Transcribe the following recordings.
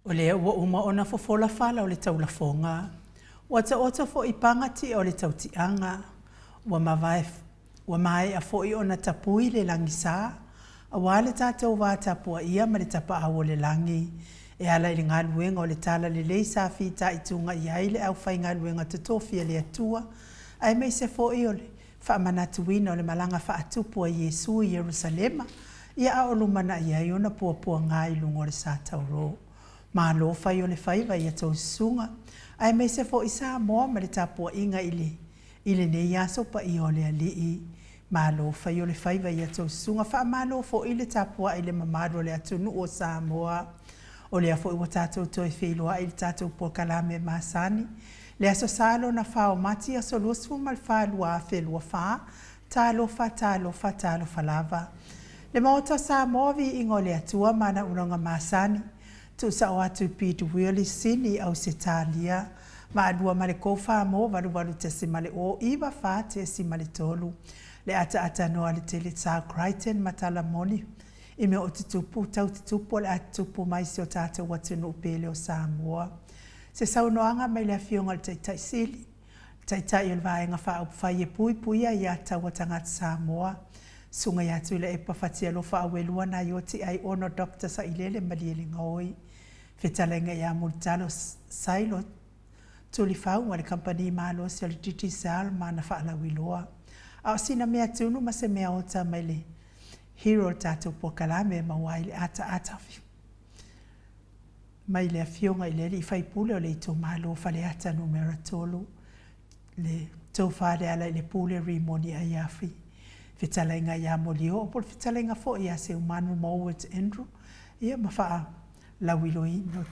O le ua uma ona fofola fala o le taulafonga. Ua ta ota fo i pangati o le tautianga. Ua mai a fo i ona tapui le langisa. A wale tātou wā tapua ia ma le tapa awo le langi. E ala i ngā luenga o le tala le leisa fi ta i tunga i aile au fai ngā luenga tutofia le atua. Ai mei se fo i o le wha manatuina o le malanga wha atupua Yesu i Yerusalema. Ia a o lumana i ai ona pua ngā i lungo le sa tauro. Ma lo fai o le faiva ia tau sunga. Ai mei se fo i Samoa ma le tapua inga ile nei aso pa i o le alii. Ma lo fai o le faiva ia tau sunga. Wha ma lo fo i le tapua i le mamado le atunu o Samoa. O le afo i wa tātou toi wheilua i le tātou po kalame masani. Le aso salo na whao mati aso lusu mal whalua a whelua wha. Talo fa lava. Le Maota Samoa vi ingo le atua mana unonga masani. Tu sa o atu pitu wili sini au se talia. Ma adua male kofa mo varu te si male o iwa fa te si male tolu. Le ata noa le tele sa Crichton matala moni. Ime o tutupu tau tutupu le atupu mai si o tata watunu upele o Samoa. Se saunoanga mai le afionga le taitai sili. Taitai o le vaenga wha au whai e pui a iata watangata Samoa. Sunga yatu le epa fatia lo fa awelua na yoti ai ono dokta sa ilele maliele ngoi. Fetalenga ya multalo sailo tuli fau wale kampani malo si ali titi sal ma na fa ala wiloa. Au sina mea tunu ma se mea ota maile. Hero tato po kalame ma waile ata fi. Maile a fionga ilele i fai pule o le ito malo fale ata numera tolu. Le tofade ala ile pule rimoni a yafi. Fitalenga ya molio o por fitalenga fo ia se umanu Mowat Andrew ia mafaa la wiloi no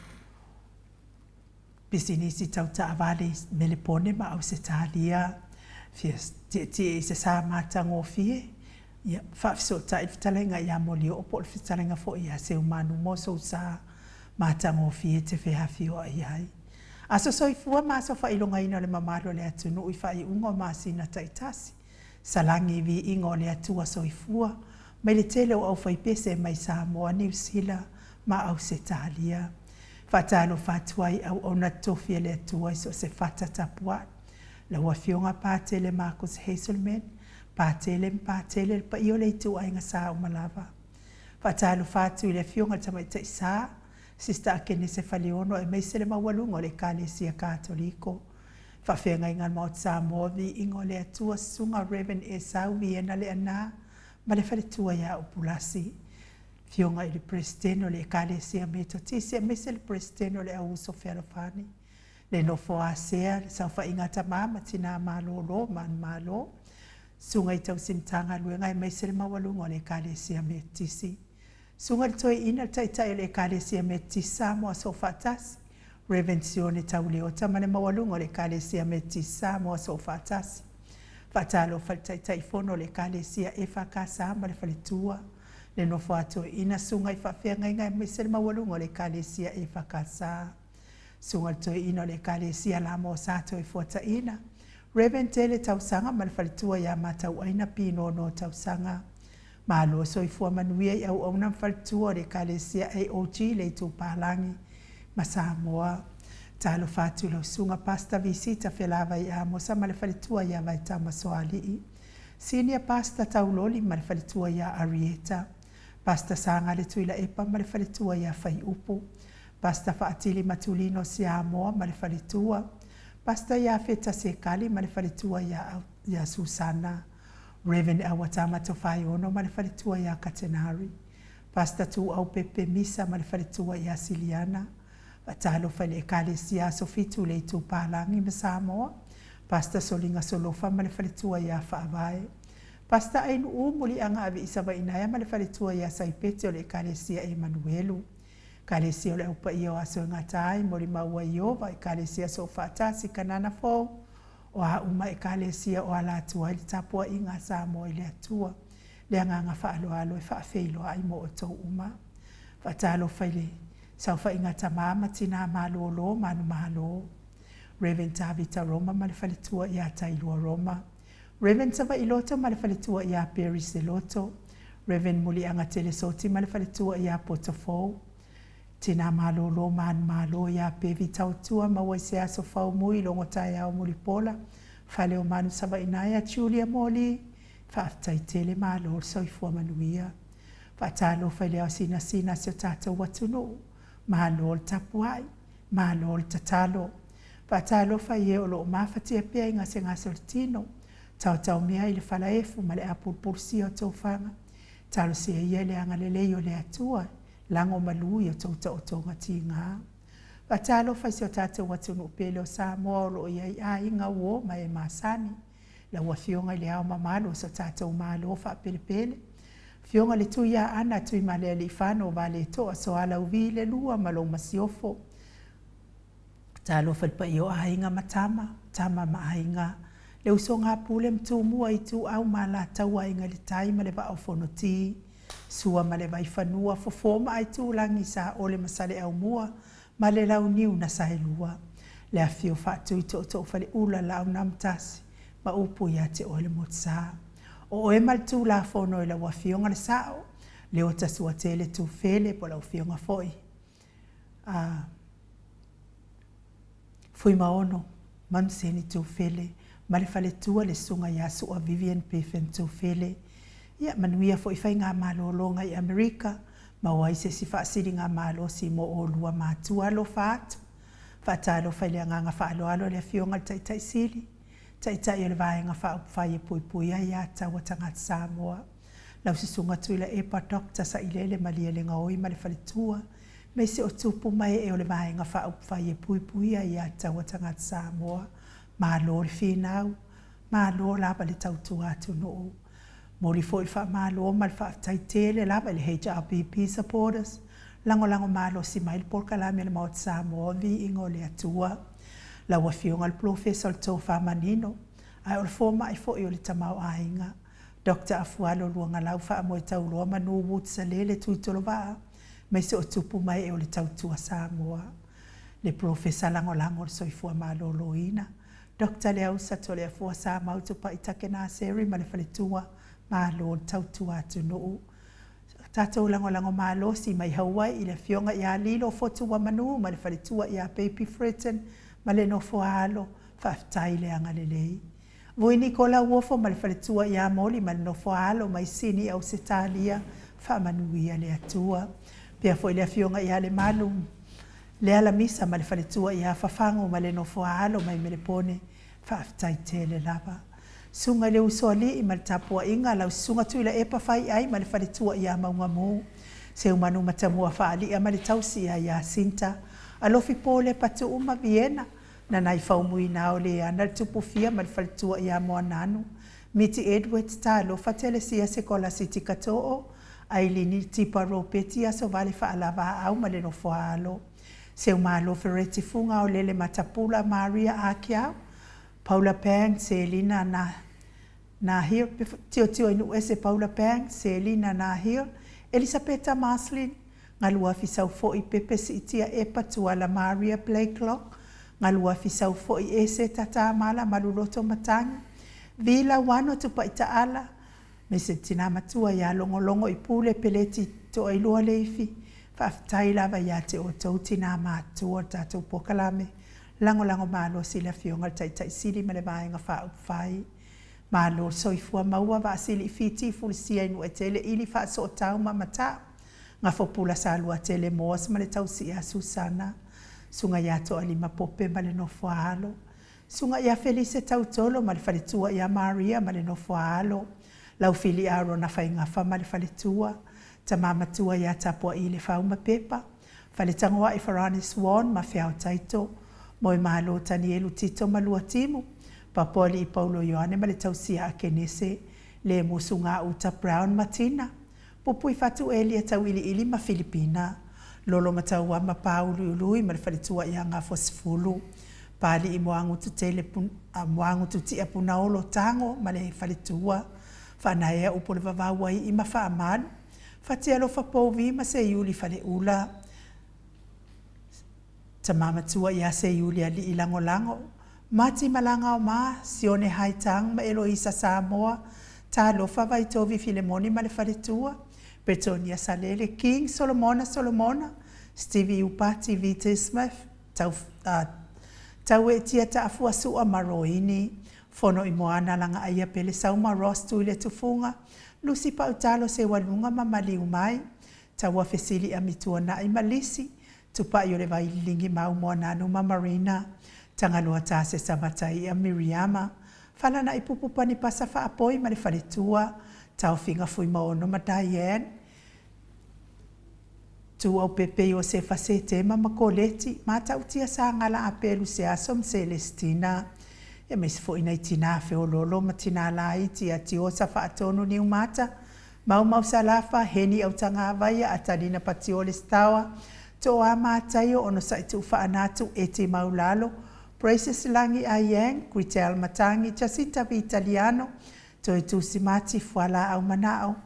business tauta avale melepone ma au se talia fies ti se sa mata ngofie ia fa so ta fitalenga ya molio o por fitalenga fo ia se umanu mo so sa mata ngofie te fe hafio ai aso soifua ma so fa ilonga ina le mamalo le atunu i fa i ungo ma sina taitasi Salangi vi ingo le atua soifua, mai le tele o au faipese mai Samoa New Zealand ma au se talia. Fatalo fatuai au ona tofia le atua so se fata tapua. La wafionga patele Marcus Hazelman, patele pa io le tu ainga sa umalava. Fatalo fatu le fionga tamai taisa, sista akene se faliono e mai se le mawalungo le kalesia katoliko. Whawhenga i ngā Maota Samoa vi ingo le atua sunga Reverend Esau vi ena le ana ma le whare tua ia upulasi. Fionga i le presidente le ekalesia me totisi a mese le presidente le auso wherofani. Le nofo a sea le sauwha i ngā tamama tina malo man malo. Sunga i tau simtanga luenga i mese le mawalungo le ekalesia me tisi. Sunga le toi ina taitai le ekalesia me tisa mo so fatasi. Revenzione tauleota ma le mawalungo le kalesia metisa mo so fatasi. Fatalo faltai fono le kalesia e fakasa ma le faletua. Le no fato ina sunga i fafenga inga mese le mawalungo le kalesia e fakasa. Sunga to ina le kalesia la mo sato e fota ina. Reventele tausanga ma le faletua ya mata waina pino no tausanga. Ma lo so i fua manuia au ona faletua le kalesia AOG le tu palangi. Ma Samoa, talo fatu lau sunga pasta visita felava i amo sa malefalitua ia vai tama soalii. Senior pasta tauloli malefalitua ia Arieta. Pasta sanga le tuila epa malefalitua ia fai upu. Pasta faatili matulino si Samoa malefalitua. Pasta ia feta sekali malefalitua ia Susana. Reverend awatama tofai ono malefalitua ia Katenari. Pasta tu au pepe misa malefalitua ia Siliana. Talo fale ekalesia so fitu le tu palangi me Samoa. Pasta solinga solofa ma le fale tua ia whaavae. Pasta ainu umuli anga avi isaba inaya ma le fale tua ia saipete o le ekalesia Emanuelu. Kalesia o le upa ia o aso ngatai mori maua iova ekalesia so fatasi kanana fo. O a uma ekalesia o ala atua ili tapua inga Samoa ili atua. Le anga whaaloalo e whaafeilo ai mo o tau uma. Fatalo fale Saufa inga tamama tina malolo manu malo. Reverend Tavita Roma malefalitua ia Tailua Roma. Reverend Sava Iloto malefalitua ia Paris Iloto. Reverend Muli anga Telesoti malefalitua ia Potofo. tina malolo man malo ya pevi tautua maua se aso fau mui longo tai au mulipola fale o manu sava inaya Julia Moli whaatai tele malo soifua manuia whaatalo whaileo sina se o tātou watuno malo tapuai malo tatalo whaatalo whaie o lo mawhatia pia inga se ngasa tino tau mea i le whalaefu ma le apulpulsi o tau whanga talo se ia le anga le leo le atua lango malui o tau o tonga tinga. Whaatalo whaisi o tātou watuno pele o Samoa o lo iai a inga uo ma e masani. La ua fionga le ao mamalo so tātou malo wha pele pele. Fionga le tui a ana tui ma le li whano vale toa so ala uvi le lua malo masiofo. Talo whalpa i o a inga matama, tama ma a inga. Le uso ngā pule mtu mua i tu au ma la taua inga le tai ma le va o fonoti. Sua ma le vai whanua fofoma ai tu langi sa o le masale au mua ma le lau niu na saelua. Le afio whaatu i to whale ula lau namtasi ma upu ia te o le motsa. O e mal tu la fono i la wafionga le sao le o tasua tele tu fele po lau fionga foi. Fui maono mamseni tu fele ma le fale tua le sunga ia sua Vivian Pefen tu fele. Ia manuia fo i whai ngā malolonga i Amerika, ma wai se si whaasiri ngā malo si mo o lua mātua lo whaatu. Whaatalo whai lea ngā whaalo alo lea fionga taitai siri. Taitai o le vae ngā whai e pui pui ai a tawa tangata Samoa. Lau si sunga tuila e pa dokta sa ilele malia le ngaoi ma le whalitua. Me se o tupu mai e o le vae ngā whai e pui pui ai a tawa tangata Samoa. Ma lo le whinau, ma lo lapa le tautua atu noo. Mori fo il fa malo mal fa taitele lava le HRPP supporters lango malo si mail por kalame le Maota Samoa Viiga le Atua la wafionga al professor to fa manino ai o forma ai fo i le tamau ainga Dr. Afualo luanga lau fa mo taulo manu wut salele tuitolova mai se o tupu mai e o le tautua Samoa le professor lango soifua malo loina Dr. Leo Satole afua sa mautu pa itakena seri ma le faletua malo tautua atu nuu. Tātou lango malo si mai Hawaii i le fionga i a lilo fotua manu ma le faletua i a baby Britain ma le nofo alo whaftai le anga lelei. Voi Nicola uofo ma le faletua i a moli ma le nofo alo mai sini au setalia whamanuia le atua. Pea fo i le fionga i a le malum. Le ala misa ma le faletua i a whafango ma le nofo alo mai me le pone whaftai tele lava. Sunga le usoli i maltapua inga lau sunga tuila e pawhai ai ma le whaletua i a maunga mō. Se umanu matamua whaali a ma le tausi a ia sinta. Alofi pole patu uma Viena na nai whaumui nao le ana le tupu fia ma le whaletua i a moa nanu. Miti Edwards ta alofa tele sia se kola siti katoo. Ailini tipa ropeti a so vale whaalava au ma le nofo alo. Se umalo fereti funga o lele matapula Maria Akiao. Paula Pang, Selina Nahir, tio inu ese Paula Pang, Selina Nahir, Elisabetta Maslin, ngalua fisau fo i pepe si itia e patua la Maria Blakelock, ngalua fisau fo i ese tata mala maluloto matangi, vila wano tupa ita ala, me se tina matua ya longo i pule peleti to ai lua leifi, whaftai lava ya te o tau tina matua tatou pokalame, lango malo sila fionga taitai sili ma le vaenga whai. Malo soifua maua wa sili fiti fulisia inu e tele ili wha so tau mamata. Nga fopula sa alua tele moas ma le tau si a Susana. Sunga yato alima pope ma le nofo alo. Sunga ya Felice tau tolo ma le whaletua ya Maria ma le nofo alo. Lau fili aro na whaingafa ma le whaletua. Ta mamatua ya tapua i le whauma pepa. Whaletangoa i Farani Swan ma whiao taito. Moi malo tani elu tito malua timu. Papoli i Paulo Ioane ma le tausia a kenese. Le musunga uta Brown Matina. Pupui fatu elia tau ili ma Filipina. Lolo mataua ma Paulu ului ma le whaletua i anga fosfulu. Pali i moangu tu tia punaolo tango ma le whaletua. Whanaea upo le vavawai i ma whaamanu. Fatia lo whapouvi ma se iuli whale ula. Ta mama tua ia se Julia li ilango. Mati malanga o ma, sione haitang ma Eloisa Samoa, ta lofa vai tovi Filemoni ma le whaletua, Bretonia Salele, King Solomona, Stevie Upati Vite Smith, tau e tia ta afua sua maroini, fono i moana langa aia pele sauma Ross tu le tufunga, Lucy Pautalo se walunga mamali umai, tau a fesili a mitua na i malisi, tupa i o le vai lingi mau moana anu mamarina, tangalua ta se samatai a Miriama, fala na i pupupani pasa fa apoi ma le faletua, tau finga fui maono ma Diane, tu au pepe o se fase tema makoleti, ma tau tia sa ngala apelu se asom Celestina, e me se fo ina itina fe o lolo ma tina la iti ati o sa fa atonu ni umata, mau salafa heni au tanga vaya atalina pati o le stawa, to ama atayo ono sa itu fa anatu eti maulalo, Praises langi ayeng, Gritel matangi, Jacinta vi italiano, to itu simati fuala au manao,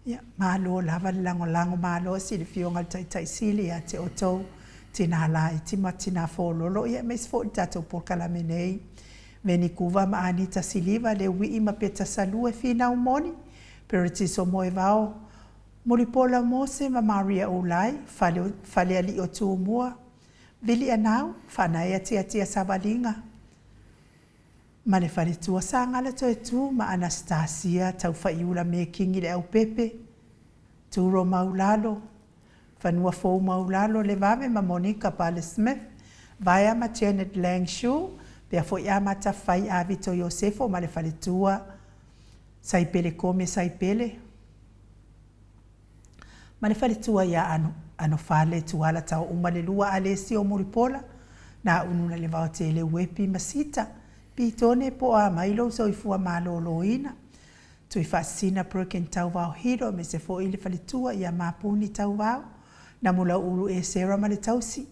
ya malo lava lango malo si fionga tai sili ya te oto tina la iti matina fololo ya mes fo tato por kalamenei veni kuva ma anita siliva le wi ima peta salue fina umoni pero ti so moevao molipola mose ma Maria ulai fale ali otu mua vili anau fana ya tia sabalinga Male fale tua sangala to tu ma Anastasia tau faiula me kingi le au pepe. Turo maulalo. Fanua fo maulalo le vave ma Monica Pale Smith. Vaya ma Janet Langshu. Pea fo ia ma ta fai avito Yosefo male fale tua. Saipele come saipele. Male fale tua ia ano fale tuala tau umale lua alesi o muripola. Na ununa le vao te le wepi masita. Pitone po a mailo so ifua maloloina. Tu ifasina proken tau vau hiro me se fo ili falitua ia mapuni tau vau. Na mula uru e sera male tausi.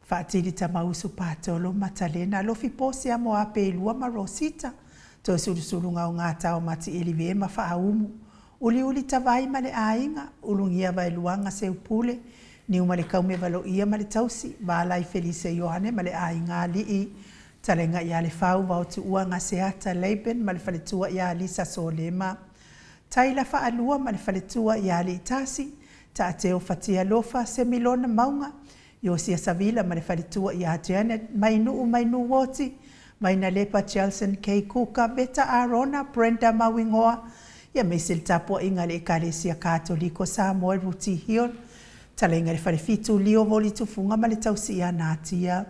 Fatili ta mausu patolo matalena lo fiposi amo ape ilua marosita. To sulu ngau ngā tau mati ili vema faaumu. Uli tavai male ainga. Ulungia vai luanga se upule. Ni umale kaume valo ia male tausi. Valai Felice Yohane male ainga li talenga ia le fau vau tu ua ngaseata Leiben ma le faletua ia Lisa Solema. Taila fa alua ma le faletua ia li itasi. Ta ateo fatia lofa se milona maunga. Yosia Savila ma le faletua ia Janet. Mainu woti. Maina lepa Chelson K. Kuka. Veta Arona. Brenda Mawingoa. Ia mesil tapua inga le ekalesia katoliko Samoa ruti hion. Talenga le falefitu lio voli tufunga ma le tausi ia natia.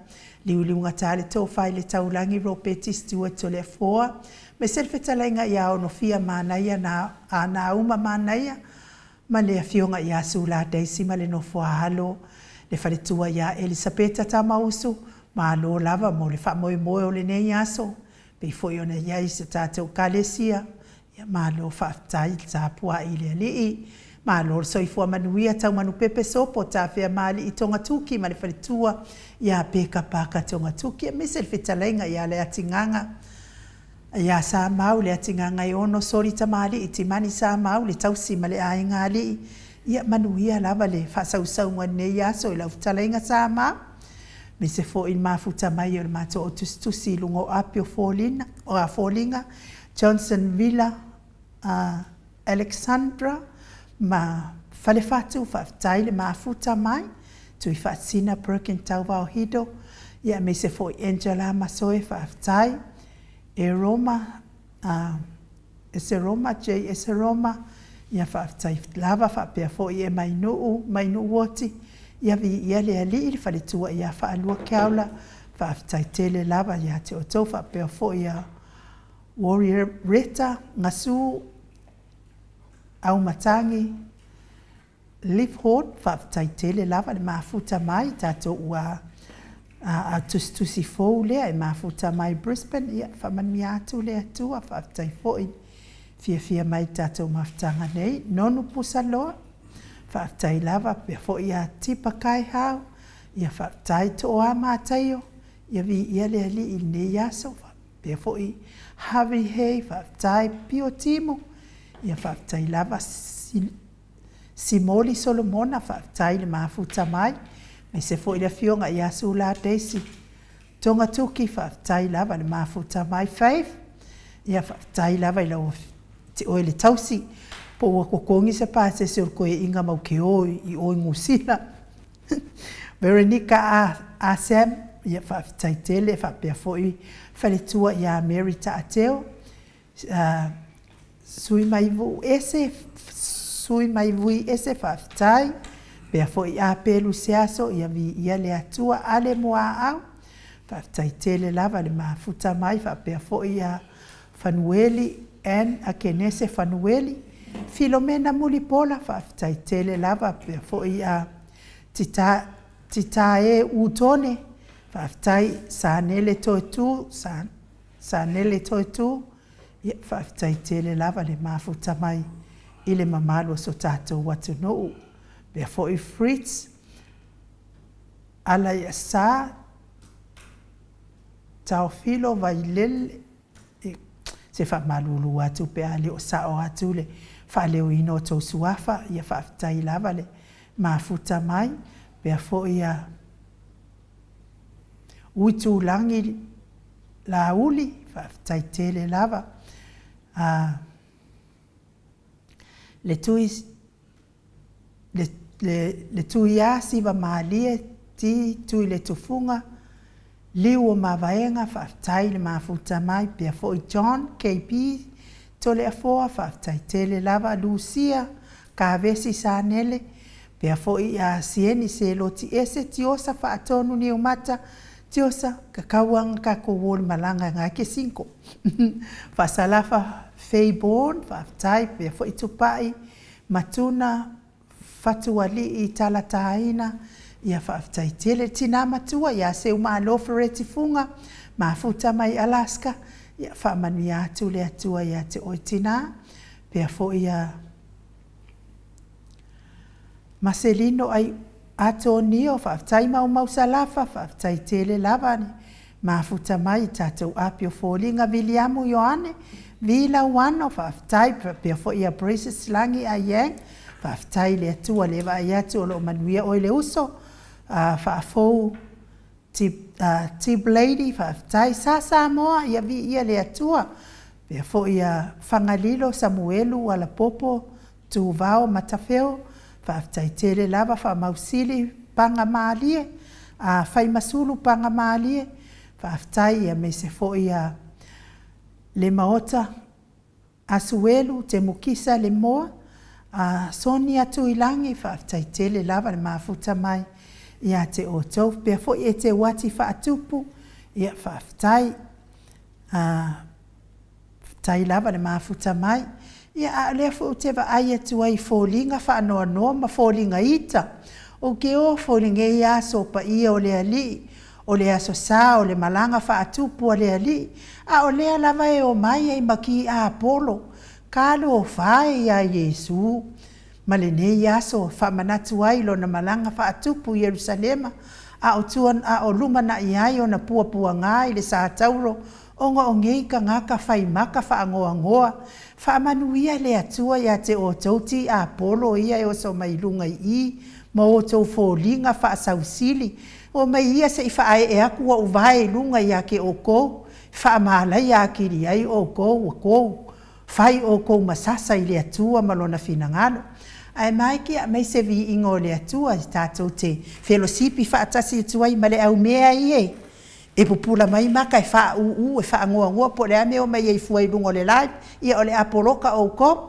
Liuliunga tale tō whai le taulangi Ropeti Stewart to le foa. Me selfetalenga ia ono fia manaia na uma manaia. Ma le fionga ia sula Daisy ma le no foa halo. Le whaletua ia Elisabeta Tamausu. Ma lo lava mo le wha moe o le nei aso. Pei foi ona ia isa tātou kalesia. Ia ma lo whaftai tāpua i le alii. Ma lor soifua manuia tau manu pepe sopo ta fea mali I tonga tuki ma le whaletua ia peka paka tonga tuki. Me selfetalenga ia le atinganga. Ia sa mau le atinganga I ono sori tamali I timani sa mau le tausi ma le ainga ali. Ia manuia lava le whasausau ne ia so I lau talenga sa mau. Me se fo in mafuta mai o le mato o tustusi lungo apio folinga. Johnson Villa, Alexandra. Ma fale fatu whaftai le mafuta mai. Tui whaasina perkin tau vau hido. Ia me se fo Angela Masoe whaftai. E Roma, Ese Roma. Ia whaftai lava whapea fo I e mainu woti. Ia vi ia le ali ili fale tua ia whaalua keaula. Whaftai tele lava ia te o tau whapea fo ia Warrior Reta, Ngasu, au matangi Leaf Hort whaftai tele lava le mafuta mai tato ua a tustusi fou lea e mafuta mai Brisbane ia whamani atu lea tua whaftai foi fia mai tato mafutanga nei nonu pusa loa whaftai lava pia foi a tipa kai hao ia whaftai to o amataio ia vi ia lea li I ne yaso pia foi Harvey Hay whaftai pio timo ia whaftai lava Simoli Solomona whaftai le mafuta mai. Me se fo I le fionga ia sula Daisy. Tonga tuki whaftai lava le mafuta mai Faith. Ia whaftai lava I lau te oe le tausi. Po ua kokongi se pāse se ur koe inga mau ke oi I oi ngusila. Veronica Asem, ia whawhitaitele, whapea foi, whaletua ia Mary Taateo, sui mai vui ese whawhitai, pea foi a pelu seaso, ia vi ia le atua ale moa au, whawhitaitele lava le mafuta mai, whapea foi ia Fanueli, en a kenese Fanueli, Filomena Mulipola, whawhitaitele lava, pea foi ia Tita e utone, whawhitai sānele toitu, sānele toitu, ia whawhitai tele lava le mafuta mai, i le mamalo so tātou watu nou. Bea foi Fritz, ala ia sā, Taofilo vailele, se whamalulu atu pea leo sa o atu le, whaleo ino tau suafa, ia whawhitai lava le mafuta mai, pea foi a uitu langi la uli, whawhitai tele lava. Le tui asi wa maalie, tui le tufunga, liu o mawaenga, whawhitai le mafuta mai, pea foi John, KP, tole a foa, whawhitai tele lava, Lucia, Kavesi Sanele, pea foi a sieni se loti ese tiosa whaatonu ni umata, tiosa kakauanga kako wole malanga ngā ke 5. Whasalafa Fayborn, whawhitai, pea foi tupai, matuna, whatuali i talataina, ia whawhitai tele tina matua, ia se uma alofereti funga, mafuta mai Alaska, ia whamanu atu le atua ia te oitina, pea foi a Marcelino ai Atonio, whawhitai mau salafa, whawhitai tele lavani, mafuta mai tātou apio fōlinga Viliamu Ioane, Vila Wano, whawhitai, pia fo ia Braces Langi a Yang, whawhitai le atua lewa ai atu o lo manuia o le uso, whaafou Tib Lady, whawhitai, sa Samoa, ia vi ia le atua, pia fo ia Whangalilo, Samuelu, ala popo, tuvao, matafeo, whawhitai tele lava, whamausili, panga maalie, whai masulu panga maalie, whawhitai ia me se fo ia le Maota, Asuelu, te mukisa le moa, Sonia tuilangi, whawhitai tele lava, le mafuta mai, ia te o tau, pia fo i te wati whaatupu, ia whawhitai, tai lava le mafuta mai, ia a lea fu te wa ai atu ai fōlinga whaanoa noa ma fōlinga ita. O ke o fōlinga i aso pa ia o lea li, o lea so sā, o le malanga whaatupu o lea li, a o lea lava e o mai ai maki a Apollo, kālo o whae ia Yesu, ma le ne i aso whamanatu ai lo na malanga whaatupu Yerusalema, a o tuan a o lumana i ai o na puapua ngā i le sā tauro, onga o ngei ka ngaka whai maka whaangoa ngoa, whaamanuia le atua ia te o tauti a Apollo ia e o so mai lunga i, ma o tau fōlinga whaasausili, o mai ia se i whaae e aku wa uvae lunga ia ke o kou, whaamalai a kiri ai o kou, whai o kou masasa i le atua malona finangalo. Ai mai ki a mai se vi ingo le atua i tātou te whelosipi whaatasi atua i male au mea i e. E pupula mai maka e wha e wha ngoa po le ame o mai e fuai lungo le live, ia o le apoloka o ko.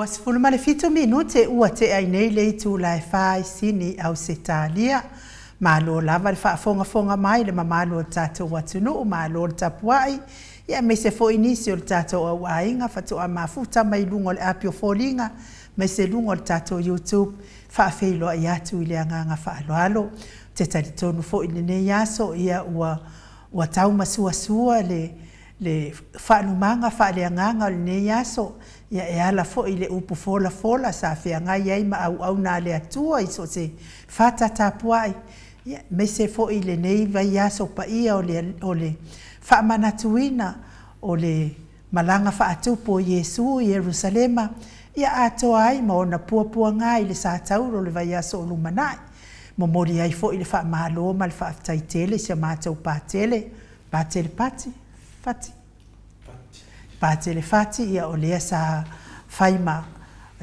ua sifulu ma le fitu minute ua te ai nei le itu lai fai sini au se talia. Malo lava le whaafonga mai le mamalo tato watunu malo le tapuai. Ia me se fo inisi o le tato au ainga fatu a mafuta mai lungo le apio folinga. Me se lungo le tato YouTube whaafeilo ai atu i le anganga whaaloalo. Te taritonu fo ili ne yaso ia ua tau masua le whaanumanga whaaleanganga o le ne yaso. Ia e ala fo i le upu fola sa whiangai ai ma au nā le atua i so se whata tapuai. Ia me se fo i le nei vai yaso pa ia o le whaamanatuina o le malanga whaatupo Yesu i Jerusalema. Ia atoa ai ma ona puapua ngai le sa tauro le vai yaso o lumanai. Mo mori ai fo i le whaamalo ma le whaaftaitele se mātou pātele pati. Pātele fati ia o lea sa whaima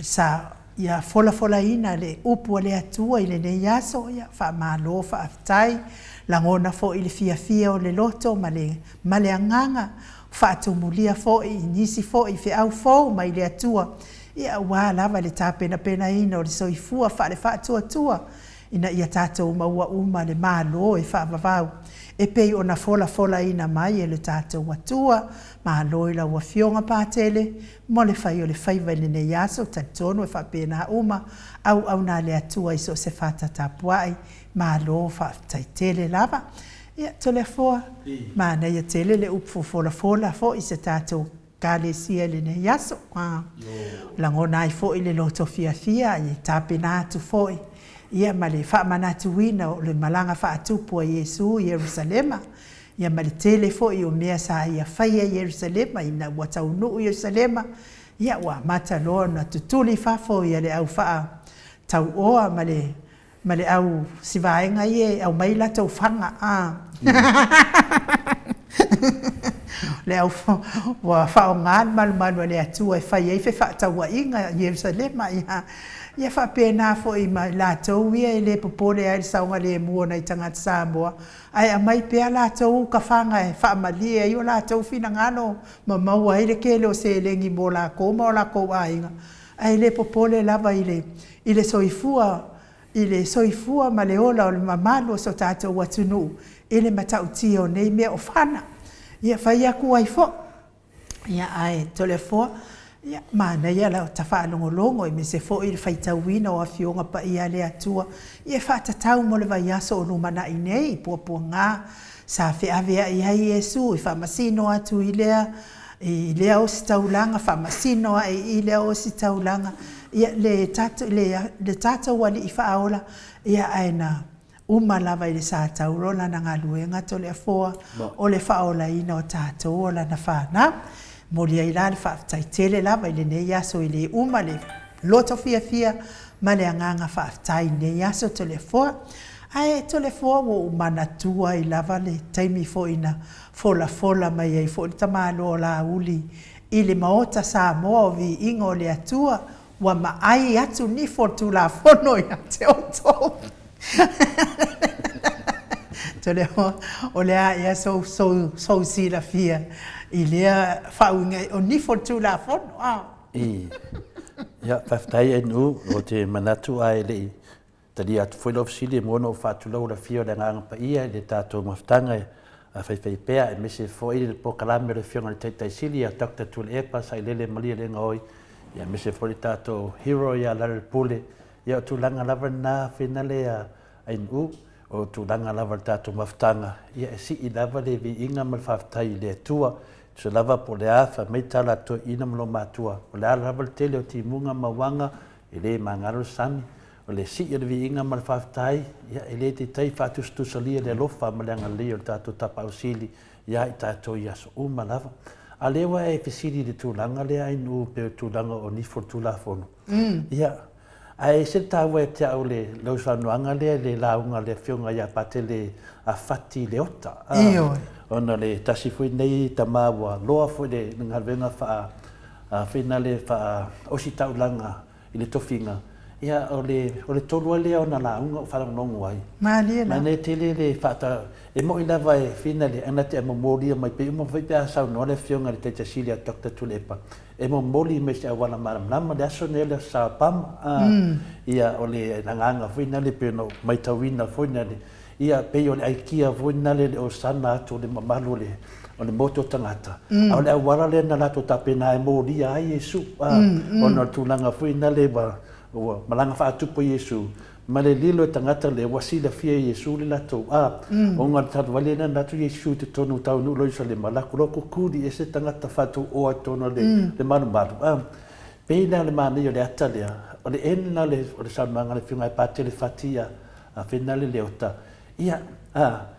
sa ia fola ina le upu le atua i le ne yaso ia whaamalo whaaftai langona fo i le fia o le loto ma le anganga whaatumulia fo i nisi fo i whiau fo ma i le atua ia ua lava le tāpena ina o le soifua wha le whaatua ina ia tātou uma le malo e whaavavau. E pei ona fola ina mai e le tātou atua, malo i la ua fionga pātele, mo le whai o le whaiva le ne yaso, tatonu e whapena uma, au nā le atua iso se whata tapuai, malo whaaftaitele lava. Ia tole foa, mana ia tele le upu fola fo i se tātou kale sia le ne yaso. Langona i fo i le loto fia i tāpena atu fo i. Ia ma le whaamanatuina o le malanga whaatupu a Yesu i Jerusalema. Ia ma le tele fo i o mea sa ia whaia Jerusalema, ina ua taunu i Jerusalema. Ia ua mata loa na tutuli whafo ia le au wha tau oa ma le au sivaenga ie au maila tau whanga. Le au wa whao ngan malu le atua e whaia i wha tau inga Jerusalema ia whapena fo i ma lātou ia i le popole ai saunga le muona i tangata Samoa. Ai a mai pēr lātou ka whanga e whaamalia i o lātou whina ngano ma maua i le kele o se lengi mō lākou ma o lākou ainga. Ai le popole lava i le soifua ma le ola o le mamalo so tātou watunu i le matautia o nei mea o whana. Ia whaia kua i fo. Ia ai tole fo. Ia mana ia la ta whaalongolongo i me se fo i le whaitauina o a fionga pa ia le atua. Ia whaatatau mo le vai aso o numana i nei, puapua ngā, sa whiawea i hai Yesu, i whamasino atu i lea o si taulanga, whamasino i lea o si taulanga. Ia le tata wali i whaaola, ia aina lava i le sa taurola na ngā luenga to le afoa, o le whaola ina o tata ola na whanau. Mori ai la le whaaftaitele lava i le ne yaso i le le loto fia ma le anganga whaaftai ne yaso to le foa. Ai to le foa wo umanatua i lava le taimi fo ina fola mai ai fo i tamalo la uli i le Maota Samoa o Viiga o le atua wa maai atu ni fotu la fono ia te oto. To le o le a ia so si la fia. I lea whaunga o nifo tū la whono. Ia, whaftai e nu o te manatu ai lei. Tari atu whailo fisili e mono o whātulau la fio le nganga pa ia le tātou maftanga a whaiwhai pēa e mese fo i le pokalame le fionga le teitai sili a Dr. Tule Epa sa i lele malia le ngaoi. Ia mese fo le tātou hero ia lare pule. Ia o tūlanga lava nā whenale a nu o tūlanga lava le tātou maftanga. Ia e si i lava le Viiga ma le whaftai le atua. Se lava po le afa mai tala to ina mlo matua o le ala lava le tele o timunga mawanga e le mangaro sami o le si le Viiga ma le whaftai ia e le te tai whatustusalia le alofa ma le angalea o le tātou tapa ausili ia i tātou ia so uma lava a lewa e fisili le tūlanga le ainu pe tūlanga o nifo tūla fono ia ai se tawa e te au le lausanuanga le launga le fionga ia patele a fati le ota ona le tasi fui nei tamawa loa fui le ngalvenga fa fina le fa osi taulanga i le tofinga ia o le tolu le ona la unga fa no ngoi Malia na ne tele le fata e mo ina vai finale ana te mo mori mai pe mo vai pa sa no le fionga le te silia Dr. Tulepa e mo moli me sa wala maram lama le aso ne le sa pam ia o le nganga finale pe no mai tawina finale ia pe o le aikia finale o sana to le mamalu le o le moto tangata au le wala le na lato tapena e mori ai Yesu ona tulanga finale ba o malanga fa tupo Yesu male lilo tangata le wasila fia Yesu le lato o nga tatu wale na natu Yesu te tonu tau nu loisa le malaku loko kuri ese tangata fatu o atono le manu maru peina le mani o le ata lea o le ena le o le samanga le fiunga e pate le fatia a fina le leota ia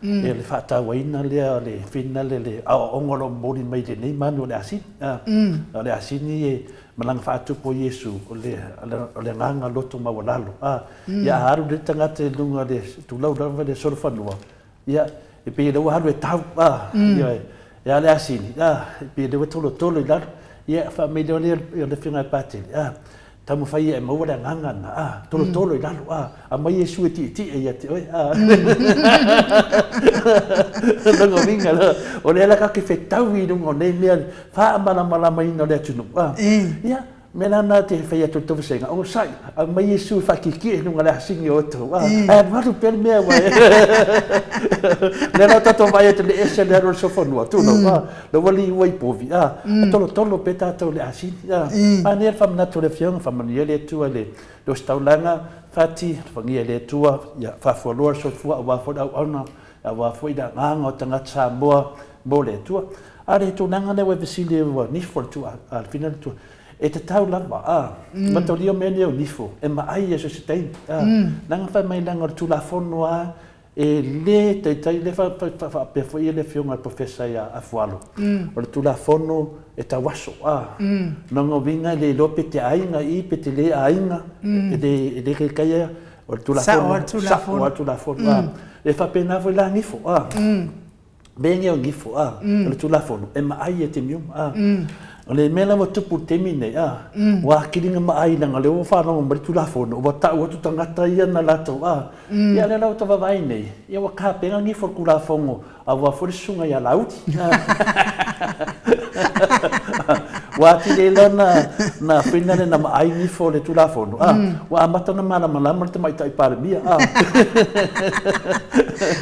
e le fata waina lea o le fina le o ngolo mori mai le nei manu o le asini o le asini e malanga fatu po Yesu o le nganga loto mawalalo ia haru le tangata lunga le tulau lava le sorfanua ia e pe le haru e tau ia le asini e pe le tolo i lalo ia fa me le finga pate tamu fai e mau le nganga na tolo i lalo a mai Yesu e ti ia te oi Nongo minga o le ala ka ke fetau i nungo nei mea fa mala mai no le tunu ia mena na te fai atu tofu senga o sai a mai Yesu fa ki nunga le asingi o to maru per mea wa le na tato vai te le ese le ro sofonua tu no lo wali wai povi tolo peta to le asingi ne fa mna to le fiong fa mani le tu le do staulanga fati fangia le tua ya fa follower so fu wa fo da ona wa fo da nganga tanga Samoa mo le tua ale tu nanga le we visile wa ni for tu al final tu e te tau lava ma to dio mene o nifo e ma ai so stain nanga fa mai langa tu la fonua e le te le fa pe fo ile fiunga professor ya afualo o tu la fono e ta waso nanga vinga le lope te ainga i pe te le ainga e de ke kaya o tu la fono tu la fono e fa pena vo la nifo bene o nifo o tu la fono e ma ai te mium le mela mo tupu temine wa kiringa ma ai langa le o fa no mo tu la fono wa ta o tu tangata ia na lato ia le lauta va vai nei ia wa ka penga ni for kula fongo a wa for sunga ia lauti wa ti le lana na fina na ma ai ni for le tu la fono wa amata na mala mala te mai tai para mia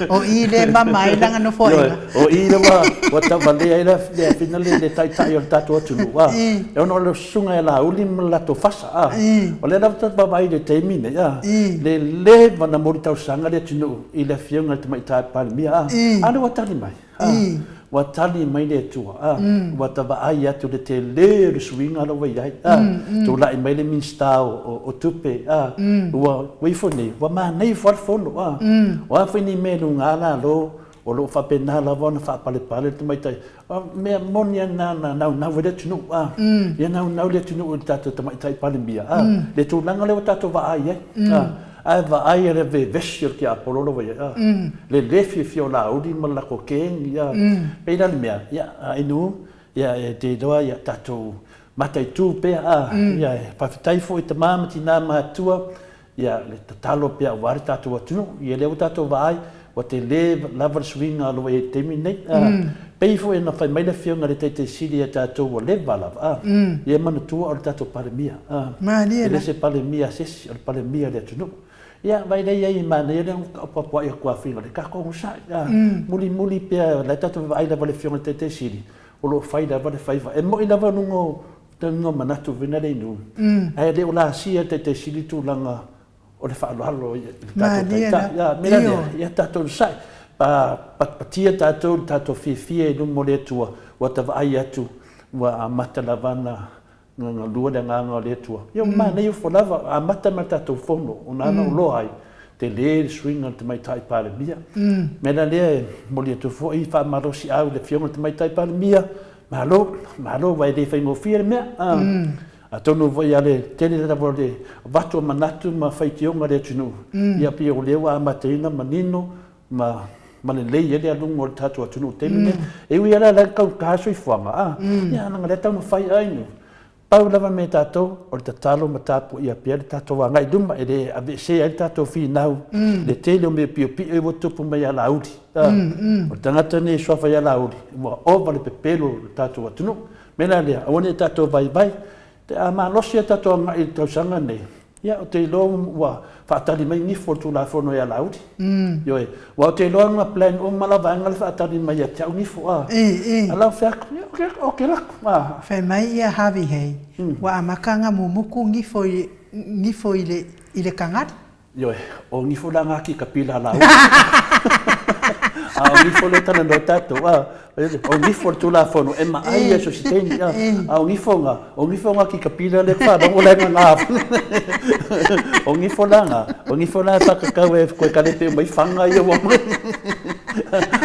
o i le mai langa no foi o i le wa ta vale ai le fina le tai o tatu tunu e ono le sunga e la uli la to fasa o le lauta va vai le temine le vana morita sanga le tunu i le fiunga te mai tai para mia ana wa tali mai wa tali mai le tua wa ta va ai atu le te le swinga lo vai ai tu la mai le minsta o tupe wa we foni wa ma nei for fono wa fini me lunga la lo o lo fa pena la vona fa pale tu mai tai me monia na vede tu ya na le tu no tato tu mai tai pale bia le tu langa le tato va ai va ai le vestir che apolo lo vai le lefi fiola udi ma la cocaine ya pena le mia ya inu ya te doa ya tato matai tu pe ya pa tai foi te mama tina ma tua ya le talo pe war tato tu ya le tato vai o te le lava swinga lo e temine pei fo na fai mai le fiunga le te sili ta to o le vala ye man tu o tato palemia le se palemia se palemia le tu ya vai le ye man ye le pa ya kwa finga le ka ko sa muli pe le tato vai le vale fiunga te sili o lo fai da vale fai e mo ina va no tengo manatu venale nu ai le ola sia te sili tu langa o le whaalalo ia tātou sai patia tātou whiwhia e numo le tua wa ta vai atu wa mata lavana ngā lua le ngā le tua ia mana iu whalawa a mata ma tātou whono o nana o loa ai te le swinga te mai tai pale mia mena lea mo le atu fo i whaamarosi au le fionga te mai tai pale mia malo vai le whaingo whia mea a tonu voi ale tele da vole vato manatu ma faitionga le tunu ia pia o lewa amateina manino ma le lei ele alungo le tatu tunu temine e wi ala la ka so i fanga ia nga le tau fai ainu pau lava me tātou, o le tatalo ma tāpu ia pia le tātou ngai duma, e le ave se ai tātou whinau, le tele o me pio pio e wo tupu mai ala auri. O tangata ne soafa ia ala auri, wa ova le pepelo le tātou atunu, mena lea, awane tātou vai vai, te a malosi a tātou ngai tausanga nei. Ia o te ilo wa whaatari mai ngifo tu la fono ia lauri. Ioe, wa o te ilo nga plan o malawanga le whaatari mai a te au ngifo a. Alau whiako, oke lako. Whai mai ia hawi hei, wa amakanga mumuku ngifo i le kangari. Ioe, o ngifo la ngaki ka pila lauri. O ngifo le tana no tato, o ngifo tu la fono, e ma ai e so si teni, o ngifo nga ki ka pila le wha, o le nga o ngifo la whakakau e koe karepe o mai whanga i o wama.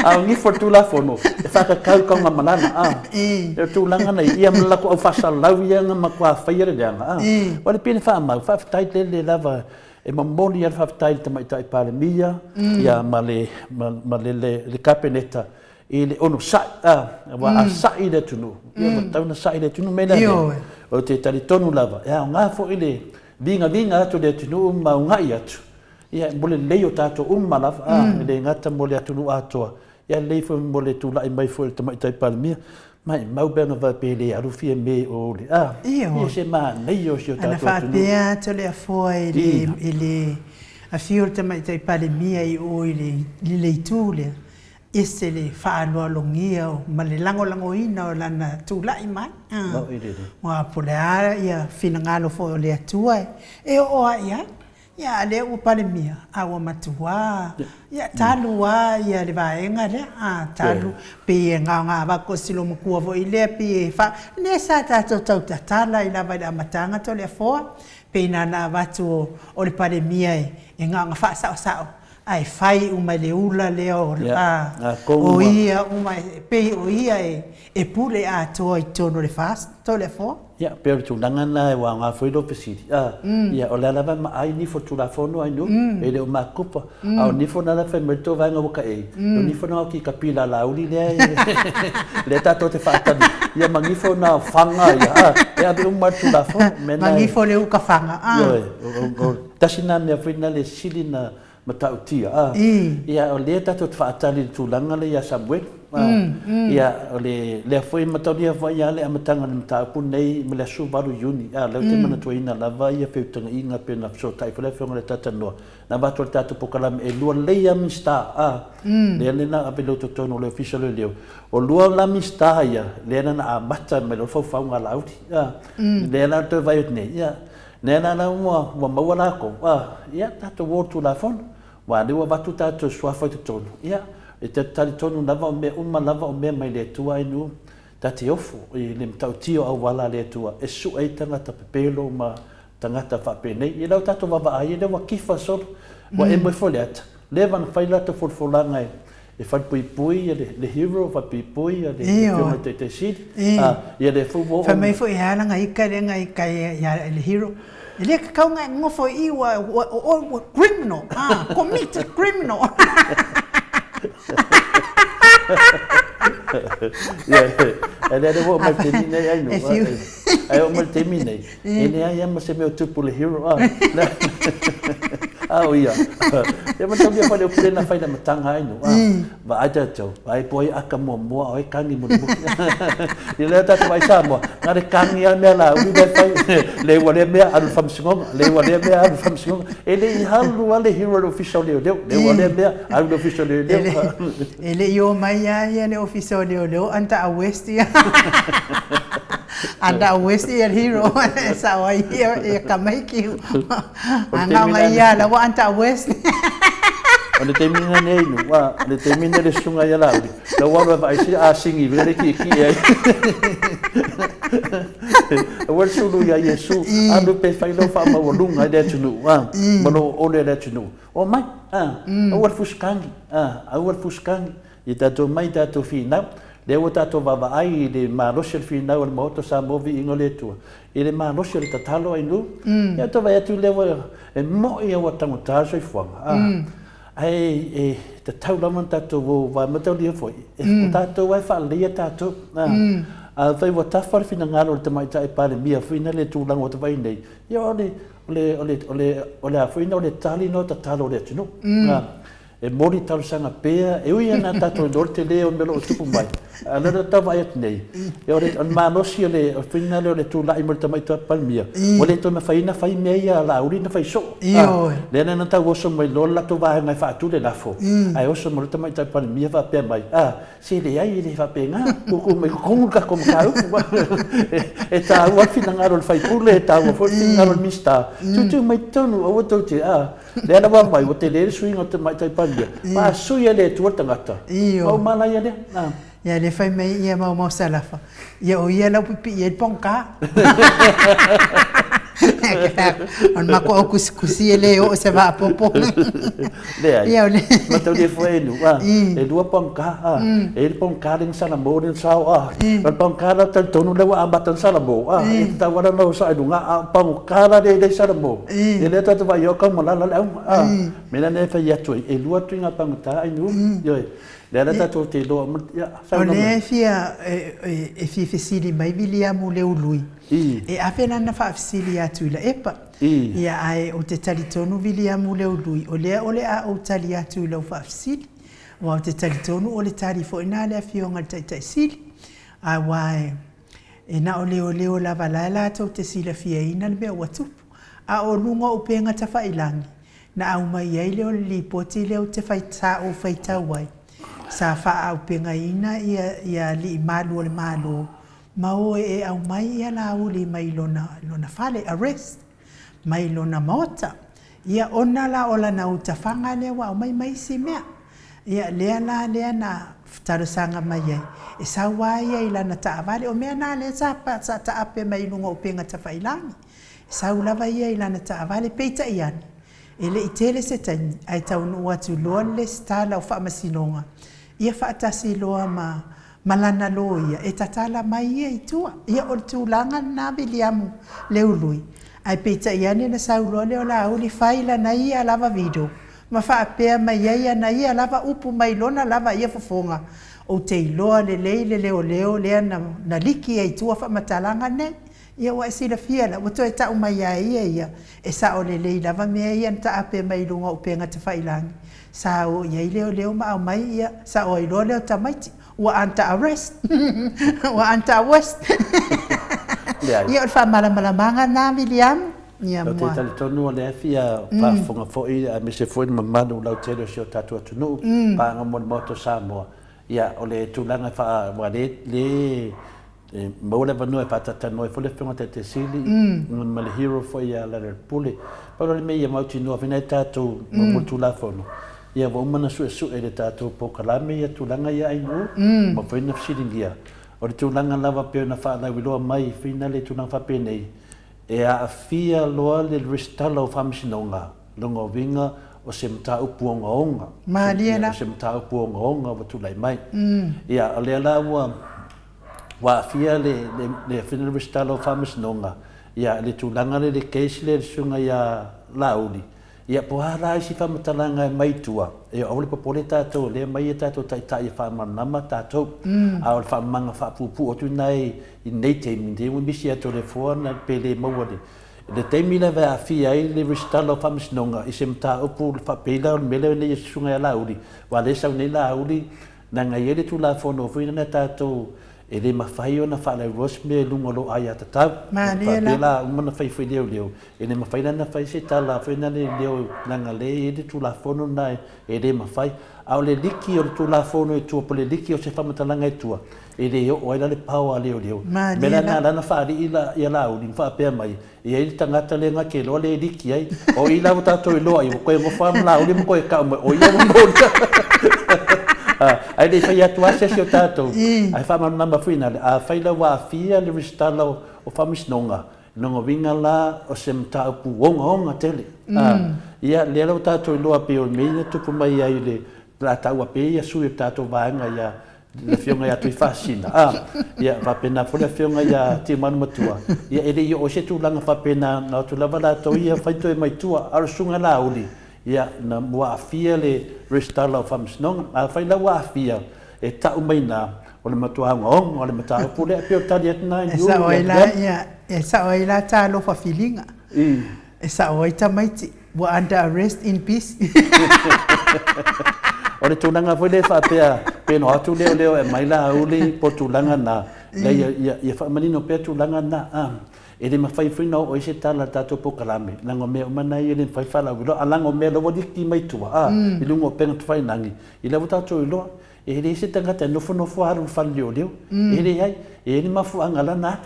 O ngifo tu la fono, e whakakau kau ngā manana, e tūlanga nei, ia malako au whasalau ia ngā makua whaire leanga. Wale pene whaamau, whawhitai le lava, e mamoni ar whawhitai te maitai pāle mia, ia ma le kapeneta, i le ono sai, wa a sai le tunu, ia ma tauna sai le tunu mena le, o te tari tonu lava, ia o ngā fo i le vinga atu le tunu ma o ngai atu, ia mole leo tātou lava, le ngata mole atunu atoa, ia leifo mole tūlai mai fo i te maitai pāle mia, mai mau benga va pele arufi me o le ia se ma nei o sio ana fa pea to le foi le a fior te mai te pale mia i o le tule ese le fa lo longia o ma le lango ina o lana tula i mai wa pole ia fina ngalo fo le atua e o ia le o pale mia a o matua ia talua ia le vaenga le talu pe nga ba ko silo mo ku vo ile pe fa ne sa ta tala ila va da matanga to le fo pe na vatu o le pale mia e nga fa sa ai fai uma le ula le o ia uma pe o ia e pule a to i tono le fast to le fo ia pero tu nangana wa nga foi do pesiti ia o la lava ma ai ni fo tu la fono ai no e le ma kupa au ni fo na fa merto va nga boka e ni fo na ki kapila la uli le tato te fata ia ma ni fo na fanga ia be ma tu la fono ma ni fo le u ka fanga tasina me fina le silina matautia ia o le tato te fata le tu langa le ia Samuel ia le foi mataudia vai ale amatanga matapu nei me le suvaru yuni le te mana tuina lava ia feutanga inga pena so tai fole fonga le tata no na bato le tatu pokala e lua leia mista le na apelo to tono le official le o lua la mista ia le na amata me lo fo nga lauti le na to vai nei ia ne na mo mawala ko ia tatu wotu la fon wa le wa batu tatu swafa to tono ia e te tali tonu lava o mea lava o mea mai le tua inu tati ofu i le mtautio au wala le tua e su ei tangata pepelo ma tangata whapenei i lau tato wawa ai e le wa kifa solo wa e moi fole ata le wana whailata fulfulanga e whaipui le hero whaipui le whima te sidi i le fuwo whamei fo i hananga i karenga i kai le hero ele ka kaunga ngofo i wa criminal committed criminal ele era o mais termina aí não aí o mais termina ele aí é mas meu tipo le hero ia eu mas também falei o que na faida matanga aí não vai até teu vai poi akamomo ai kangi mo ele tá vai samo ngare kangi a me lá o vai fai le wale me a famsingo ele halu wale hero official le wale me a official le ele yo mai ia le official leo anta a west ia anda a west ia hero sa wa ia e kamai ki anga mai ia la wa anta a west Onde termina nei no onde termina le sunga ia la la wa vai se a singi vele ki ai o sulu ia yesu ando pe fai lo fa ma wolunga de tunu mano ole de tunu o mai o fuskangi i tato mai tato fina le o tato vava ai le marosel fina o Maota Samoa Viiga le tua i le marosel tatalo ai nu ia to vai atu le e mo ia o tango so i fuanga ai te tau lama tato vo vai matau dia foi tato vai fa le tato a fai wa tafa fina ngalo le tamaita e pale mia fina le tulang o te vai nei ia ole a fina ole tali no ta talo le tino e mori talo sanga pea e ui ana tato dor te le o melo tupu mai ana da tava et nei e ole on manosi le fina le tula i mo tamaita pale mia ole to na fai meia la uri na fai so le na ta wo so mai lola to va ngai fa tu le lafo ai o so mo tamaita pale mia va pe mai se le ai le fa pe nga ku mai ku ka kom ka e ta wa fina ngaro fai pule ta wa fo fina ngaro mista tu mai tonu o to te le na va mai o te le swing o te mai tai pale pa su ia le tu tangata o mala ia le ia le fai mai ia mau salafa ia o ia la pipi ia ponka on ma ko kusi ele o se va popo le ai ma te le foi no e dua ponka e ponka ding sala mo ding sao ponka la tan tonu le wa ambatan sala mo e ta wa no sa dunga ponka la de sala mo e le ta va yo ka mo la me na ne fa ya tu e lua twinga pangta ai no yo le ta to te lo ya sa no le fia e fi fisili mai William le ului e apena na fa fisili atu la epa ia ai o te talitonu William le ului ole a o tali atu la fa fisili o te talitonu ole tali fo ina le fionga tai sili a wai e na ole o la valala to te sila fia ina le o tu a o lunga o penga ta fa ilangi na au mai ai le o li poti le o te faita o faita wai sa fa au penga ina ia li malu le malu mau e au mai ia la uli mai lona fale arrest mai lona Maota ia ona la ola na utafanga le wa mai si mea ia le na taro sanga mai e sa wa ia ila na ta vale o mea na le sa ta ape mai lunga o penga ta failangi sa ulava ia ila na ta vale peita iani ele itele se tani ai tau no atu lo le stala o fa masilonga ia fa tasi loa malana loia e tatala mai ia tua ia o tulanga na William leului ai peita iani na saulo le ola uli faila na ia lava video ma fa apea mai ia na ia lava upu mai lona lava ia fofonga o te loa le leo le na liki ai tua fa matalanga ne ia wa sila fiela o toi ta mai ia e sa o le lava me ia ta apea mai lunga o penga te failangi sa o ia leo ma mai ia sa o leo tamaiti wa anta arrest wa anta west ia fa mala manga na William ia mo te tonu le fia fa fonga foi a me se foi mamado la tele sio tatu tunu pa ngomon moto Samoa ia ole tulanga fa wa le mo le vanu e patata no foi le fonga te sili un mal hero foi a la pule pa le me ia mo tinu fina tatu mo tula fono ia wa mana su e le tatu po kalame ia tulanga ia ai no mo foi na silingia o le tulanga lava pe na fa la wilo mai fina le tulanga fa pe nei e a fia loa le ristala o whamisinonga longa winga o se mta upuonga onga Maliela se mta upuonga onga watu lai mai ia o le ala wa fia le fina ristala o whamisinonga ia le tulanga le keisi le sunga ia lauli ia po hara isi whamatalanga mai tua e o le popole tātou le mai e tātou tai whamanama tātou a o le whamanga whapupu o tu nei i nei teimi te misi ato le fua na pele mauare le teimi le vea fia i le ristala o whamisinonga i se mta upu le whapela o le mele nei e sunga e lauri wa le sau nei lauri na ngai ele tu la fono fuina na tātou e le mawhai o na whale rosme lungo lo ai atatau. Pela umana whai whai leo. E le mawhai na whai se tala whaina le leo nanga le e le tu la fono na e le mawhai. Au le liki o le tu la fono e tua po le liki o se whamatalanga e tua. E le o aila le pau a leo. Mela na lana whaari i la uli mwha pia mai. E ai tangata le ngake lo le liki ai. O ila o tato i loa i o koe mwha la uli mko e kau mai. O ia mwha ai le fai atu ase si o tātou. Ai whamanu namba whina. A whaila wā fia le ristala o whamisnonga. Nonga winga la o se mta upu onga tele. Ia le alo tātou i loa pe o meina tupu mai ai le la tau a pe ia sui o tātou vaenga ia le fionga ia tui whasina. Ia whapena fole fionga ia te manu matua. Ia ele i o se tūlanga whapena na tu lava la tau ia whaito e mai tua arasunga la uli. Ia na mua afia le restala o whamisnonga. A whaila wa afia e tau mai nā o le matua ngong o le mata pule pe tali atna e sa oila ia e sa oila ta lo fa feeling e sa oita maiti wa under arrest in peace o le tunanga foi le fa pe no atu leo e mai la uli po tulanga na le ia fa manino pe tulanga na e le mafai fina o ese tala tato po kalame lango me mana i le fai fala lo alango me lo wadi ki mai tua i lungo penga tu fai nangi i le wata to ilo e le se tanga te no fo haru falio leo e le ai e ni mafu anga la na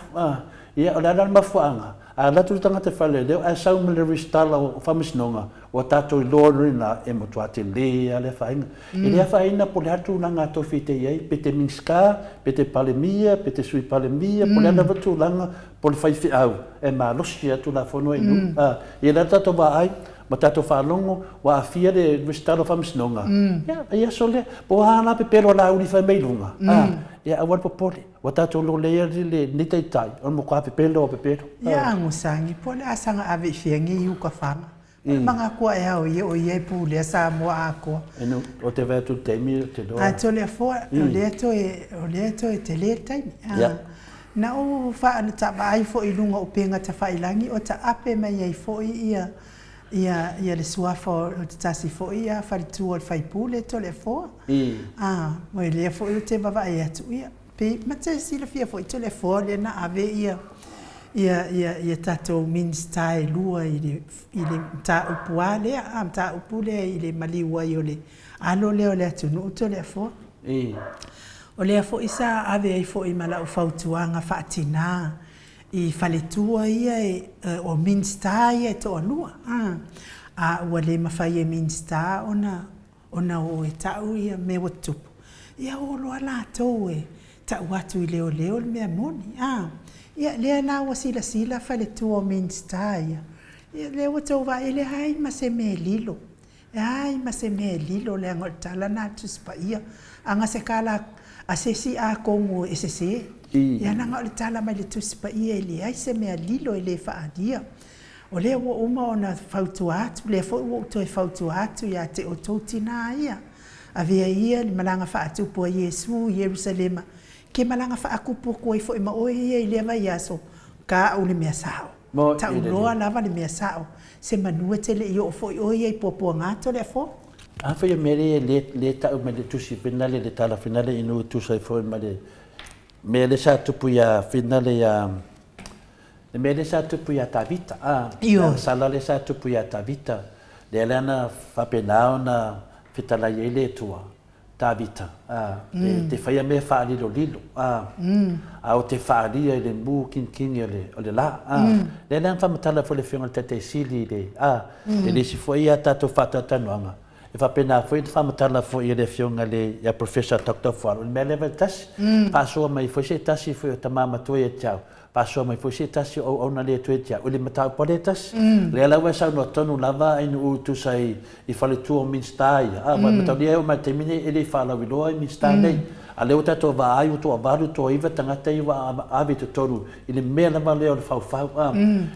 e o la mafu anga a la tu tanga te fale leo a sau me le restala o famis nonga o tato i lori na e mo tua te le ale fainga e le faina po le atu nanga to fite ai pete minska pete palemia pete sui palemia po le na tu langa po le fai au e ma losi atu la fono inu e la tato ba ai ma tato fa longo wa afia de restalo famis nonga ya sole po hala pe pero la uni fa meilunga ya awal po pole wa tato lo le le ni tai tai on mo kwa pe pelo pe pero ya ngusangi pole asanga ave fiangi yu ka fama manga kwa ya o ye pu le Samoa ako eno o te va tu te mi te do a to le fo le to e te le tai na o fa ana ta ai fo i lunga o penga ta fa ilangi o ta ape mai ai fo ia le suafa o te tasi fo ia fa tu o fai pule to le fo mo le fo te bava ia tu ia pe ma te si le fia fo to le fo le na ave ia tato min style lua ile ta upuale ta upule ile maliwa yole alo le ole tu no to le fo o le fo isa ave ai fo i mala o fautuanga fatina i faletua ia o minsta ia to lua wale mafai minsta ona o tau ia me watu ia o lo ala to ta watu leo me moni ia le na wasila faletua o minsta ia le watu va ile hai maseme lilo le ngol tala na tuspa ia anga sekala asesi a kongo esese ia na ngol tala mai le tuspa ia ile ai se me lilo ile fa adia o le wo uma ona fautuatu le fo wo to fautuatu ia te o totina ia avia ia le malanga fa atu po Yesu Jerusalema ke malanga fa akupo ko fo ima o ia ile va yaso ka o le mesao ta uloa lava le mesao se manua te le io fo o ia popo ngato le fo fa ia mere le ta me le tusi finale le tala finale inu tu sai fo me le sa tu puia finale ya le me le sa tu puia ta vita sala le sa tu puia ta vita le lana fa penao na fitala ile tua ta vita te fa me fa lilo o te fa lia le mu kin le la le lana fa matala fo le fiona te sili le si fo ia ta to fa ta tananga e fa pena foi fa matala fo ia le fiona le ya professor dr for me le tas fa so mai fo se tas fo ta mama to e chao pa so mai fo se tas o na le to e chao le mata poletas le la wa sa no tonu lava in tu sai i fa le tu min stai ma mata dia o ma termine e le fa la vilo min stai nei ale o tato va ai o to avaru to iva tanga te iva ave to toru i le me la va le o fa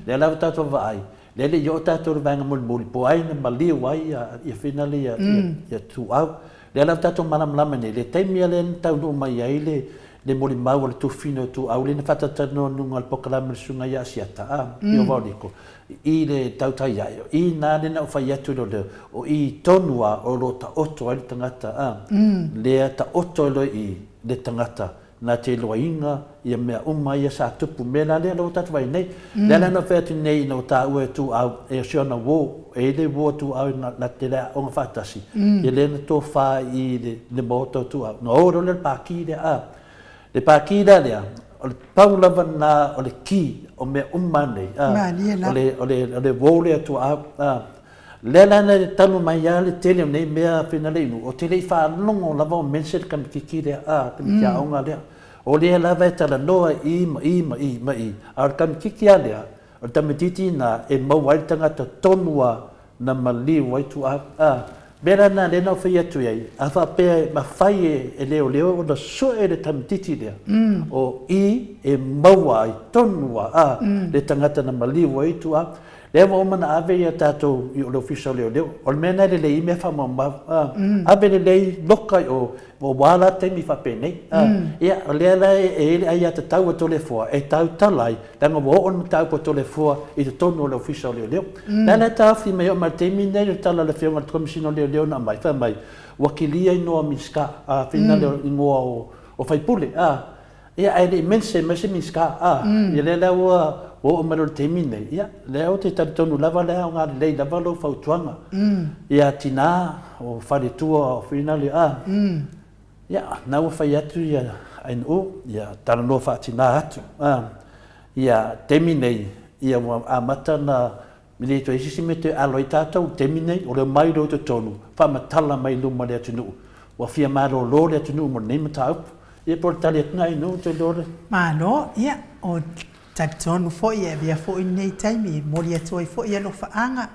le la tato va ai le yo tato vanga mul po ai na mali wai ia finale ia tu au le la tato malam lamane le taimi ale tau no mai ai le moli mau le tu fino tu au le na fata tano nunga al pokalam sunga ia siata io voliko i le tau tai ai i na le na fai atu lo o i tonua o lo ta oto ai tangata le ta oto lo i le tangata na te loinga ia mea ia sa tupu mena le lo tatu vai nei le na fetu nei no ta ue tu au e siona wo e le wo tu au na te la o fatasi e le na to fa i le moto tu au no oro le paki le paki le o le paula vana o le ki o me nei o le wo le tu au le la na tanu mai ya le tele nei mea finale o tele fa longo lava mense kam kiki le kam ya onga le o le lava tala noa i ar kam kiki ale o tamititi na e mawai tanga to tonua na mali wai tu bera na le no fia tu ai afa pe ma fai e leo o da so e le tamititi le o e mawai tonua le tangata na mali wai tu le mo mana ave ia tato i o le official leo o le mena le i me fa mama ave le loka o wala te mi fa pene ia le la e ai ata tau to le fo e tau talai tanga wo on tau ko to le fo i te tono le official leo na ta fi me o ma te mi nei tala le fionga le commission leo na mai fa mai wakilia i noa miska a fina le ingoa o fai pule ia ai le mense miska ia le la o maro te mine ia le o te tonu lava le o ngā le lava lo fautuanga ia tina o fare tua o fina le ia na o fai atu ia ai no ia tala no fa tina atu ia te mine ia a mata na mili to isi me te aloi tātou te mine o le mai ro te tonu fa matala mai luma le atunu wa fia maro lo le atunu mo nei matau ia por tali ngai no te lore Malo, ia, o tatonu fo ia via fo nei taimi, mori atoi fo ia lo faanga,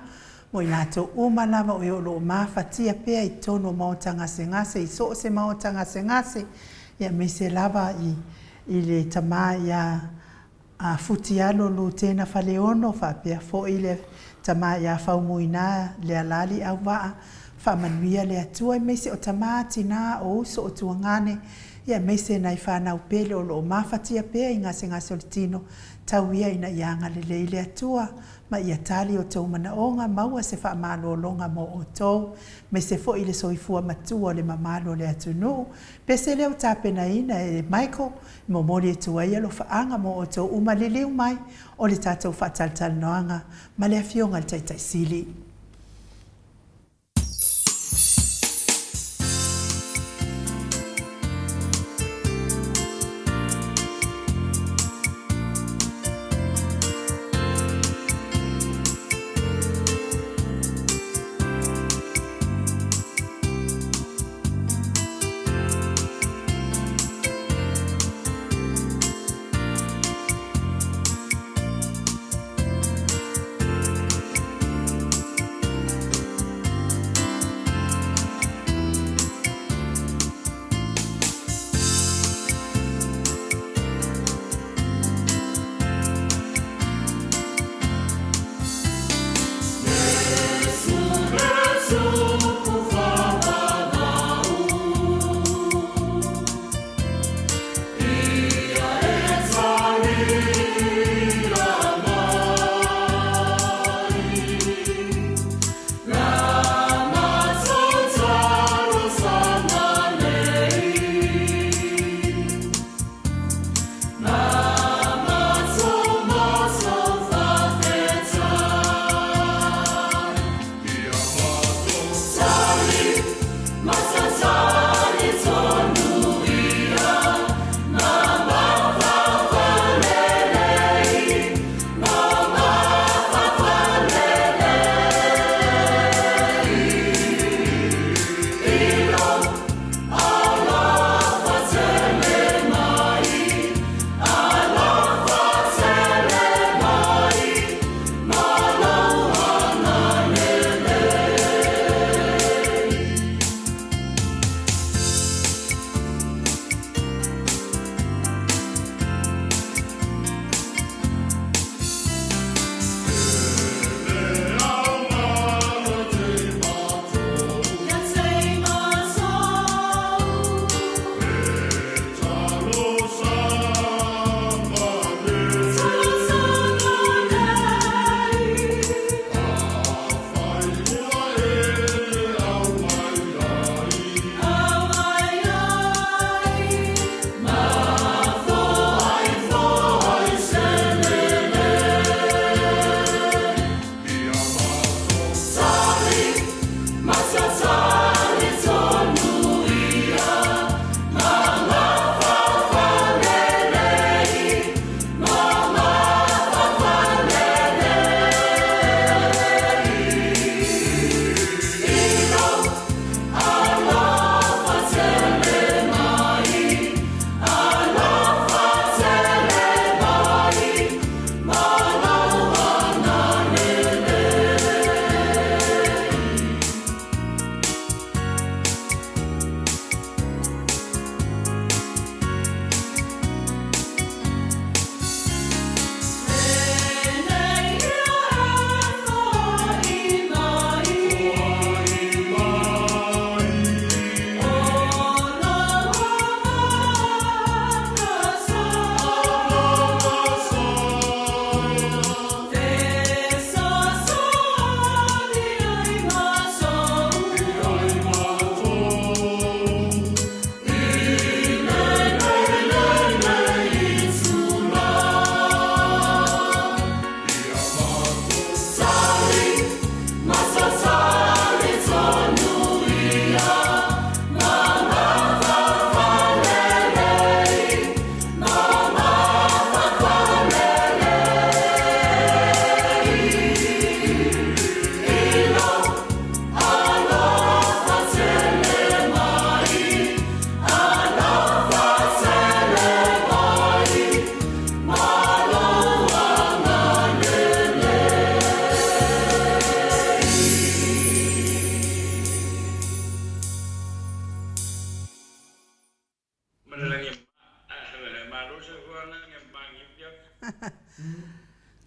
mo i nato uma lava o lo mafatia pea i tono Maota ngase i so se Maota ngase ia me se lava i le tama ia a futialo lu tena faleono fa pea fo i le tama ia faumuina le alali au waa fa manuia le atua i me se o tama tina o uso o tuangane ia me se nai whanau pele o lo mafatia pea i ngase o le tino tau ia ina ianga le leile atua ma ia tali o tau mana onga maua se wha malo longa mo o tau me se fo i le soifua matua le mamalo le atunu pe se leo tapena ina e Michael mo mori e tua ia lo whaanga mo o tau umaliliu mai o le tātou whataltal noanga ma le afionga le taitai sili.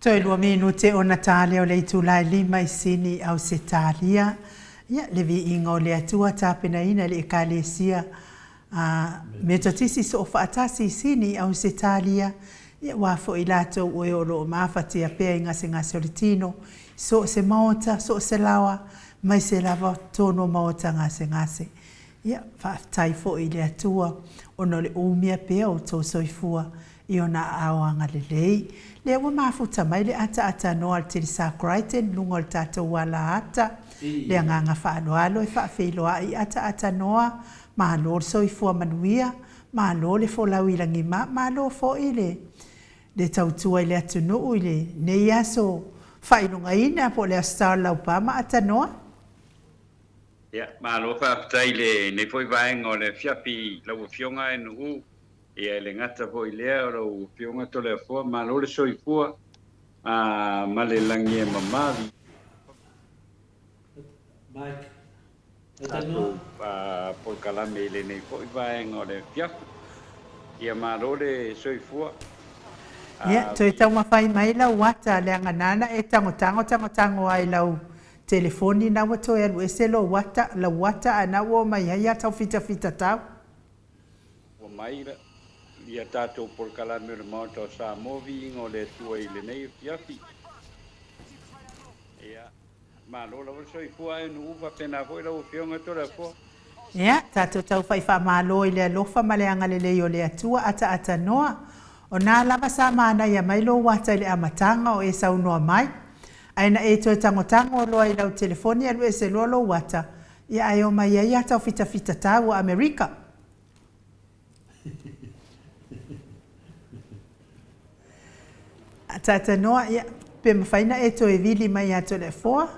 Toi lua minute o Natalia o le itulai 5 sini au se talia. Ia le Viiga o le atua tapena ina le ekalesia me totisi so o faatasi sini au se talia. Ia wafo i latou ue o loo mawhatia pea i ngase o le tino. So se maota, so se lawa, mai se lava tono maota ngase. Ia whaatai fo i le atua o no le umia pea o tō soifua i ona aoanga le lei. Le ua mafuta mai le ata noa al tiri sa kraiten lungo al tatou wala ata. Le anganga whaaloalo e whaafeiloa i ata noa. Mahalo le soifua manuia, mahalo le folau i langima, mahalo fo i le tautua i le atunu i le nei aso whainunga ina po le astar laupama ata noa. Ia, mahalo whaafitai le nei foi vaenga o le fiapi lau fionga e nuhu. Ia le ngata po i lea o lau fionga to le afua, mahalo le soifua ma le langi e mamavi. Mike. Atu por kalame le nei foi vaenga o le fiapi. Ia mahalo le soifua. Ia, toi tau mawhai mai lau wata le anganana e tango ai lau telefoni na wato e luese lo wata, la wata ana wo mai haia tau fita tau. O mai la, ia tātou por kalame o le Maota o Samoa Viiga o le tua i le nei fiapi. Ia, mahalo lau soifua e nu uwa pena foi lau fionga to le fua. Ia, tātou tau whaiwha malo i le alofa ma le angalelei o le atua ata noa. O nā lava sa mana ia mai lo wata i le amatanga o e saunoa mai. Aina e toi tangotango o loa i lau telefoni alu e se loa lo wata. Ia ai o mai ia tau fita tau o Amerika. Tata noa ia pe mawhaina e toi vili mai ato le foa.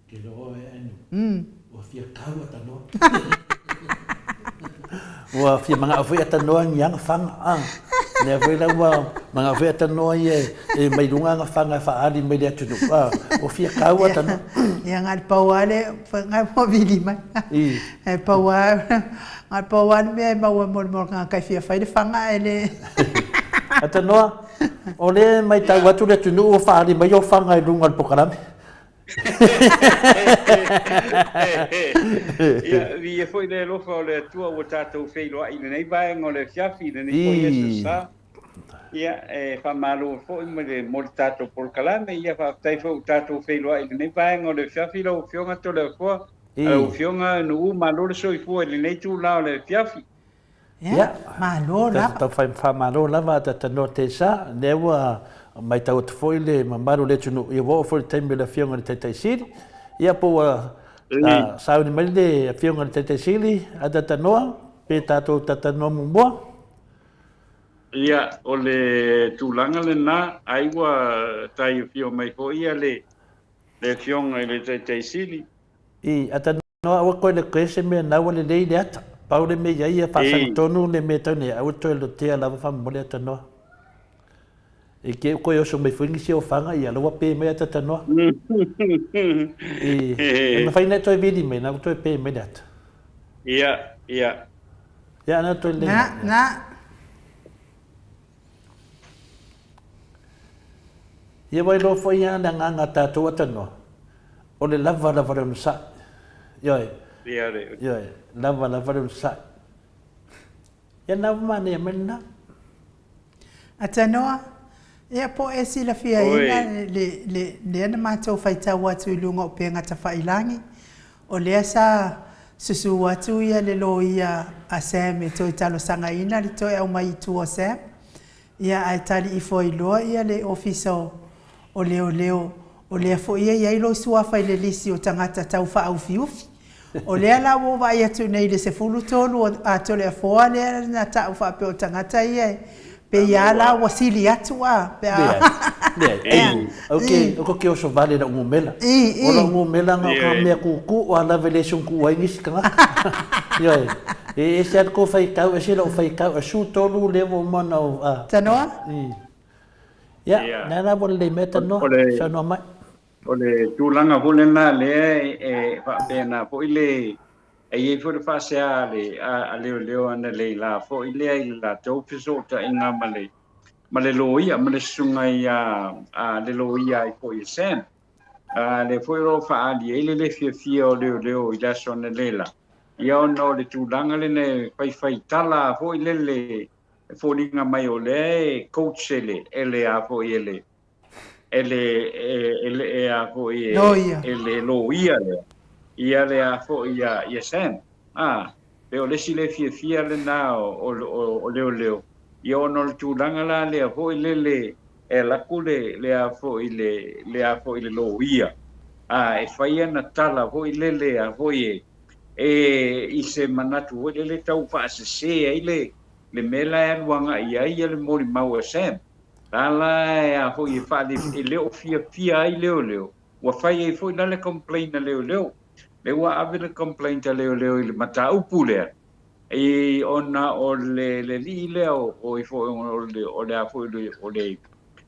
Ke roa e anu. O fia kaua tanoa. Wa fia mga afu ata noa ngianga whanga. Ne afu ila wa mga afu ata noa e mai runga nga whanga whaari mai lea tunu. O fia kaua tanoa. Ia ngai pauale, ngai mo vili mai. E pauale, ngai pauale mea e maua mor ngā kai fia whaide whanga e le. Ata noa, o le mai tau watu le tunu o whaari mai o whanga e runga al pokarame. Ia, vi e foi le lofa o le atua o tātou wheiloa i nei vaenga o le fiafi, nei foi e sa. Ia, whamalo foi mo le tātou por kalame, ia whaatai fau tātou wheiloa i nei vaenga o le fiafi lau fionga to le fua. Lau fionga nuu malo le soifua i nei tū lao le fiafi. Ia, malo la. Tau whamalo lava ta tano te sa, newa mai tau te foi le mamaru le tunu ia wo foi taimi le fionga le taitai siri. Ia po sauni mai le fionga le taitai siri, ada tanoa, pe tātou tatanoa mumboa. Ia, o le tūlanga le nā, aiwa tai fio mai ko ia le fionga le taitai siri. I atanoa awa koe le kese mea nawa le lei le ata. Pau le mea ia whasang tonu le mea tau ne au toi lo tea lava whamole atanoa. E ke koe oso mai whingi si o whanga i aloa pē mea tatanoa. E ma whaina toi vidi mea, nau toi pē mea ata. Ia. Ia ana toi le. Na. Ia wai lo fo ia na nganga tātou atanoa. O le lava reu sa. Ioi. Ioi. Lava reu sa. Ia nau mane ia mena. Atanoa. Ia po e sila fia ina le ana mātou whaitau atu i lunga o penga ta whailangi. O lea sa susu atu ia le lo ia a Sam e toi talo sanga ina le toi au mai tu o Sam. Ia ai tali i foi loa ia le ofisa o leo. O lea fo ia i lo sua whai le lisi o tangata tau wha au fiufi. O lea la wo vai atu nei le se fulu tolu a tole a foa lea na tau wha pe o tangata ia pe ia la wasili atu a. Ok, o ke o so vale na ngumela. O la ngumela nga mea kuku o ala vele sun ku ai ngisi kanga. Ia e se ko fai kau e se lo fai kau e su tolu le mo mana o a. Tanoa? Ia, nana bo le meta no, sa no mai. O le tūlanga hule nā le e whapena po i le e foi le fase ale a leo ana le la fo ile ai la tau piso ta inga male loia male sunga ia a le loia i foi sen le foi ro fa ali ele le fia o leo i la sona lela ia no le tulanga le ne fai tala fo ile fo linga mai o le coach ele a fo ele a fo ele loia le ia le a fo ia sen pe o le si le fia le na o leo ia ono le tulanga la le fo ile la kule le a fo ile loia e fai ana tala fo ile a fo i se manatu o le tau fa se ile le mela luanga ia le mori mau sem ala a fo i fa le o fia ai leo wa fai e fo le complain leo le wa ave le complain leo le mata upule e ona o le leo o i fo o le a fo o le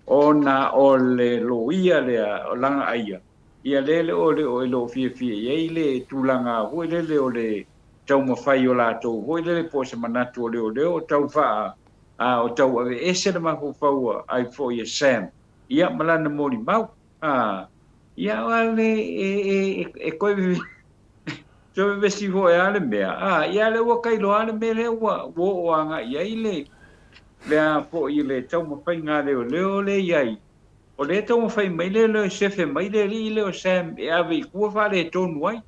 ona o le loia le o langa aia ia lele o lo fia ia le tulanga o le tau mawhai o lato o le po se manatu o leo tau faa o tau ave ese le mahu faua ai fo ia sam ia malana mori mau ia wale e koe so vesi fo e ale mea ia le wakai lo ale me le wo anga ia le a fo ia le tau mawhai ngā leo le iai o le tau mawhai mai le sefe mai le o sam e ave kua whare tonu ai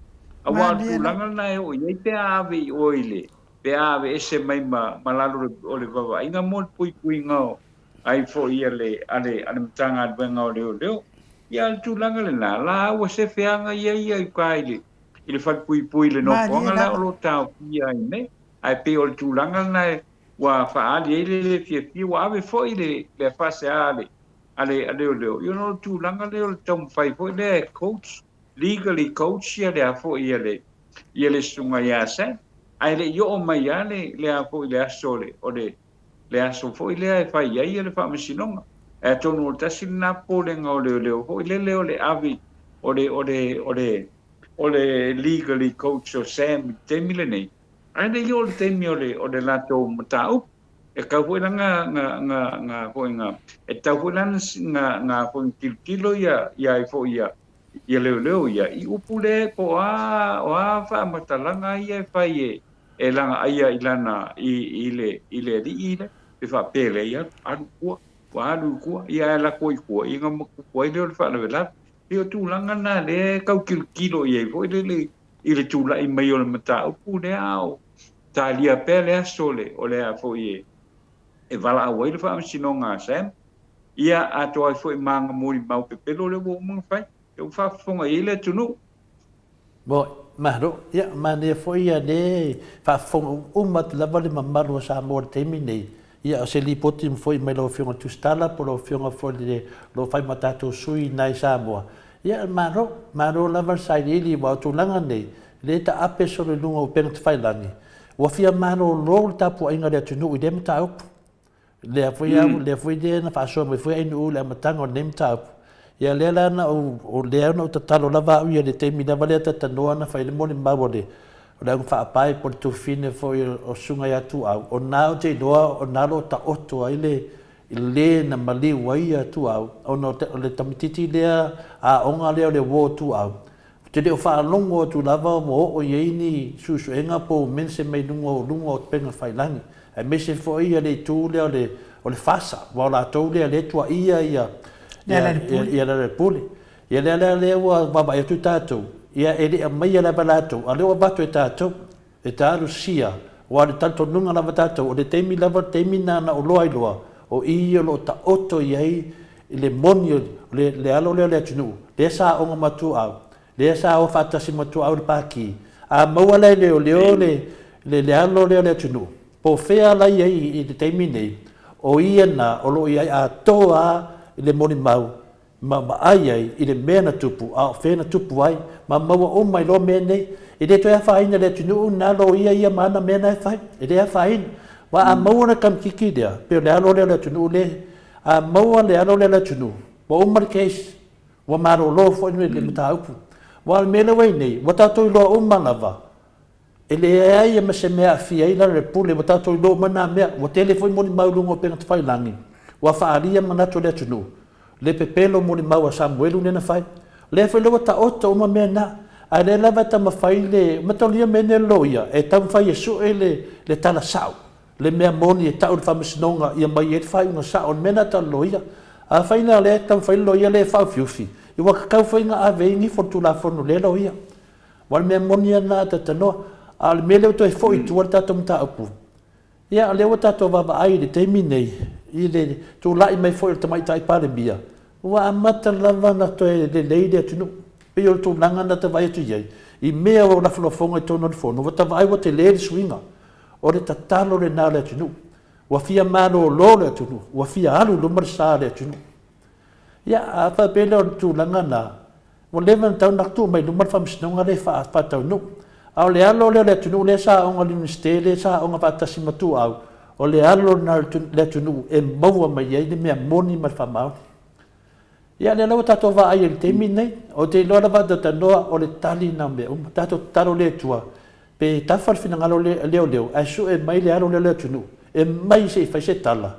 a wā tūlanga na e o iai pe ave o ile pe ave ese mai malalo o le wawa inga mo pui ngao ai fo ia le ale mtanga adwenga o leo ia le tūlanga le na la ua sefe anga ia i kaile ile fat pui le no ponga la o lo tau ia i me ai pe o le tūlanga na e wa faali ele fia wa ave fo ile le fase ale leo you know tu langa leo tom fai fo le coach legally coach ya le fo ile sunga ya sa ai le yo mai ya le fo ile asole o le aso fo ile fai ya ile fa masinonga e tonu tasina pole nga o leo fo ile le ave o le legally coach o sam temile nei ai le yo temi o le lato matau e ka foi nga foi e tau foi nga foi kilo ia fo ia leo ia i upule po a fa matalanga ia fai e langa ia ilana ile pe fa pele ia anu ku ia la koi inga mo koi le fa le la io tu langa na le kau kilo ia fo ile tu la i mai o matau upule au talia pele sole o le fo e vala awai le fa sinonga sem ia ato foi manga muri mau pe pelo le wo mo fai eu fa fonga ile tunu bo maro ia mane foi ia de fa fonga mat la vale mamaru sa mor termine ia se li potim foi me lo fiona tu stala por lo fiona foi de lo fai matato sui nai Samoa ia maro la var sai ili wa tu langa nei le ta ape so le lunga o pen fai lani wa fia maro lo ta po inga le tunu i dem ta op le foi de na fa so me foi inu le matanga nem ta ia le la na o le na ta talo lava ia de te mi na vale ta tanoa na fa le moni mabode o le fa pai por tu fine foi o sunga ya tu o na te doa o na lo ta oto ile na mali waia tu o no le tamititi le a onga le wo tu te de fa longo tu lava mo o yeini susu enga po mense me lungo penga failangi e mese fo ia le tu le fasa wa la tu le tua ia le puli ia le wa baba e tu tatu ia ele mai la balato ale wa bato e tatu e taru sia wa le tanto nunga la batato o le temi lava temina na o loa o ia lo ta oto iai le monio le alo le tunu le sa onga matu le sa o fata si matu au paki a mawala le le alo le tunu po fea la i te termine o ia na o lo ia a toa le moni mau ma ai i le mena tupu a fena tupu ai ma maua o mai lo mene i le toa faina le tunu na lo ia mana mena fai i le faina wa a maua na kam kiki dia pe le alo le tunu le a maua le alo le tunu po o mar case wa maro lo fo ni le mata upu wa mele wai nei wa ta to lo o manava ele ai ma se mea fia ila le pule mo tato lo mana mea o tele foi moni mau lungo pe ngata fai langi wa faalia manato le tunu le pepelo moni mau Samuel nena fai le foi lo ta otto uma mena a le lava ta mafai le matolia mene loia e tam fai Yesu le tala sau le mea moni e tau fa mesnonga ia mai e fai una sau mena ta loia a fai na le tam fai loia le fa fiufi i wa ka fai nga ave ni fortuna forno le loia wal mea moni na ta tano al mele to e foi tu ta tom ta apu ia le wata to va ai le terminei i le tu lai mai foi te mai tai pare bia wa amata lava na to e le leide tu no pe yo tu langa na te vai tu ye i mea o la fonga to no fo no wata vai wa te le swinga o le tatalo le na le tu no wa fia malo lo le tu no wa fia alu lo marsa le tu no ia a fa pele tu langa na o le van tau na tu mai lo mar fam snonga le fa tau no au le alo le tunu le sa onga li stele sa onga patasi matu au o le alo na le tunu e maua mai ai le mea moni ma famau ia le lawa tato va ai le temi nei o te loa va da tanoa o le tali na me tato taro le tua pe tafal fina ngalo leo ai su e mai le alo le tunu e mai se fa se tala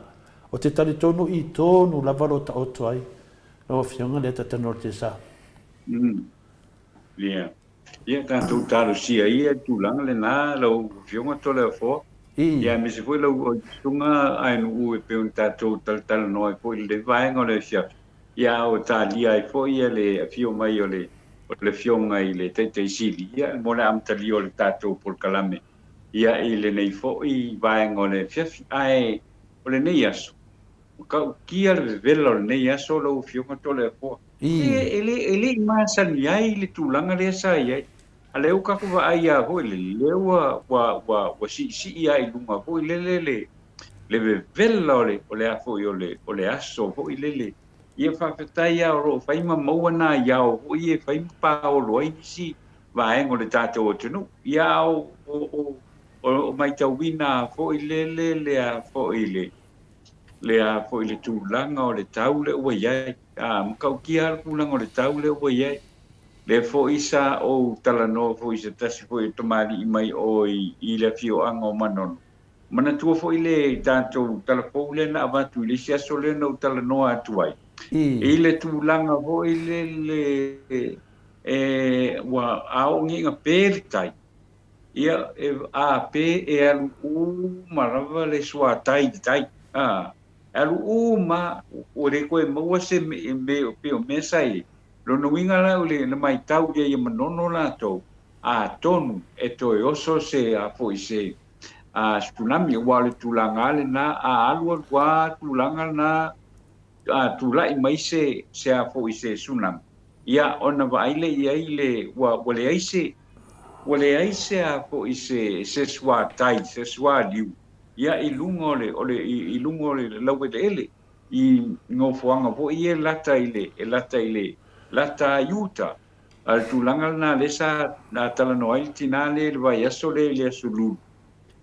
o te tali tonu i tonu la valo ta o ai no fionga le tatano te sa yeah. Ia tātou tāru sia ia tūlanga le nā lau whionga tole a fō. Ia me se fwoi lau o tunga ainu ue peun tātou talatala noa e fwoi le vaenga o le fia. Ia o tā lia e fwoi ia le fio mai o le whionga i le teitei sili. Ia mo le amtali o le tātou polkalame. Ia i le nei fwoi vaenga o le fia ai o le nei aso. Kau kia le vela o le nei aso lau whionga tole a fō. Ele masani ai le tūlanga le sa iai. A leo kako wa ai a hoi le lewa wa si ai lunga hoi le vela o le a hoi o le aso hoi le ia whawhetai a ro whaima maua nā iau hoi e whaima pā o loa inisi wa engo le tātou o tunu ia o mai tau wina hoi le a hoi le a hoi le tūlanga o le tau le ua iai mkau kia alkulanga o le tau le ua iai le fo isa o talano fo isa tasi fo tomali mai o I le fio anga o manon mana tua fo ile tanto talafo le na avatu le sia sole no talano atuai ile tu langa fo ile wa au ngi nga pertai ia a pe e alu marava le sua tai alu ma o re ko mo se me o mesai lo no winga la ule na mai tau ia manono la to a tonu e to oso se a foise a tsunami wale tulanga le na a alu wa tulanga na a tulai mai se a foise tsunami ia ona va ile wa wale aise a foise se swa tai se swa liu ia ilungo le lawe ele I ngofuanga fo ia lata ile lata yuta al tulanga na lesa na tala no ai tinale le vai aso le sulu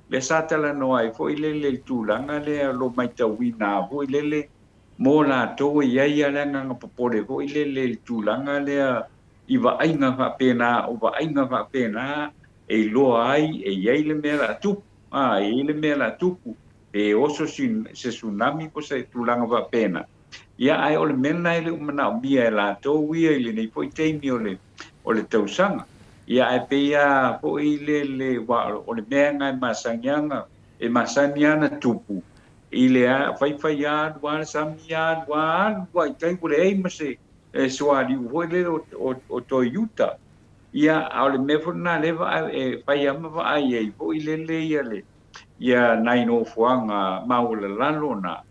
le sa tala no ai fo ile tulanga le lo mai tawina fo ile mo la to ia le nga popore fo ile tulanga le iwa ainga fa pena e lo ai e ia le mera tu ile mera tupu e oso se tsunami ko se tulanga fa pena ia ai ole mena ile mana bia la to wia ile nei foi teimi ole tausanga ia ai pe ia po ile wa ole menga masaniana tupu ile a fai ya wa samia wa kai kule ai mase swali wo le o Toyota ia ole mefona le fai ama va ai po ile ia nai no fuanga maula lalona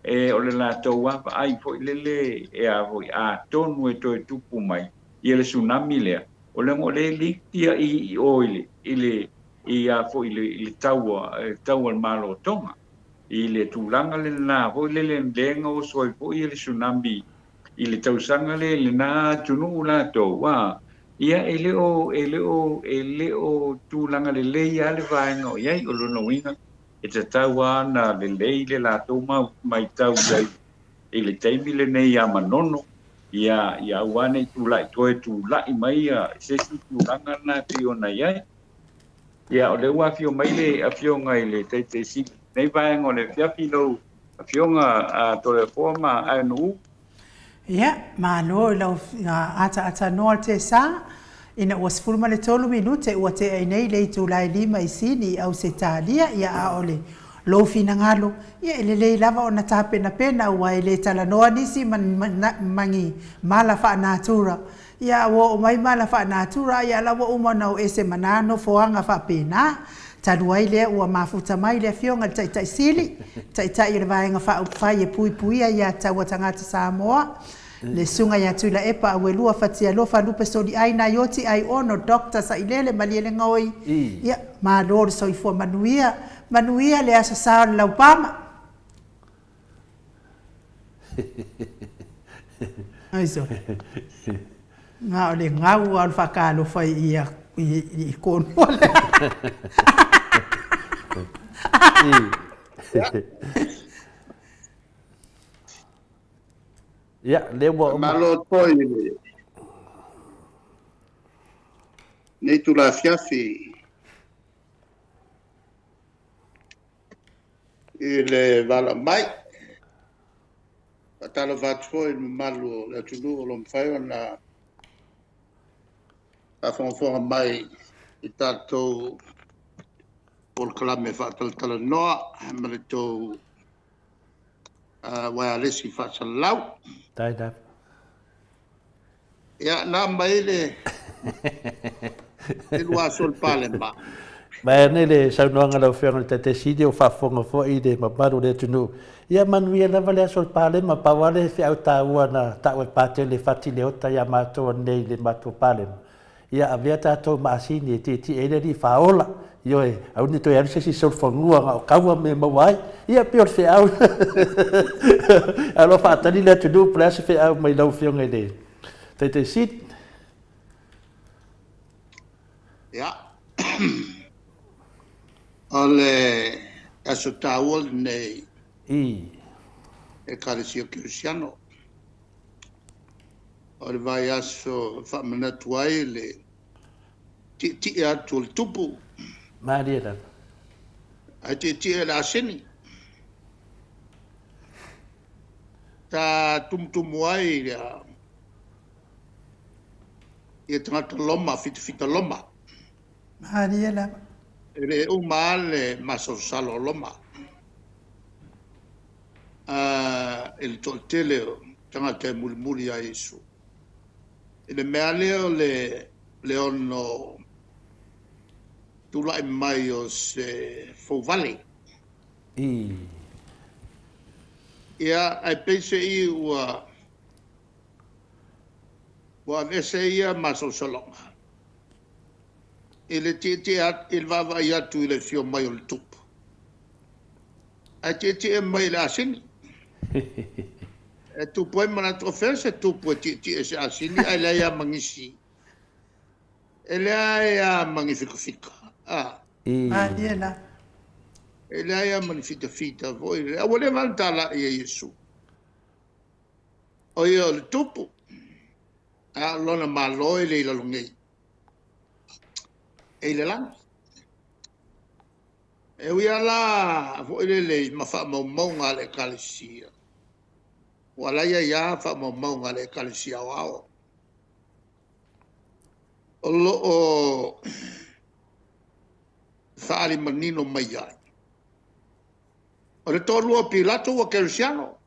ole la toa ai foi lele a voi a tonu e to tupu mai ile tsunami le ole mo le litia I oile ile ia foi ile taua malo tonga ile tulanga le na foi lele ndenga o soi foi ile tsunami ile tausanga le na tunu la toa ia ele o tulanga le ia le vaenga o ia o no winga e te taua na le la toma mai tau dai ele taimi le nei a manono ia wane tu lai mai se tu langa na piona ia Ia o le ua fio mai le a fio ngai le te si nei vai ngo le fia filo a fio nga a tole forma a nu Ia, malo lau ata noa te sa, ina ua sifuruma le tolu minute ua te ai nei le tu lai lima I sini au se talia ia a ole. Lo fina ngalo, ia ele le lava o na taha pena pena ua ele tala noa nisi mangi mala wha natura. Ia ua o mai mala wha natura, ia lawa umana o ese manano foanga wha pena. Taluai lea ua mafuta mai lea fionga tai sili, tai le vaenga whai e pui puia ia taua tangata Samoa. Le sunga ia tui la epa a welua fatia lofa lupe soli ai na yoti ai ono dokta sa ilele maliele ngoi. Ia ma lor so ifua manuia le asa sao lau pama. Ai so. Nga o le ngau al whakalo fai ia I kono le. Ia, le ua malo toi nei tu la fiafi le vala mai patalo vatfo il malo la tulu lo mfai na a fonfon mai I tato por clame fatal tala noa hamreto wa lesi fatal lau tai da ya na mai le lua sol palemba Mai nei le saunoanga lau whianga te sidi o whafonga fo I le mamaru le tunu. Ia manuia lava le asol pale ma pawale fi au tāua na tāua pāte le whati le ota ia mātua nei le mātua pale. Ia a vea tātou maasini e te ele li whaola. Io e au ni toi arise si sol whangua ngā o kaua me mawai. Ia pior fi au. Alo whaatani le tunu plase fi au mai lau whianga le. Te sidi. ya ole aso tawol nei e karisio cristiano ole vai aso famana tuai le ti atu il tupu Maria da. a ti la seni ta tumtuai ya e tangata loma fita loma Maria la. ele umale masosalo loma il toltele tangata mulmuli a Yesu ele mealeo le ono tula mai o se fovale ia ai pense I wa vese ia masosalo ele il va vai tu il fio mai il tup a te mai la sin e tu puoi mana trofense tu puoi ti es asini ele ia mangisi ele ia magnifico fica Maria la. ele ia magnifico fita voi a vole mantala e Yesu o io il tup a lona malo ele la lungi e le lang e ua la fo le ma fa mo nga le kalisia wala ya fa mo nga le kalisia wao o fa ali manino mai ya o le tolu pilato o cristiano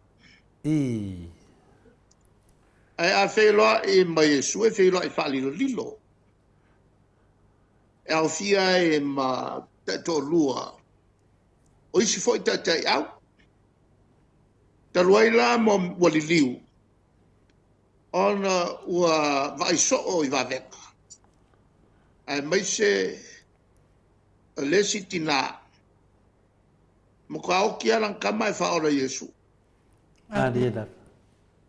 ai a fe lo e mai su e fe lo e fa lilo e au fia e ma tato lua. O isi foi tatai au. Taruai la mo waliliu. Ona ua vai so o I vaveka. Ai mai se lesi tina. Mo ka o kia lang kama e whaora Yesu. Adiela.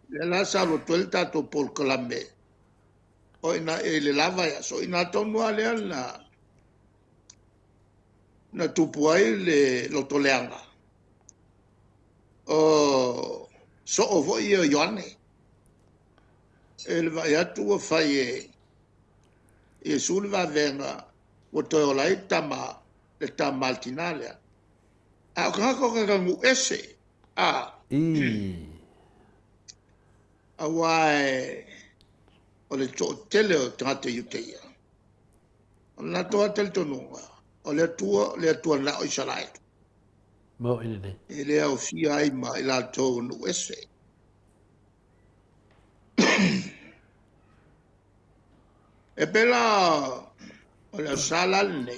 Le la salo tuel tato pol kalame. O ina e le lava ya. So ina tonua lea na tupu ai le lotoleanga. O so o vo I o Ioane. E le vai atu o fai e Yesu le va venga o toi o lai tama le tama altinale a ko ka ngu ese a awai o le tele o tata yuteia na toa tel tonunga o le tua na o isalai mo ine ele o fia ai ma ila to no ese e pela o le sala ne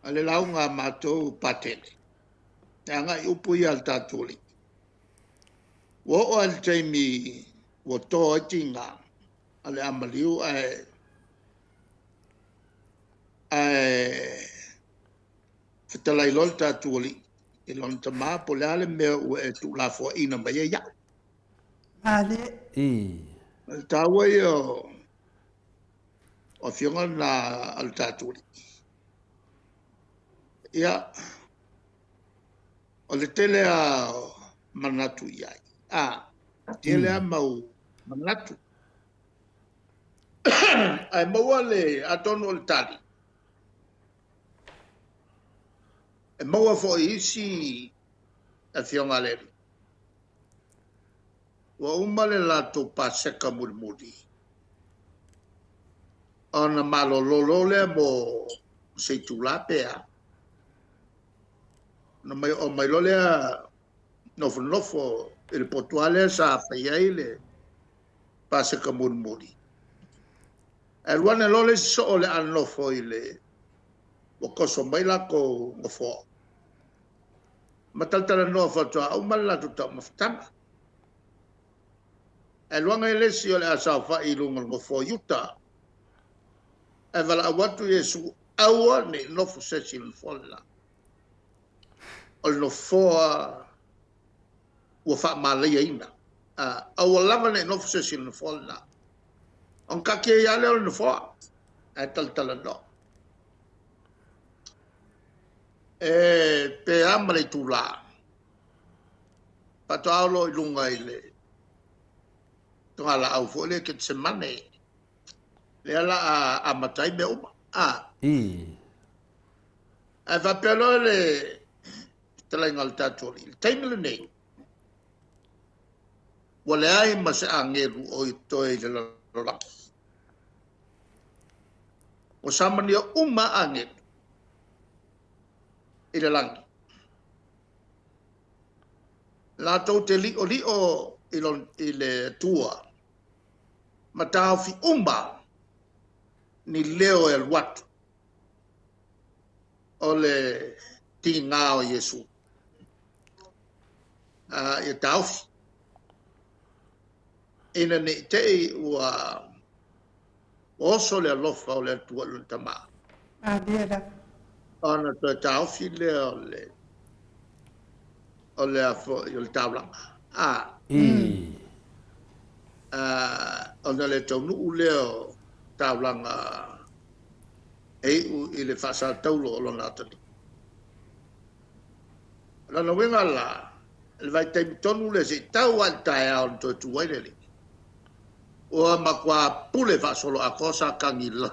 ale launga matou patene anga upu ia tatuli wo al taimi wo to tinga ale amaliu fetalai lol tatuli ilon tama polale me o e tu la fo ina ba ya Ale, tawa yo o fionga na al tatuli ya o le tele a manatu ia tele a mau manatu ai maua le atono le tali e maua fo isi a fionga le wa umale la to paseka mulmuli ona malololo le mo se tulapea no mai o mai lole nofo il portuale sa faiele paseka mulmuli e luane lole so le anofo ile o koso mai la ko ngofo mataltala no foto au mala tuta maftama e luanga ile si ole asa fa ilunga ngofo yuta e vala watu yesu awa ne nofo sesil folla ol no foa o fa malaya ina au lava ne nofo sesil folla on ka ke ya le no foa e taltala no pe amre tula patalo ilunga ile tala au fole ke semane le ala a matai me uma a va pelo le tlengal tatoli taimle nei wala ai mas angelu o itoi le la o samani uma angel ile langi la to te li o ilon ile tua matau fi umba ni leo el wat ole tinga o yesu e tau ina ne te wa oso le lofa o le tua luntama ona to tau fi le ole afo il tabla ona le tonu uleo tablanga u ile fasa taulo lo natani la no venga la il vai te tonu le se tau alta on to tu wele o ma qua pule fa solo a cosa kangi lo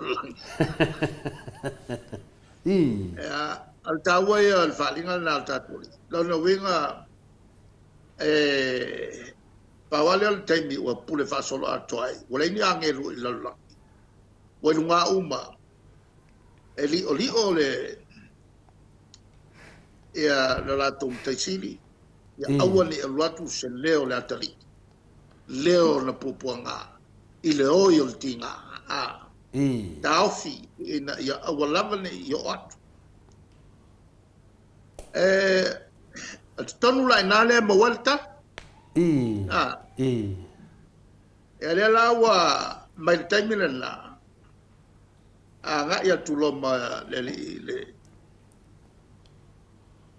al tawa ya al falinga na alta tuli lo no venga pawale al taimi o pule fa solo a toai wala ni angelu lo Walunga uma eli oli ole ya la tum taisili ya awali alwatu se leo la tali leo na pupuanga ile oil tinga taufi ina ya awalavane yo at tonu la inale mawalta ele la wa mai taimina nga ya tuloma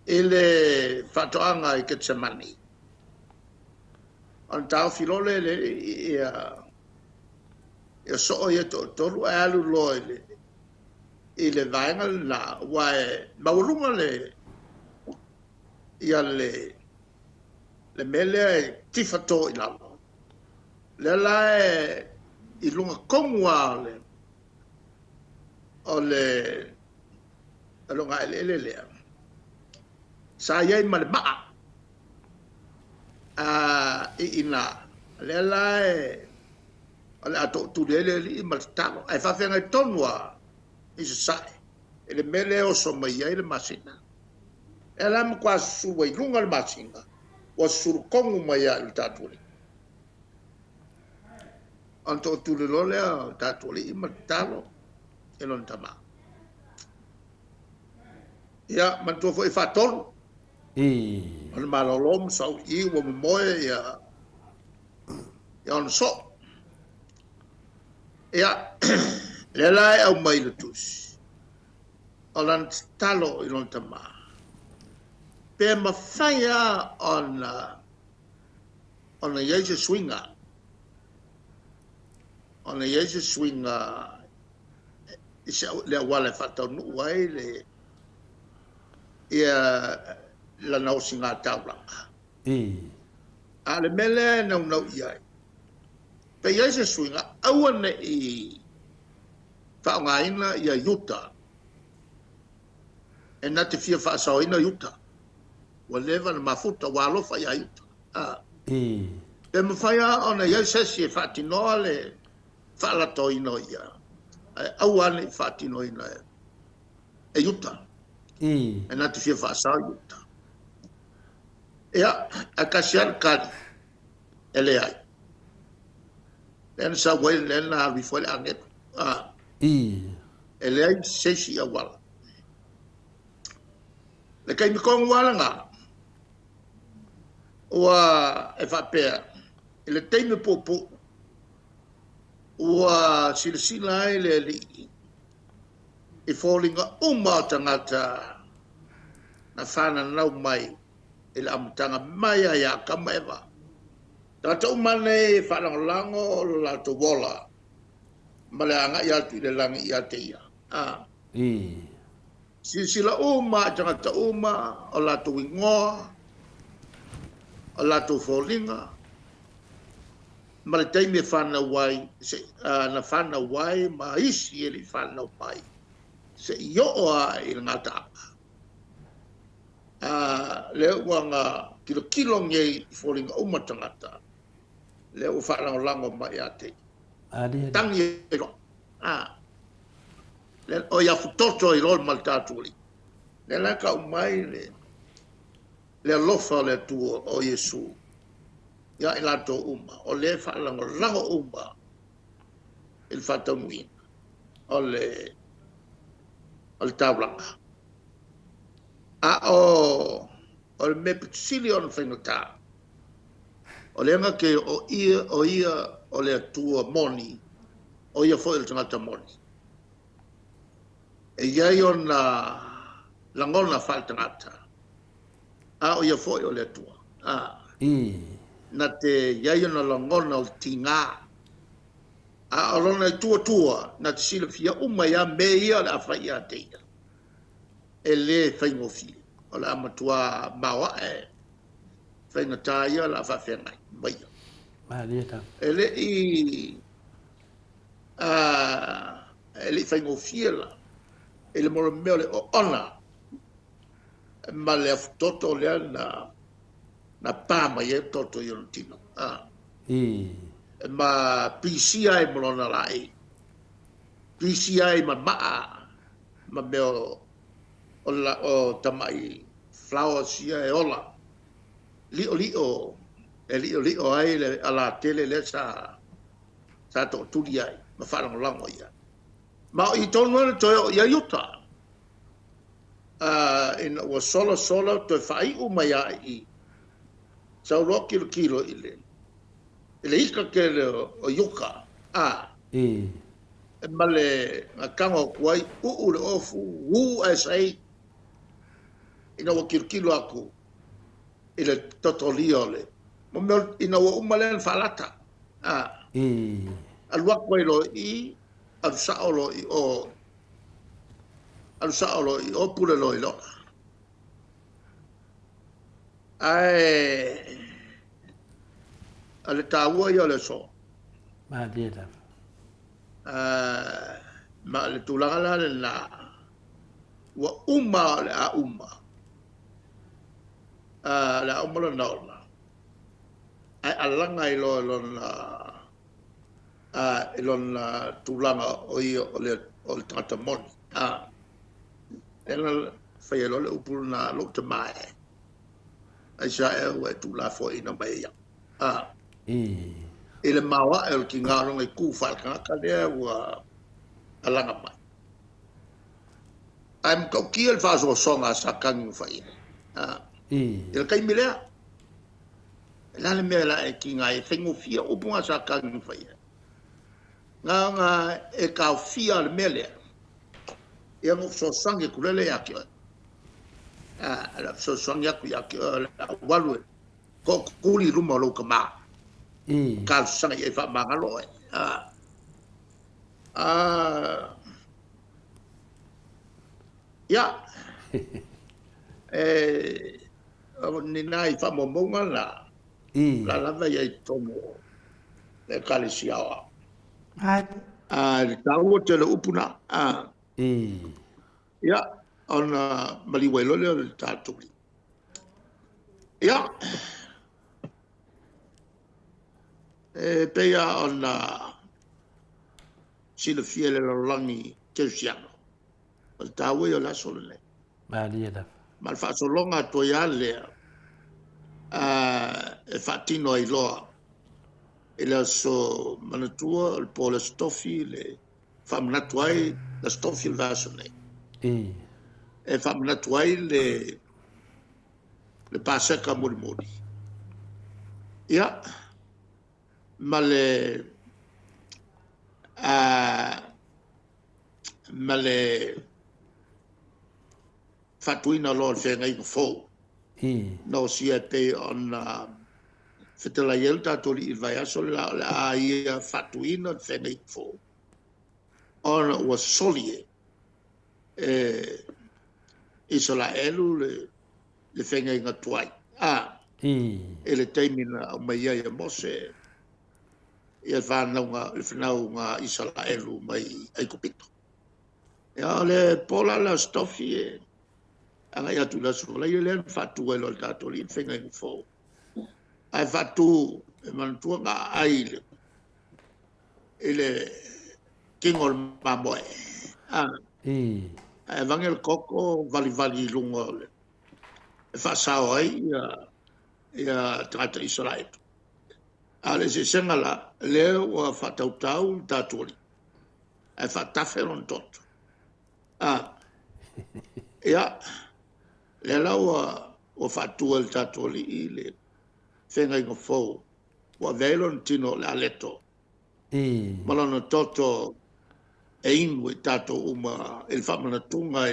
le fatoanga i Getsemani on tau filole le ya so ya to alu lo ile vaina la wa maulunga le ya le mele tifato ila le la ilunga komwa le ole alonga ele saya mal ba ina lela ole ato tu lele li mal talo ai fa fenga tonwa is sai ele mele o so mai ele masina ela m kwa su wai lunga masinga o sur kongu mai al tatuli anto tu le lole tatuli mal talo elon tama ya man to foi faton on malolom sau I wo moe ya on so ya lela au mai lutus on talo elon tama pe ma faya on a yeje swinga on a yeje swinga isa le wala faton wai le ia la nau singa taulanga. Ale mele nau iai. Pe iai se swinga, awane I whaongaina ia yuta. E na te fia whaasaoina yuta. Wa lewa na mafuta walofa ia yuta. Pe mawhaia ona iai sesi e whaatinoa le whaalatoina ia. Awane whaatinoina e yuta. E na te fia whaasao yuta. Ea, a kasian kari, ele ai. Len sa wai len na before anget. Ele ai sesi awala. Le kai mi kong wala nga. Ua e whapea. Ele teime popo. Ua silasila ai le li. E fallinga tangata na whana nau mai. Ila amtanga maya ya kama eva. Tata umane whalangolango la to wola. Male anga ya tu le langi ya te ia. Sila tangata o la to wingoa. O la to fallinga. Male teime whana wai. Na whana wai ma isi ili whana wai. Se ioa ili ngata apa. Leo wanga kilo ngei falling umatangata leo whalangolango mai ate tangi ero le o ya futoto I rol maltatuli le la ka umai le lofa le tu o Yesu ya ilato o le whalangolango il fatamwin o le tablanga o le me pitsilion whaingata. O le anga ke o ia o le atua moni, o ia fo il tangata moni. E iai o na langona whal tangata. O ia fo o le atua. Na te iai o na langona o tinga. O lona I tua, na te sila fia ia me ia le awhai ia te ia. E le whaingofi. O la amatua mawa whaingata ia la whawhengai. Maia. E le whaingofi la. E le mora meo le o ona. Ma le afutoto lea na pāma ia toto i tino. Ma PCI molona la PCI ma maa. Ma meo o tamai flowers ia e ola lio ai le ala tele le sa to tuli ai ma whalangolango ia ma I tonu to ia yuta in was solo to whai umai ai sa ro kilo ile ika ke o yuka ma le kango kuai le ofu USA ina wa kilo aku ile totolio le mo ina wa umalen falata alwa kwelo I al saolo o pule lo ai ale taua ia le so ma le tulanga la la wa umma le a umma la umma la na ai alanga i lon tulanga o le tata mon ela fai lo le upul na lo te mai ai sa e we tu la fo ina mai ya ele mawa el ki ngalo ngai ku fa ka le wa alanga mai am ko kiel fa so songa sa kan fai el kai milea la le mela e ki ngai fengu fia o bunga sa kan fai nga e ka fia le mele e mo so sangue kulele yake la so sangue yake walu ko kuli ruma lo kama ka sangue e fa mangalo ya ni nai fa mo monga la lava ya tomo le kalisiawa tawo te le upuna ya ona maliwelo le tatu ya pe ya ona sile fiele lo langi kelsiano el tawo yo la solene malia mal fa solonga to ya le e fatino i loa ila so manatua il polo stoffi le famnatuai la stoffi il vasone e famnatuai le paseka muli ya male fatuina lo fe ngai fo no sia te on fetela yelta to li vai aso la ia fatuina fe ngai fo on was solie isola elu le fe ngai ngatuai ele taimina o mai ia mose ia whanau ngā isola elu mai ai kupito ia le pola la stoffi anga ia tu la sola ia le fatu elo le tato li fe ngai fo ai fatu mantua ngā aile ele kingol mamoe ai vangel koko vali lungo le fa sao ai ia trata Israel ale se sengala le wa fatautau tatoli ai fatafelon tot ia le lawa o fatuel tatoli ile fenga ngo fo wa velon tino la leto malona toto e inwe tato uma il famana tunga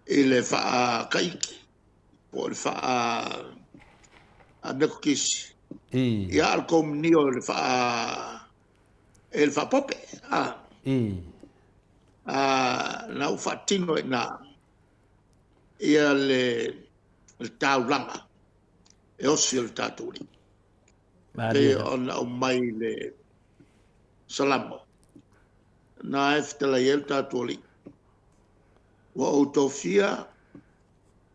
ile fa kaiki po il fa anekisi ia al comunio il fa pope na ufatino na ia il taulanga e osi il taturi e on mai le salamo na eftela il taturi wa autofia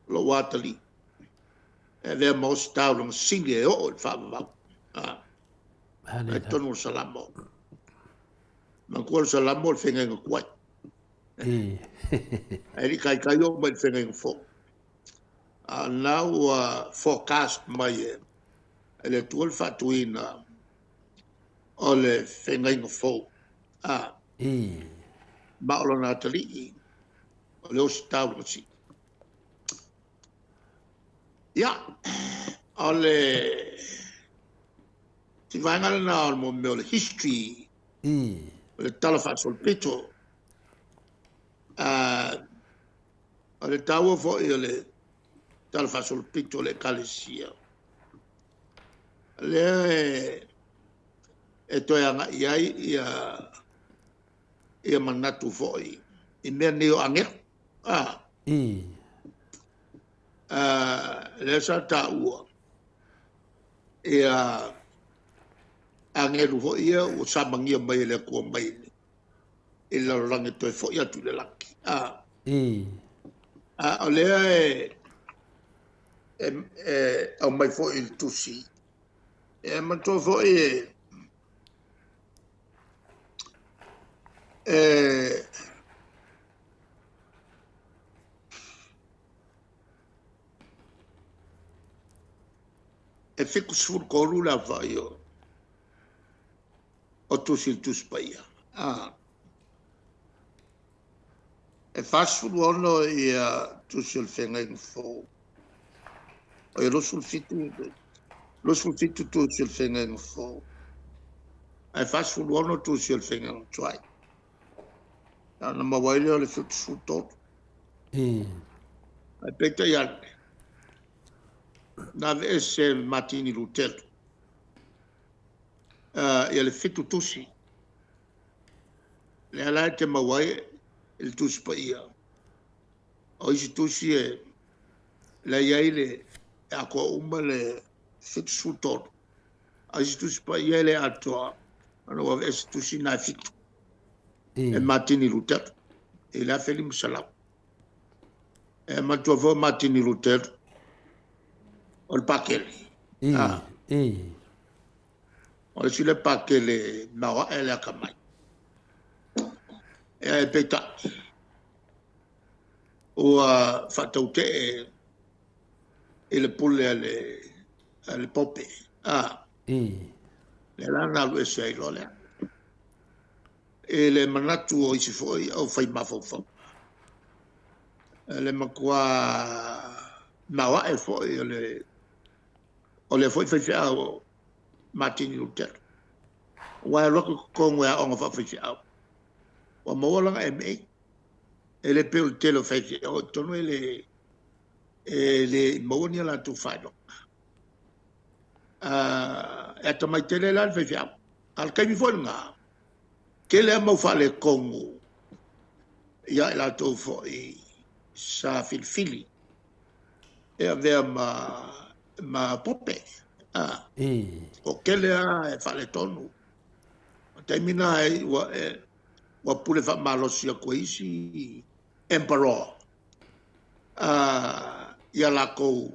lo watali e le most taulung singe o il fava e tonu salamo ma quel salamo il fenga ngwa e ri kai o mai fenga ngfo now forecast mai ele tuol fatuina ole fenga ngfo ma lo natali ole ostau si ya ole ti vanga na al mo history le talafa sul pito ole tawo fo ele talafa sul pito le calisia le e to anga ia manatu foi i me neo ange le sa ta ua ia ange lu foi ia o sabangia mai le ko mai e la rangi toi fo ia tu le laki. O lea au mai fo il tusi. E mato fo e fiku sfur koru la vai o tusi il tus paia. E fast food ono ia tusi il fenga fo. O ia losul fitu tusi il fenga fo. E fast food ono tusi il fenga try. Na mawaile o le fitu sutot. E peta ia na vese Martini Lutero. Ia le fitu tusi. Le ala te mawai il tusi pa ia. O isi tusi le iaile a ko uma le fitu sutot. O isi tusi pa ia le Atua. Ano wa vese tusi na fitu. E Martini Lutero. E la feli musalam. E matua vo Martini Lutero. O le pakele. O le sile pakele nawa ele akamai. E peta. O fataute e le pule ale pope. Le lana lu ese ilo lea. E le manatu o isi foi au fai mafofo. Le makua nawa e foi o le foi fai o Martini Lutero. Wa loko kongo ya onga fai au. Wa mawalanga e le peu telo fai o tonu le mawani la tu fai lo. E tamai tele la fai au. Al kai mi foi nga. Ke le mau fale kongo. Ia la tu foi sa filfili. E avea ma pope. O kelea e fale tonu. Taimina e wa pule fa malosia ko isi emperor. Ia la ko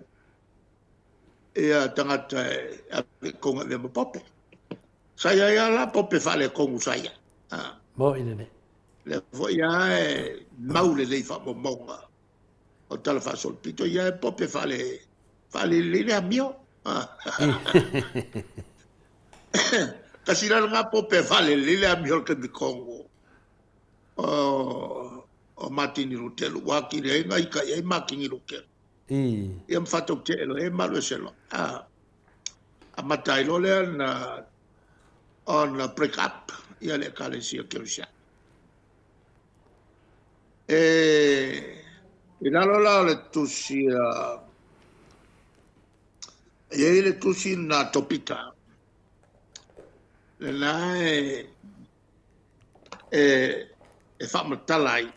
ia tangata konga me pope. Saya ia la pope fale kongu saya. Mo ine. Le vo ia maule le fa monga. O tala fa sol pito ia pope fale lile a mio. Kasi la nga pope fale lile a mio ke mi kongo. O Martini Lutero waki le nga ika e makingi Lutero. Ia mfato te elo e malu e selo. A matai lo le na on break up ia le kale sia ke usia. Ina lola le tusi e le tusi na topita. Le la e fa matalai.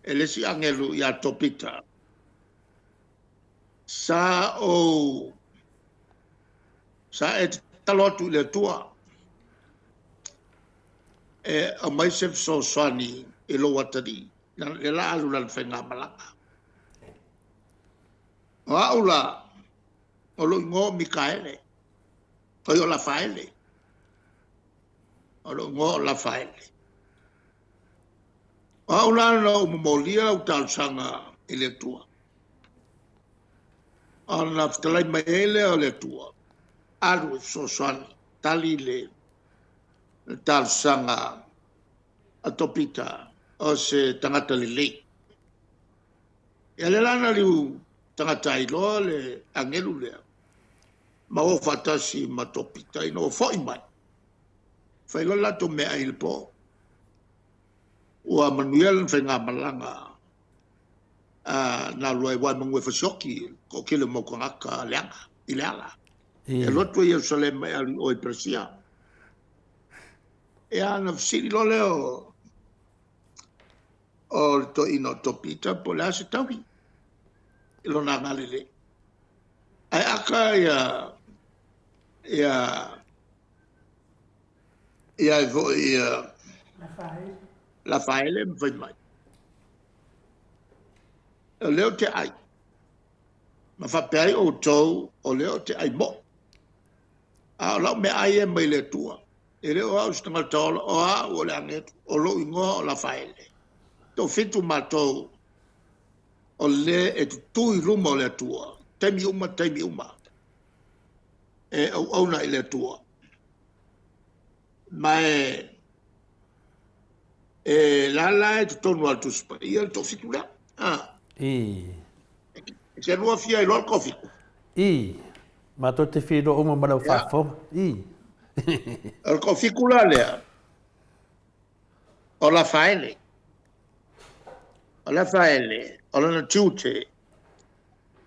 E le si angelu ia topita. Sa e talotu le tua. E a mai se so swani e lo watari. Le la alu la whenga malanga. O aula, o lo ngō Mikaele, o yo la faele. O lo ngō la faele. O aula na umamolia u talsanga i le tua. O na ftalai mai ele o le tua. Alu so swani, tali le talsanga a topita. O se tangata lelei. E le lana liu tangata ilo le angelu lea. Ma o fatasi ma topita ino o foi mai. Fai lo lato mea il po. Ua manuel whenga malanga. Na lua wai mangwe fasoki. Ko kile mo kongaka leanga. I leanga. E lotu i Jerusalem mai ali o i Persia. E ana fsiri lo leo. O to ino topita po la se tawi. Ilo na ngalele. Ai aka ia vo ia La faile foi mai. O leo te ai. Ma fa pai o tou o leo te ai mo. A o lau me ai e mai le tua. E leo au stanga tola o a o le angetu o lo ingoa o la faile. Tau fitu matou o le e tui luma o le tua. Temi uma. E au na i le tua. Ma la e tonu al tu spa. Ia le to fitu la. Se lua fia i loa kofiku. Ma to te whiro uma marau whafo. El kofiku la lea. O la faile. O la na tūte.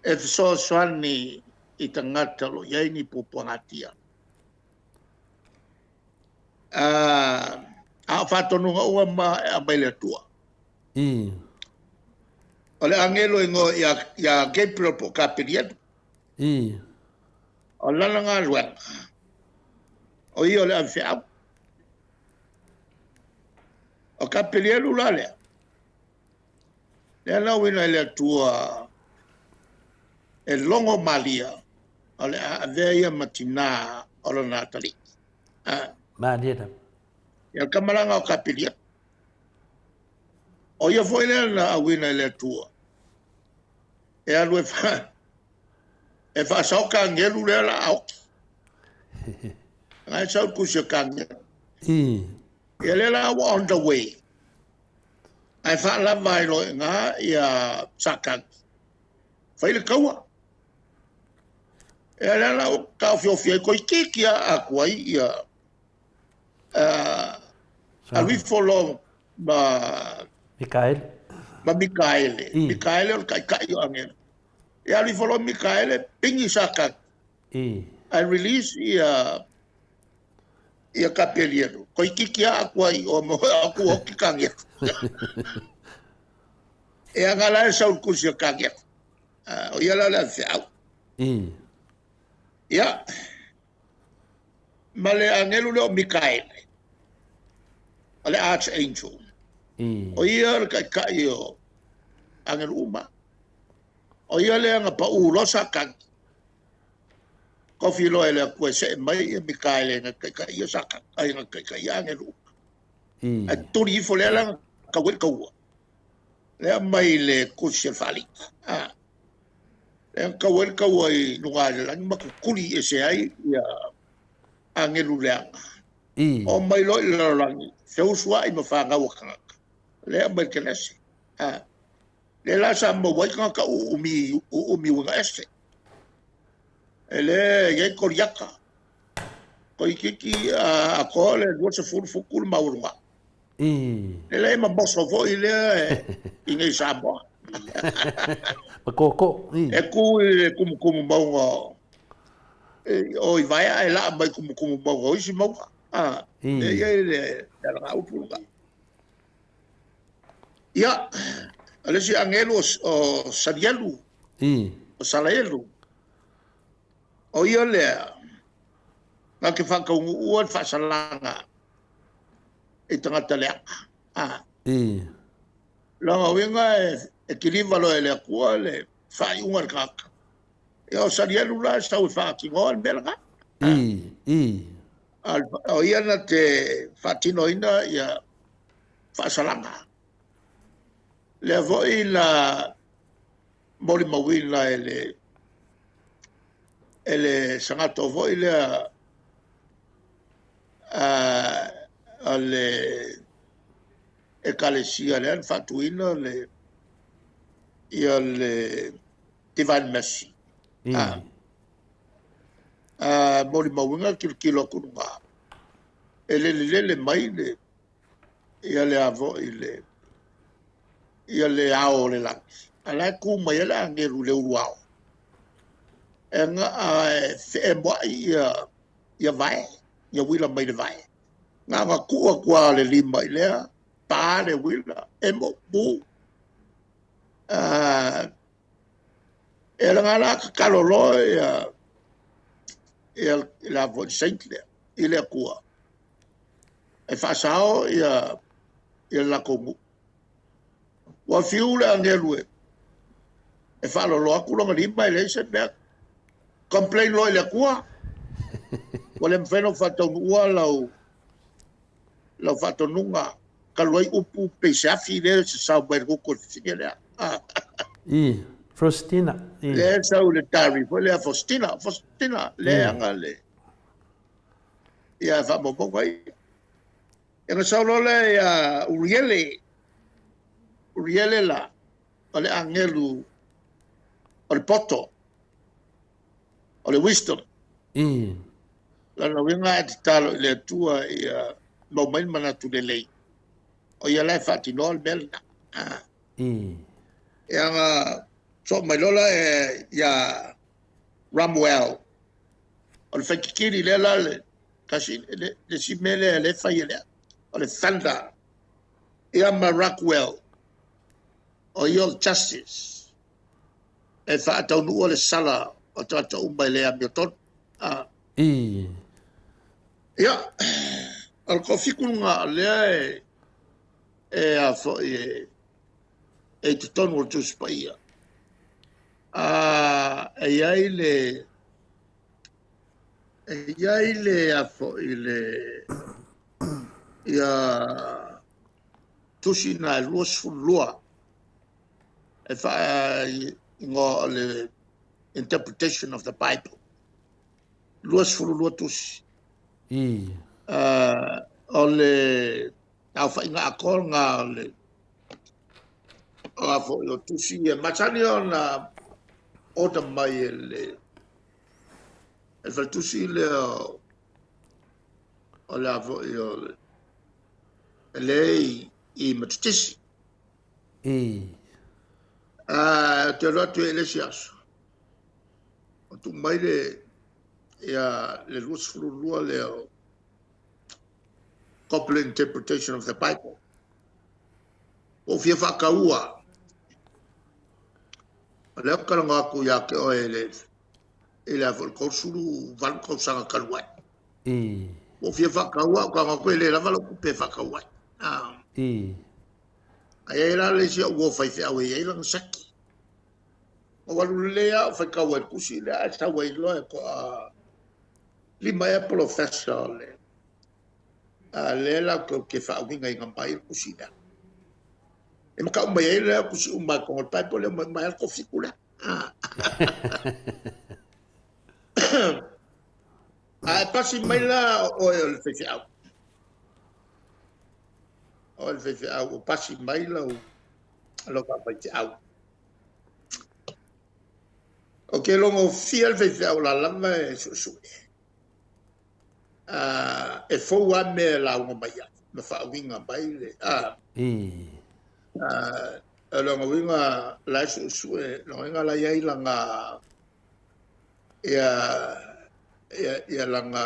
E so soani i tangata lo iai ni pupuangatia. A whatonunga ua a maile tua. O le angelo ingo ia Gabriel po kapiriatu. O lana ngā ruanga. O i o le anwhiau. O kapiriatu la lea. Lea na wina le tua e longo malia. O le avea ia matina o le natali. Malia. Ia kamaranga o kapiriatu. O ia foi lea na awina le tua. E alu e fa sau ka ngelu le la au. Ngai sau kusia ka ngelu. E le la on the way. Ai fa la vai lo nga ia sakan. Fai le kaua. E le la ka fio ko kiki a kwai ia alwi follow ba Mikaele. Mikaele o kai o angel. E ali follow Mikaele pingi saka. I release ia kapeliero. Ko kiki a kwai o mo aku o kikange. E angala e saul kusia kange. O ia la fiau. Ia. Male angelu le Mikaele. Ale archangel. O ia kai o angel uma. O ia le anga pa ulosa kan. Kofi lo ele ko se mai Mikaele na kai ia saka. Ai na kai angel uma. A turi fo le la ka wel ka ua. Le mai le kusia fali. Le ka wel ka ua i lunga le ma kuli e se ai ia angel uleanga. O mai lo le langi. Se usua i ma fa nga waka. Le mai kenesi. Le la sa mo wai ka umi wanga este. Ele ye koriaka. Ko ikiki a ko le what's full fukul maurunga. Le ma boso vo ile ingai Samoa. Koko. E kum maunga. O i vai la mai kum maunga o isi maunga. Le la upulga. Ia, alesi angelo o Sarielu. O Salaelu. O ia lea. Nga ke whakaungu uan whasalanga. E tangata lea. Langa winga e kirivalo e lea kua le whai ungar kaka. E o Sarielu la stau whakingoan belanga. O ia na te whatino ina ia whasalanga. Le voi la mori mawina ele sangato voi le ale ekalesia le fatuina le le divine mercy mori mawina kilo kunga ele mai le le avo ia le ao le langi. Ala ku mai la ngeru le uau. Nga e mo ia vai, ia wila mai le vai. Nga ku le lima le pa le wila e mo bu. E la kalolo ia la vo saint le ile ku. E fa sao ia ia la kongu. Wa fiu le angelu e falo lo aku longa lima le se be complain lo le kua. Wale mfeno fato ua lau fato nunga kaloi upu pe safi le se sa ber ko ko le. Frostina. Le sa le tari fo le Faustina le anga le. Ia fa mo ko vai. Ia sa lo le ya Uriele la ole angelu ole poto ole wisdom la no venga a talo le tua ia no mai mana tu de lei o ia la fati no bel ia so mai lola ia Ramwell ole fakiri le la le kasi le simele le fayele ole thunder ia Rockwell o your justice e fa tau nu le sala o tata umbai le amioton ya al kofikunga le a fo e ton o tu spaia e ai le a fo ile ya tusina luos lua if the interpretation of the Bible. Luas fulu luatus. Ole alfa inga akol nga ole. Afo yo tusi machani ona ota mai ele. El tusi le ole afo yo le I matisi. Te roto elesias. Tu mai le luz flulua le couple interpretation of the Bible. O fia whakaua. Leo karanga aku ya ke o ele avol kousuru van kousanga kaluai. O fia whakaua kanga koe le lava lo kupe whakauai. Ai la le sia wo fai fe awe ai lang saki. O walu lea o fai kawa kusi le a ta wai lo ko a lima e professor le. A le la ko ke fa winga i ngampai kusi da. E maka umba ai le kusi umba ko o pai pole mai ko fikula. A pasi mai la o le fe fe au. O le fe au pasi mai la lo ka pai au. O ke longo fia le fe au la lama e su. E fo a me la o mai na fa winga mai le longo winga la su longo winga la yai la nga ia la nga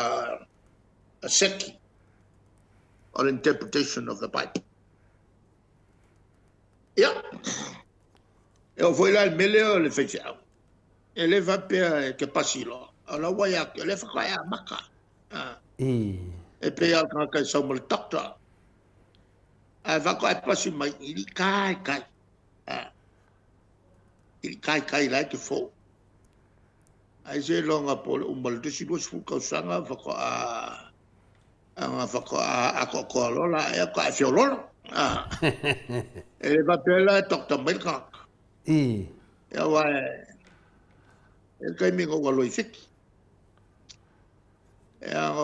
seki or interpretation of the Bible. Yeah. Eu vou lá melhor le fechar. Ele vai per que passilo. Ela vai a ele vai a maca. E pe al ka so mo doctor. Va ko passi mai ili kai. Ili kai lá que for. Ai se longa por mal de sibo fu ka sanga va ko a ko lola e ko fiololo. Ele va per la doctor Melka. Ya va el kai mi go lo ifik. Ya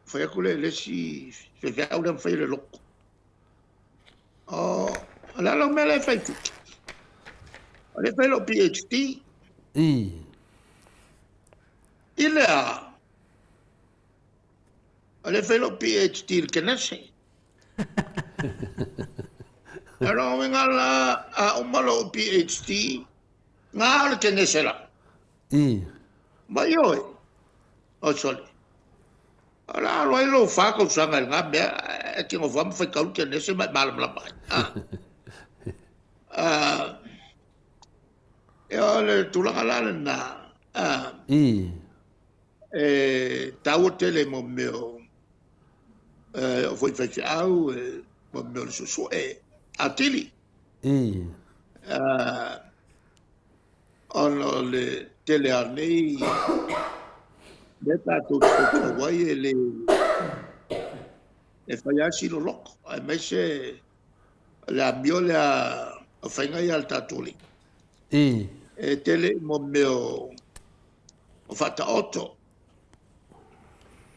foi le si se fa un fai le loco. Oh, la lo me le fai. Le fai lo PhD. Il le fai lo PhD il kenese. Allora venga la a un malo PhD. Nga le kenese la. Ma io soli. Allora lo fa con sanga nga be che mo fam fa kau kenese ma malam la bai. Io le tulang ala na. Tau tele mo meu foi fai au mo me le so e atili ono le tele nei le tatou te wai le fai asi lo loko ai mai se la miole a whainga i al tatou li e tele mo meo o whata oto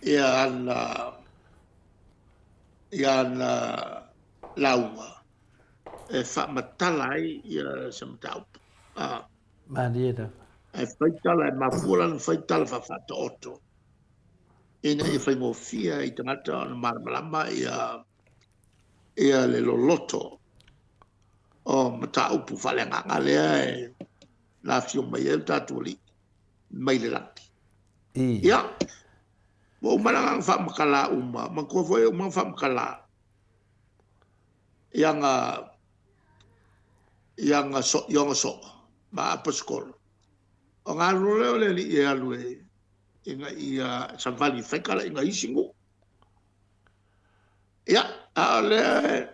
ia ana launga e whamatala ai ia samtau Maria. e whaitala e mapura na whaitala whata oto ina e whaingofia i tangata ana maramalama ia le loloto o mata upu whalenganga lea e la fio mai e tatou li mai le laki ia mo maranga whamakala uma ma ko foi uma whamakala yanga so ma apaskol o ngā role le li e alu e inga ia savali whaikala inga isingo ia a le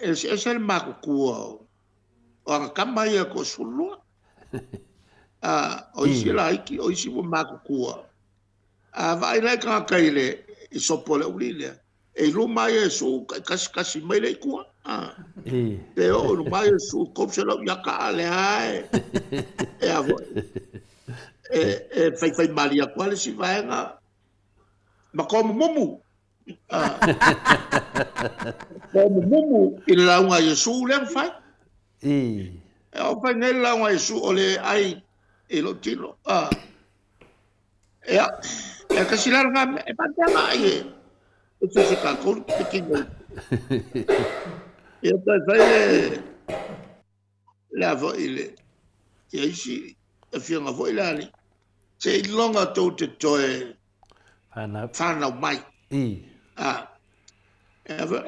e se mako kua o anga kama ia ko sulua o isi la iki o isi mo mako kua a vai lai ka kaile i sopole ulile e luma ia su kasi mai le kua te o luma ia su kopsela ya ka ale ai e avo e fai maria quale si vaenga ma como mumu como mumu i launga ia su le fai e o fai nei launga ia su ole ai e lo tilo e kasi larga e patama ai e se ka kon pequeno e fai le avo ile e isi e fianga vo ile ali se longa to te toe fana mai e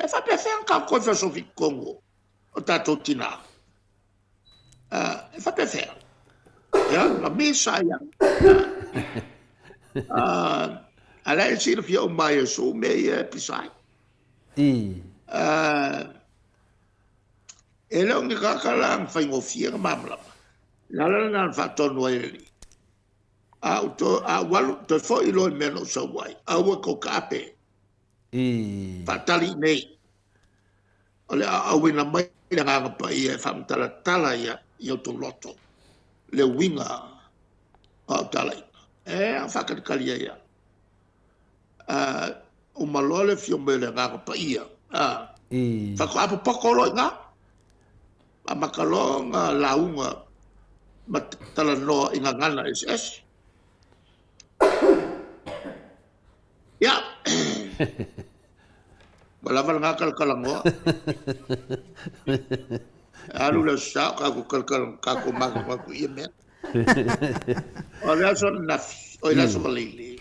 fa perfect ka ko fa so fi Congo o tato tina e fa perfect ya la misa ya ala e sir fi o mai so me e pisai e lo ngi ka kala fa ngo fi mamla la fa to no ele auto walu to fo ilo meno so wai awa ko kape fatali nei ole awina mai nga pa ia fam tala ia yo to loto le winga o tala e fa ka kalia ia o malole fio mele nga pa ia fa ko apo pokolo nga amakalo nga launga matala no inga ngana SS ya balava nga kalkalango alu la sa ka ko kalkal ka ko mag ko yemen ora son naf o ila so lili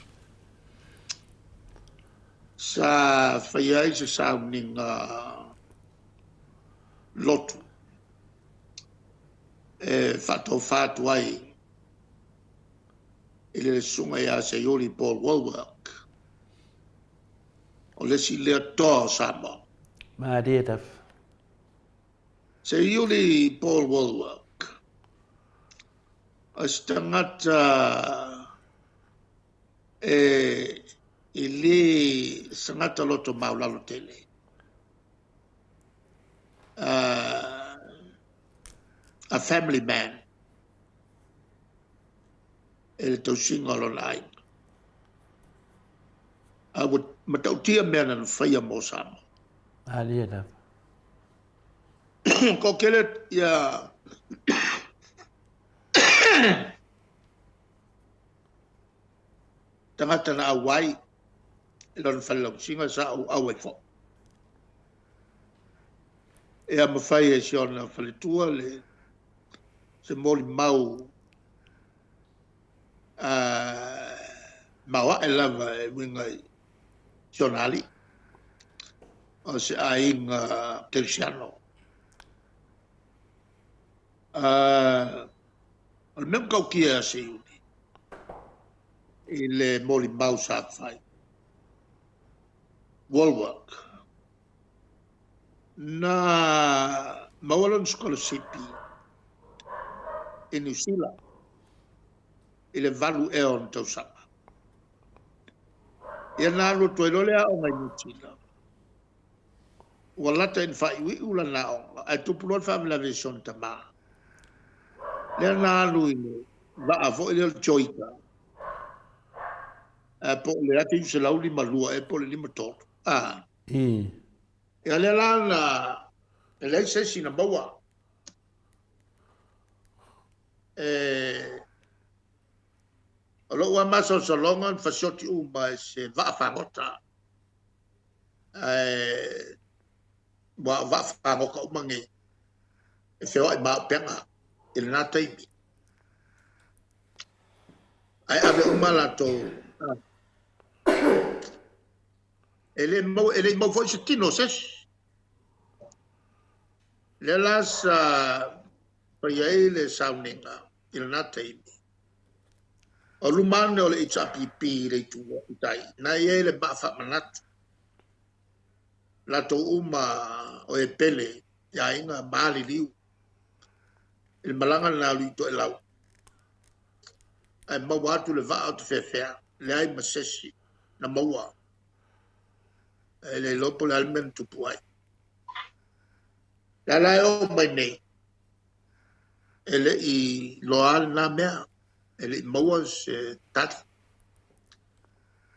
sa faya is sounding lotu fatu ai ele sunga ya se yoli Paul Walwork o le si le to Samoa Maria se yoli Paul Walwork astangata ili sangata loto maulalo tele a family man ele tau singa lo lai a would matau tia mena na whaia mo Samoa Maria ko kele ya tangata na awai ilon whalau singa sa au e fo e a mawhai e siona whaletua le se moli mau maua e lava e winga sionali o se a inga terciano o le mea kau kia se iuni i le moli mau sa whai Walwork na Mawalon Scholarship in New Zealand. Ile valu e on tau sama. Ia nā lo toilolea o ngai New Zealand. Walata in whaiwi ula na onga. Ai tupulon whamila version tama. Lea nā luine. Va a vo ile joika. Po le ati se lauli malua e po le lima tolu. Ia lea lana le se sina bawa. Alo ua maso salongan fasoti uma se va fangota. Wa va fangoka umangi. E feo ai ma penga. Il na taimi. Ai ave umala to. Ele mo foi se tino ses. Le las pa le sauninga. Il na taimi. O lumane o le HPP le tua itai. Na ie le bafa manatu. La to uma o e pele. Ya inga maali liu. Il malanga na luito e lau. Ai maua atu le vaa atu fefea. Le ai masesi. Na maua. E le lopo le almen tupu ai. La lai o mai nei. E le i loal na mea. Ele maua se tati.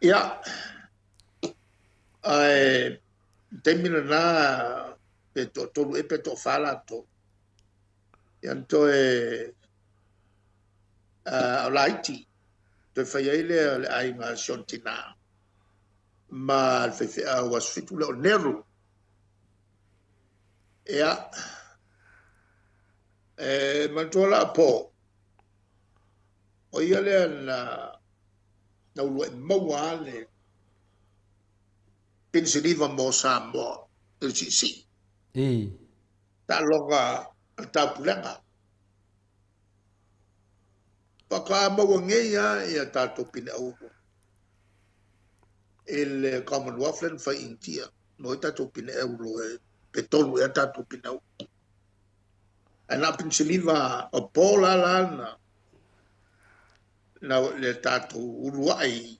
Ia. Ai temina na pe to tolu e pe to fala to. Ianto e alaiti. Te fai ele ai ngā siontina. Ma al fefe was fitu le o neru. Ia. Mantola po. O ia lea na ulua maua le pensiliva mo Samoa il si. Ta longa ta pulenga. Paka maua ngeia ia tato pine au. Il Commonwealth fa intia. No tato pine euro petolu ia tato pine au. Ana pensiliva o pola lana. Na le tato uruai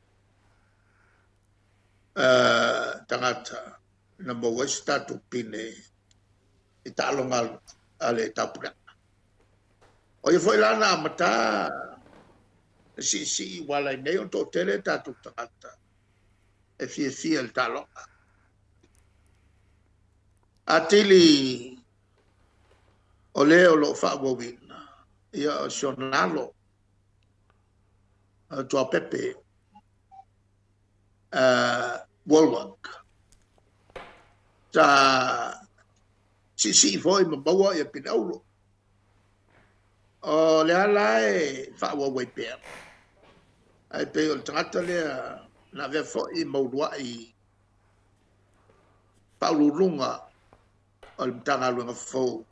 tangata na maua si tato pine i talonga ale tapura. O ia foi lana amata si wala i nei o to tele tato tangata e fia il talonga. Atili o leo lo whaawawina ia o sionalo tua pepe Wolwak. Ta si foi mabawa ia pinaulo. O le ala e whaawawai pēr. Ai pe o tangata lea na vea foi maurua i paulurunga o le mtanga luenga fau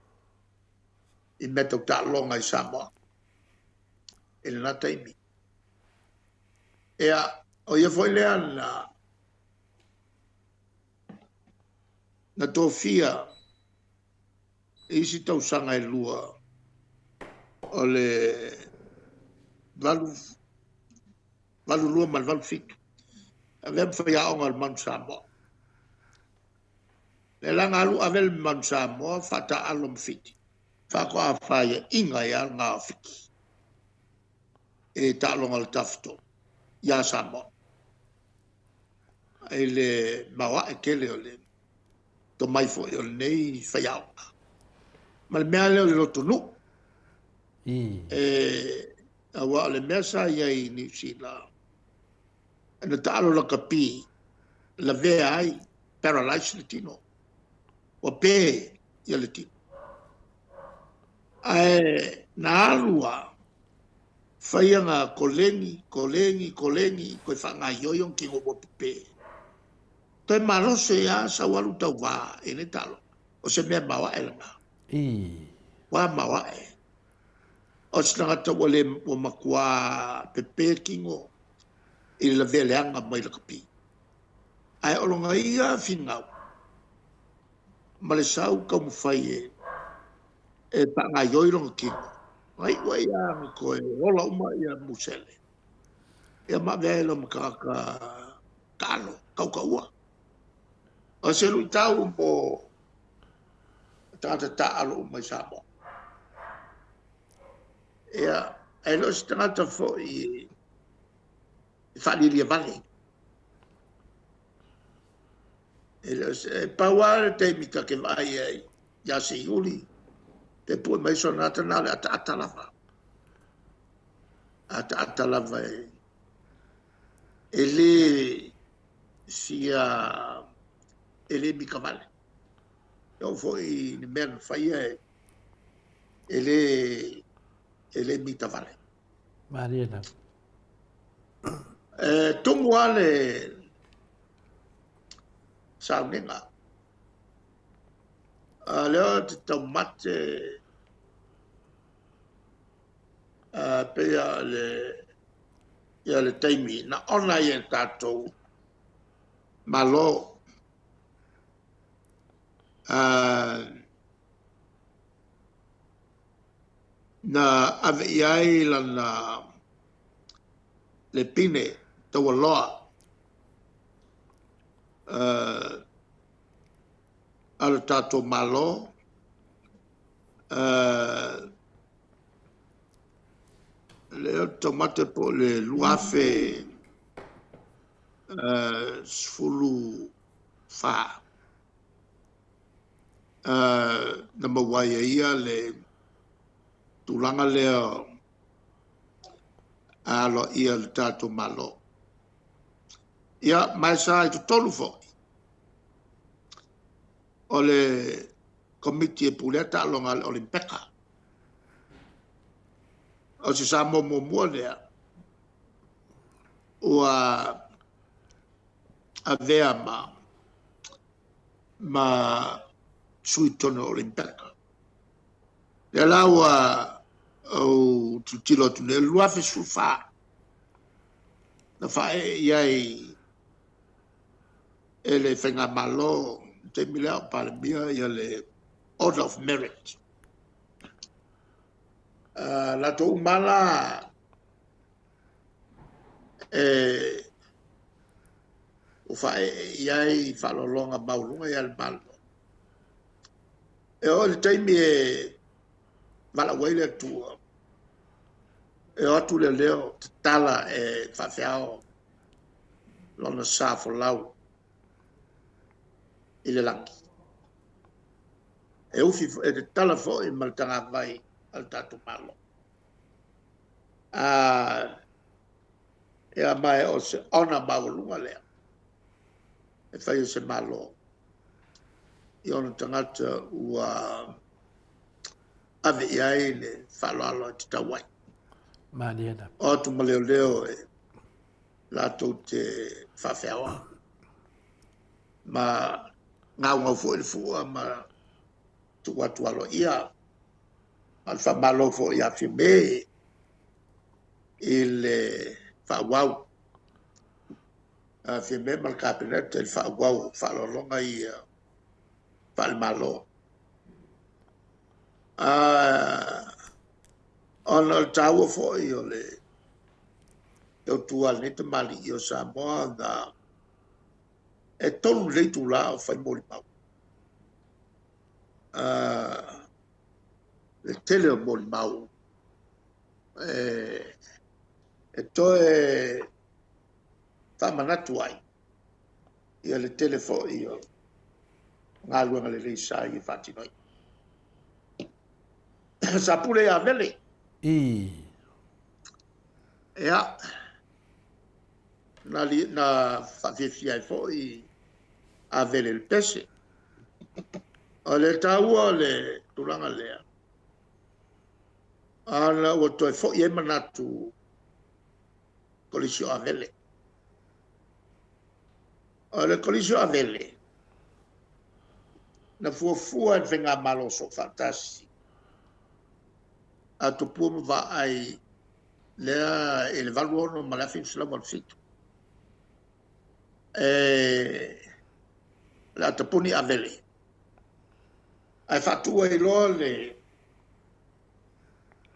i meto ta longa i Samoa. Ele na taimi. Ea, o ia foi lea na tofia isi tausanga e lua o le valu lua mal valu fitu. Avem fai aonga al man Samoa. Le langa alu avel man Samoa fata alum fiti. Fako a faya inga ya ngā fiki. E talonga al tafto. Ya Samoa. Ele mawa e kele o le to mai fo o nei faiao. Ma le mea leo le loto nu. Awa le mea sa ia i New Zealand. Na talo la kapi la vea ai paralyzed le tino. O pe ia le tino. Ai na alua fai nga kolengi koe whanga yoyon ki ngo pepe. Toi marose ya sa walu tau wā e ne talo. O se mea mawa e langa. Wā mawa e. O se nangata wale o makua pepe kingo i la veleanga mai la kapi. Ai olonga ia whingau. ma le sau ka mawhai e pa ngā yoiro ki. Ai wai a ko e ola uma ia musele. Ia ma velo ma kano, kau. O se lui tau mo tata alo mai Samoa. Ia, e lo se tangata fo i whalilia vale. E lo se pauare te mika ke vai e ia se iuli. Te pui mai sonata nale ata lava. Ata lava e le sia ele mika vale. Yo foi ni men faia ele mika vale. Mariana. Tungu ale saunenga. Leo te tomate pea le taimi na ona i tatou malo na ave iai lana le pine tau aloa ala tatou malo le tomate po le luafe sfulu fa na mawaia ia le tulanga leo alo ia le tatou malo ia mai sa i tolu fo o le komiti e puleta alonga le olimpeka o se sa mo mua lea ua avea ma sui tono olimpeka le laua o tutilo tune lua fe sufa na fa iai ele fenga malo te milea pa le mia ia le order of merit la to mala o fa iai fa lo longa maulunga ia le malo e o le taimi mala waile tua e atu le leo tala e whawhiao lona safo lau i le langi e ufi e te tala fo i maltanga vai al tatu malo e a mai o se ona maulunga lea e whai o se malo i ona tangata ua ave iai le whaloalo te tawai. Mariana. O tu maleo e lato te whawhiawa. Ma ngau fo il fua ma tu watu alo ia. Al whamalo fo ia whime il whawau. Whime mal kabinete il whawau whalolonga ia whalmalo. Ona o taua fo i o le o tua le te mali i o Samoa na e tolu leitu la o fai mori mau. Le tele o mori mau. E toe whamanatu ai i o le tele fo i o ngā luenga le reisa i whatinoi. Sa pule a vele. Ea, na whawhiwhia fo i a vele le pese. O le taua le tulanga lea. Ana o toi fo i e manatu kolisio a vele. O le kolisio a vele. Na fuafua e whenga malo so fantasi. A to puma va ai lea e le valuono ma la fin sila fitu. La tapuni a vele. ai fatua I loa le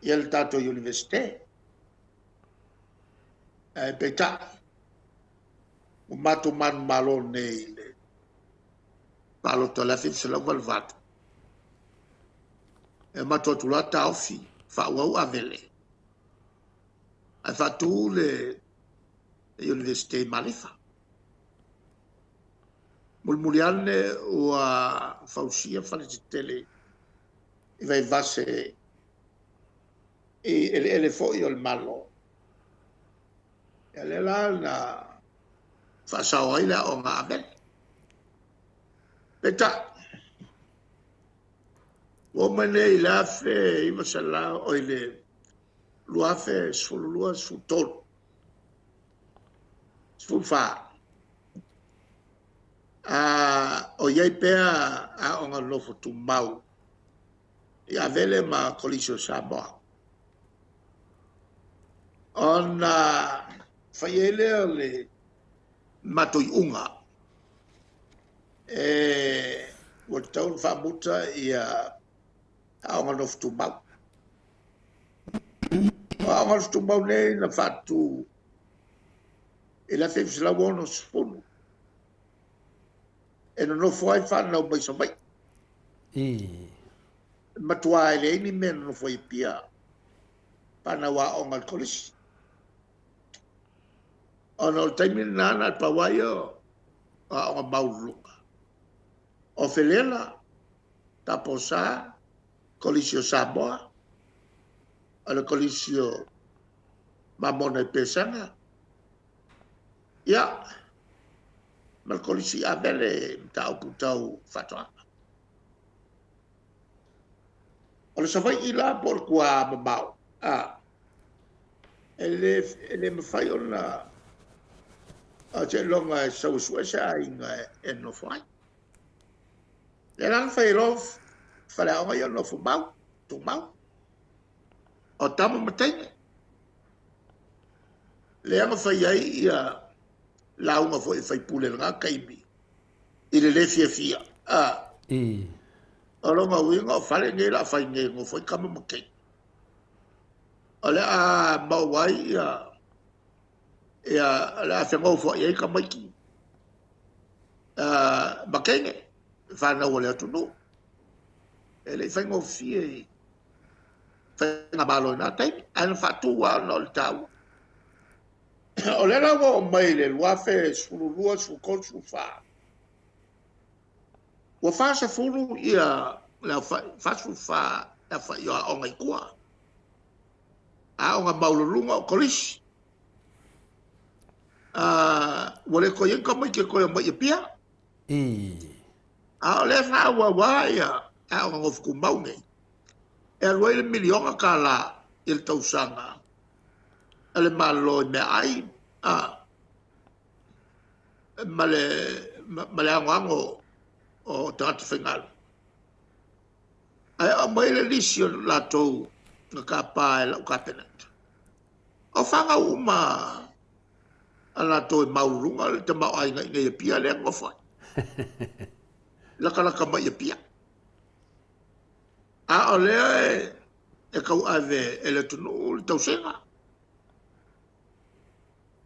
ia le tātou universite. Ai peta o mato man malo nei le palo to la fin se la valvat. E mato tu la taufi fa wa avele. Ai fatu le universite malifa. Mulmuliane o a fausia fa le tele I vai vase ele foi o malo. Ele la na fa sao ila o nga abel. Peta. O mane ila fe I masala o ile lua fe sulua su tol. Su fa. O iai pea a onga lofo tu mau. I avele ma kolisio Samoa. Ona whaiele o le matoi unga. Wa taun whamuta I a onga lofo tu mau. A onga lofo tu mau nei na whatu I la whewsila wono spunu. E no foi whanau mai sa mai. Matua ele ini me no foi pia. Pana wa onga kolisi. Ono o taimi nana pawaio a onga maulunga. O felela taposa kolisio Samoa. Ala kolisio mamona pesanga. Ya. Mal kolisi abele tau putau fatwa. Ole sa vai ila por kwa mabau. Ele me fai ona a te longa so suesa inga no fai. Le lan fai rof fala o yo no fumau, tu mau. O tamo matene. Le ama fai ai ia la uma foi fai pule nga kaimi I le fia o longa winga fale nge la fai nge ngo foi kama makei ole a mawai ya la fa ngo fo ye kama ki makenge fa na wole tu no ele fai ngo fie fai na balo na tai an fa tu wa no tau o le la wo mai le lua fe sululua su kol su fa. Wa fa se fulu ia la fa su fa la fa yo o ngai kua. A o nga maululunga o kolis. Wa le ko yen ka mai ke ko mai pia. A o le fa wa ia a o ngof ku mau nei. E lo le miliona kala il tausanga. Ale malo me ai male ango o tatu final ai mai le lisio la to na kapa la kapenet o fanga uma ala to maulunga le te mau ai ngai pia le ngo fa la kala kama ia pia a ole e kau ave ele tunu tau senga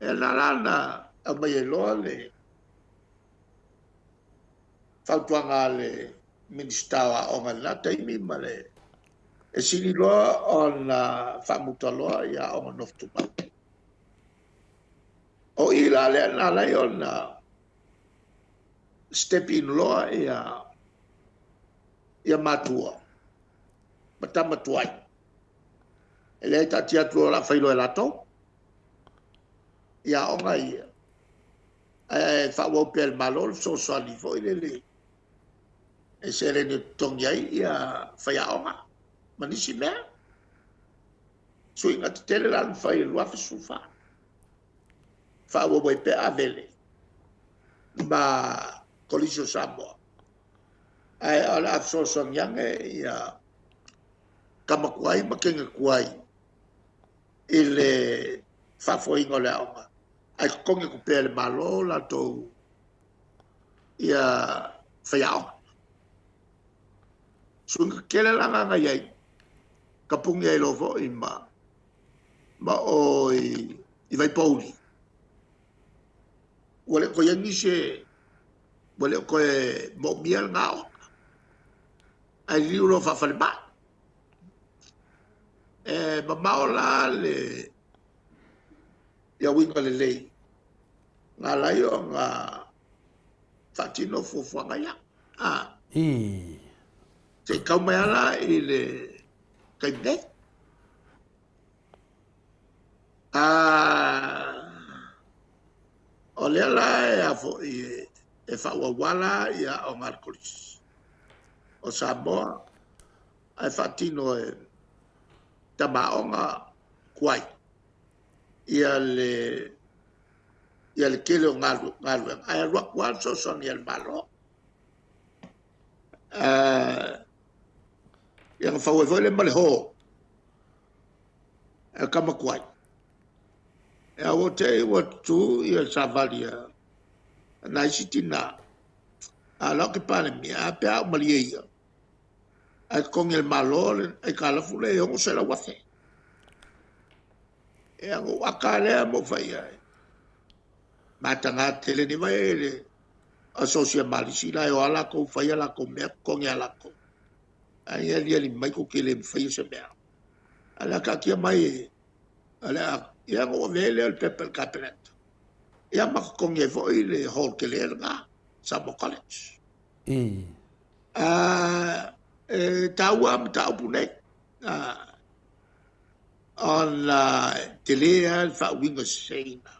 e la lana a mai loa le fautuanga le ministawa o ngala taimi male e sini loa on famuta loa ia o noftu pa o ila le na la on step in loa ia matua matama tuai ele ta tia tu la failo la to ia o ngai fa wo pel malol so so ali foi le e serene tongiai ia faia onga manisi me suinga tele lan fai lua sufa fa wo boy pe avele ma kolisio Samoa ai ala so so nyange ia kama kuai makenga kuai ile fa foi ngola onga ai konge ku pele malo la to ia faia Sunga kele langa nga yai. Kapung yai lo fo ima. Ma o i vai pauli. Wale ko yangi se wale ko mo miel ngao. Ai liu lo fa fale ba. Ma maola le ya winga le lei. Nga layo nga fatino fufu nga ya. Se kaumeala i le kaibne. O lea la e whauawala i a o Ngarkolis. O Samoa, ai whatino e tamaonga kuai. Ia le kele o ngalu. Ai a ruak wan so son i al malo. Ia nga whauawai le male ho. E kama kuai. E a wote i watu i a savalia. Na isitina. A lau ke pane mia, a pia o malia ia. A kongi el malo, a kalafu le ongo se la wafe. E ango waka lea mo fai ai. Mata ngā tele ni mai ele. A sosia malisi la e o alako, fai alako mea, kongi alako. A ia li mai ko kele fai se mea. A la ka kia mai e. A la ia ngo vele al pepel kapenet. Ia maka kongi e foi le hol kele el ngā. Samoa College. Taua am tau punei. On te lea fa winga seina.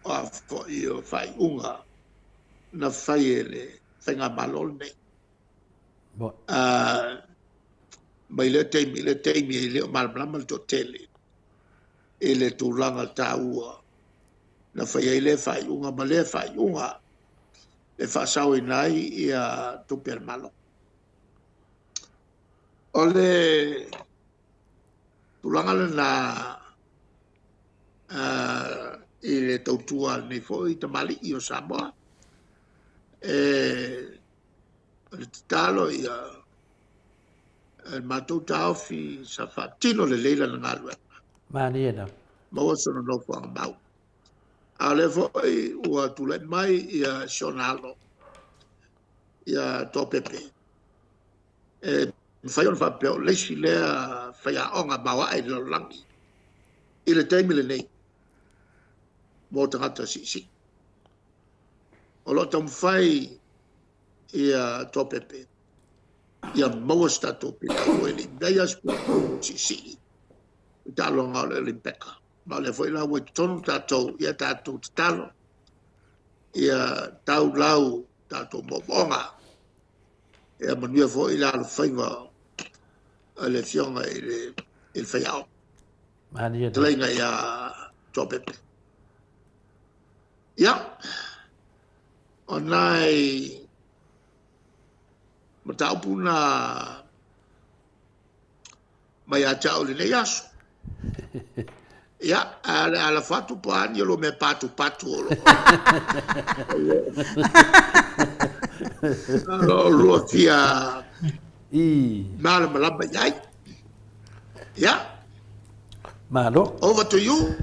A fo i o fai unga. Na fai ele. Fai ngā malol nei. Mai le teimi i leo malblama to tele. E le tūlanga taua. Na fai ai le fai unga, ma le fai unga. Le whasau i nai i a tupe al malo. O le tūlanga le na i le tautua nei fo i tamali i o Samoa. Le talo i a matou tau fi sa whatino le leila na ngalue. Maniena. Maua sono no whanga mau. A le foi ua tule mai i a Shonalo. I a Topepe. Whai on whapeo leisi lea whai a onga maua ai lo langi. I le teimile nei. Mō tangata si. O lo tam whai i a Topepe. I a maua stato pina ueli. Dei aspu si. Talo ngā le limpeka. Ma le foi la ue tonu tātou, ia tātou talo, ia tau lau tātou mōmonga, ia manuia foi la le whainga, le fionga i le whaiao. Tlainga ia tōpepe. Ia, o nai, ma taupuna, mai a tau le nei aso. Ya, ala fatu pani lo me patu lo. Lo fia. Mal malamba yai. Ya. Malo. Over to you.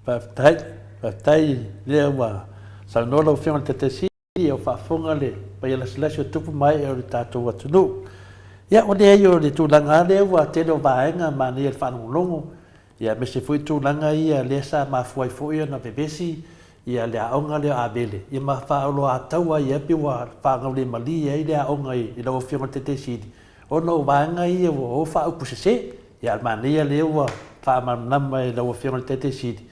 Patai lewa. Sa no lo fia te si o fa fonga le. Pa ya la slasho tupu mai o tato watunu. Ya o le yo le tulanga lewa te no vaenga mani el fanulongo. Ia me se foi tūlanga ia le sa mafuai foi na bebesi ia le aonga le abele. Ia ma whaolo a taua ia piwa whangau le mali ia i le aonga i lau whionga te sidi. O no wanga ia o whao pusese ia mania le ua whamanama i lau whionga te sidi.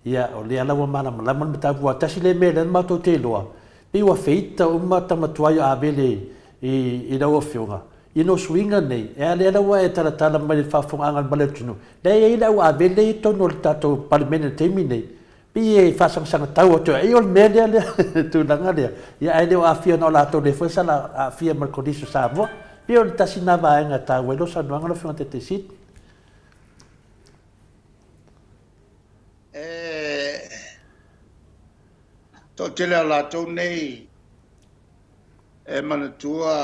Ia o le alawa mana malama me tāpua tasi le mele na mato te loa. Piwa feita o matamatuai abele i lau whionga. Ino swinga nei, e ale alawa e taratala mai whafonga angan maletunu. Nei e ila ua avele i tono le tato palimene teimi nei. Pi e whasangsanga tau o tua, e o le mele ale tūlanga lea. Ia e leo a fia no lato le fwesa la a fia markodiso Samoa. Pi o le tasi na vaenga tau e lo sanuanga lo whionga te sit. Tō tele a lato nei, E manatua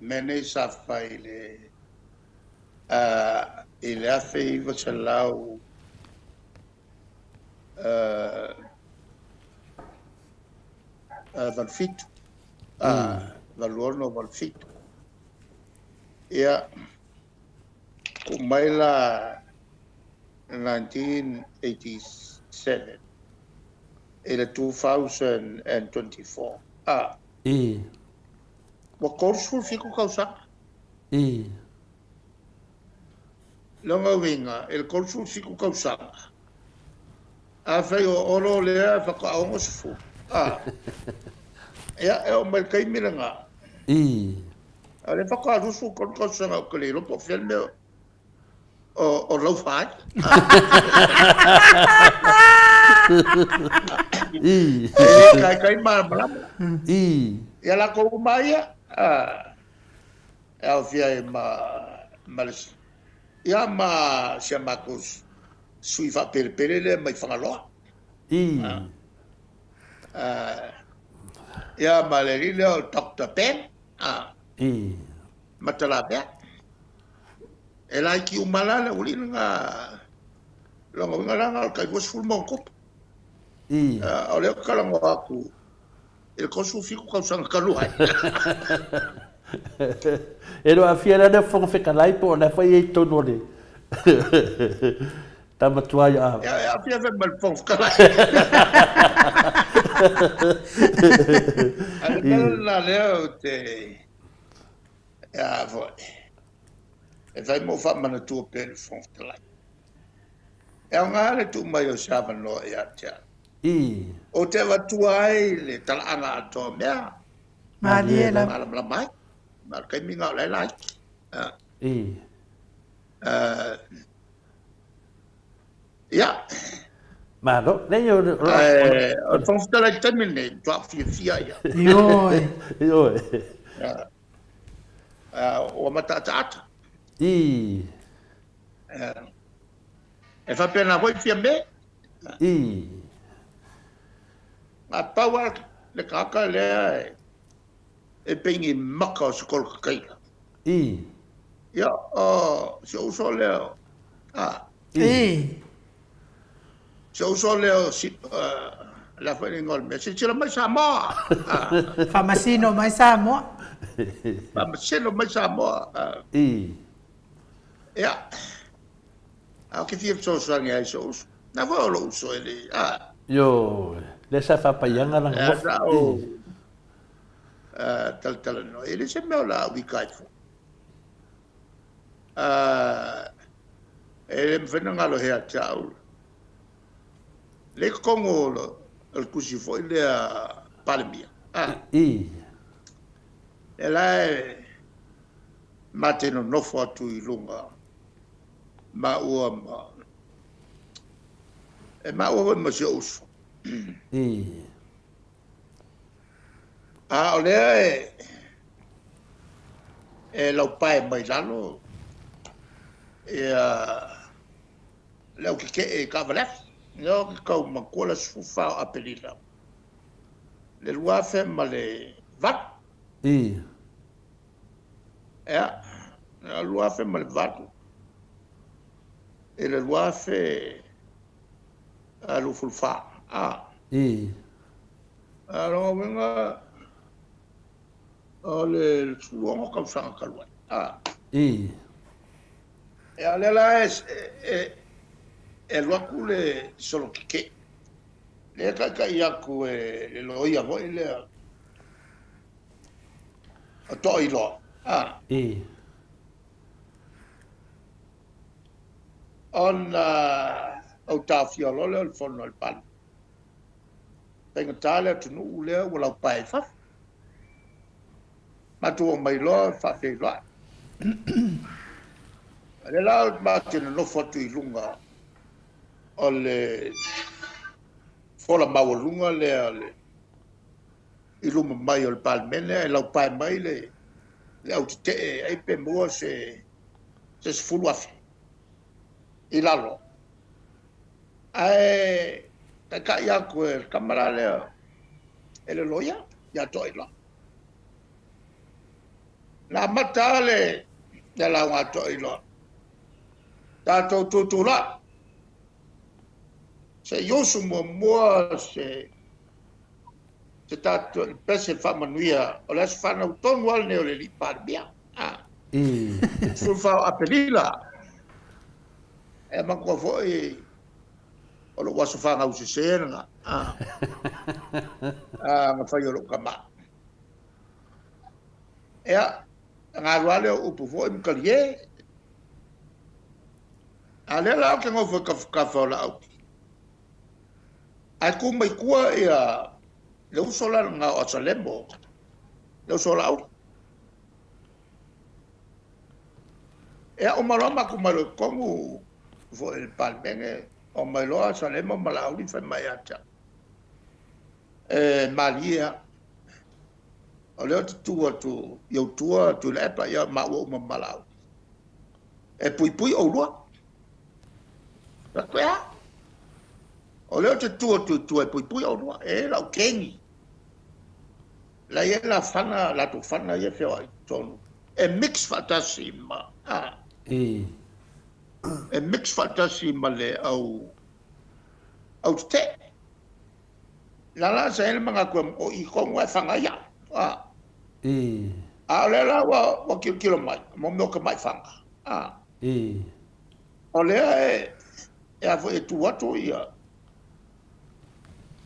mene sa fai le i le afe i vasalau valfitu valuono valfitu ia kumaila 1987 ila 2024 wa korsul fiku kausa longa winga el korsul fiku kausa afai o oro le fa ka o fu ia e o mai kai milanga ale fa ka rusu kon kausa ko le ro po filme o lau fai kai mala ia la ko mai e au fia malis ia ma siamakus sui fa perpere le mai fangaloa ia maleri le o Dr. Ben matala be e lai ki umala le ulinga longa ngala kai was full monko ole kala mo aku el kosu fiku ka usanga kalua Ero a fiera de fonga fe kalai po na foi e tono le. Tama tua ya. Ya fiera mal fonga kalai. Ala leo te ya foi. E vai mo fa mana tu pe fonga kalai. E ngale tu mai o sava no ya tia. O te va tu ai le talanga to mea. Mariela. Malam lamai. Mar kai minga lai lai. Ya. Malo, le yo. O fonga lai termine, tu fia ya. Yoi. O mata tata. E fa pena voi fia me. Ma power le kaka le e pengi maka o skol kaila. Ya, se uso leo. Se uso leo la fue ngol me se tira mai Samoa. Famasino mai Samoa. Famasino mai Samoa. Ya. Au que fia so so ngai so. Na vo lo uso ele. Yo, le sa fa pa yanga la mo. Tal no. Ele se me la vi kai fu. Ele me fena ngalo he tau. Le kongo el kusi foi le palmia. Ela mateno no foto i lunga. Ma ua ma se uso. Ole e lau pai mai lalo lau ke e kavalef no ke kau makola sufa apelila le lua fe ma le vat la lua fe ma le vat e le lua fe alu fulfa alors venga ole suongo ka usanga kalua e ale la es e lua solo que le ka ia ku le loia vo le a to i lo on o tafio lo le fono al pan penga tale tu no le wala pai fa ma tu mai lo fa fe lo ale la ma te no foto i lunga ole fola ma lunga le i luma mai o palmene e lau pai mai le au te ai pe mo se fulu afi i lalo ai ka ia ko el kamera le ele loia ya to ila Na matale ya la ngato ilo. Tato tutula. Se yosu mo se tato il pese fa manuia o las fa na ton wal ne o le parbia. Sul fa apelila. E manco foi o lo waso fa nga usisena. Nga fa yo lo kama. Ea, ngā ruale o upu fo im kalie. A le lao ke ngau ka whaula au. Ai ku mai kua ia le usola ngā o Salembo. Le usola au. Ea o marama ku mai lo kongu fo il palmenge o mai loa Salembo malauli fai mai ata. Malia. O leo tua tu yo tua tu le pa ya ma wo ma malau e pui o lua la kwea o leo tua tu e pui o lua e la kengi la ye la fana la tu fana ye fe ai tonu e mix fantasy ma e mix fantasy ma le au te la sa el manga ko o I ko wa fanga ya a le la wa kilo mai mo no ka mai fanga o le e a foi tu watu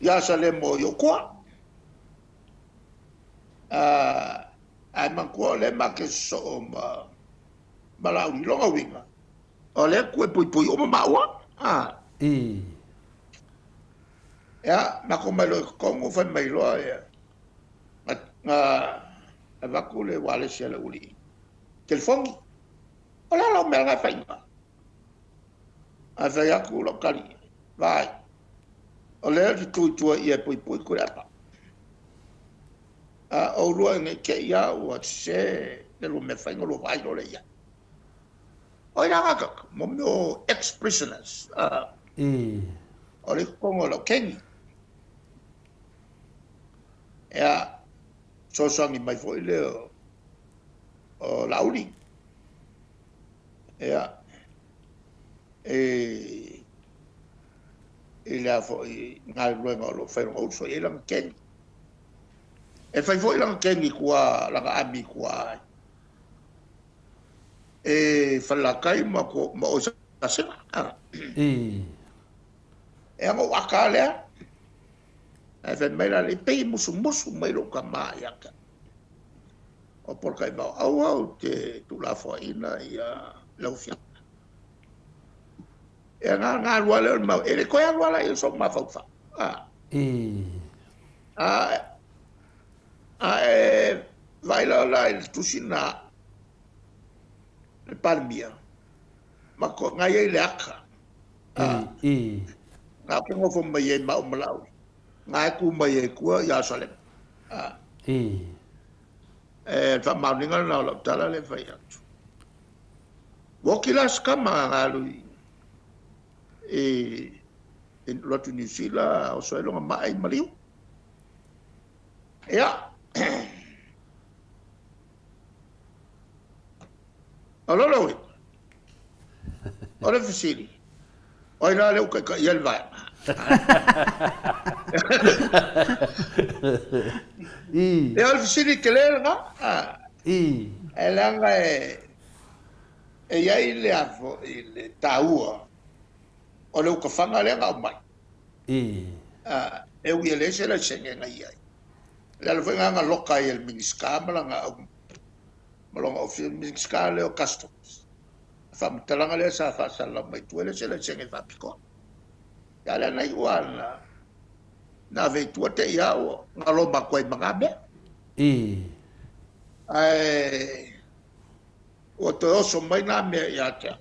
ya sale mo yo kwa a man ko le ma ke so ma la un longa winga o le ku pui o ma wa ya na ko mai lo ko mo fa mai lo avaku le wale sia le uli telefongi ola lo melga fainga ava yaku lo kali vai ole tu ia pui ku apa o lo nge ke ya o se le lo me fainga lo vai lo le ya oira ga mo no ex prisoners ole kongo lo kengi ya so sangi mai foi le o lauri ya ele foi ngai luenga lo foi o so ele ken e foi lang ken ni kwa la ami kwa fala kai ma ko ma o sa mo akale e fe mai la le pe musu mai lo kama ya ka o por kai ba au te tu la fo ina ya lo fia e nga wala ma e ko ya wala e so ma fa vai la il tusina le palmia ma ko nga ye le aka nga ko fo mai e ma malau ngai ku mai e ku ya Salem fa mauninga na lo tala le fai atu wokilas kama ngalu in lotu New Zealand o so lo mai maliu ya alolo ora fasili oi la le ka yel vai e al fasili ke le nga e langa e ia ile afo ile taua o le ka fanga le nga mai e wi le se la senga nga ia le foi nga loka el miniska malanga malonga o miniska le o customs fa mtalanga le sa fa sala mai tu le se la senga fa piko ya le na igual na ve tu te ia o ngalo ba ko mangabe o to so mai na me ya ta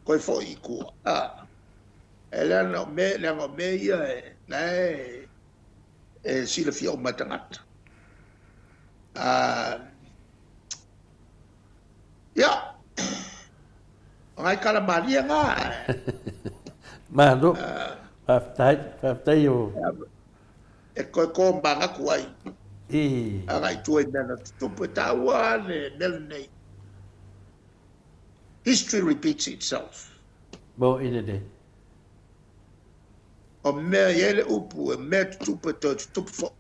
ko fo iku ele no me ia na si le fio matangata ya ngai kala maria nga ma do fa tai yo e ko banga kuai Agai tue mena tupu taua le melnei. History repeats itself. Bo ine de. O mea yele upu e mea tupu tupu fo.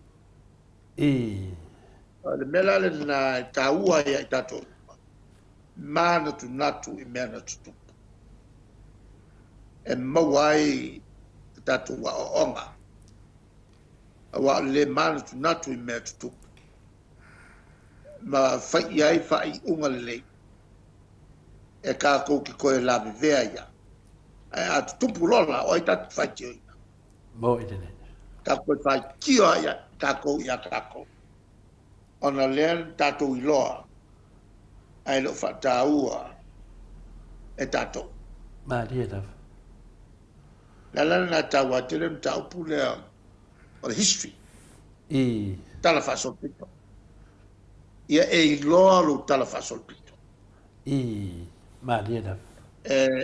Le mela le na taua ia i tato. Mana tu natu i mea na tupu. E mawai tatu wa o onga. Wa le mana tu natu i mea tupu. Ma fai iai fai unga le. E ka kou ki koe la vea ia. E a tupu lola o i tatu fai tio ina. Bo ine de. Ka koe fai kio ia ka kou ia ka kou. Ona lean tatu i loa. Ai lo fa taua. E tatu. Ma dia da. La na taua tele tau pule o history. Tala fa solpito. Ia e loa lo tala fa solpito. Ma dia da.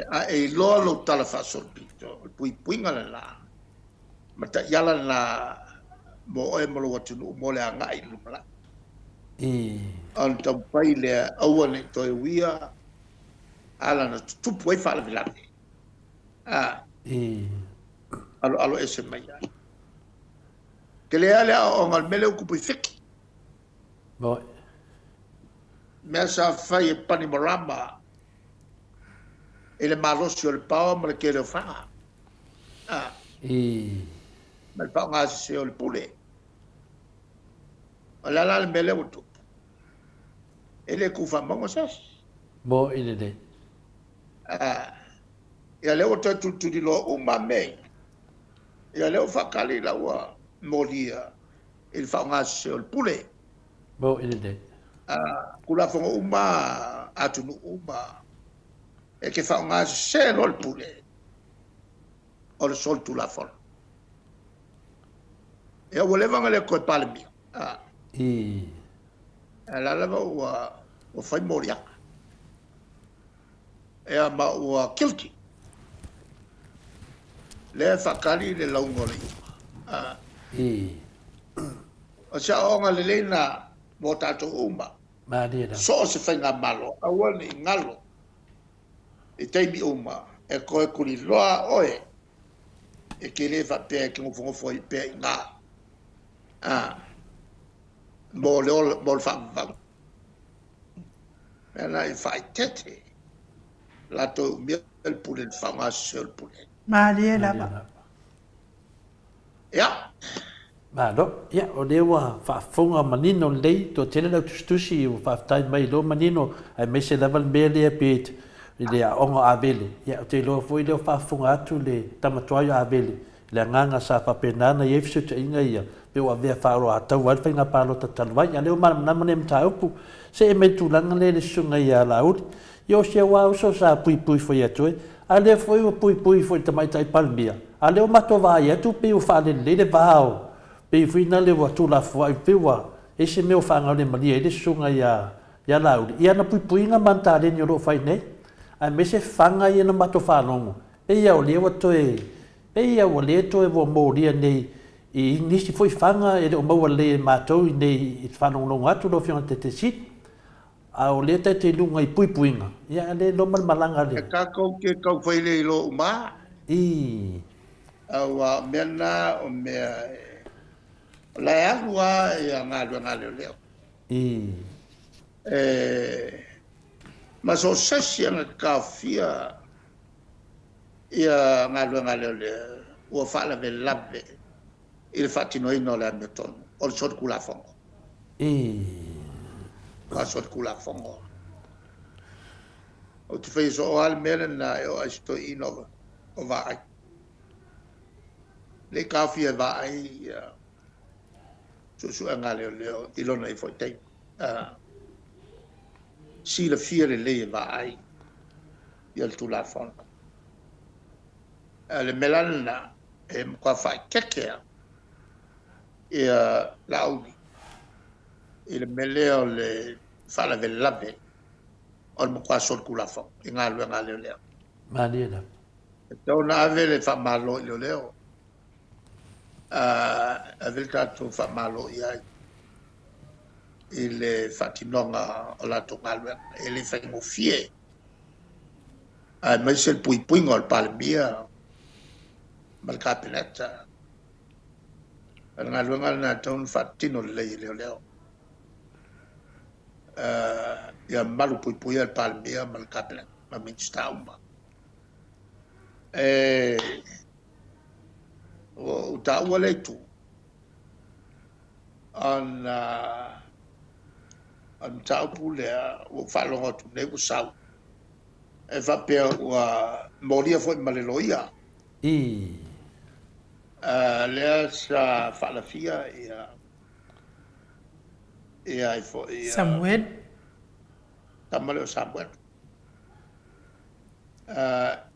A e loa lo tala fa solpito. Pui puinga la. Mata yala na mo e mo lo watu mo le anga i lumala. An tau pai le aua ne toi wia ala na tupu e fala vilane. Alo ese mai ai. Ke le ale o ngal mele uku pui fiki. Bo. Mea sa fai e pani moramba. E le malosi o le pao ma le ke le whanga. Ma le pao ngasi se o le pule. O le ala le mele utu. E le kufa mongo sas. Bo ine de. Ia leo tu di lo uma mei. Ia leo whakali la ua molia. Il whaongasi se o le pule. Bo ine de. Kula whonga uma atunu uma. E ke whaongasi se lo le pule. O le sol tu la fona. Ia wale wanga le koe pale mia. La lava ua whai moriaka. Ea ma ua kilti. Le whakari le laungo le uma. O sea onga le leina mo tato uma. Ma dia da. So se whainga malo. Aua ni ngalo. E teimi uma. E koe kuri loa oe. E ke le whapea ki ngofongofo i pea i ngā. Mo le whakavang. Mena i whai tete. Lato mea el pule le whaongasi el pule. Maria lava. Ia. Ma do, ia, o lewa whaafonga manino lei, to tele lau tustusi o whaafitai mai lo manino, ai me se level mea lea pēt, i le a ongo a vele. Ia, o te loa fwoi leo whaafonga atu le tamatoaio a vele, le nganga sa papenana i efsu te inga ia, pe o a vea whaaro a tau alwhai ngā pālo ta talwai, a leo manamane mta upu, se e me tūlanga le sunga ia la uri, yo se wa uso sa pui foi atu, a le foi o pui foi tamai tai palmia, a leo mato vai atu pe o whaale le vao, pe fina le wa tula foi pe wa ese meu fanga le mali ele sunga ya laudi ia na pui nga manta le nyoro fai nei a me se fanga ia na mato fa longo e ia o le wa toe e ia o le toe vo moria nei i nisi foi fanga e o mau le mato nei i fa longo atu lo fiona te sit a o le te lunga i pui nga ia le lo malanga le Ka ko ke ka foi le lo uma wa mena o mea la agua ia ngalo leo. Ma so sessia na kafia ia ngalo leo. O fala ve labbe. Il fatino ino la meton. O sot kula fongo. O sot kula fongo. O te fez o al melena o esto ino o vai. Le kafia vai su anga leo i lona i foi tei. Si le fiere le va ai. Il tu la fon. Le melana e qua fai kekea. E laudi. Il meleo le fa la vellave. On qua sol kula fon. Inga leo. Malia. Dona avele fa malo leo. Avel tato fa malo iai. i le whakinonga o la tongalwe, e le whaingo fie. Ai mai se pui pui ngol palmia, mal kabineta. Ngalwe ngal na taun whatino leo leo. Ia malu pui pui al palmia mal kabineta, ma minsta uma. O ta ua le tu. An tau pulea o whalonga tu nei o sau. E whapea ua moria foi maleloia. Lea sa whalafia ia Samuel. Tamale o Samuel.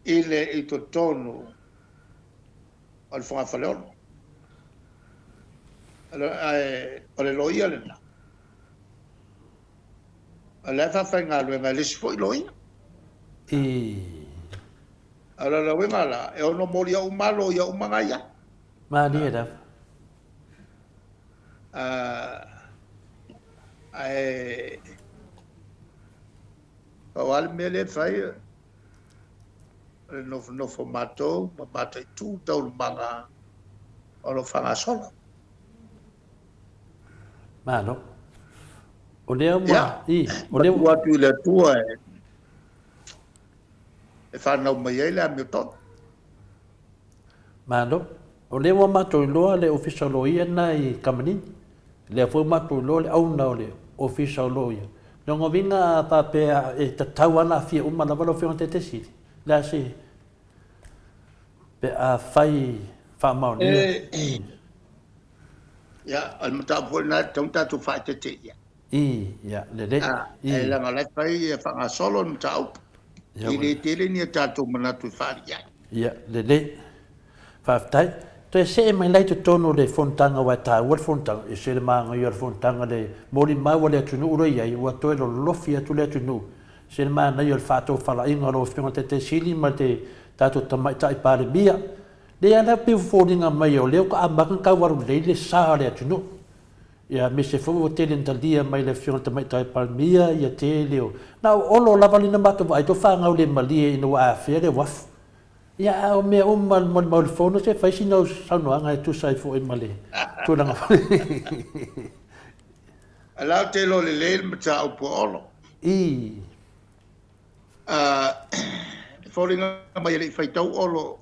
Ile i to tonu o le whanga whaleono. O le loia le na. Le whawhainga luenga le sifo i loia. Ala la wenga la, e ono mori au malo ia umanga ia. Mani e raf. Kawal mele whai, nofo mato, ma mato i tū tau manga o lo whanga sola. Mano. O leo ma, o leo watu i le tua e whanau mai ei le amio ton. Mano. O leo ma to loa le official loia na i kamani. Le fo ma to lo le au na le official loia. Nongo vinga papea e tatau ana fia uma na valo fia te siti. La se pe a fai fa mau ni. Ya, al mata po na tonta tu fa te ya. Ya, le le. E la ngala fai e fa solo no tau. Ile tele ni tatu mana tu fa ya. Ya, le le. Fa tai. Te se mai lai te tono le fontanga wa ta wa fontanga e se le manga yo fontanga le mori mai wa le tunu ro ia wa to lo lofia tu le tunu se le manga yo fato fala inga lo fio te sili ma te tato tamai tai pare bia le ana pe foldinga mai yo le ko amaka ka wa le sa le tunu ia me se fo te le ntalia mai le fio tamai tai pare bia ia te leo na o lo la valina mato vai to fa nga le mali no a fere wa ya o me o mal fono se fai sino sa no anga tu sai fo e male tu langa ala te lo le mata o po olo folinga mai le fai tau olo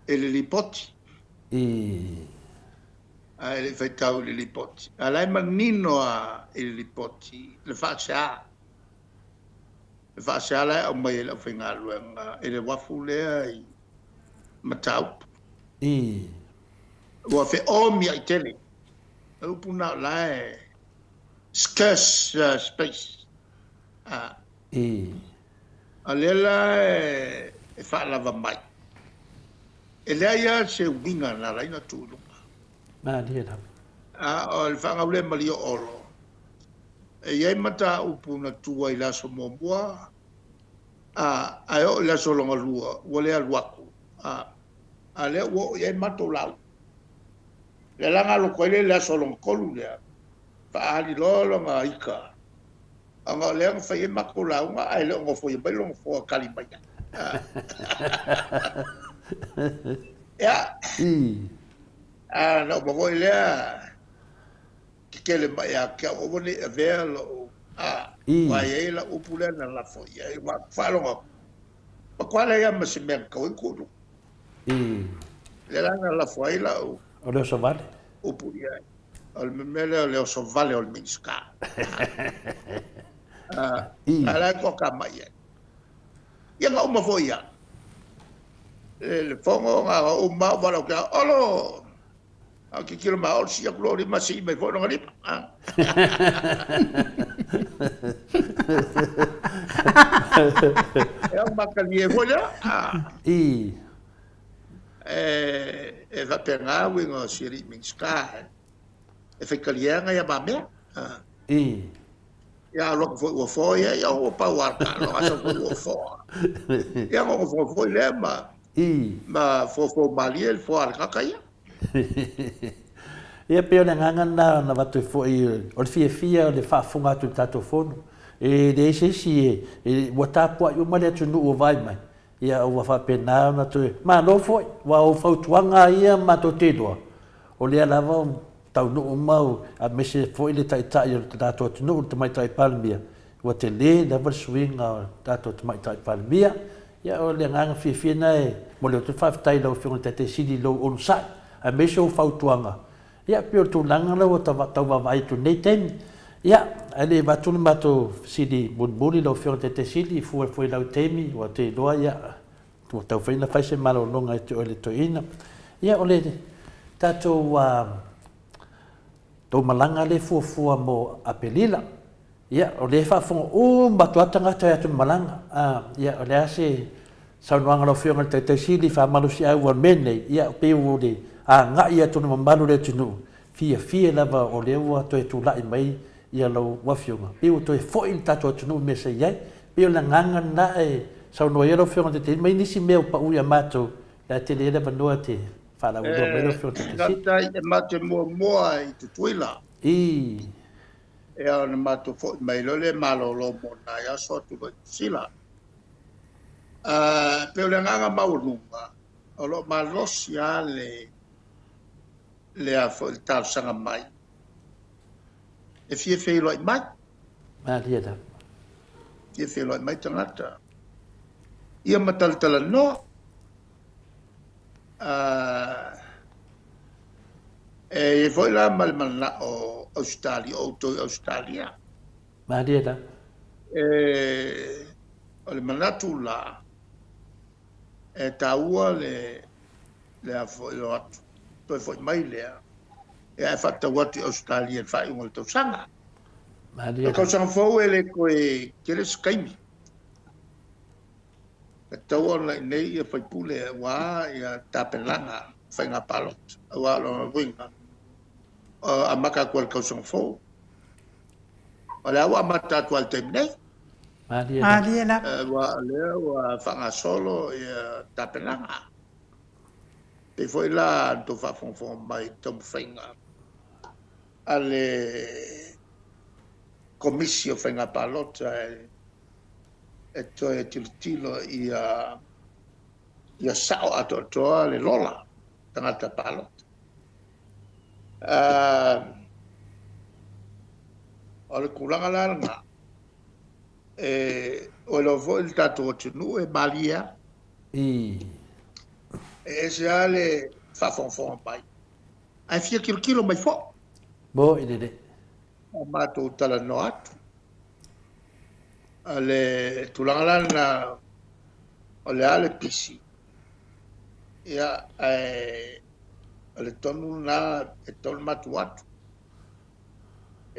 e le lipoti le fai tau le lipoti ala e manino a le lipoti le fa Fasala o mai la finga luenga e le wafu lea i matau. Wa fe o mi ai tele. O puna la scarce space. Alela e fa lava mai. E lea ia se winga na raina tulu. Ma dia. O le fanga ule mali o olo. E iai mata upuna tua i laso mombua, a o laso longa lua, ua lea luaku. A lea ua iai mato lau. Le langa lo koe le laso longa kolu lea. Faali lolo nga ika. Anga lea nga fai e mako lau nga, ai leo nga fo i bailo nga fo a kali maya. Ya. No, ma voi lea, kele mai a ke o wone e velo wa ye la upula na la fo ye wa falo ma kwala ya ma se men ko ko le la la fo ila o le so vale upula al mele le so vale al minska ala ko ka mai ye nga o ma fo ya le fongo nga o ma valo ka olo Aki kilo maol si aku lori masih mai fo ngali. Yang makan ye fo ya. Va penga wingo siri minska. E fe kalianga ya bame. Ya lo fo ya o pa warka lo aso fo. Ya ngo fo le ma. Ma fo mali el fo al kakaya. Ia pe ona nganga na watu fo I o le fia le fa funga tu tato fono. E le se e wata po yo male tu no vai mai. Ia o fa pena na tu ma no foi wa o fa tuanga ia ma to te do. O le lava tau no mau a mese foi le tai tai tato tu no te mai tai palmia. Wa te le da va swinga tato te mai tai palmia. Ia o le nganga fia nei mo le tu fa tai lo fi te sidi lo on sa. A mese o fa tuanga. Ia pio tu langa lo tau vai tu nei tem. Ia ale batu le mato sidi bunbuni lo fi te sidi fu lau temi wa te loa ia tu tau fai na fai se malo longa e te ole to ina. Ia ole tato tau malanga le fuafua mo apelila. Ia ole fa fonga o batu atanga tai atu malanga. Ia ole ase saunuanga lo fi te sidi fa malu si au mene ia pe o de nga ia tu no malu le tunu. Fia lava o le ua to e tu lai mai ia lo wafiunga. Piu to e foi tato tunu me se iai. Piu na nganga na e sau no ero fiunga te mai nisi meo pa uia mato la te lele manua te whala ulo mero fiunga te si. Gata I te mate mua I te tuila. E a na mato foi mai le malo lo mo na ia so tu sila. Pe le nganga maulunga. O lo malosi a le a fo il tal sanga mai. E fie lo mai. ma lia da. Fie lo mai tangata. Ia mataltala no. E foi la malmana o Australia o to Australia. Ma lia da. O le manatu la. E taua le a foi lo atu. To foi mai lea. E a fatta watu Australia fai un to sanga. Ma lia Ko da. sang fo ele ko e kele skaimi. E taua la nei e fai pule wa ia tapelanga fai nga palot. Wa lo winga. A maka ko ko sang fo. Ola wa mata to al temne. Ma lia Ma da. lia la. Wa le wa fanga solo ia tapelanga. E foi lá do fa fon mai tom fenga ale comissio fenga palota e to e tilo ia sao ato le lola tangata palota ole kulanga langa o lo vol tato tunu e malia e se ale fa fon pai ai fia kilo mai fo Bo ide. o mato tala no atu ale tulangala na ole ale pisi ia ale tonu na e tonu matu atu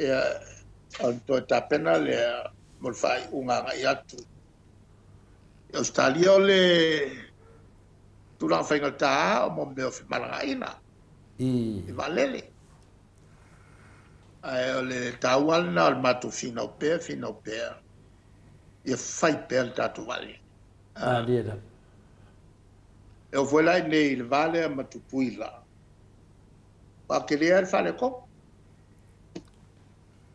ia anto tapena le molfai unga ngai atu Australia ole tulang fengal ta o mo me malanga ina I valele ai ole tawal na al matu fina o pe e fai per tatu vale Ma lia da. e o vola nei il vale a matu puila pa che le fale ko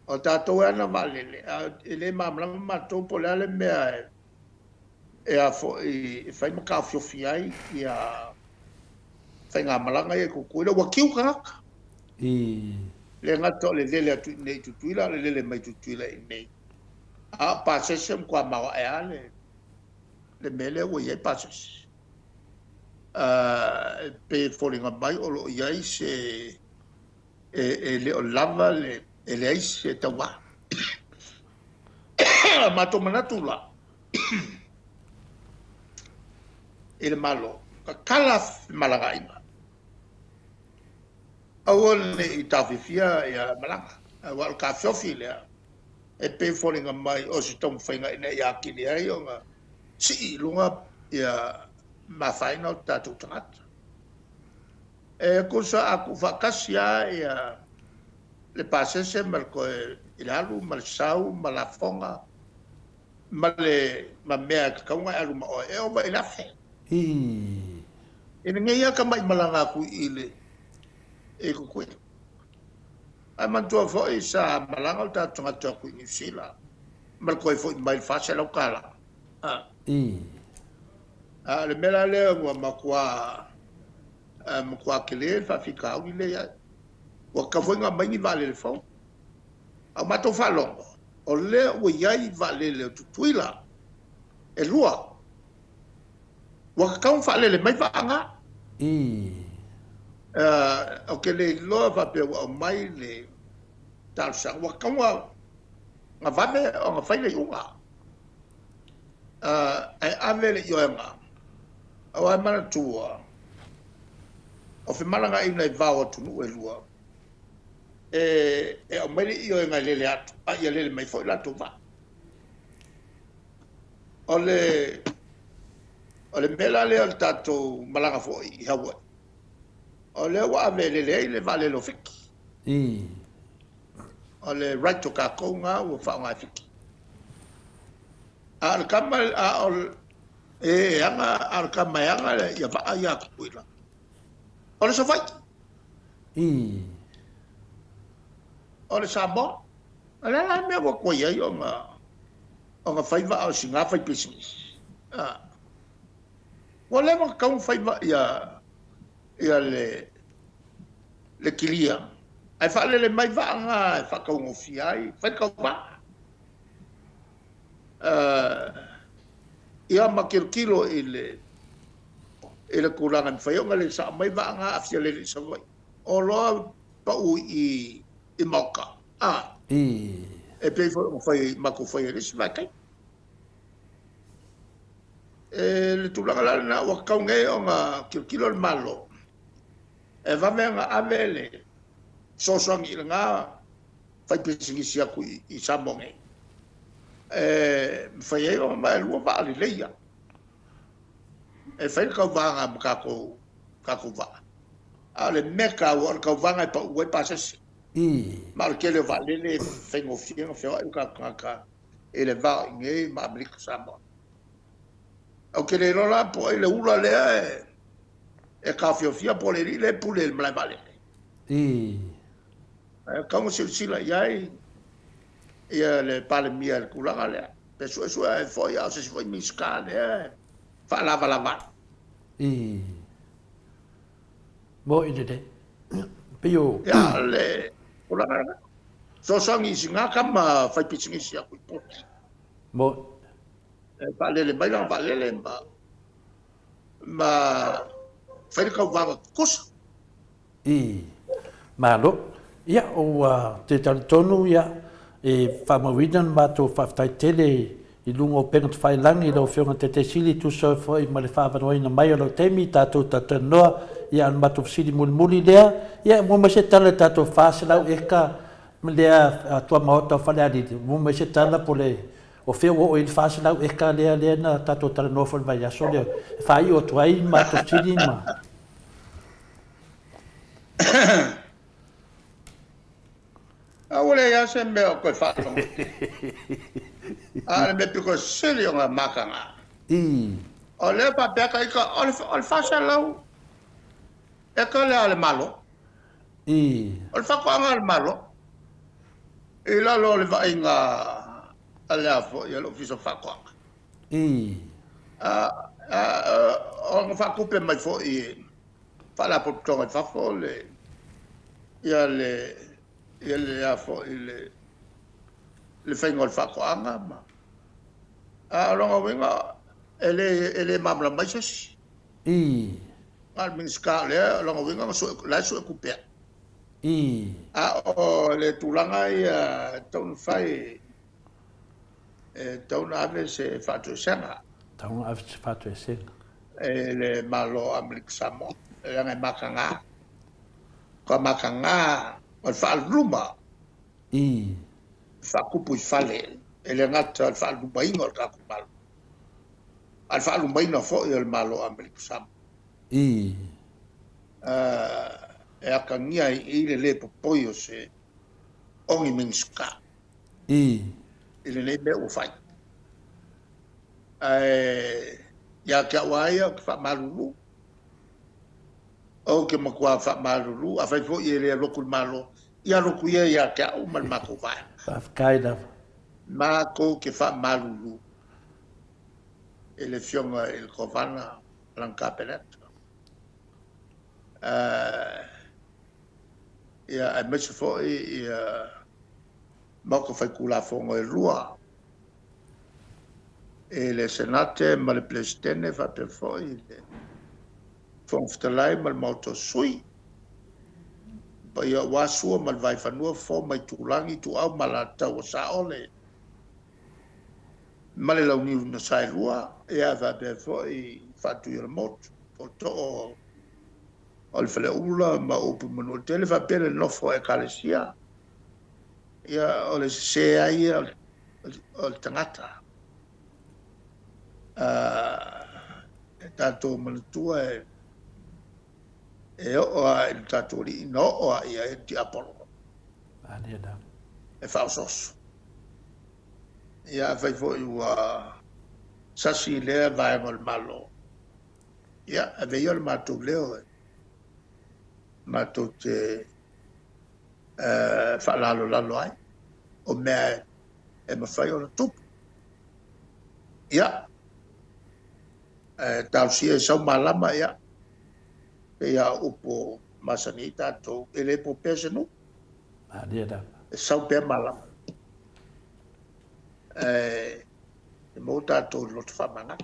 o tatu ana valele ele mamla matu polale me e a fo I fai maka fiofiai ia fai ngā malanga e kukuila wa kiu kaka. Le ngato le lele atu nei tutuila, le lele mai tutuila I nei. A pasese mkwa mawa e ale. Le mele wa iei pasese. Pe folinga mai o lo iei se le o lava le iei se tawa. Mato manatu la. Il malo. Kala malagaima. Awal I tawhifia ia malanga. Awal ka fiofi lea. E pe folinga mai o si tom whainga ina ia kini ai o ngā si lunga ia mawhaina o tātou tangata. E kusa aku whakasia ia le pasese mal koe ilalu, mal sau, mal afonga, mal mea kakaunga alu ma oe. E o ma ilafe. Ina ngai ka mai malanga ku ile e ko koe Ai mantua foi sa malanga ta tonga to ku New Zealand. Mal koi foi mai fase lo kala. Le mela le wa makwa kele fa fika u le ya. Wa ka foi nga mai vale le fo. A mato fa longo. O le o yai vale le tutuila. E lua. Wa ka fa le mai va nga. O ke le loa fa pe o mai le tal sa wa ka wa nga vame o nga fai le unga ai ave le yoenga o ai mana tua o fe malanga i nei vao tu e lua e o mai le yoenga le atu a ia le mai foi la tu va o le mela le al tato malanga foi i hawa o le wa ave le vale lo fiki o le right to ka konga o fa nga fiki al kamal al anga al kamaya le ya fa ya kuila o le sofai o le Samoa ala me ko ya yo nga fai va o singa fai business wala mo ka fai va ya le kilia ai fa le mai va nga fa ka ngo fiai fa ka va ia makilo ile kurangan fa yo ngale sa mai va nga afia le sa vai o lo pa u i moka e pe foi mako foi le sa kai le tulanga la na wa ka nge o nga kilo malo e va venga avele so i nga fai pesingisi aku i Samoa fai o mai lua va ali leia e fai ka vanga kako va ale meka o ka vanga pa u pa se mal ke le va le fai ngo fie fe o ka ele va nge ma blik Samoa o ke le rola po ele ula le e ka fia po le pule le vale kamu silsila yai ia le palemia le kulanga le pe so e foi a se foi miskale fa lava mo ide pe yo ya le kulanga so sangi singa kama fai pitsingi sia ku mo pa le baila pa le ma fai ka va kus malo ia o te tonu ia e whamawinan mato whaftai tele i lungo o pengat whailangi lau whionga te sili tu so foi ma le whaavanoina mai o lau temi tātou tatanoa ia an mato sili muli lea ia mo ma se tala tātou whaase lau eka lea Atua Maota o whale aditi mo ma se tala po le o whio o il whaase lau eka lea na tātou tatanoa whale vai aso lea whai o tuai mato sili ma Ole ya se me o ko fa. Me piko seli nga makanga. Ole pa pe ka ole fa sa lau. E ka le ale malo. Ole fa ko nga ale malo. E la lo le va inga ale afo ya lo fiso fa ko. On fa couper mai fo e fa la po tonga fa fo le ya le afo le fengol fa ko anga ma longa winga ele mamla mai ses al min skale longa winga so la so couper o le tulanga ia ton fai ton ave se fatu sanga ton ave se fatu sanga le malo amlik samo nga makanga ko makanga al fa ruma fa kupu fale ele ngata al fa ruma ingol ka kumal al fa ruma ina fo el malo amlik sam e akania ile le popoyo se ongi minska ile le be o fai ya ka waya fa malulu o ke makua fa malulu a fai fo ile lokul malo ia roku ia ke au mal mako vai Afkaida. mako ke fa malulu ele fionga il kovana lanka penet ia a mesu fo ia mako fai kula fongo e rua e le senate ma le presidente fa per fo ile fong ftalai mal moto sui pa ia wasua mal vai fanua fo mai tulangi tu au malata o sa ole male la uniu na sai rua ia va per fo i fatu il mot o to o le fele ula ma upu manu tele fa pele no fo e kalesia ia o le se ai o le tangata tatou manatua e o a il tatou li no o a ia e ti apolo Adida. e fausos ia fai fo i ua sasi lea vai ngol malo ia ave yo le matou leo matou te fa'alalo lalo ai o mea e mawhai o na tupu ia tausia e sau malama ia pe ia upo masani tatou e le po pese no Adida. e sau pe malama e mo tatou loto whamanga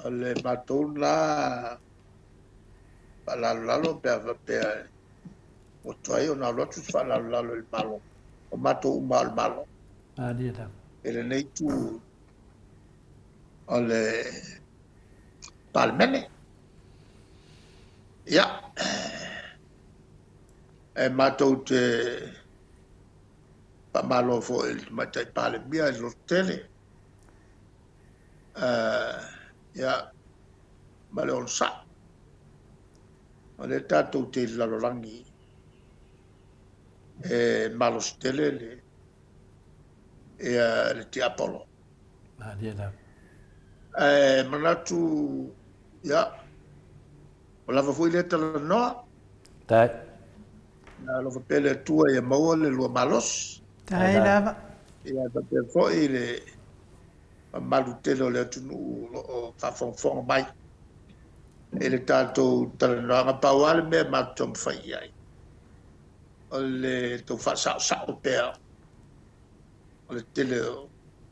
o le matou la fa'alalo pe o toai o na lotu fa'alalo il malo o matou uma o le malo Adida. ele nei tu o le palmene ia e matou te pa'amalo fo i matai palemia i lo tele ia ma le ono sa o le tatou te lalolagi e malo stele le ti apolo Adida. manatu ia o lava foi le talanoa Tai. na lova pele atua ia maua le lua malos Tai lava. ia tape foi le malu tele o le atunu o fafonfonga mai e le tatou talanoaga pauale mea matou mafai ai o le tau fa'asa'osa'o pea o le tele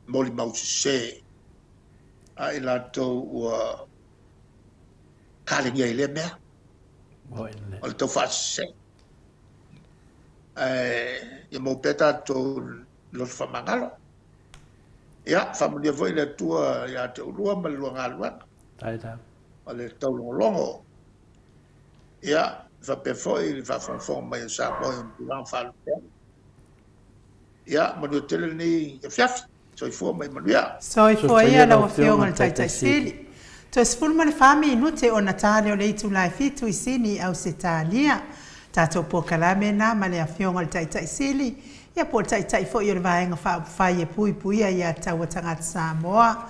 moli mausesē ai latou ua kalegia i lea mea Moine. o le tau fa'asesē ia mau pea tatou loto fa'amagalo ia fa'amalia fo'i le atua iā te ulua ma le luagaluega Tai ta. o le taulogologo ia fa'apea fo'i le fa'afogafoga mai o Samoa i tulaga fa'alupea ia manua tele lenei afiafi soifua mai manuia Soifua ia lau fionga le taitaisili. To sifuru ma le fami inute o natale o le itu lai fitu isini au se talia. Tato po kalame na ma le fionga le taitaisili. Ia po taitai fo i o le vaenga whai e pui pui ia taua tangata Samoa.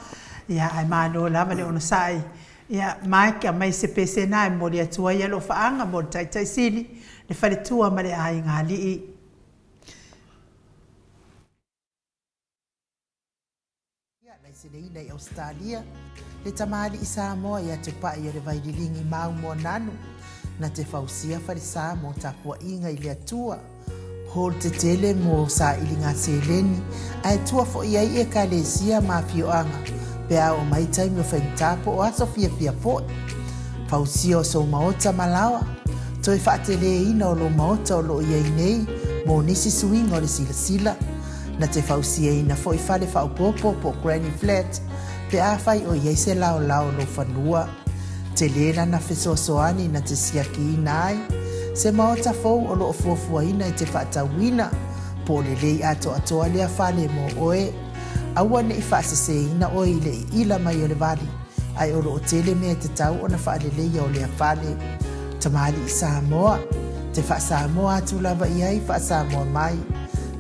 Ia ai mano lava le ono sai. Ia mai ka mai se pese na mo le atua ia lo faanga mo le taitaisili. Le fale tua ma le ai ngali i. Sineina i Australia, le tamali i Samoa ia te pai o le vaililingi mau mo nanu, na te fausia wharisa mo tapua inga i le atua. Hol te tele mo sa ilinga seleni, ai tua fo iai e ka le sia ma fioanga, pea o mai taimi o whaintapo o aso fia fo. Fausia o so Maota malawa, toi whaatele ina o lo Maota o lo iai nei, mo nisi suinga o le sila. Na te fausia ina fo i fale fa upopo po Granny Flat, pe a fai o iei se lao lo fanua. Te lena na fesoasoani na te siaki ina ai, se Maota fou o lo fuafua ina i te whaatawina, po le lei ato atoa lea fale mo oe. Aua ne i whaasese ina o i le ila mai o le vali, ai o lo o tele mea te tau o na whaalelei o lea fale. Tamali i Samoa, te wha Samoa atu lava i ai wha Samoa mai.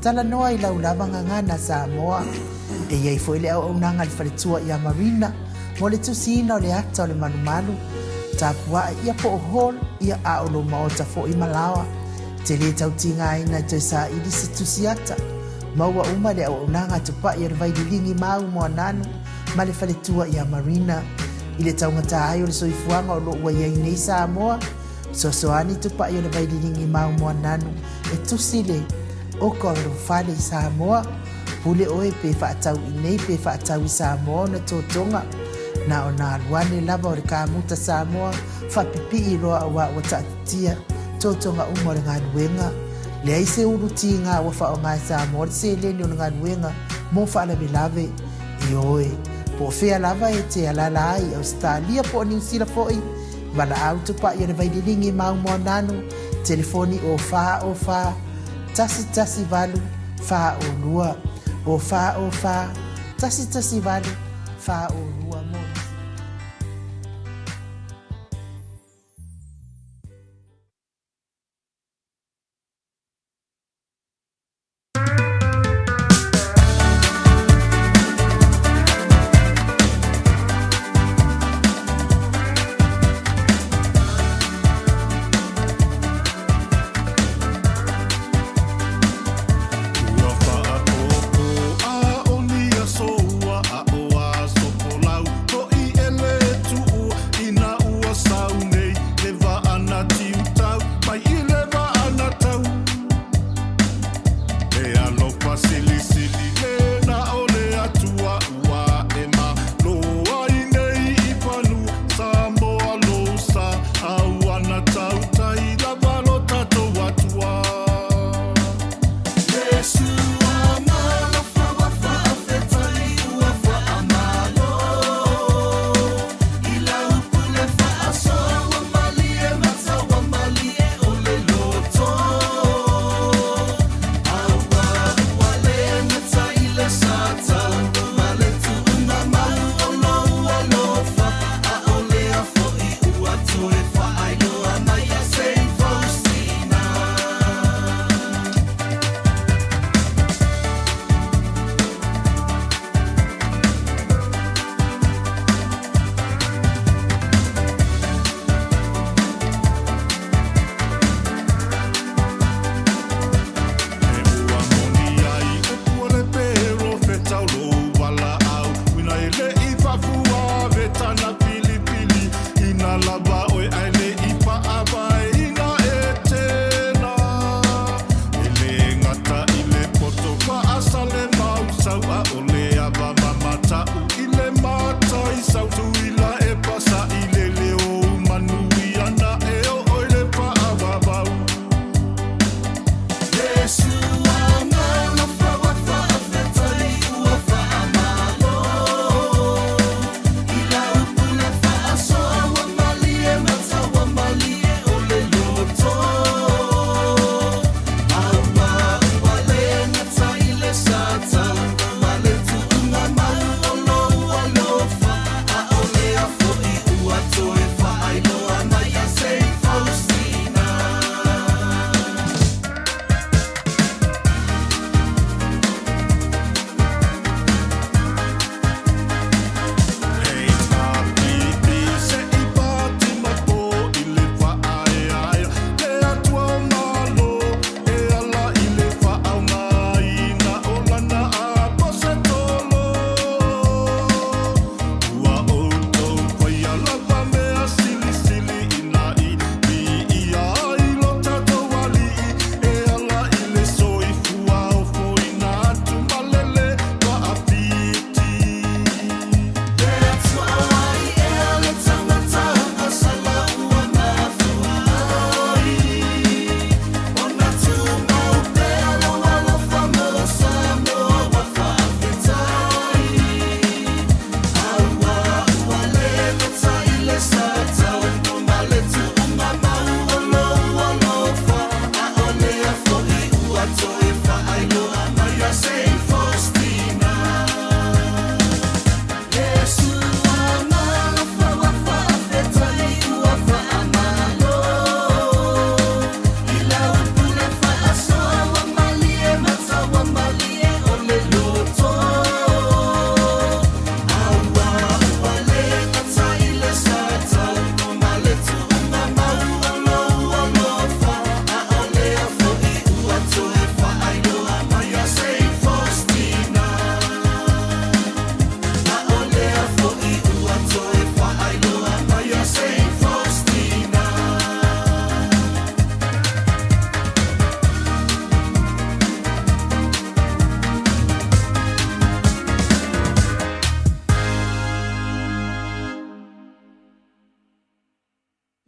Tala noa i lau lava ngangana Samoa. E iei fo ile au nanga li whaletua i a Marina, mo le tusina o le ata o le manumalu. Tapua ia po o hol ia a o lo Maota fo i Malawa. te le tautinga ina te sa ili se tusiata. Maua uma le au unanga tupa i revai lingi mau mo nanu, ma le fale tua i a Marina. I le taungata ai o le soifuanga o lo ua iai nei Samoa, sosoani tupa i revai lingi mau mo nanu, e tusile o ka fale i Samoa, pule oe pe whaatau i nei pe whaatau i Samoa na tōtonga, na o nā luane lava o le kāmuta Samoa, whapipi i roa awa o tatia, tōtonga umore ngā nuenga, le ai se uruti ngā wa whao ngā Samoa, le se leni o ngā nuenga, mō whaalawe lave, i oe, po whea lava e te alala ai, Australia po New Zealand foi, wala au tupa i revai liringi mau mo nanu, telefoni o wha, tasi valu, wha o lua, o wha, tasi valu, wha o lua mo.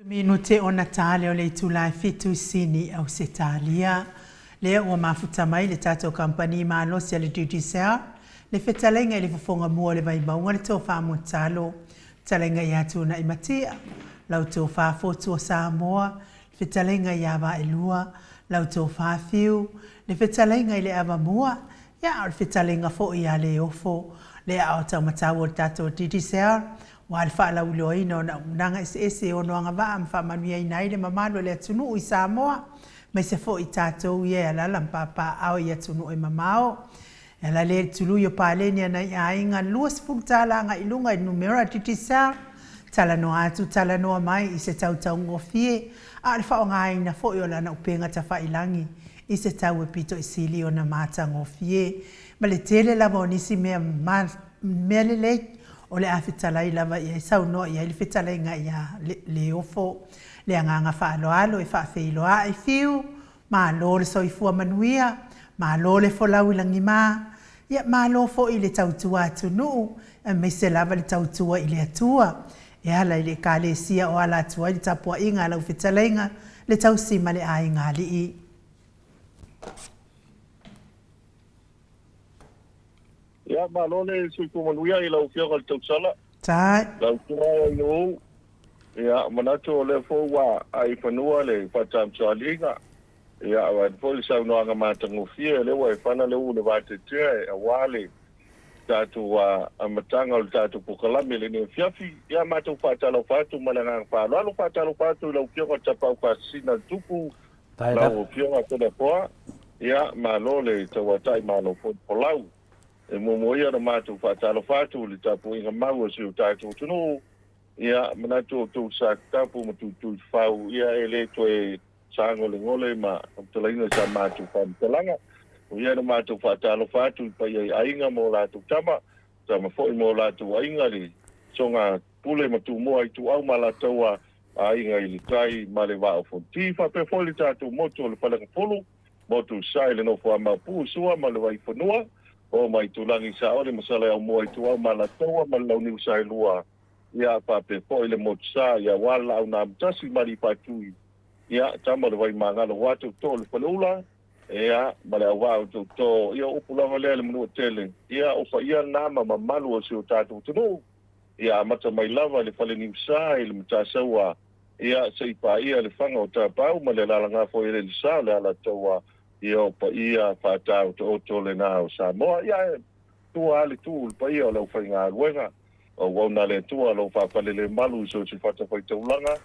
Minute ona tale o le tūlai fitu sini au se talia. Lea ua mafuta mai le tatou company malo se le judicial. Le whetalenga le whafonga mua le vai maunga le tō wha talo. Talenga i atu na imatia. Lau tō wha fotu o Samoa. Le whetalenga i awa e lua. Lau tō wha fiu. Le whetalenga i le awa mua. Ia le whetalenga fo i a le ofo. Lea au tau matau o tatou judicial. Wa le wha ulo ino na unanga ese o noanga waa mwhamanuia i naile mamalo le atunu i Samoa. Mai se fo i tātou ia ala lampapa au i atunu i mamao. Ala le tulu yo pālenia na i ainga luas putala nga ilunga i numera titisa. Tala no atu, tala no mai i se tau tau ngofie. A le wha o ngai na fo i o lana upenga ta wha ilangi. I se tau e pito i sili o na mata ngofie. Ma le tele lava o nisi mea le leit. O le awhitalai lava i sau no i le whitalai nga i le ofo. Le anganga whaaloalo e whaafeiloa i fiu. Ma lo le soifua manuia. Ma lo le folau i langi maa. Ia ma lo fo i le tautua atu nuu. E me se lava le tautua i le atua. E ala i le ka le sia o ala atua i le tapua inga lau whitalai nga. Le tausima le a inga li i. Ia malole suku manuia i lau fia kal tausala. Tai. Lau tua i o. Ia manato o le fo wa ai whanua le whatam salinga. Ia awa fo le sau noanga mātango fia le wa i whana le u le wate tia a wale. Tātu wa amatanga o le tātu pukalame le ne fiafi. Ia mātou whatalo whatu malangang whalo. Alo whatalo whatu lau fia kal tapau ka sina tupu. Lau fia kal tona poa. Ia malole tawatai malo fo polau. E momoia na mātou whatalo whatu le tapu inga maua si o tātou tunu. Ia manatu o tū sa tapu ma tū whau. Ia e le toe sango le ngole ma talaina sa mātou whamtalanga. O ia na mātou whatalo whatu pa iai ainga mō lātou tama. Sa ma fōi mō lātou ainga li. So ngā pule ma tū moa i tū au ma lātou a ainga i li tai ma le wā o fonti. Whape fōi le tātou motu o le whalanga polu. Motu sai le no wha ma pū sua ma le wai whanua. O mai tulangi sa ore masala au moa i tu au mala toa ma lau niu sa lua. Ia pape po ile mo sa ia wala au na mtasi mari patui. Ia tama le vai mangalo watu to le palula. Ia mala au to ia upulanga le mnu tele. Ia o fa ia nama mamalu o si o tatu tunu. Ia mata mai lava le fale niu sa ile mtasa wa. Ia sei pa ia le fanga o tapau ma le lalanga fo ile sa le ala toa. Ia pa ia whatau to oto le nao Samoa. Ia tua ale tu pa ia lau whainga aruenga. O wauna le tua lau whapale le malu so si whata whai taulanga.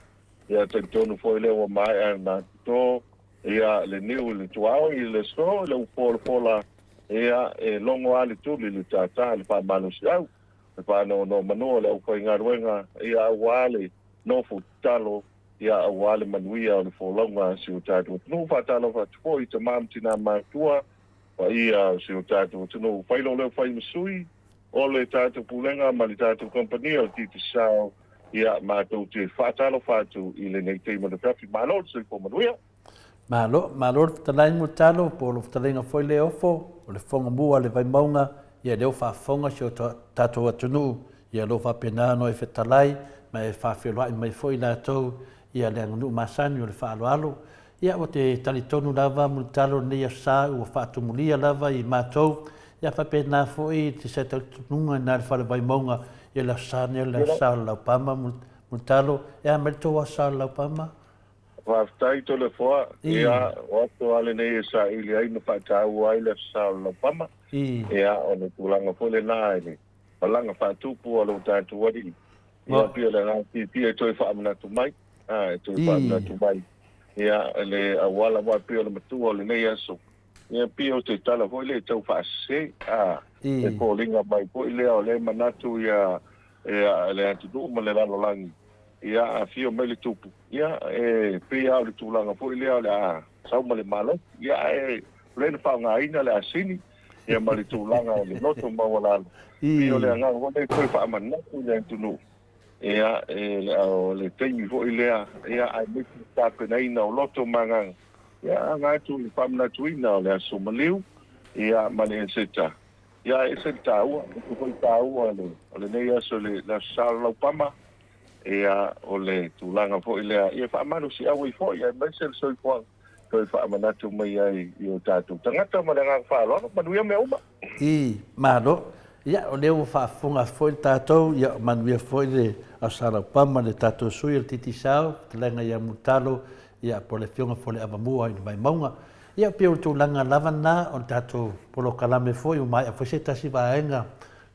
Ia tentonu fo ile wa mai ana to. Ia le niu le tuao i le so le upola. Ia e longo ale tu le tata le pa manu si au. Le pa no manu le whainga aruenga. Ia wale no futalo. Ia awale manuia o le wholonga si o tātua tunu whatalo whatufo i te mamtina mātua wa ia si o tātua tunu whailo leo whai masui o le tātua pulenga ma le tātua kompania o titi sao ia mātou te whatalo whatu i le nei teima le prafi malo si po manuia. Malo talai mo talo po lo talenga foi le ofo o le fonga mua le vai maunga ia leo whafonga si o tātua tunu ia lo whapenano e whetalai ma e whawhiroa i mai foi la tau ia le ngunu masani o le whaaloalo. Ia o te talitonu lava multalo nei a sa ua whaatumulia lava i mātou. Ia whapena fwoi te se talitonunga nā le whale vai maunga ia la sane le sa laupama multalo. Ia merito wa sa laupama? Whaftai to le fua. Ia wato ale nei a sa ili aina whaatau ai le sa laupama. Ia o ne tūlanga fwole nā ele. Palanga whaatupu alo tātu wadi. Ia pia le ngā pia toi whaamanatu mai. Tu whaamna tu mai. Ia le awala wa pio le matua le nei aso. Ia pio te tala hoi le tau whaase. E kōlinga mai poi lea o le manatu ia le atu ma le lalo langi. Ia a fio mai le tupu. Ia e pia au le tūlanga poi lea o le sau ma le malo. Ia e lena whaunga ina le asini. Ia ma le tūlanga le noto mawalalo. Pio le anga o le toi whaamanatu le atu ia le teimi fo ilea ia ai miki tapenaina o loto mangang ia ngatu le pamna tuina o le asomaliu ia male seta ia seta ua ko taua le nei aso le la sala pama ia o le tūlanga fo i lea ia whaamanu si awa i fo ia mai se soi fo toi whaamanatu mai ai i o tātou tangata ma le ngā whaalono manuia mea uma malo ia o leo whaafunga fo i tātou ia manuia fo i le asara pama le tātou sui al titi sao te lenga ia mutalo ia po le fionga fo le avamua i le mai maunga ia pia o tūlanga lava nā o tātou polo kalame fo i umai a fo se tasi vaenga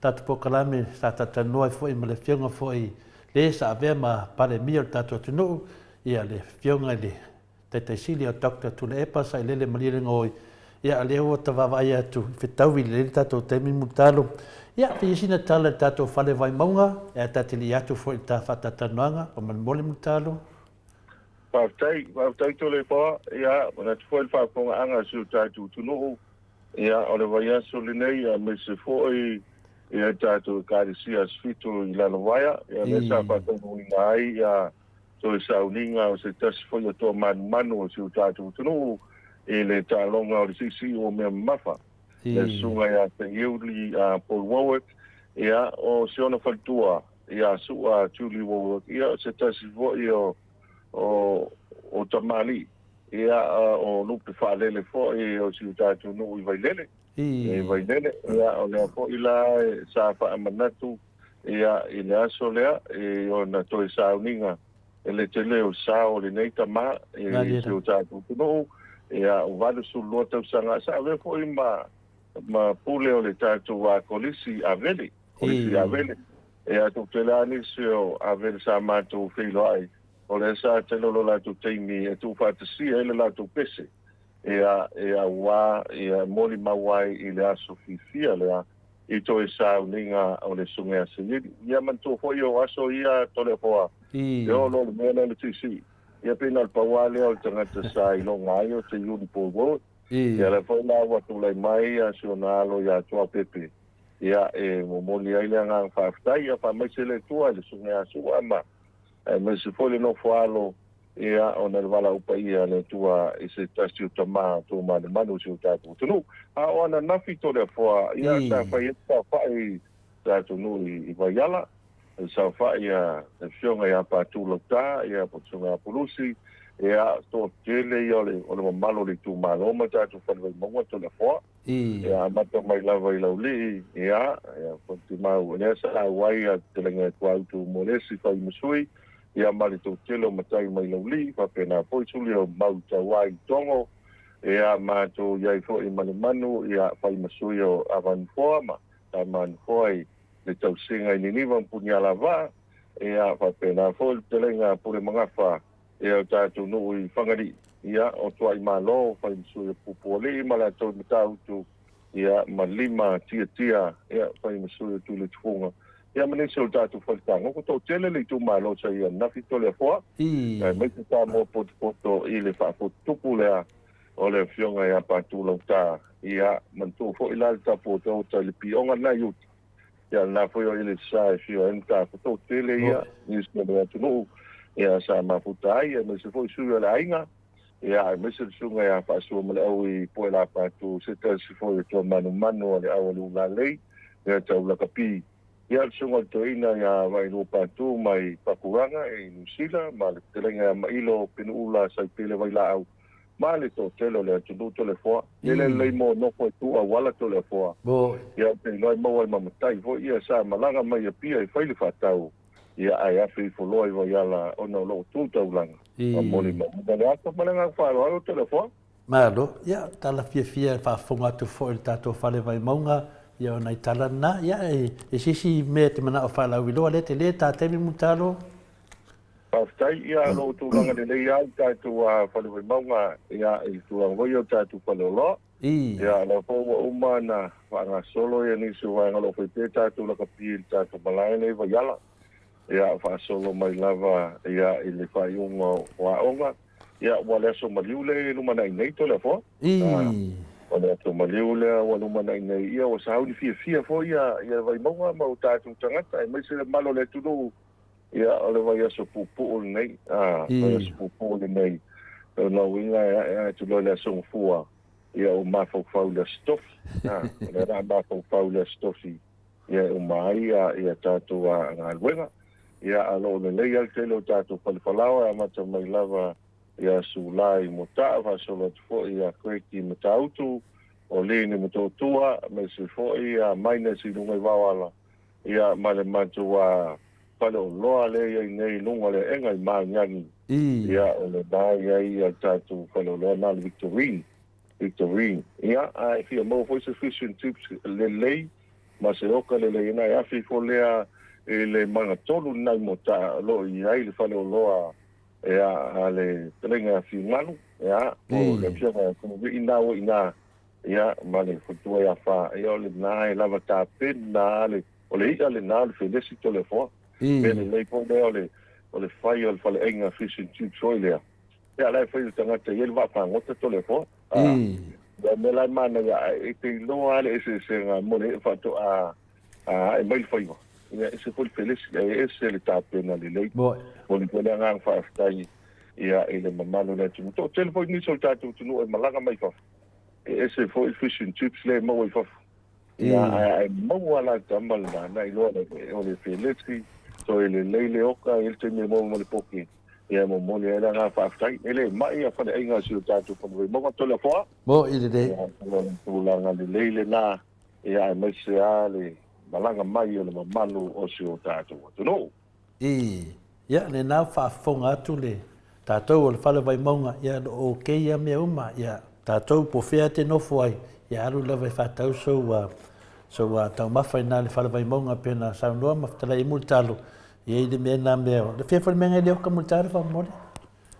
tātou po kalame sa tatanua fo i ma le fionga fo i le sa avea ma pare mia o tātou tunu ia le fionga le taitaisili o Dr. Tule Epa sa i lele malire ngoi ia le o tawawai atu whetau i le tātou temi mutalo ia whiasina tala tātou whale vai maunga ia tātili atu fo i tā whatatanoanga o manmole mutalo Pautai tole pa ia mana tuoi whaaponga anga su tātou tunu ia o le vai aso le nei a me se fo i ia tātou kārisia sfitu i lalo waia ia le sa whatongu i ngai ia toi sauninga o se tasi fo i o tō manu o su tātou tunu e le tālonga o le sisi o mea mafa. Le sunga ia te iuli a Paul Warwick, ia o Siona Faltua, ia sua Julie Warwick, ia se tasi fo i o Tamali, ia o lupe whaalele fo i o si tātou nuu i Vailele. E Vailele, ia o lea fo i la sa whaamanatu, ia i le aso lea, e o na toi sauninga, e le te leo sa o le neita ma, e si o tātou nuu, ia o vale su loa tau sanga sa ve fo i ma pule o le tātou a kolisi avele e a tu telani se o avele sa mātou whilo ai o le sa telo lo la tu teimi e tu whatasi e le la tu pese e a wā e a moli mawai i le aso fifia lea i to e sa uninga o le sunga se ia manto fo i o aso ia tole foa e o lo le mena le tisi ia pena al pawale o tangata sa i lo ngai o te yuni po wo ia le foi la wa tu lai mai a sionalo ia tua pepe ia e mo moli ai le nga fa ia fa mai se le tua le sunga su ama e me se foi le no falo ia ona le vala upa ia le tua i se tasi o tama tu ma le manu si o tatu tunu a ona nafi to le foa ia sa fa ia fa i tatu nu i vaiala sa fa ia e fionga ia pa tu lota ia po tsunga polusi ia to tele ia o le malo le tu malo ma ta tu fa le mo to le fo ia ma to mai lava i lauli ia po tu ma o le sa wai a telenga kwa tu molesi fa i musui ia ma le to tele ma tai mai lauli fa pena po tu le mau ta wai tongo ia ma to ia fo i manu ia fa i musui o avan forma ta man foi le tau singa i niniwa mpunia lava ea whapena fo te lenga pure mangafa ea o tātou nuu i whangari ia o tua i malo whai msui e pupole i mala tau matautu ia ma lima tia ea whai msui e tule tufunga ia manese o tātou whaitanga ko tau tele le tu malo sa ia nafi tole a fua mai te tā mō poto i le whaapotupu lea o le fionga ia pātu lau tā ia mantu fo i lal tā poto o tā le pionga na yuti ia na foi o ile sai fio enta foto tele ia nis me ba tu ia sa ma futa ia me se foi su la inga ia me se su nga fa su mo au i po la pa tu se te se foi to manu le au lu la lei ia tau la kapi ia su nga to ina ia vai no pa tu mai pakuranga e nusila ma le telenga ma ilo penula sai pele vai la au ma le to tele le tu to le fo ele le mo no foi tu a wala to le fo ia te noi mo ai mamatai fo ia sa malanga mai pia i fai le fatau ia ai afi fo loi vo ia la ono lo tu tau langa mo le mo le ato malanga fa lo to le fo malo ia tala fia fa fonga tu fo il tato fale vai maunga ia ona itala na ia e sisi me te mana o fa la wilo le te le ta te mi mutalo Pastai ia lo tu langa de ia ta tu a fa le maunga ia i tu a voio ta tu fa lo ia la fo umana fa nga solo ia ni su wa ngalo pe ta tu la kapi ta tu malai le va yala ia fa solo mai lava ia i le fa yunga wa onga ia wala so maliule lu mana nei to le fo wala to maliule wala mana nei ia o sa uni fia fo ia vai maunga ma ta tu tangata mai se malo le tu ia ole vai so pupu nei vai so pupu nei no winga ia tu lo le so fua ia o ma fo faula stof le ra ma fo faula stofi ia o mai ia tatu a ngalwenga ia alo le leia te lo tātou palifalawa a mata mai lava ia sulai mo taa whasolo tu fo ia kweki mo tautu o lini mo tōtua me se fo ia maina si lungai wawala ia male matu wa pale o loa le ia nei lunga le engai maanyani ia o le nai ia tātou pale o loa nale Victorine ia ai fia mo foi sufficient tips le lei ma se oka le lei na ia fi fo lea le manga tolu nai mo ta lo ia le fale o loa ia ale telenga fi manu ia o le fia ko ina ia male futua ia fa ia le nai lava ta pena le o le ia le na le felesi tole fo le lei po o le fai o le fale enga fishing tube soilea ia le fai tanga te ia va fa ngota tole fo ya me la mana ya te no ale se mo le fa to a e mai fai ia se foi feliz ese le ta pena le lei o le pena ngang fa stai ia ele mamalo le tu to telefone ni solta tu no e malanga mai fa ese foi fishing chips le mo fa ia ai mo wala tamal na ilo o le feliz so ele le oka ele te mo le poki ia mo mo le nga fa stai ele mai ia fa le inga solta tu mo to le fo mo ile de tu la nga le na ia mai se ale malanga mai o le mamalu o se o tātou atu no. Ia, ne nā whaafonga atu le tātou o le whale vai maunga, ia o kei a mea uma, ia tātou po whea te nofo ai, ia aru la vai whātau so tau mawhai nā le whale vai maunga pēnā saunua, mawhtala i multalo, ia i le mea nā mea, le whea whale menga i leo ka multalo whamore?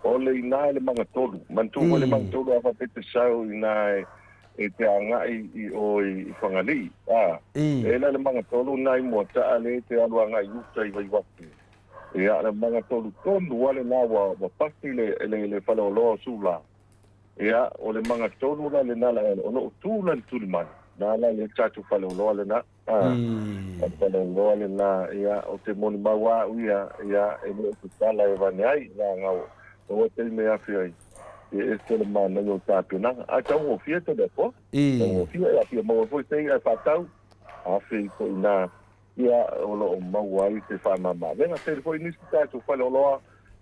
O le ina le manga tolu, mantu o le manga tolu a whapete sau ina e te angai i whangali. E la le manga tolu nai mua taa le te alua ngai uta i vai watu. E a le manga tolu tonu wale nā wa pasti le whale o loa sula. E a o le manga tolu la le nala o no tūla le tuli mani. Nala le tatu whale o loa le nā. Whale o loa le nā. E a o te moni maua uia. E a e me o tala e vane ai. Nā ngau. O te me afi ai. E le mana yo tāpena. A tau o fia te depo. Tau o fia. A fia maua foi te ai whatau. A fia ko ina. Ia o lo o maua i te whamama. Venga te foi nisi tātu whale o loa.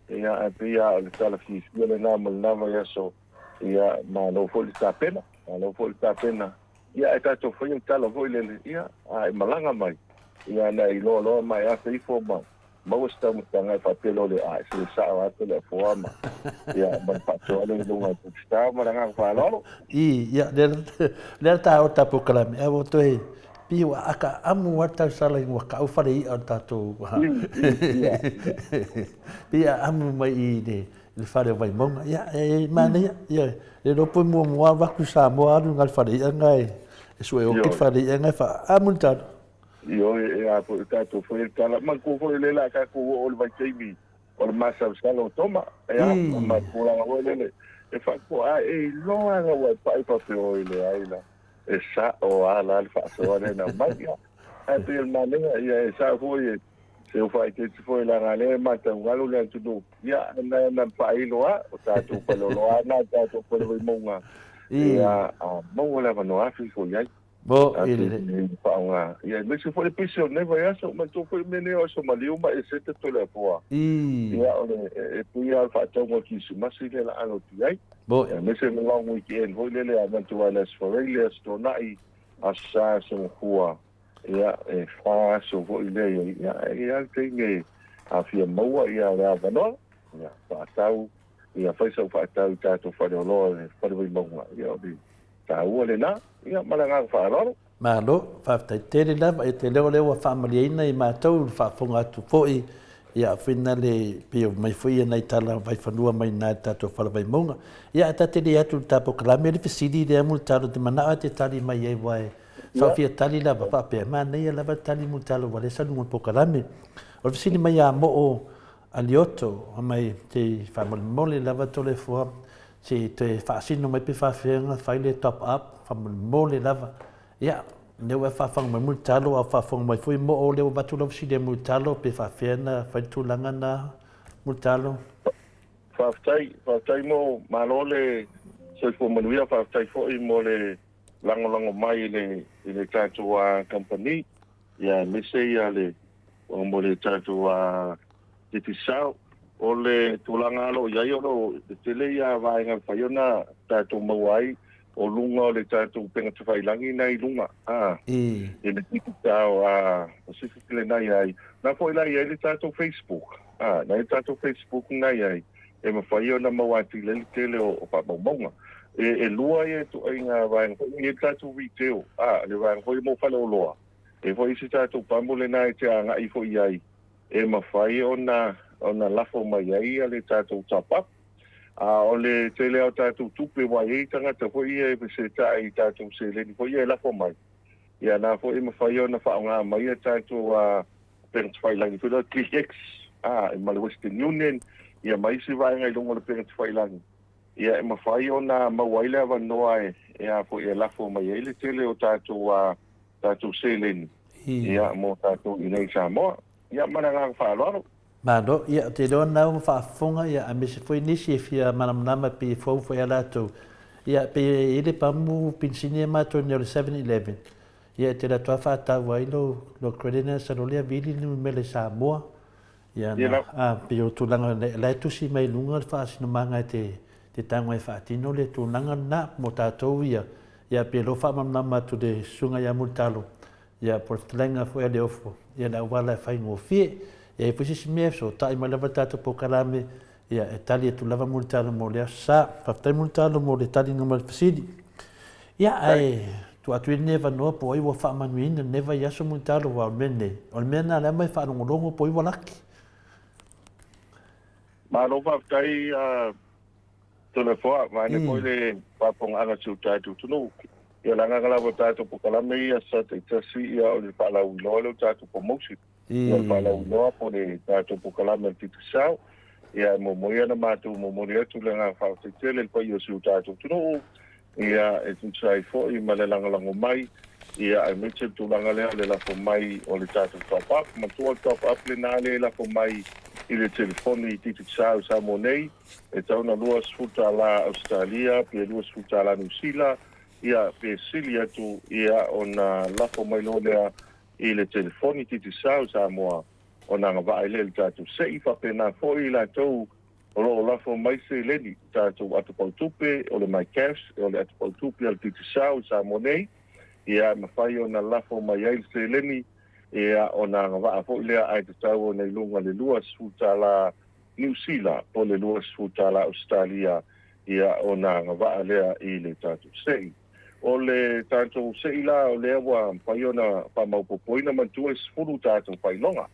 Ia a pia o le tala fis. Ia le nā malnama ia so. Ia ma no foi le tāpena. Ma no foi le tāpena. Ia e tātu foi o tala foi le. Ia a e malanga mai. Ia na i loa mai a te ifo mai. Mau sta mutanga fa pelo le ai se sa wa te le forma ya ban fa to le lunga sta ma nga fa lo ya le ta o ta pokala me o to e pi wa aka amu wa ta sala i wa ka o fa i o ta to pi amu mai i de le fa le vai monga ya e mane ya le do po mo wa ku Samoa no ngal fa i ngai e so e o ki fa i ngai fa amu ta Io e a po tato foi tala ma ko foi le la ka ko o le vai timi o le masa sala o toma e a ma ko la o le e fa ko a e lo a wa pa pa o le ai la e sa o ala al fa so le na ma ya a pe el mane ya e sa foi se o fa que foi la gale ma ta ngalo le tu do ya na pa i lo a o tato pa lo a na tato po le monga ya a mo le va no a fi ko ya Bo ele paunga ia me se foi piso ne vai aso mas tu foi mene o so maliu ma ese te tole poa ia ole e pia fa tau mo ki su masile la ano ti ai bo me se long weekend foi lele a man tu alas for really sto nai asa so hua ia e fa so foi le ia te nge a fia moa ia ra vano ia fa tau ia fa so fa tau tato fa lo fa vi monga ia bi tau le na ia malanga fa ro malo fa te lava e te leo family ina i matou fa fonga tu foi ia fina le pio mai foi na itala vai fanua mai na tato fa vai monga ia ta te dia tu tapo klame le fisidi de multalo de mana te tali mai e vai fa fia tali lava fa pe mana ia lava tali multalo vale sa lu po klame o fisidi mai a mo o alioto mai te family mole lava tole fo se te fa sino mai pe fa fenga fa le top up fa mole lava ia ne wa fa fang mai multalo a fa fang mai foi mo o le batu lo si de multalo pe fa fena fa tu langa na multalo fa tai mo malole so fo manuia fa tai fo i mo le lango mai le tatu a company ia me se ia le o mo le tatu a te sao o le tulanga lo ia yo te le ia vai nga faiona tato mawai o lunga o le tato penga te whailangi nei lunga e le tiku tau Pacific le nai ai na foi lai ai le tato Facebook na le tato Facebook nai ai e mawhaiona mawati le tele o papamonga e lua e tu ai ngā vai e tato retail le vai hoi mo whale o loa e foi si tato pambole nai te anga i foi ai e mawhai ona lafo mai ai ale tato tapap o le tele o tato tupe wai e tangata foi e se tai tato se le ni foi e lafo mai ia na foi mawhai ona whaonga mai e tato parents whailangi whila TX e male Western Union ia mai si vai ngai longa le parents whailangi ia e mawhai ona mawaile awa noa e a foi e lafo mai e le tele o tato se le ni ia mo tato i nei Samoa ia mana ngā whaaloro Mano, ia te roa nau whaafonga ia a mese foi nisi e fia manamnama pe fau foi alato. Ia pe ele pamu pinsini e mato ni ole 7-11. Ia te la toa whaatau ai lo credena sa no lea vili ni mele Samoa. Ia na pe o tūlanga lai tusi mai lunga whaasino manga te tango e whaatino le tūlanga na mo tātou ia. Ia pe lo whaamamnama tu de sunga ia multalo. Ia por tlenga foi ale ofo. Ia na wala e whaingo fie. E pusi me so tai ma lava tato po kalame ia e tali tu lava multalo mo le sa fa tai multalo mo le tali no mal fasidi ia ai tu atu neva no po i wa fa manuina neva ia so multalo wa menne o mena la mai fa no longo po i wa laki ma no fa tai telefona ma ne po le pa pong ana su tato tu no ia la ngala wa tato po kalame ia sa te tasi ia o le pa la ulo tato po mosi ia pala uloa po le tātou pukalame titu sao ia mo moia na mātou mo moria tu le ngā whaotele pa i o siu tātou tuno ia e tu sai fo i ma le langalango mai ia ai meche tu langa lea le lafo mai o le tātou top up ma tua top up le nā le lafo mai i le telefoni titu sao sa mo nei e tauna luas futa la Australia pe luas futa la New Zealand ia pe sili atu ia ona lafo mai lo lea i le telefoni titi sao Samoa o nga ngawai le tātou sei whapena fōi la tau o lo lafo mai se leni tātou atu pautupe o le mai cash o le atu pautupe al titi sao Samoa nei ia mawhai o nga lafo mai ai se leni ia o nga ngawai fōi lea ai te tau o nei lunga le luas futa la New Zealand o le luas futa la Australia ia o nga ngawai lea i le tātou sei o le tātou seila o le awa paiona pa maupopoina mantua e sfuru tātou whainonga.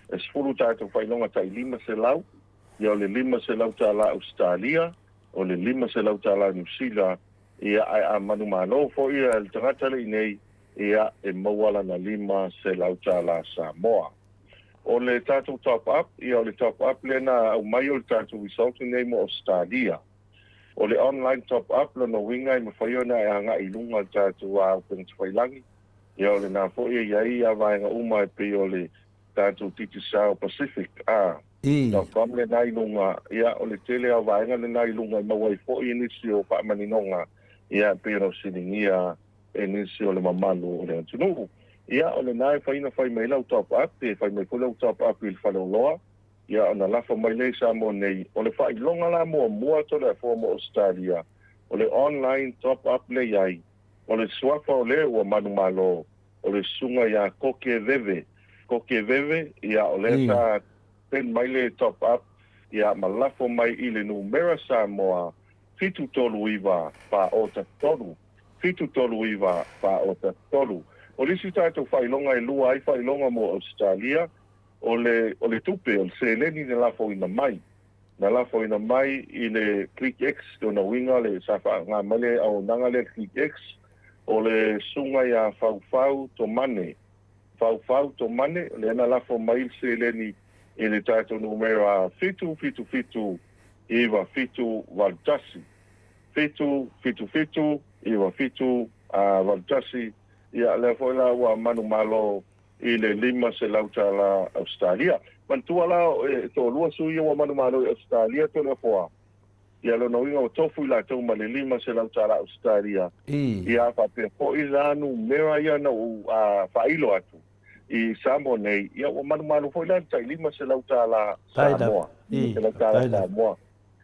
E sfuru tātou whainonga tai 5 se lau, ia o le 5 se lau tā la Australia, o le 5 se lau tā la New Zealand, ia ai a manu mano fo ia el tangatale nei, ia e mawala na 5 se lau tā la Samoa. O le tātou top up, ia o le top up lena au mai o le tātou result nei mo Australia. O le online top up lo no winga i mawhaiona e anga i lunga tātou a upeng tawailangi. Ia o le nā fo ia iai a vaenga uma e pe o le tātou titi sao Pacific. Nā whamle nai lunga, ia o le tele a vaenga le nai lunga i mawai fo i nisi o paamaninonga. Ia pe no siningia e nisi o le mamalu o le antunuhu. Ia o le nai whaina whai mai lau top up, te whai mai pulau top up i le whale o loa. Ia ona lafa mai le sa mo nei o le fai longa la mo mua to le fo mo Australia o le online top up le ai o le swafa o le o manu malo o le sunga ya koke veve ia o le sa ten mai le top up ia malafo mai i le numera sa moa fitu tolu iwa pa o ta tolu o le sita to fai longa e lua ai fai longa mo Australia o le tupe o se leni na lafo ina mai i le click X o na winga le safa ngā male au nanga le click X o le sunga ya fau to mane le na lafo mai se leni i le tātou numera fitu iwa fitu waltasi iwa fitu waltasi ia le foila wa manu malo i le 5 se lauta la Australia. Mantua la to lua sui wa manu malo Australia to le foa. Ia lo no inga o tofu la to ma le 5 se lauta la Australia. Ia pa pe po i la nu mera ia no fa ilo atu. i Samoa nei ia o manu foi la tai 5 se lautala Samoa se lautala Samoa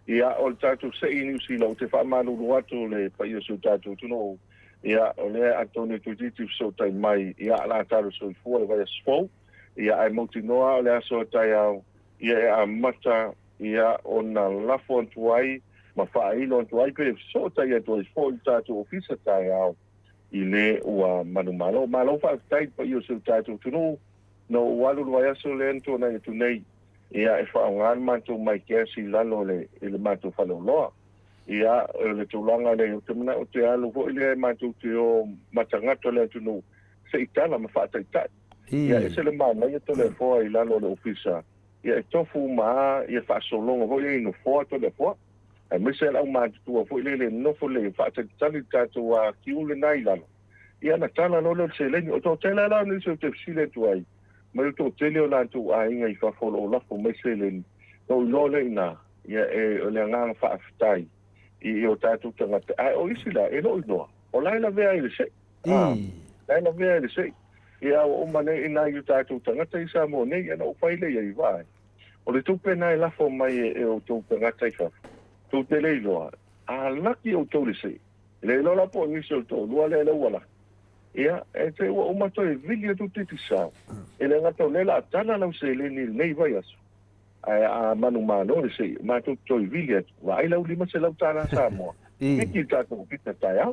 ia o tatu se inu si lo te fa manu atu le pa ia so tatu tuno ia o le Antonio Tuditi so tai mai ia la taro so fu le vai sfo ia ai motinoa le so tai au ia a mata ia ona lafo tuai ma fa ilo tuai pe so tai to sfo tatu ofisa tai au i le ua malo fa tai pa ia so tatu tuno no walu vai so lento na tu nei ia e fa ngan mantu mai ke si lalo le mantu fa lo ia le tulanga le tumna o te alu vo ile mantu te o matangato le tunu se itala ma fa tai ia ese le mana ia to le fo i lalo le ofisa ia e tofu ma ia fa so longo vo ile no fo to le fo e me se la mantu tu vo ile le no fo le fa tai tatu wa kiule nai lalo ia na tala no le se le o to tela la ni se te sile tu ai ma to tele o la tu ai ngai fa fo lo la fo me se le no lo le na ia e o le nga fa aftai i o tatu tangata ai o isila e no o la vea ile se la vea ile se ia o mane ina i tatu tangata i Samoa nei ana o faile ia i vai o le tupe nai la fo mai e o tu tangata i fa tu tele lo a laki o to le se le lo la po ni so to lo le wala ia e te o mato e vili tu titi sa e le ngata le la tana la se le ni nei vai aso a manu mano se ma tu toi vili wa ila uli ma se la tana Samoa e ki ta ko pita ta ya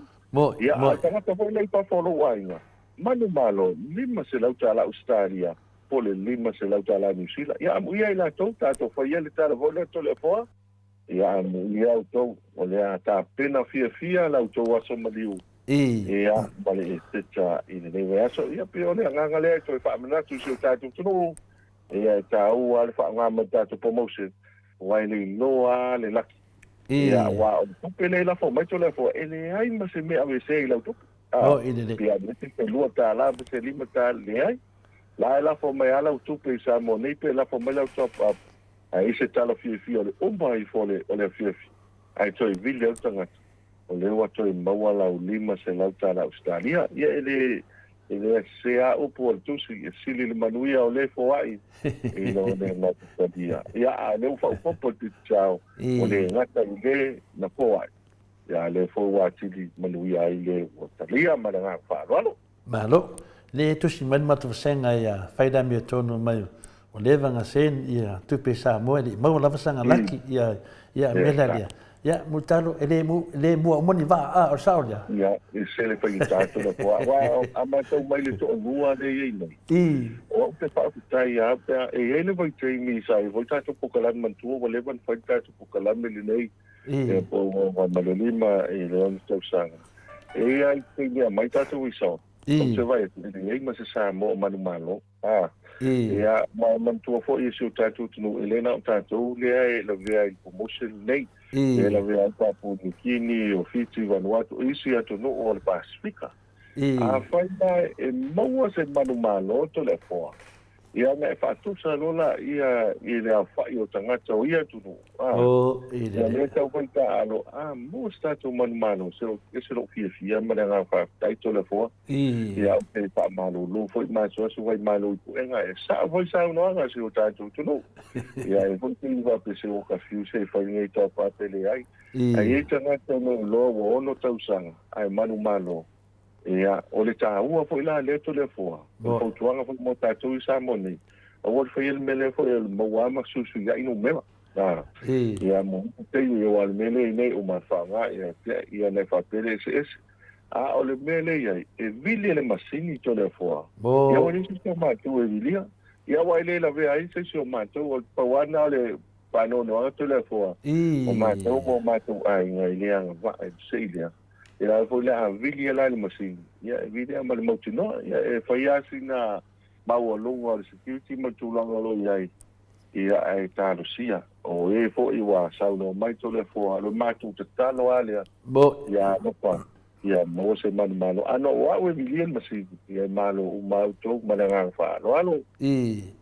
ia tanga to le pa folo wainga manu malo lima se la tala Australia pole lima se la tala New Zealand ia mu ia ila to ta to fa ia le tala vola to le po ia mu ia to o le ta pena fia la to wa so maliu ia vale te cha in le verso ia pe ole nga le to fa mena tu se ta tu no ia ta u al fa nga mata to promotion wa le loa le laki ia wa tu pele la fo mai to le fo ele ai ma se me ave se la tu ile pia de te lu ta la se lima ta le ai la fo mai ala tu pe sa mo nei pe la fo mai la top up ai se ta la fi ole o mai fo le ole fi ai to ville tanga o le wa to maua la lima se la ta la Australia ia ele se a o por tu si le manuia o le fo ai e no le na dia ia a le fa po tu chao o le ngata le na fo ai ia le fo wa ti manuia ile o talia ma na fa malo le tu si man matu senga ia faida mi tonu mai o le vanga sen ia tu pe sa mo le mo la sanga laki ia melalia ia mutalo ele mu mo ni va a o saulia ia se le pa itato da po wa ama to mai le to lua de ye o te fa tai ia e ele vai tei mi sai voi tato pokalan mantu o le van fa tato pokalan me le nei e po wa malolima e le on to sanga e ai te ia mai tato wi so se vai e ma se sa mo manu malo ia ma mantu fo i su tato tu elena tato le la via promotion nei e la vea papu ni kini o Fiji Vanuatu isi atu no o le Pasifika a faina e maua se manu malo to le foa ia me fatu sa lola ia le afai o tangata o ia tu no ia le tau koita alo mo statu manu malo se lo fia ma le nga fa taito le foa ia o te pa malo lo foi ma so vai malo i enga e sa voi sa no anga se o taito tu no ia e foi te va pese o ka fiu se fa ngai to pa pele ai ai tangata no lo o no tau sanga ai manu malo ia o le tāua foi la le to le foa o tuanga foi mo tātou i Samoni o foi el mele foi el moama susu ia ino mema ia mo te i o al mele nei o mafanga ia ne fa pele es o le mele ia e vili le masini to le foa ia o ni se ma tu e vilia ia wa ile la ve ai se so ma tu o pawana le pano no to le foa o ma tu ai ngai le va se ia ia foi la vili la le masini ia vili ma le motino ia e foi asina mau longo al security ma tu longo lo ia ai talusia o e fo i wa sauno mai to le fo lo matu te talo alia ia no pa ia mo se malo ano wa we million masini ia malo o mauto malanga fa alo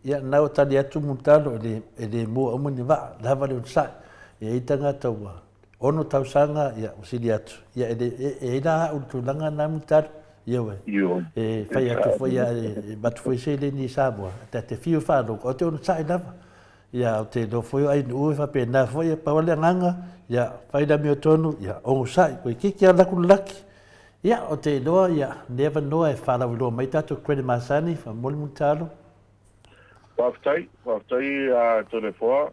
ia na o tali atu mutalo ele mo o moni va lava le sa e tanga tawa ono tausanga ia usili atu ia e ina utulanga na mutar Io Io. fai atu foi bat foi se le ni Samoa. Te fiu fa lo o te on sai lava. Ia o te do foi ai nu fa pena foi pa wale nganga. Ia fai da mi tonu ia o sai ko ki ala ku laki. Ia o te loa ia never know e fa la lo mai tatu credit masani fa mol mutalo. Waftai a telefona.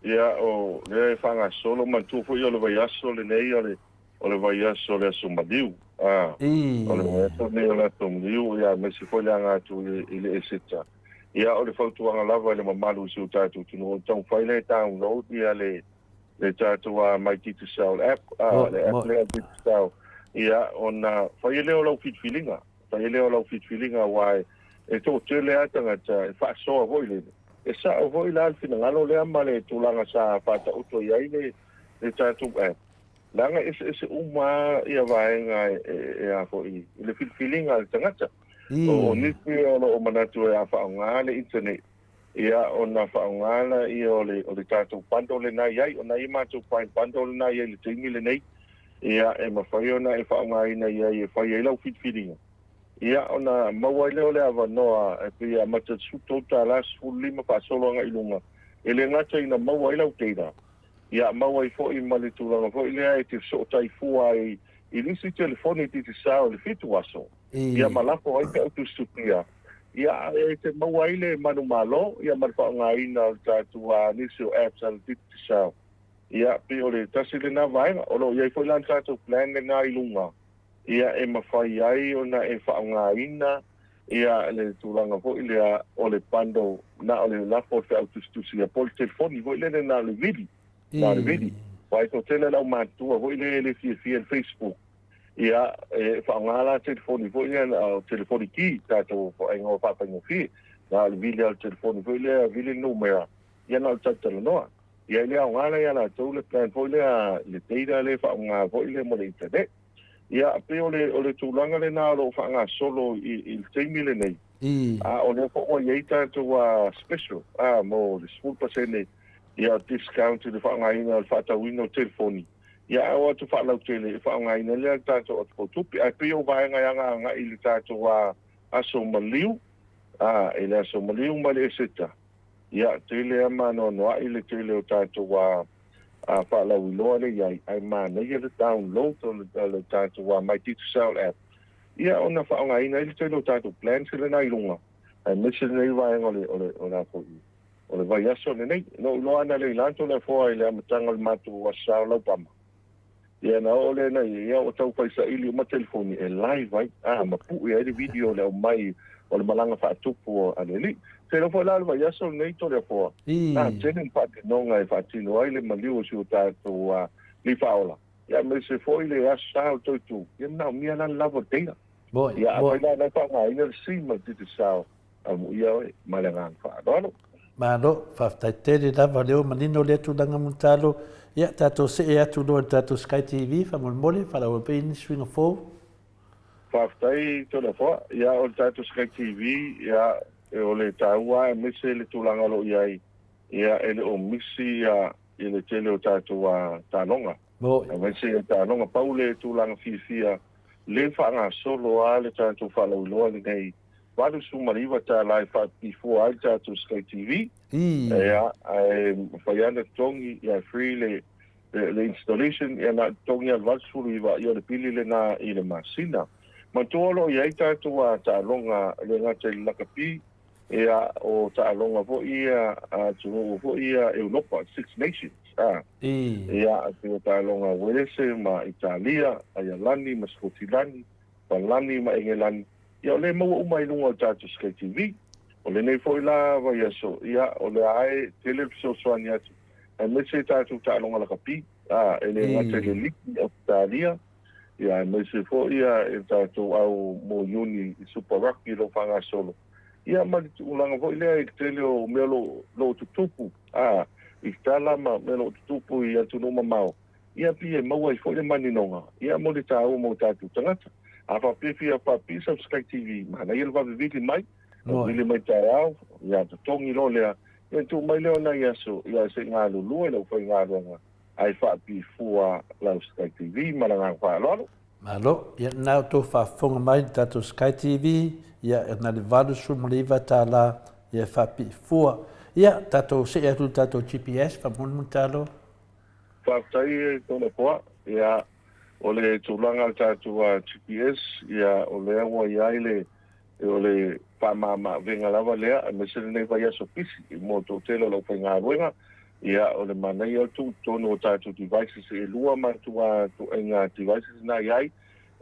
Ia o le fanga solo man tu foi o le vai aso le nei o le vai aso le sumadiu. O le aso ne o sumadiu ia me si foi langa tu ile esita. Ia o le fautuanga lava le mamalu si o tatu tino tau fai le download ia le tatu a My Titi Sound app. Le app le Titi Sound. Ia ona fai le o lau fit feelinga. Fai le o lau fit feelinga wai e to tele atanga e fa so voi le. E sa o voi la fina ngalo le ama le tulanga sa pata uto ia le tatu app. Langa ese uma ia vaenga e a foi le fit feelinga le tangata. O nipi o manatu e a whaonga le internet. Ia o na whaonga i o le tātou pando le nai ai. O na i mātou pain pando le nai ai le tingi le nei. Ia e mawhai ona e whaonga i nei ai e whai e lau whitwhiringa. Ia o na mawai leo le awa noa e pia matatsuto ta las fulima pa solonga ilunga. E le ngata i na mawai lau teira. Ia mawai fo i malitulanga fo i lea e te so tai fua i nisi telefoni ti sao le fitu aso. Ia malako ai te autu stupia. Ia e te mawai le manu malo, ia marwhaonga ina o tātua nisi o apps al titi sao. Ia pe o le tasi le na vaenga, olo ia i fo ilan tātou plan le nga ilunga. Ia e mawhai ai o na e whaonga ina, ia le tūlanga fo i lea o le pando, na o le lafo te autu stupia, po le telefoni, fo i le na le vidi. Na le vidi. Wai to tele lau mātua, fo i le fia Facebook. Ia e whaongala telefoni fo ia o telefoni ki tātou fo aingo whapango fi. Nā le vile al telefoni fo ia vile numera. Ia nā tatala noa. Ia lea o ngala ia nā tau le plan fo ia le teira le whaonga fo ia mo le internet. Ia pe o le tūlanga le nā lo whaonga solo i teimi le nei. O le fo o iei tātou special. Mo le 10% ia discount le whaonga ina al whatauina o telefoni. Ia o atu whaalau tele, whaonga ina lea tātou atu koutupi. Ai pio vaenga yanga i le tātou aso maliu. E le aso maliu ma le eseta. Ia tele ama noa i le tele o tātou whaalau iloa le iai. Ai mana ia le download o le tātou My Titi Sound app. Ia ona whaonga ina i le tele o tātou plan sila na ilunga. Ai mese nei vaenga o la fōi. O le vai aso le nei. No iloa ana le ilanto le fōa i le amatanga le matu wasao lau pama. Ia na ole na ia o tau paisa ili o ma telefoni e live ai. Ma pu ia ele video le o mai o le malanga whaatupu o aneli. Te rofo la alwa yaso nei to le fōa. Tenen pate nonga e whaatino ai le maliu si o tātou li whaola. Ia me se fōi le asao toitu. Ia nao mia na lavo teina. Ia a paila na whaanga ina le sima titi sao. Amu ia oe malangang whaadoro. Malo, whaftai lava leo manino le tūlanga mutalo. Ia tātou se e atu noa tātou Sky TV, whamolmole, whalau e peini swinga fōu. Whaftai tōna wha, ia o tātou Sky TV, ia e o le tāua e mese le tūlanga lo iai, ia e le o misi i le tele o tātou tānonga. E mese e tānonga pau le tūlanga fia, le whaanga solo a le tātou whalau loa le nei. Wadu sumariwa tā lai whaapifua ai tātou Sky TV. Ia, whaiana tongi, ia free le installation, ia na tongi al valsuru iwa, ia le pili le na i le masina. Mantolo ia i tātou tālonga le ngata i lakapi, ia o tālonga vo ia, tungo vo ia Europa, Six Nations. Ia, o tālonga Welese, ma Italia, Ayalani, ma Skotilani, Palani, ma Engelani. Ia o le maua umai lunga o tātou Sky TV. O le nei fo i la vai aso. Ia o le ae televiso soani atu. E mese tātou tālonga la kapi. E le ngate le liki o Italia. Ia e mese fo ia e tātou au mo yuni i Super Rugby lo whanga solo. Ia mali ulanga fo i lea i tele o mea lo tutupu. I tala ma mea lo tutupu i atu numa mau. Ia pi e maua i fo le maninonga. Ia mo le tāu mo tātou tangata. Apa pia papi sa Sky TV. Mana ia lwa vivili mai. Vivili mai tāau. Ia tongi lo lea. Ia tu mai leo na ia so. Ia se ngā lulua. Ia ufai ngā runga. Ai papi fua lau Sky TV. Mana ngā wha lolo. Malo, ia nau tō whafonga mai tātou Sky TV, ia na le valu sumaliva tā la, ia whapi fua. Ia, tātou se atu tātou GPS, whamun tālo? Whaptai tōna koa, ia o le tūlanga tātou GPS, ia o le awa iaile, o le whamama venga lava lea, a mesele nei vai aso pisi, i mō tō telo lau whai ngā ruenga, ia o le manai au tū tono tātou devices e lua matua tu ngā devices nā iai,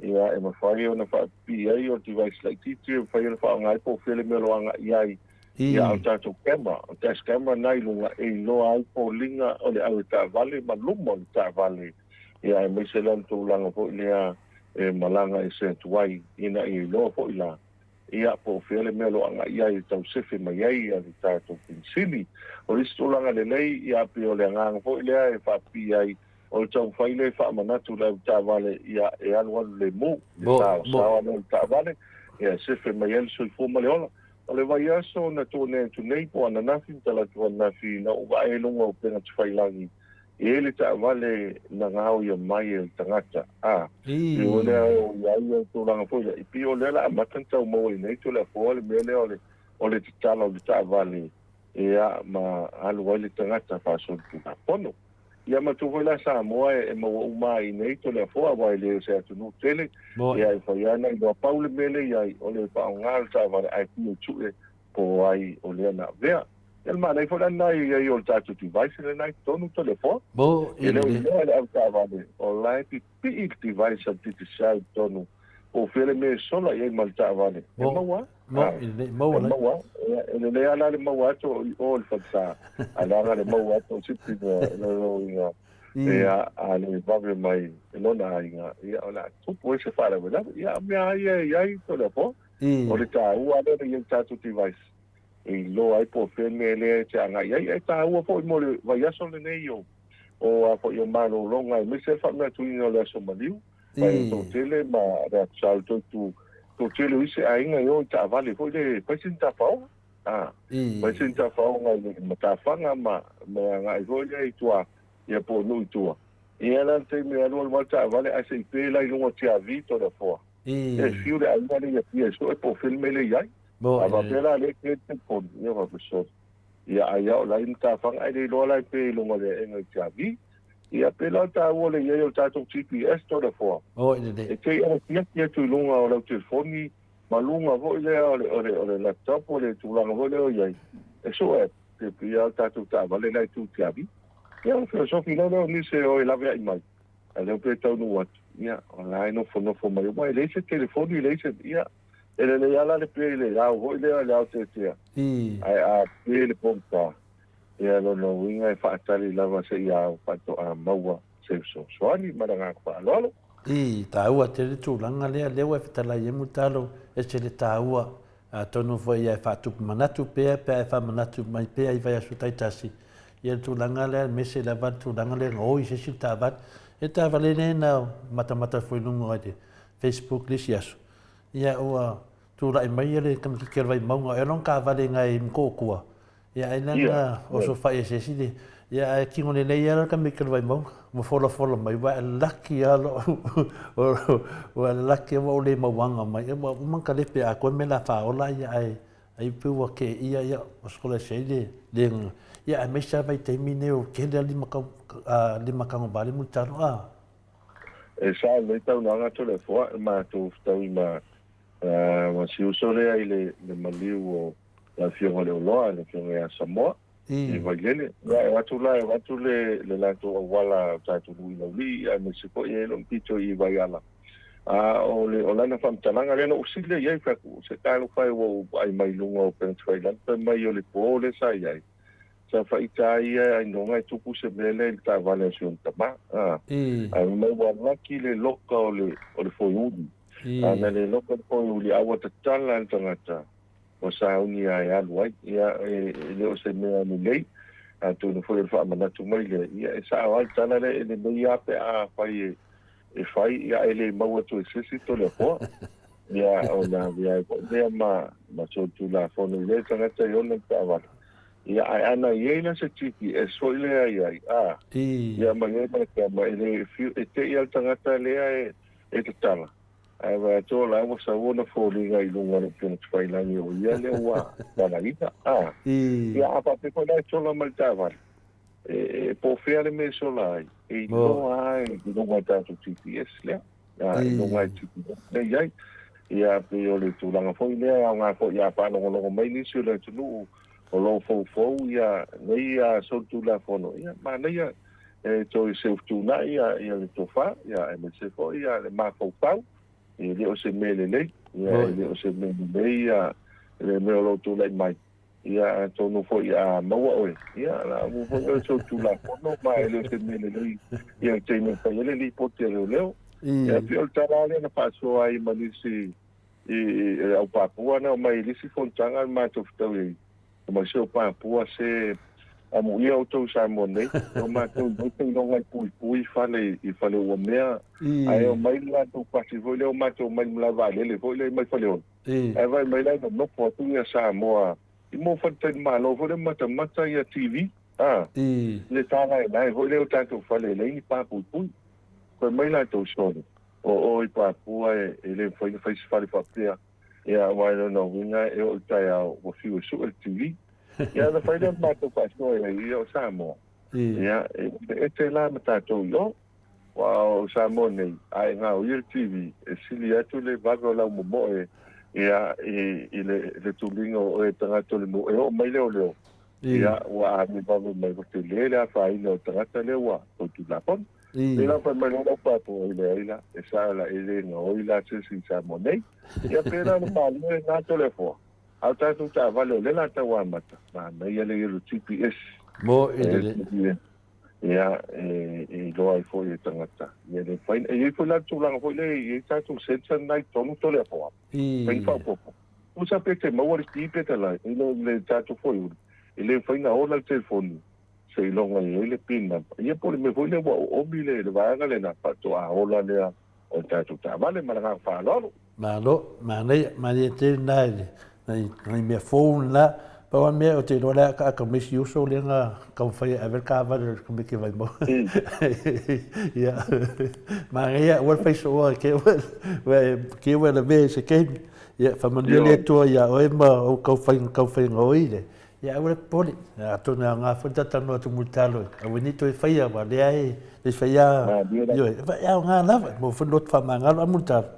ia e mawhai o na whapi ai o device like titi, e whai o na wha ngai po while melo anga iai, ia au tātou camera, o test camera nai lunga e loa ai po linga o le au tā vale, ma lumo le tā vale, ia e mesele au tū langa po lea e malanga e se tuai, ina i loa po ila. Ia po while melo anga iai tau sefe mai ai a li tātou pinsili. O lisi tūlanga le lei, ia pi o le nganga po ilea e whapi ai, o le tau whaile e whaamanatu lau tā vale, ia e anu anu le mū, le tāo anu tā vale, ia sefe mai ai soi fuma le ola. O le vai aso na tōne tu nei po ana nafi, tala tu ana nafi, na uwa e lunga o penga tu whailangi. E le tā vale na ngāo ia mai e tangata. I o lea o iai o tōranga poila. I pi o lea la matantau mau i nei tō lea fōa le mea lea o le titala o le tā vale. E a ma alu ai le tangata whāsori tu ka pono. Ia ma tūwhoi la Samoa e maua uma i nei tō lea fōa wai leo se atu nū tele. Ia i whaiana i loa paule mele iai o le pao ngāle tā vale ai pio tue po ai o lea na vea. El mana i fora nai ia i o tātou device le nai tonu telefon. Bo, i leo le au tāwane. O lai pi i device a titi sai tonu. O while me sola i mal tāwane. E maua? Maua. Maua. E le ala le maua ato o le whaksa. Alanga le maua ato sipi no e a le vave mai e lona inga. Ia o la tupu e se whara wela. Ia mea ia i telefon. O le tā ua le i tātou device. E lo ai po feme le te anga ia e ta ua po mo le vai aso le nei o a po yo malo longa me se fa na tu no le so maliu vai to tele ma ra salto tu tele ise ainga yo ta vale po le pasinta pau pasinta pau nga le mata fanga ma nga i go le tua ia po no tua e ela te me alo mal ta vale a se pe la no ti a vito da po e fiu le ainga le ia so po filme le ia ava pela le ke te kon ia va so ia ai o la inta fang ai le lo la pe lo ngole en chavi ia pela ta o le ia o ta to GPS to da fo e te ia tu lunga o la telefoni malunga vo le o le laptop o le tu langa vo le o ia e so e te ia ta tu ta vale la tu chavi ia o filosofi no ni se o la vea mai ale o pe ta no wat ia online no fo mai le se telefoni le se ia ele le ala le pele la o le ala te te ai a pele ponta e lo no winga e fa tali lava se ia fa to a maua se so soani maranga fa lolo ta ua te tu langa le e fitala ye mutalo e se le ta ua a tonu foi e fa tu manatu pe fa manatu mai pe ai vai asu taitasi ye tu langa le mese la va tu langa le o se si ta va e ta vale ne na mata foi lungo ate Facebook lisiasu ia ua tu rai mai ele kam ki vai maunga e non ka vale ngai mkokua ia ina o so fa ese sidi ia ki ngone nei ia kam ki vai maunga mo fola mai va lucky alo o lucky mo le mawanga mai mo manka le pe a ko me la fa ola ia ai pu wa ke ia o skola shede le ia me sa vai termine o ke le lima ka vale mutaro e sa le tau nga to le fo ma tu tau ma ma si usole ai le maliu o la fionga le loa le fionga a Samoa i vagele ya watu le la to wala tatu lui a me se ko e lo pito i vaiala o la na fam talanga le no usile ia fa se ka lo fai o ai mai lunga o pentrailan pe mai o le pole sai ai sa fa itai ai no ngai tupu se mele ta valation tama ai mai wa ki le loka o le foiudi ana le loka foiudi awa tala tangata o sa uni ai alwai ia le o se me ani lei a tu no foi fa mana tu mai le ia sa al tala le ia pe a fai fai ia ele mau tu se to le po ia ona ia ma so tu la fono le tangata yo no tava ia ana ia se GPS so le ia ia ma le fiu te ia tangata le e te tala. Ai wa to la wa sa wona foli ga i lunga no pena tfai la ni o ia le wa la ita. Ia apa pe ko la to la malta va. E po fere me so la. E no ai no wa ta tu TPS le. Ya no wa TPS. Le ia ia pe o le tu langa foi le a nga fo ia pa no no mai ni su le tu o lo fo ia nei ia so tu la fono ia ma nei ia to se tu na ia le tofa ia me se fo ia le ma fo pau e le o se mele le ia le o se mele le ia le me lo tu le mai ia to no fo ia ma wa o ia la mo fo so tu la fono ma le se mele le ia te me fa le li po te le ia pe o tala le na pa so ai ma ni si e au papua na mai li si fontanga ma to fta e ma se o papua se a mo ia o to sa mo nei o ma to no ngai pui fale I fale o mea ai o mai la to pasi vo le o ma to mai la vale le vo le mai fale o ai vai mai la no po tu ia sa mo I mo fa te ma lo vo le mata ia TV le tala e vo le o tanto fale le ni pa pui ko mai la to so o I papua e le foi fale fa pia ia wai no winga e o tai o fiu su el TV ia da fai ma to pa so e o Samoa ia e te la mata to yo wow Samoa nei ai nga o il TV e sili atu le vago la mo ia le tulingo o e tanga to le mo e o mai le o ia wa mi vago mai ko te le fa I no tanga le wa o tu la pon e la fa mai no pa po ile e sa la ile no ila se si Samoa nei ia pera no male na telefone Alta tu ta vale le la ta wa mata. Ma ia le ru TPS. Mo ele. Ia lo ai foi tangata. Ia le fai e foi la tu la foi le e ta tu senza nai tonu to le po. Fai fa poco. Usa pete mo wori ti pete la. Ilo le ta tu foi. Ele foi na hora telefone. Se longa ele pinna. Ia por me foi le o bile le va ga le na pa to a hola le o ta tu ta vale ma la fa lo. Ma nei ma te nai. Nei me phone la pa me o te rola ka mis uso le nga ka fai ever ka va ko me ke vai mo ya ma ia o fai so ke we le be se ke ya fa mo le to ya o ma o ka fai ngoi ya o poli ya to nga fa ta no tu mutalo o ni to fai ya va le ai le fai ya yo ya nga la mo fu lot fa ma nga lo mutalo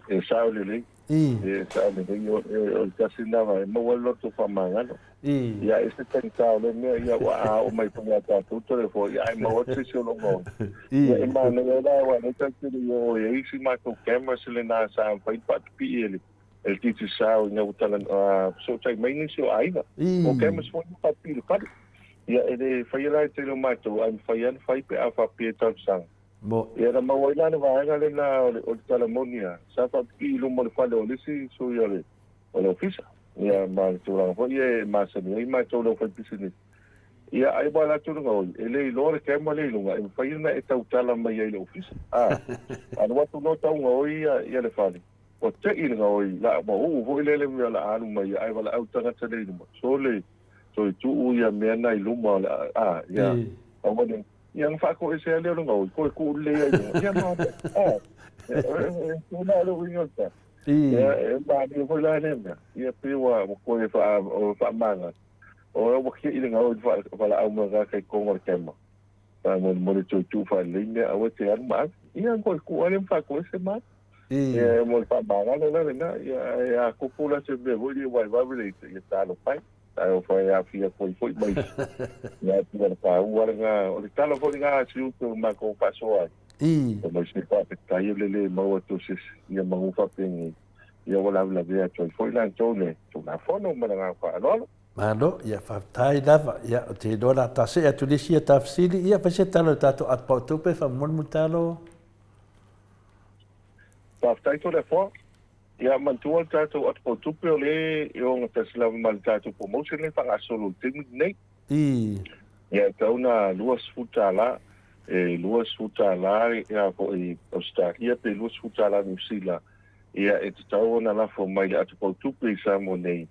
e sa le e sa me o casi nada mo vuelvo tu famanga no ya ese tentado le ya wa o mai ponga ta tutto le foi ai mo otro se lo go e ma ne la wa ne tanto yo e si ma con camera se le na sa fai pat pi el titi sa o ne utala so tai mai ni so ai na o camera so pat pi le pat ya e fai la te lo mato ai fai pe a fa pi ta sang Mo era ma wala na va ga le na o tala monia sa fa pi lo mo fa lo si so yo le o lo fisa ya ma tu la fo ye ma se ni ma to lo fa business ya ai ba la tu no ele lo le ke mo le lo ga fa na e ta tala ma ye lo fisa an wa tu no ta ngo ya le fa o te I ngo la mo o vo le la anu ma ya ai ba la au ta ta le mo so le so tu ya me na I lo mo ya o mo yang fa ko ese le lo ngau ko ku le ya no no lo wingo ta ya ba ni ko la ne ya pe wa ko fa manga o wo ki ile ngau fa la au ma ka ko ngor tema pa mo tu fa le ne a wo te ar ma ya ko ku ale fa ko ese ma ya mo fa manga le na ya ko la se be wo li wa le ya ta lo pai o foi a fia foi mais ya tiver pa o nga o talo foi nga siu to ma ko paso ai mas se pa ta le mau to se ia mau fa pen ia wala la vea to foi la tone to na fono ma nga fa lo ma no ia fa tai lava ia te dona ta se atu disia tafsili ia fa se talo tato at pa to pe fa mon mutalo pa tai to le fo ia mantua tato at po tupe le o ngata sila mal tato promotion le fa solo ting nei ia tauna luas futala ia ko I Australia pe luas futala New Zealand ia e tauna la fo mai at po tupe sa mo nei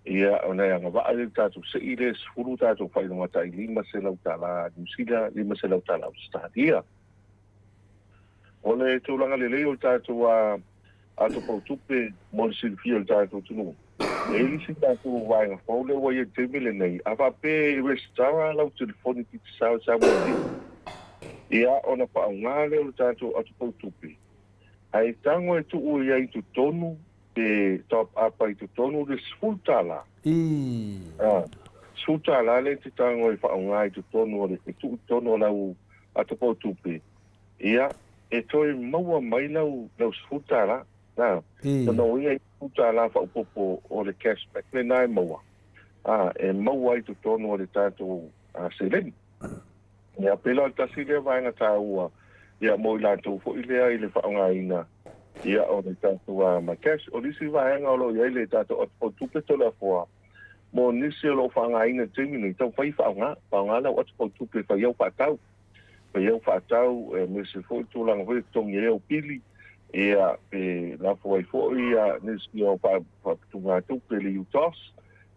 ia ona nga va ale tato se ile furu tato fa no mata lima se la tala New Zealand lima se la tala Australia O le tūlanga le leo tātou ato pau tupe mo le silfia le tātou tunu. E ili si tātou wainga fau le wai e temi le nei. A whape i restaura lau telefoni ki te sao sa mo di. Ia ona pa au ngā leo le tātou ato pau tupe. Ai tango e tuu ia i tu tonu e top apa i tu tonu le sfultala. Sfultala le te tango e wha au ngā i tu tonu le e tuu tonu lau ato pau tupe. Ia e toi maua mai lau sfultala. Nā, tano ia i sfultala wha upopo o le cashback le nai maua. E maua i tu tonu o le tātou seleni. Ia pela o tasi le vaenga tā ua. Ia mo i lātou fo i lea i le whaonga ina. Ia o le tātou ma cash. O lisi vaenga o lo ia i le tātou o tupe tola fua. Mo nisi o lo whaonga ina timini. Tau whai whaonga. Whaonga lau o tupe wha iau whaatau. Wha iau whaatau me se fo i tūlanga hoi tongi e o pili. Ia la fo i fo i nisi o whaatunga tupe li utos.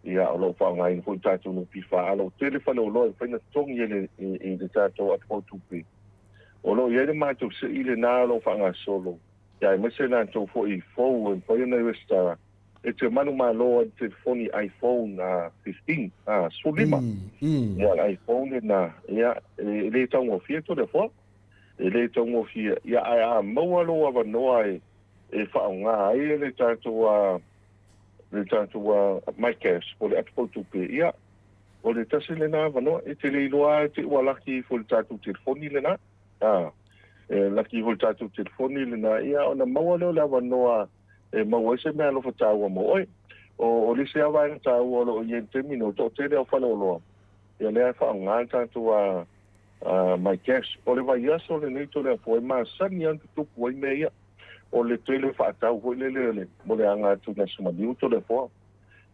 Ia o lo whaonga ina hoi tātou no piwha. Alo telefone o lo e whaina tongi e le tātou o tupe. O lo ia le mātou se i le nā lo whaanga solo. Ia e mese nā tau fo i fau e pai ana restara. E te manu mā loa i telefoni iPhone 15, sulima. Ia iPhone e nā. Ia e le tau ngofia to le fo. E le tau ngofia. Ia a maua loa wanoa e whaonga e le tātou my cash po le atupau tupe. Ia o le tasi le nā wanoa e te le iloa e te ualaki fo le tātou telefoni le nā. Laki hoi tātou telefoni le nā ia o na maua leo le awa noa e maua ese mea lofa tāua mo oi. O le se awa ina tāua lo o ien temi no tō te leo whana o loa. Ia lea wha o ngā tātou my cash. O le vai aso le nei tō lea fo e maa sani antu tupu ai mea ia. O le tele wha atau hoi le le mo le anga tu na sumaniu tō le fo.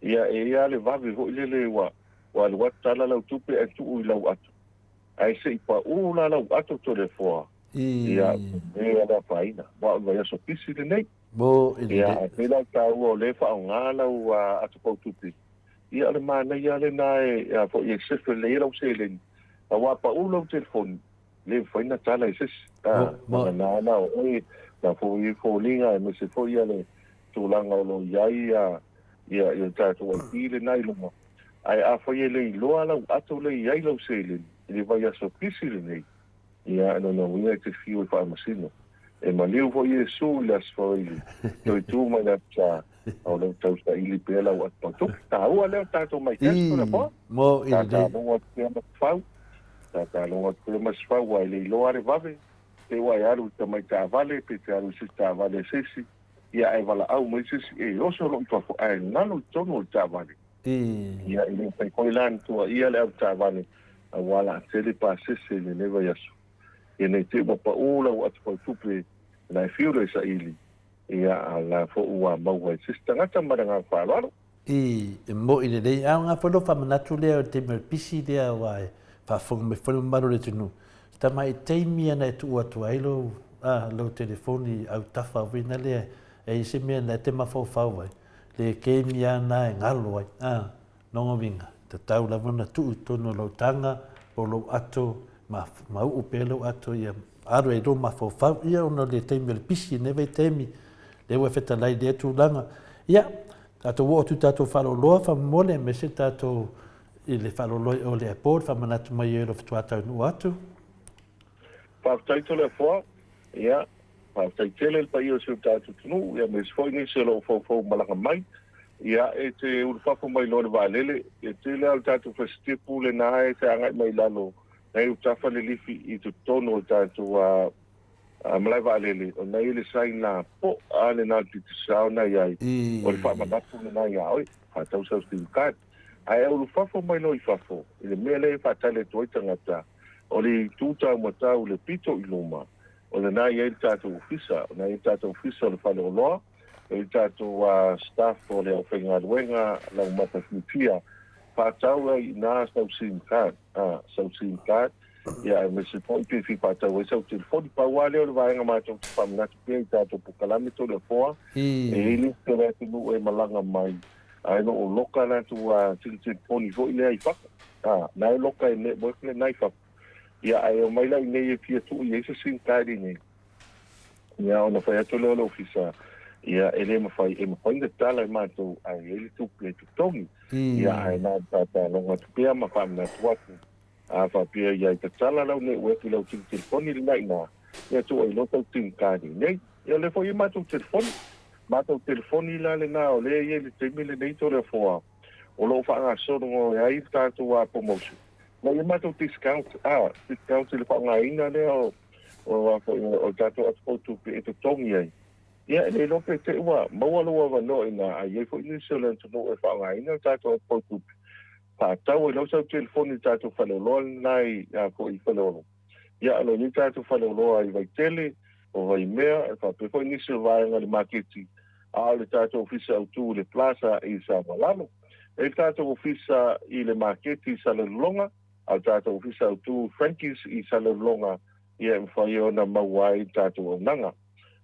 Ia e ia le vawe hoi le wa le watala lau tupe e tu ui lau atu. Ai se ipa ula lau ato to le foa. Ia e ala faina. Wa vai aso pisi le nei. Ia e lau tau o le wha o ngā lau ato pau tupi. Ia le mana ia le nae fo i e sefe le lau se le. A wa pa ula o telefoni. Le faina tala i sesi. Nā o e na fo i fo linga e me se fo ia le tūlanga o lo iai ia tātou ai pile nai lunga. Ai a fo i le iloa lau ato le iai lau se le. Le vai aso pisi le nei. Ia no ia te fiu e whaamasino. E maliu fo i e su le asfo ili. Toi tū mai na tā. Au leo tau sta ili pēla o atpatu. Tā ua leo tātou mai testo na po. Mo ili nei. Tā longa pēa mas whau. Tā longa pēa mas whau wa ile iloa re vave. Te wai aru ta mai tā vale. Pe te aru si tā vale sesi. Ia e wala au mai sesi. E oso lo i whafo. Ai nalo tono tā vale. Ia ili pai koilan tua ia le au tā vale. Wala tele pa sese le neva yasu. E nei te wapa ula o atu pau tupe na e fiure sa ili. Ia la fo ua maua e sista ngata maranga whalaro. E mo ile rei au ngā whano whamanatu lea o te merpisi lea wae. Whafonga me whanu maru le tunu. Tama e teimi ana e tu atu ailo lau telefoni au tafa wina lea. E ise mea na te mawhau whau wai. Le keimi ana e ngalo wai. Nongo winga. Te tau la wana tuu tono lau tanga o lau ato ma upe lau ato ia aro e ro ma fau ia ono le teimi le pisi neve teimi le ua feta lai le tu langa ia tato wo tu tato falo loa fa mole me se tato i le falo loa o le airport fa manatu mai e lo fitu ata nu atu Whaftai to le fua ia whaftai tele le pai o se tato tunu ia me se foi ni se lo fau malanga mai ia e te urwhako mai lor valele, e te leo tātou whestipu le nā e te angai mai lalo. Nei utafa le lifi i tu tono o tātou malai valele. O nei le sai nā po ane nā titi sao nā iai. O le whamanatu le nā iai. Whatau sau stilu kāt. Ai e urwhako mai lo i whafo. I le mea le whatale toi tangata. O le tūtau matau le pito i luma. O le nā iai tātou ufisa. O nei tātou ufisa o le whale o loa. E tātou staff o le au whainga ruenga lau matawhitia. Pātau ai nā sau SIM card. Sau SIM card. Ia me se poi piwhi pātau e sau telefoni. Paua leo le vaenga mātou te whamanatu pia i tātou pukalame to le foa. E ili te rete nu e malanga mai. Ai no o loka nātu telefoni fo i lea i whaka. Nai loka e network le nai whaka. Ia ai o mai lau nei e pia tu i eisa SIM card i nei. ia ona fai atu leo ofisa ia ele mafai le tala matou ai ele tupu e tutongi ia ai na tata longa tupea ma famna tuatu a fa pia ia te tala lau ne weki lau ting telefoni le ina ia tu ai lo tau ting kani nei ia le foi matou telefoni la le na o le ia le temile nei to le foa o lo fa nga so ngo ia i tatu a promotion ma ia matou discount le fa nga ina le o tatu a tu pe to tongi ai ia le lo pe te wa maua lo no ina ai foi ni so le to no fa nga ina tatu a tu pa tau e lausa telefoni tātou whaloloa nai ko i whalolo. Ia alo ni tātou whaloloa i vai tele o vai mea e whapefo i nisi vaenga le maketi a le tātou ofisa au tū le plaza i sa malalo. E tātou ofisa i le maketi i sa le longa a tātou ofisa au tū Frankies i sa le longa i e mwhai ona mauai tātou o nanga.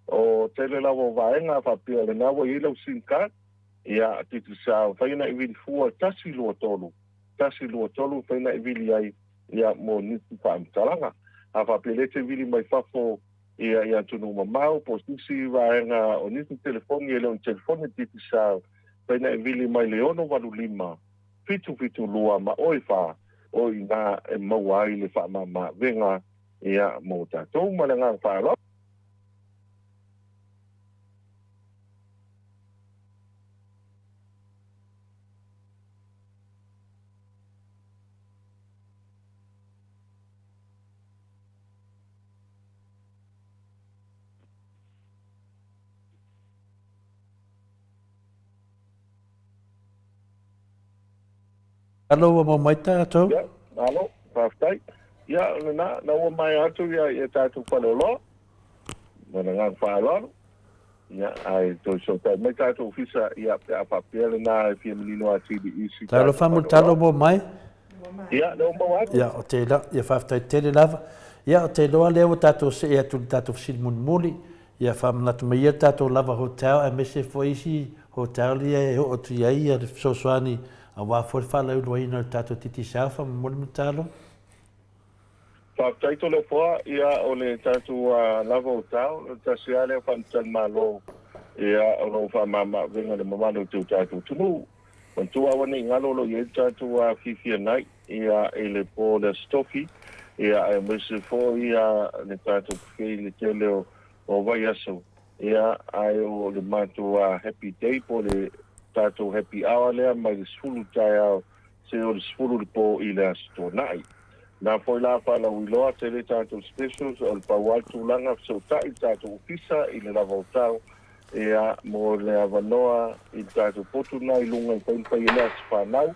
O tele lawa vaenga whapea le nawa i lau sinkat ia titu sa whaina i vili fua tasi lua tolu whaina i vili ai ia mo niti whaamtalanga a whapelete vili mai whafo ia tunu mamau po sisi vaenga o niti telefoni e leon telefoni titu sa whaina i vili mai leono walu lima fitu lua ma oi wha o ina e mauai le whaamama venga ia mo tatou malanga whaalo. Alo mo mai tātou? Ia, alo, whaftai. Ia, na ua mai atu ia tātou whalolo. Mana ngang whalolo. Ia, ai tō sotai. Mai tātou ofisa ia a whapele nā e fia menino a tiri isi. Talo whamu talo mo mai? Ia, leo mau atu. Ia, o te la, ia whaftai tele lava. Ia, o te loa leo tātou se ea tu tātou fsil muni. Ia whamanatu mai ia tātou lava hotel e mese fo isi hotel ia e o tu ia ia sosoani a wā fwoi whala ua ina tātou titi sauwha moni mutalo? Whaktaito le poa ia o le tātou lava o tau, le tasi ale whantan malo ia o lo whamama venga le mamano tau tātou tunu. Wantu awane ngalo lo ia tātou whiwhia nai ia e le po le stofi ia e mese fo ia le tātou kwhei le tele o vai aso ia ai o le mātou happy day po le tātou happy hour lea mai le sfulu tai au se o le sfulu le po i le asto nai. Nā foi la whala uiloa te le tātou specials o le paual tūlanga so tai tātou ofisa i le lava o tau ea mo le avanoa i tātou potu nai lunga i paimpai i lea whanau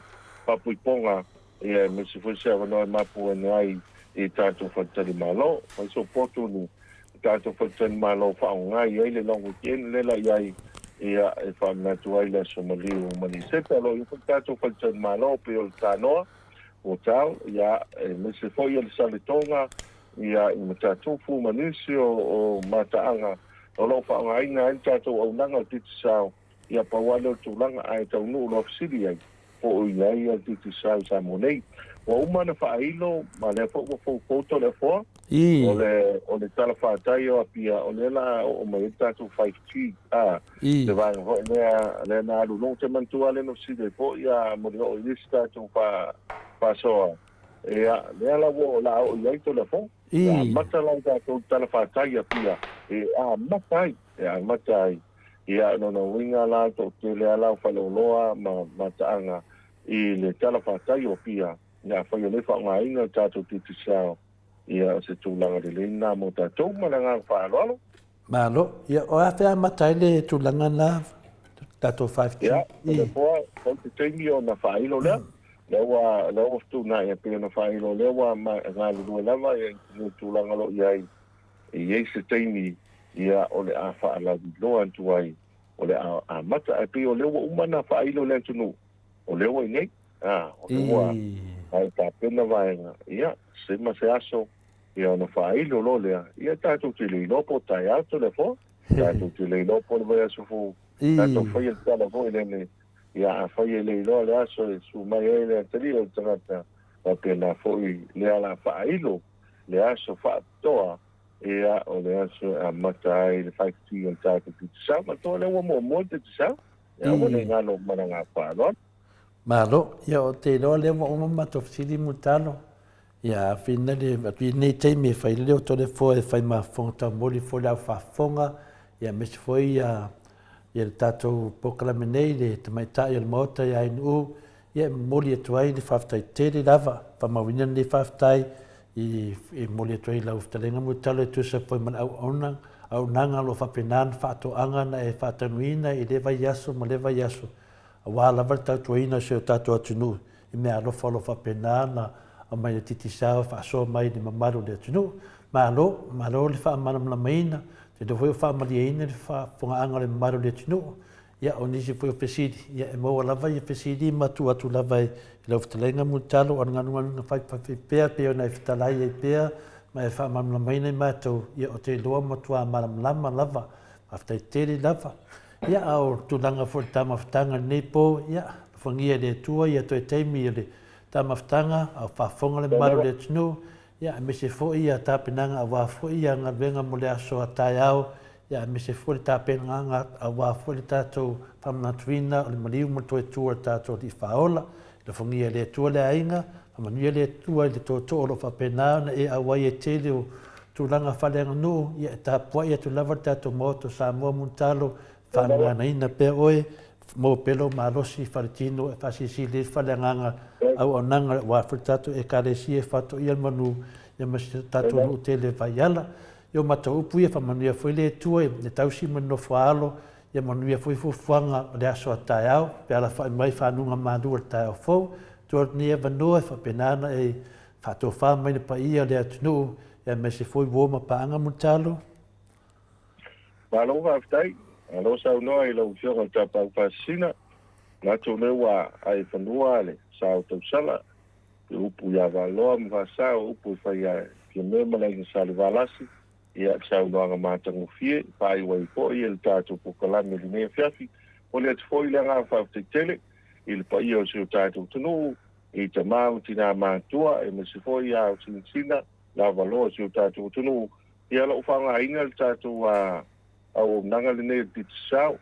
papuiponga ea me se foi se avanoa i mapu ane ai i tātou whantari malo. Mai so potu ni tātou whantari malo whaongai ai le longo kien lela i ai ia e whaamnatu ai la Somali o mani seta lo i whaktātou whaktan malo pe o le tānoa o tau ia e me se foi le saletonga ia i matātou fu manisi o mataanga o lo whaangainga ai tātou au nanga o titi sao ia pawale o tūlanga ai tau nuu lo fisiri ai po o ia ia titi sao sa monei o umana whailo ma le foto le foa o le tala whātai o apia o le la o mai tātou 5G le vai le na alu te mantua le no si le po ia mo le o isi tātou whasoa ea le ala wo la o iai to le fo mata lai tātou tala whātai apia matai ia no winga la to te le ala whaloloa ma taanga i le tala whātai o pia ia whai o le whaongainga tātou titi sao ia se tūlanga le leina mo tātou malanga whaaloalo. Malo, ia o a whea matai le tūlanga na tātou 5G. Ia, le poa, kau te teimi o na whailo lea. Lewa ftu na ia pia na whailo lewa ngā lua lava ia ni tūlanga lo iai. Iei se teimi ia o le a whaala loa antu ai. O le a mata ai pia o lewa umana whailo lea tunu. O lewa i nei. O lewa ai tā pena vaenga. Ia, se ma se aso ia ona whailo lo lea. Ia tātou te lei lopo tai auto le fo. Tātou te lei lopo le vai aso fu. Tātou whaia tala fo i lene. Ia a whaia lei loa le aso e su mai e le atari o tangata. Wa pena fo i le ala whailo. Le aso whaatoa. ia o le aso a mata ai le faiti o tātou ki tisa ma tō le ua mo te tisa ia wane ngalo mana ngā pālon malo ia o te loa le ua umama tofisili mutalo ia fina le atu nei teimi e whai leo tole fo e whai mafonga tau mori fo le au whafonga ia mesi foi ia le tātou pokalame nei le tamaitai o le maota ia inu ia moli atuai le whaftai tere lava whamawina le whaftai i moli atuai lau ftalenga mutalo e tusa foi man au nanga lo whapenana whaatoanga na e whaatanuina i lewa yaso ma lewa yaso a wala var tautuaina se o tātou atunu i mea alofa lo whapenana a mai le titi sao whaasoa mai ni mamaru le atunu malo le whaamanamna maina te do foi o whaamaliaina le whaafongaanga le mamaru le atunu ia o nisi foi o pesidi ia e maua lava ia pesidi matu atu lava i lau ftalenga mutalo o nganu whaipea pea o nai fitalai e pea ma e whaamamlamaina i mātou ia o te loa matua maramlama lava aftai tere lava ia au tulanga fo tamawhtanga nepo ia whangia le tua ia toi teimi le tamawhtanga au whafonga le maru le tunu ia me se fo ia tāpenanga a wā fo ia ngā venga mo le aso a tai au ia me se fo le tāpenanga a wā fo le tātou whamanatuina o le mariu mo toi tua tātou di whaola le whangia le tua le ainga manuia le tua le toto o lo whapena na e awai e tele o tūlanga whalenga nuu ia e tāpua ia tu lava tātou moto Samoa muntalo whanangana ina pe oe mo pelo malosi wharetino e whasisi le whalenganga au ananga wafru tātou e karesi e whato ia manu ia masi tātou nuu tele vaiala ia mata upu ia whamanuia fwoi le tua e tausi mano whaalo ia manuia fwoi fufuanga le aso a tai au pe ala whai mai whanunga manua tai au fau tua ni vanoa fa penana e fato fa mai pa ia le atunu e me se foi voma pa anga mutalo malo va ftai alo sa no ai lo fio ta pa pasina na to le wa ai fanua le sa to sala upu ya valo ma sa upu fa ya que me mala que sale valasi ia sa no nga mata ngofie pa i wai po i el tato po kala me ne fiafi o le foi le nga fa tele il paia o seu tātou tunu, i te mau tina mātua, e me se foi au tinsina, la valoa seu tātou tunu, i ala ufanga inga le tātou au nanga le nei titi sao,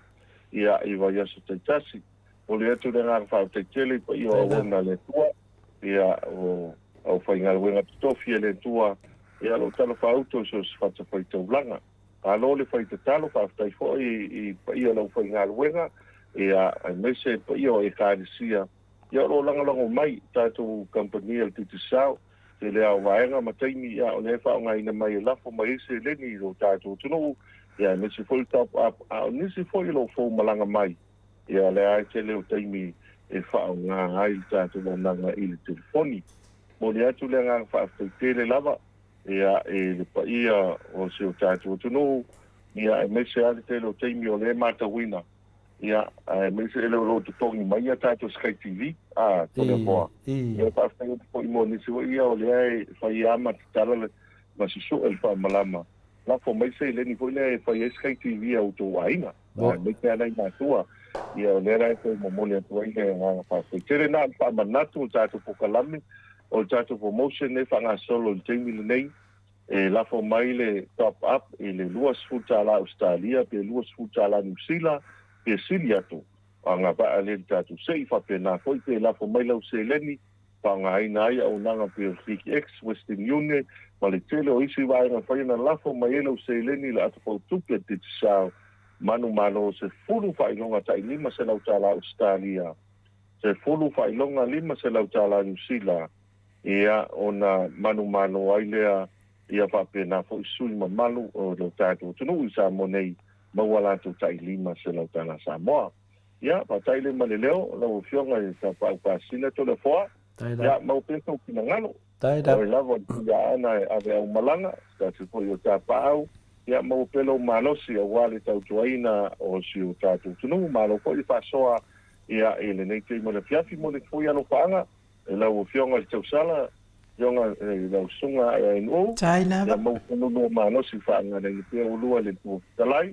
i vai aso taitasi, o le atu le ngā whao teitele, pa i o awana le tua, i au whainga le wenga tutofi le tua, i ala talo whauto so se whata whaita ulanga, alo le whaita talo whaftai foi, i pa i ala whainga le wenga, ia mese pa io e karisia ia lo langa mai tātou company el titisao te le au vaenga mataimi ia o le fa nga ina mai lafo mai se le ni lo tātou tunu ia mese full top up a nisi foi lo fo malanga mai ia le ai te le o taimi e fa nga ai tātou nga i le telefoni mo le atu le nga fa te le lava ia e le pa ia o se tātou tunu ia mese ale te lo taimi o le matawina ia me se ele lo to tongi mai ata to Sky TV to le boa ia pa fa ko mo ni se ia o le fa ia ma tala ma se so el fa malama la fo mai se le ni fo le fa Sky TV auto waina me te ana na tua ia o le ra ko mo mo le to ia nga fa se tere na pa manatu ta to pokalami o ta to promotion ne fa nga solo le temi le nei e la fo mai le top up e le luas futa la Australia pe luas futa la New Zealand pe silia tu anga ba ale tatu sei fa pena foi pe la fo mai lau se leni pa nga ina ia o nanga pe X Western Union ma le tele o isi vai na foi na la fo mai lau se leni la atu po tupe te sa manu malo se fulu fa ilonga ta lima se lau tala Australia se fulu fa ilonga lima se lau tala New Zealand ia ona manu malo ai lea ia fa pena foi sui ma malu o lo tatu tunu isa monei mawala tu tai lima se lau tana Samoa. Ia, pa tai le maleleo, lau fionga e sa pa sina to le foa. Ia, mau peso ki na ngalo. O lavo ia ana ave au malanga, sa se po yo ta pau. Ia, mau pelo malosi a wale tau tuaina o si o tatu tunu, malo po i fasoa ia ele nei te mo le fiafi mo le fui alo paanga. E lau fionga i tau sala, fionga lau sunga e inu. Ia, mau pelo no malosi faanga nei te ulua le tu talai.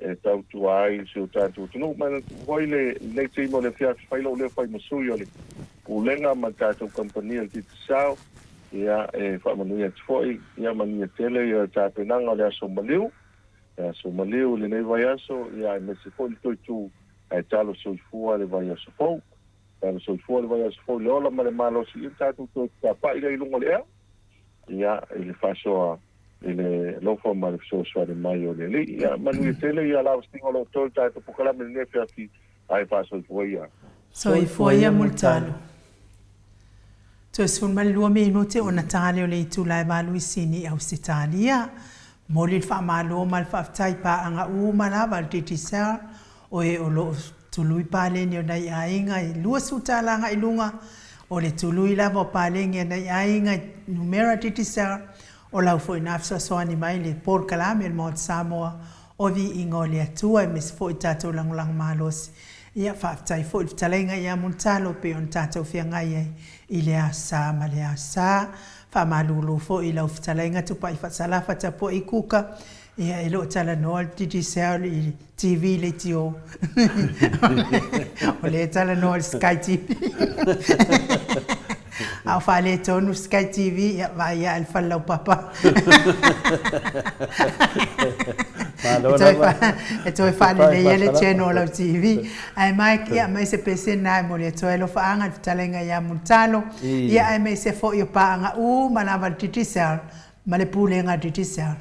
E tau tuai se o tātou tunu mana hoi le te imo le fiat whailo le whai masui o le pulenga ma tātou company al titi sao ia e whaamanuia tifoi, ia mania tele ia tāpenanga o le aso maliu, e aso maliu le nei vai aso, ia e mese fo li toi tū, ai talo soifua le vai aso fou, talo soifua le vai aso fou, le ola ma le malo si i tātu toi tāpai le ilunga le ea, ia e le whasoa, e le lofo ma le whasoa le mai o le li, ia manuia tele ia lao stingo lo tō tātu pukalame le nefea ki, ai whasoifua ia. Soifua ia multalo. To sun mal lua minuti o natale o le itu lai valu isini au sitalia. Moli fa malo mal fa tai pa anga u malava titi sa o e o lo tului pale ni o nai ainga i lua sutala nga ilunga o le tului lava pale ngi nai ainga numera titi sa o lau foi nafsa so animai le por kalame el mod Samoa o vi ingo le atua e mis foi tato lang malos. Ia whaftai fo i talenga ia muntalo pe on tātou whiangai i le asa ma le asa. Whamalulu fo i lau whtalenga tupa i whatsalafa tapo i kuka. Ia e lo tala noa titi sao i TV le tio. O le tala noa Sky TV. Au whale tonu Sky TV ia vai ia al whalau papa. E toi whale le ia le channel au TV. Ai mai ia mai se pese nai mo le toi lo whaanga talenga ia muntalo. Ia ai mai se fo i o paanga u manawa titi sao. Ma le pulenga titi sao.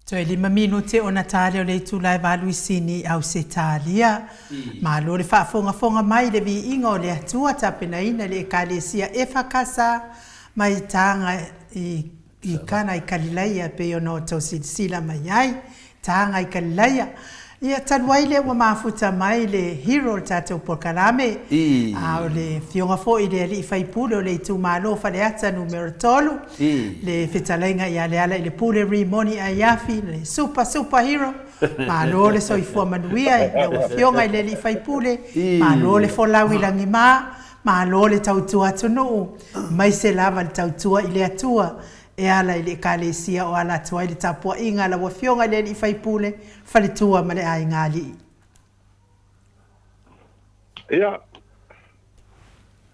Toe 5 minute o na tale o le tūlai walu sini au se tālia. Ma lo le whaafonga mai le Viiga o le Atua tapena ina le ekalesia e whakasa mai tanga i kana i Kalileia pe o no tau sila mai ai. Tanga i Kalileia. Ia taluaile wa mafuta mai le hero le tātou porkalame. O le fionga fo i le li whaipule o le tu malo whale ata numero tolu. Le whetalenga i ale ala i le pule rimoni a iafi, le super hero. Malo le soifua manuia e na fionga i le li whaipule. Malo le folawi langi malo le tautua tonu. Mai se lava le tautua i le Atua. E ala i le ekalesia o ala atua i le tapua inga la wafionga le li whaipule whaletua ma le ai ngali. Ia,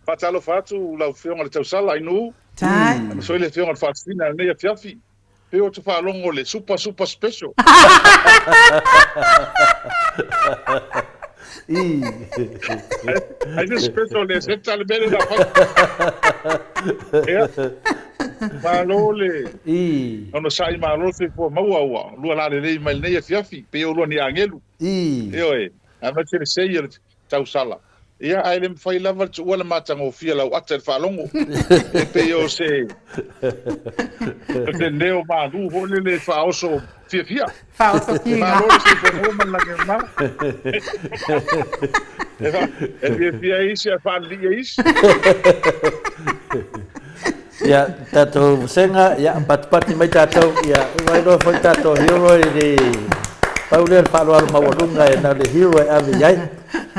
whatalo whatu lau whionga le tausala inu. Tai. Ana soi le whionga le whaasina nei a fiafi. Peo te whaalongo le super special. Ai le special le seta le mele na whaka. Ia. Malole. Ono sai malole fe po maua lua la le mai nei fiafi pe o lo ni angelu. Io e. Ama te sei le tau sala. Ia ai le fai lava tu wala matango fia la ata fa longo. E pe o se. Te neo ma du ho le fa oso fia. Fa oso fia. Malole se po mo la que ma. E fia isi fa li isi. Ya tato senga ya pat mai tato ya vai do foi tato hero de Pauler falo al mawalunga na le hero ave yai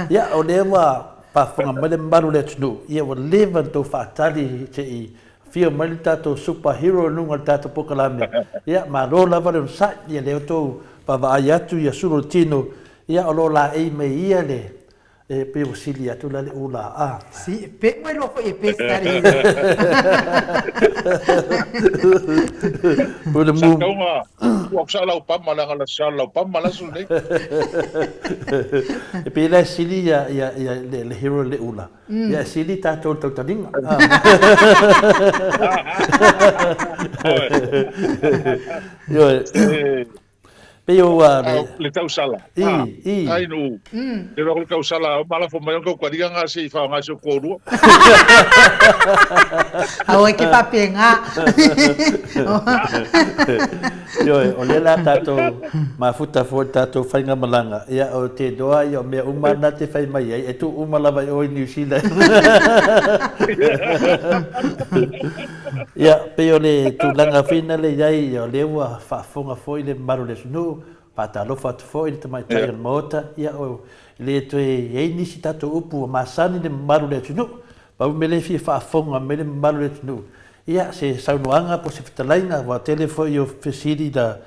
ya o le wa pa fonga male mbaru le tnu ya wa live to fatali che i fio mal tato superhero nunga tato pokalame ya ma lo la vale sa ya le to pa va ayatu ya suru tino ya o lo la e me ia le e pe usilia tu la ula a si pe bueno foi pe stare por mu o sala o pamma la sala o pamma la sul nei e pe la silia ya le hero le ula ya sili ta to taninga pe o le tau sala i ai no le ro le tau sala mala fo mai ko kwaria nga se fa nga se ko ru Au ke papenga. yo o le la tato ma futa fo tato fainga malanga ia o te doa ia me umana te fai mai e tu umala vai o New Zealand ia pe o le tu langa fina le iai o le wa fa fonga foi le maru le sunu pa ta lo fa foi te mai tai Maota ia o le to e ni si tato upu masani le maru le sunu pa me le fi fa fonga me le maru le sunu ia se saunoanga po se fitalainga wa telefo yo fesiri da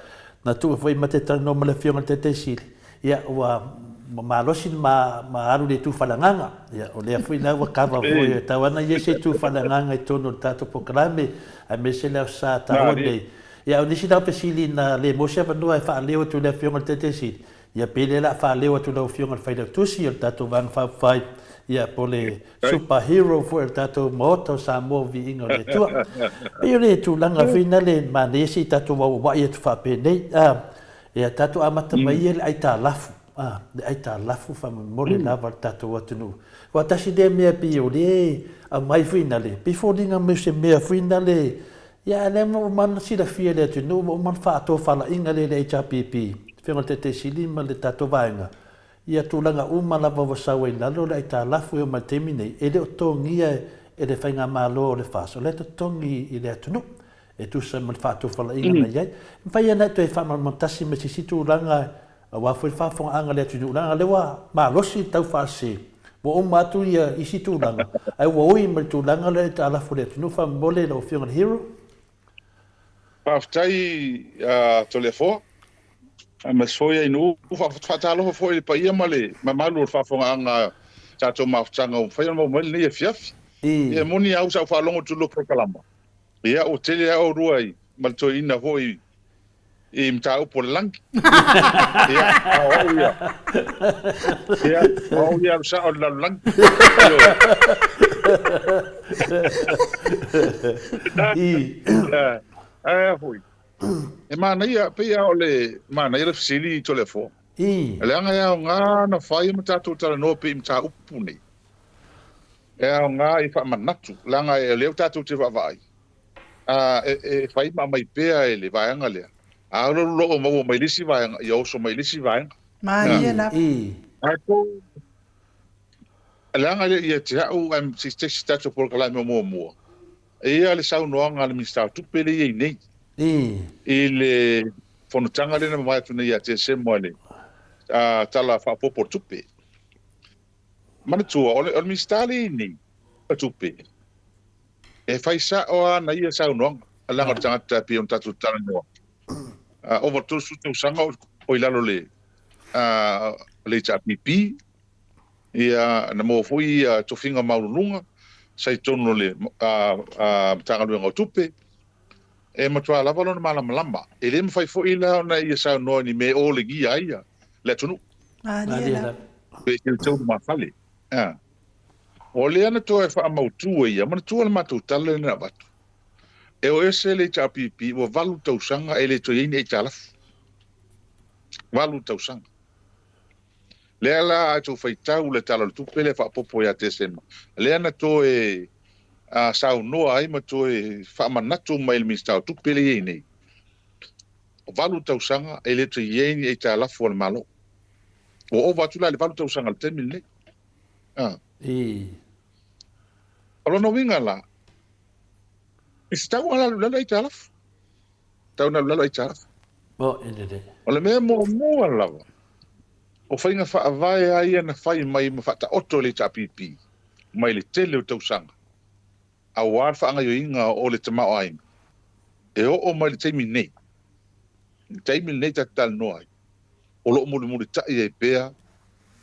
na tu foi mate tano male fiona te sili ia wa malosi ma aru le tu falanganga ia o le foi na wa kava foi tawana ye se tu falanganga e tono tato programe a me se la sa ta onde ia o nisi da pesili na le mosia vanua e fa leo tu le fiona te sili ia pele la fa leo tu le fiona faida tu si o tato van fa fai ia pole superhero for tato Maota Samoa Viiga le tua ia le tu langa fina le manesi tato wa ia tu fa pe nei ia tato amata mai le aita lafu le aita lafu fa mole lava tato watunu wa tasi de me pi o le a mai fina le before dinga me se me fina le ia le mo man si da fia le tu no man fa to fa la inga le HPP fenga te silima le tato vainga ia tulaga uma lava wasau ai lalo le aita lafu e o matemi nei e le o tongia e le whainga malo o le whaso le tongi i le atunu e tu sa man whātou whalainga na iai whai ana to e whamarmantasi me si tulaga a wafu e whafonga anga le atunu langa le wa malosi tau whase wo o matu ia i si tulaga ai wa oi me tulaga le aita lafu le atunu wha mole le o whionga hero Paftai telefo ma soia inu fa fatalo fo il paia male ma malu fa fonga anga tato mafutanga o fa mo mel ni fiaf e moni au sa fa longo tulo pro kalamba ia o tele au ruai mal to ina foi e mta o polang ia au ia sa o la lang foi e mana ia pe ia ole mana ia fisili telefo ele anga ia nga na fai mata to tala no pe mta upuni e nga i fa manatu langa e le tatu te vai e fai ma mai pe ele vai anga le a lo mo mai lisi vai yo so mai lisi vai ma ia la ako langa ia te au am si tatu por kala mo e ia le sau no anga le mista tu pele ye nei ile fonutanga le na mai tuna ia te se mole tala fa popo tupe mana tua o mistali ni tupe e faisa o na ia sa no ala tanga tapi on tatu tala no over to su sanga o ilalo le le chapipi ia na mo foi to finga maulunga sai tono le tanga lo tupe e matua lava lona malama e le mafai fo'i la ona ia saunoa ni me o le gia ia le atunu pe ke tau mafale o le ana to e whaamautua ia mana tua na matou tala na watu e o ese le chapipi o valu tausanga e le toieni e talafu valu tausanga le ala atu faitau le tala le tupe le whaapopo ia te sema le ana to e sau noa ai ma toe whaamanatu mai le mistau tupele iei nei. O valu tausanga e le tu iei e ta lafu al malo. O vatula le valu tausanga le temil nei. Alo no winga la. Isi tau ala lalo e ta lafu. Tau na lalo e ta lafu. O le mea mua lava. O whainga whaavai ai ana whai mai ma whata oto le tapipi. Mai le tele o tausanga. A war whaanga yo inga o le tamao ai. E o mai le teimi nei. Teimi nei ta tal noai. O lo muli tai e pea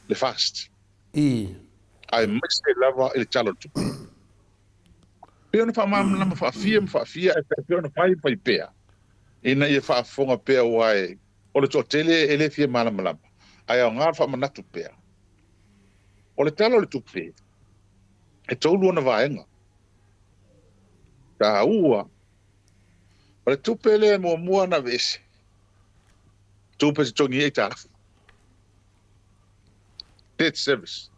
le fast. Ai mese lava e le talo tupi. Pea na whaamam lama whaafia e pea na whai pea. E na ia whaafonga pea wai. O le totele e le fia malama. Ai au ngā whaamanatu pea. O le talo le tupi. E taulu ana vaenga. Ka ua. O le tupele mua na vese. tupe tongi e ta debt service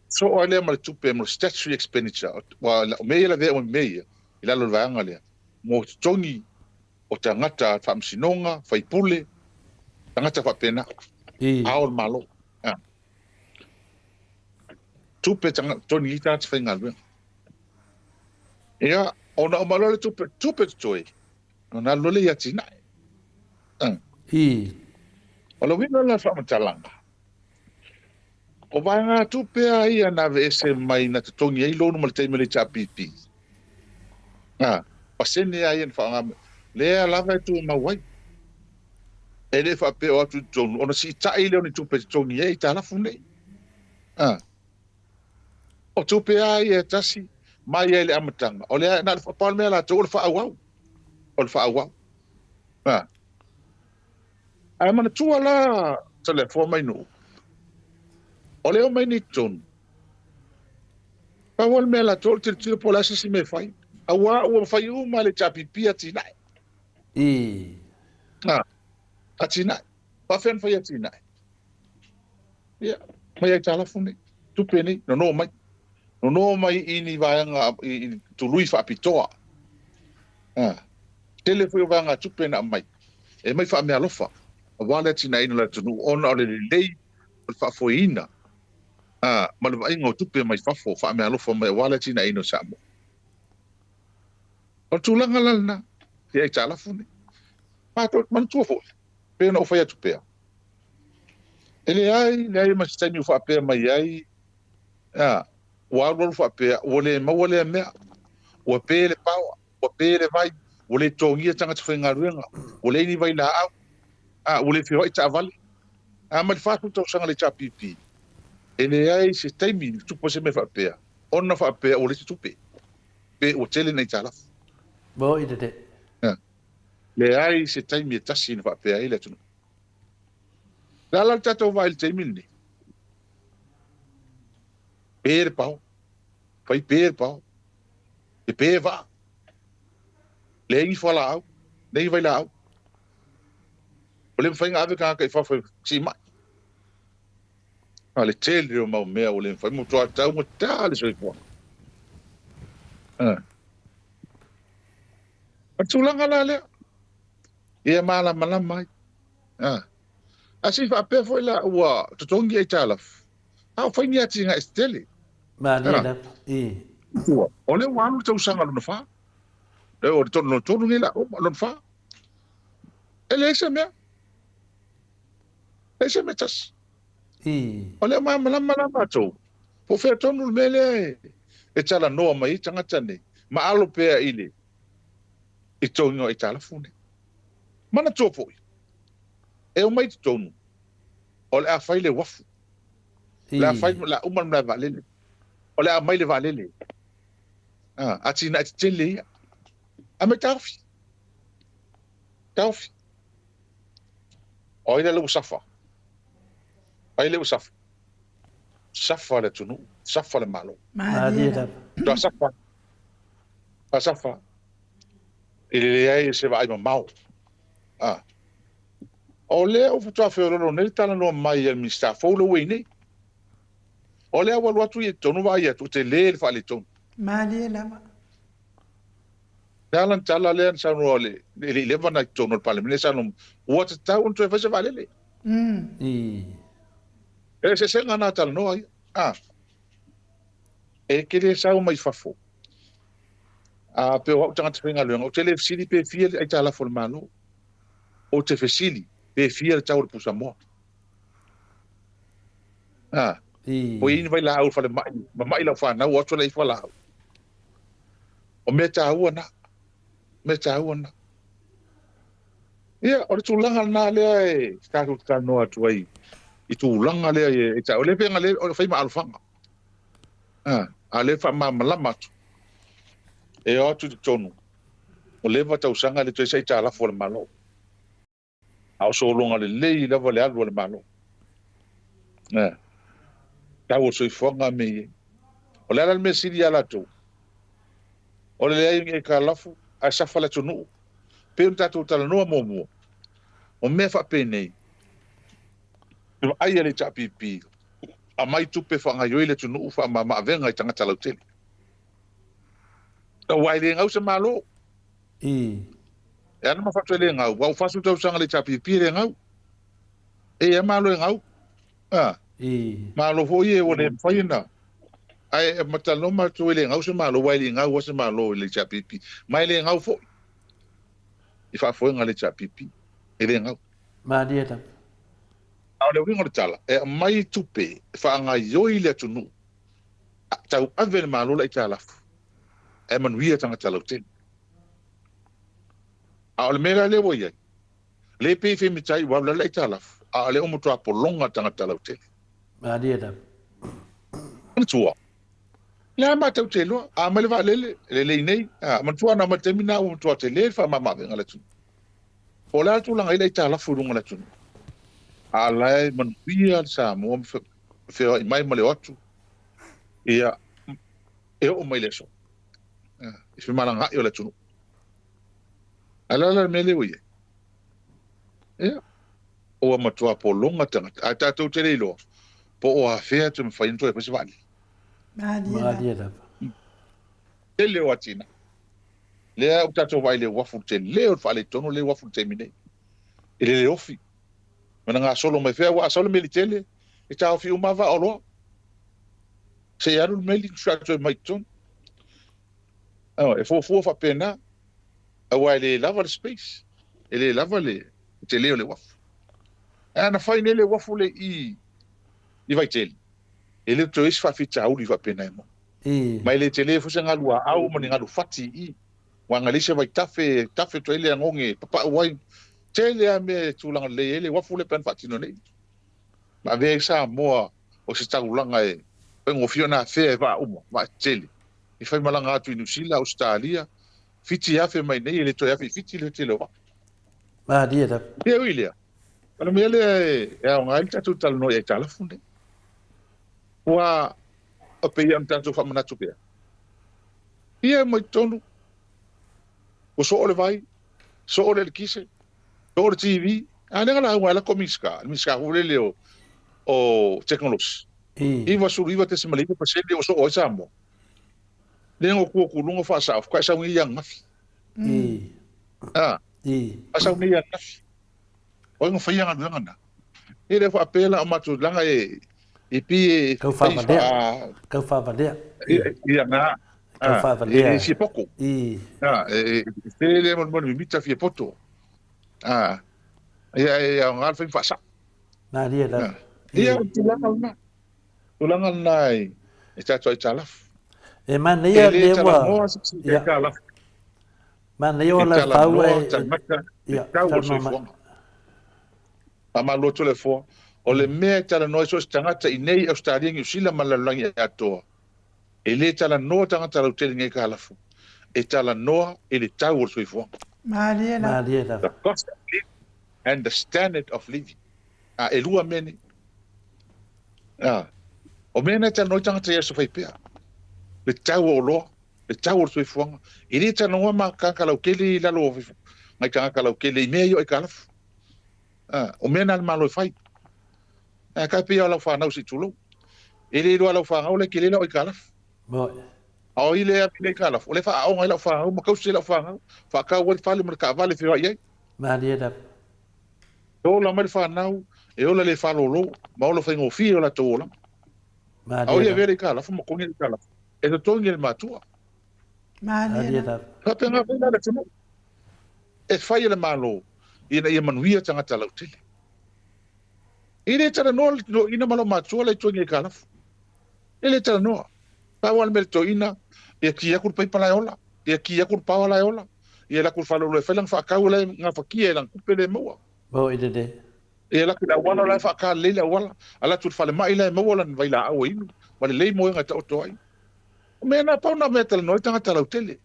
so ole ma tupe mo statutory expenditure wa me la ve o me ila lo vanga le mo tongi o tangata famsinonga faipule tangata fa pena aol malo tupe tanga tongi ta tfenga le ya ona o malo tupe toi ona lo le yatina Ola wina la fa matalanga. O vanga tupe ai ana vese mai na tongi ai lo no mal te mele chapipi. Pasene ai en fa ngam. Le la va tu ma wai. Ele fa pe o tu ton ona si ta ile oni tupe tongi ai ta la fune. O tupe ai e tasi mai ele amatanga. Ole na fa pal mela to fa awau. O fa awau. Ai mana tu ala telefon mai no. Ole o mai ni ton. Pawal mela tol til pola si me fai. Awa o fai uma le chapipi atina. Atina. Pa fen fai atina. Ya, mai tala fune. Tu peni, no mai. No mai ini vanga tului fa pitoa. Telefon vanga tu pena mai. E mai fa me alofa. Wala tina ina la tunu ona le lei fa foina. Ma le vai ngo tu pe mai fa me alofa mai wala tina ina samo. O tulanga lana, te ai tala fune. Pato man tua fo. Pe no fa tu pe. Ele ai mas tem o fa pe mai ai. Wa ro fa pe, ole me. O pe le pau, o pe le vai, ole tongi tanga tfenga ruenga. Ole ni vai la au. Ole fi hoi ta vale. Ma fa tu sanga le chapipi. Ele ai se tem tu pose me fa pe. Ona fa pe ole tu pe. Pe o tele nei tala. Bo i te. Le ai se taimi e tasi na whapea ele tunu. Lala tatou vai le taimi ni. Pere pau. Fai pere pau. E pere va. Le ingi whala au. Nei vai la au. O le mwhainga ave kanga kai whawhai si mai. Le tele o mau mea o le mwhai mo toa tau mo tale soi pua. Tulanga la lea. Ia mala mai. Asi fa pe foi la ua totongi e talaf. Foi ni ati nga estele. Ma ni da. Ole wanu tau sanga no fa. Le o tonu ni la o no fa. Ele se me. Ese me tas. Ole mala to. Po fe tonu mele. E tala no mai tanga tane. Ma alo pe ile. E tongo e talafune. Mana tō pōi. E o mai te tōnu. O le a whai le wafu. Le a whai la uman le valele. O le a mai le valele. A tina te tele ia. A me taufi. Taufi. O ina le usafa. Ai le usafa. Safa le tunu. Safa le malo. Do safa. A safa. Ele ai se vai mau. O le o futua feorolo nei tala no mai el mista folo we nei. O le wa watu e tonu vai e tu te le fa le tonu. Mali lama. Dalan tala le sa no le le vana tonu al parliament sa no what ta un tu fa se vale le. E se se ngana tal no ai. E ke le sa o mai fafo. Pe o tanga te finga le o te le fili pe fie ai tala fo mano. O te fesili pe fia tau pu Samoa. O ini vai la au fa le mai la fa na o to le fa la. O me tau na. Ia, o tu langa na le e sta tu no atu ai. I tu langa le e tau le penga le o fai ma alfanga. A le fa ma malama. E o tu tonu. O le va tau sanga le tu sai ta la fo le malo. Au so longa le lei la vale algo le malo. Tau so fonga me. O le ala me siri ala tu. O le ai e ka lafu a sa fala tu no. Pe un tatu tala no mo. o me fa pene no ai le chapipi a mai tupe fa nga yoile tunu fa ma venga tanga tala hotel o wai le ngau se malo ana ma fa tele ngau wa fa su tau sanga le chapipi le ngau e malo ngau malo fo ye o le faina ai mataloma tu le ngau se malo wai le ngau se malo le chapipi mai le ngau fo i fa fo nga le chapipi e le ngau ma dieta au le wingo tala e mai tupe fa nga yoi le tunu tau ave malo le tala e man wia tanga tala ten au le mera le woye le pe fe mi tai wa le tala a le omo to apolonga tanga tala ten ma dieta tua la ma tau te lo a ma le va le nei a man tua na ma termina o tua te le fa ma venga le tunu o la tu langa ile tala furunga le tunu ala man via Samoa fe mai male atu ia e o mai leso e fe malanga yo le tunu ala la mele wi ia o ma tua polonga tanga a tatu te lo po o afea tu me fa into e pese vale ma dieta ele o atina le o tatu vai le wafu te le o fa le tonu le wafu te mine ele le ofi mana nga solo mai fea wa solo militele e tau fi uma va olo se aru meli strato mai ton e fo fa pena a wa le lava le space ele lava le te le wafu ana fai nele wafu le i vai tele ele to is fa fita au li fa pena mo mai le tele fo se ngalua au mo ngalu fati i wa ngalise vai tafe to ele ngonge papa wai tele a me tulanga le ele wafu le pen fati no nei ma ve Samoa o se taulanga e ngofio na fe va umo ma tele i fai malanga atu New Zealand Australia fiti afe mai nei ele to afe fiti le tele wa ma dieta e wilia ana me le e a ngai tatu tal no e tala funde wa a pe am tanto fa mana tupe ia mai tonu o so ole vai so ole kise Door TV, ana ngala wala komiska, miska hulele o technology. Iwa suru te semalika pasende o so o samo. Lengo ku kulungo fa sa ka sa ngi yang mafi. Asa ngi yang mafi. O ngo fa yang ngana. Ile fa apela o matu langa e pi ka fa valea ia na ka fa valea e si poco. Ele mon mita fi poto. Ia ngal fa fa sa. Na dieta Ia tulanga nai e tato italaf. E man ia le wa ia talaf. Man ia la faua ia talaf. Ama lo telefo o le me tala no so tangata i nei Australia ngi sila malalangi ato. E le tala no tangata lo tele ngai kalafu. E tala no e le tau so ifo. Mariela. The cost of living and the standard of living. E lua meni. O mena tala no tangata ia so fai pea. Le tau o lo, le tau so ifo. E le tala no ma kakala o kele la lo ifo. Ngai kakala o kele me yo e kalafu. O mena al malo fai. Ka pia la fa na si tulo. Ele do la fa o le kele la o kalaf. Mo. O ile a pile kalaf. O le fa o la fa o ma ka si la fa ka o fa le merka vale fi ai. Ma dieta. Do la mal fa na e o le fa lo ma o lo fa ngo fi o la to la. Ma dieta. O ia dieta. vere kalaf mo ko ngi kalaf. E to ngi ma tua. Ma dieta. Ka penga penga le timo. E fa ile malo. Ina ia manuia tanga tala utile. Ile tala no ina malo matua le tuangi kalaf. Ile tala no. Pa wal melto ina e kia kur pai pala ola. E kia kur pa wala ola. E la kur falo le felang fa ka wala nga fa kia lang kupele mo. Bo ide. E la kila wala la fa ka le wala. Ala tur fale mai le mo wala vai la o inu. Wala le mo nga to ai. O me na pa na metal no tanga tala utile.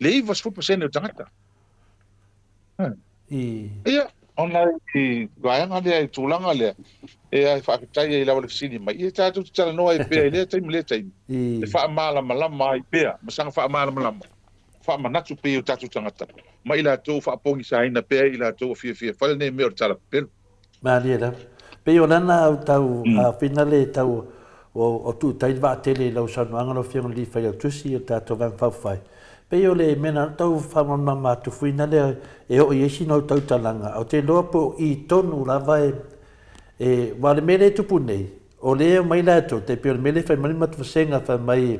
Le iva sfu pasene tanga. Ia, ona i gaianga le tulanga le e ai fa tai e lawa le sini mai e tatu tala no ai pe le tai le tai e fa mala mala mai pe ma sanga fa mala mala fa manatu pe o tatu tangata ma ila to fa pongi sa ina pe ila to fia fal ne me o tala pel Maria pe o nana au tau a finale tau o tu tai va tele lo sa no ngalo fiang li fa tu si ta to van fa fai pe o le mena tau fa mama tu finale e o yesi no tau talanga o te lopo I tonu lava e wale mele tu punei o le mai la to te pe mele fa mai mat fasenga fa mai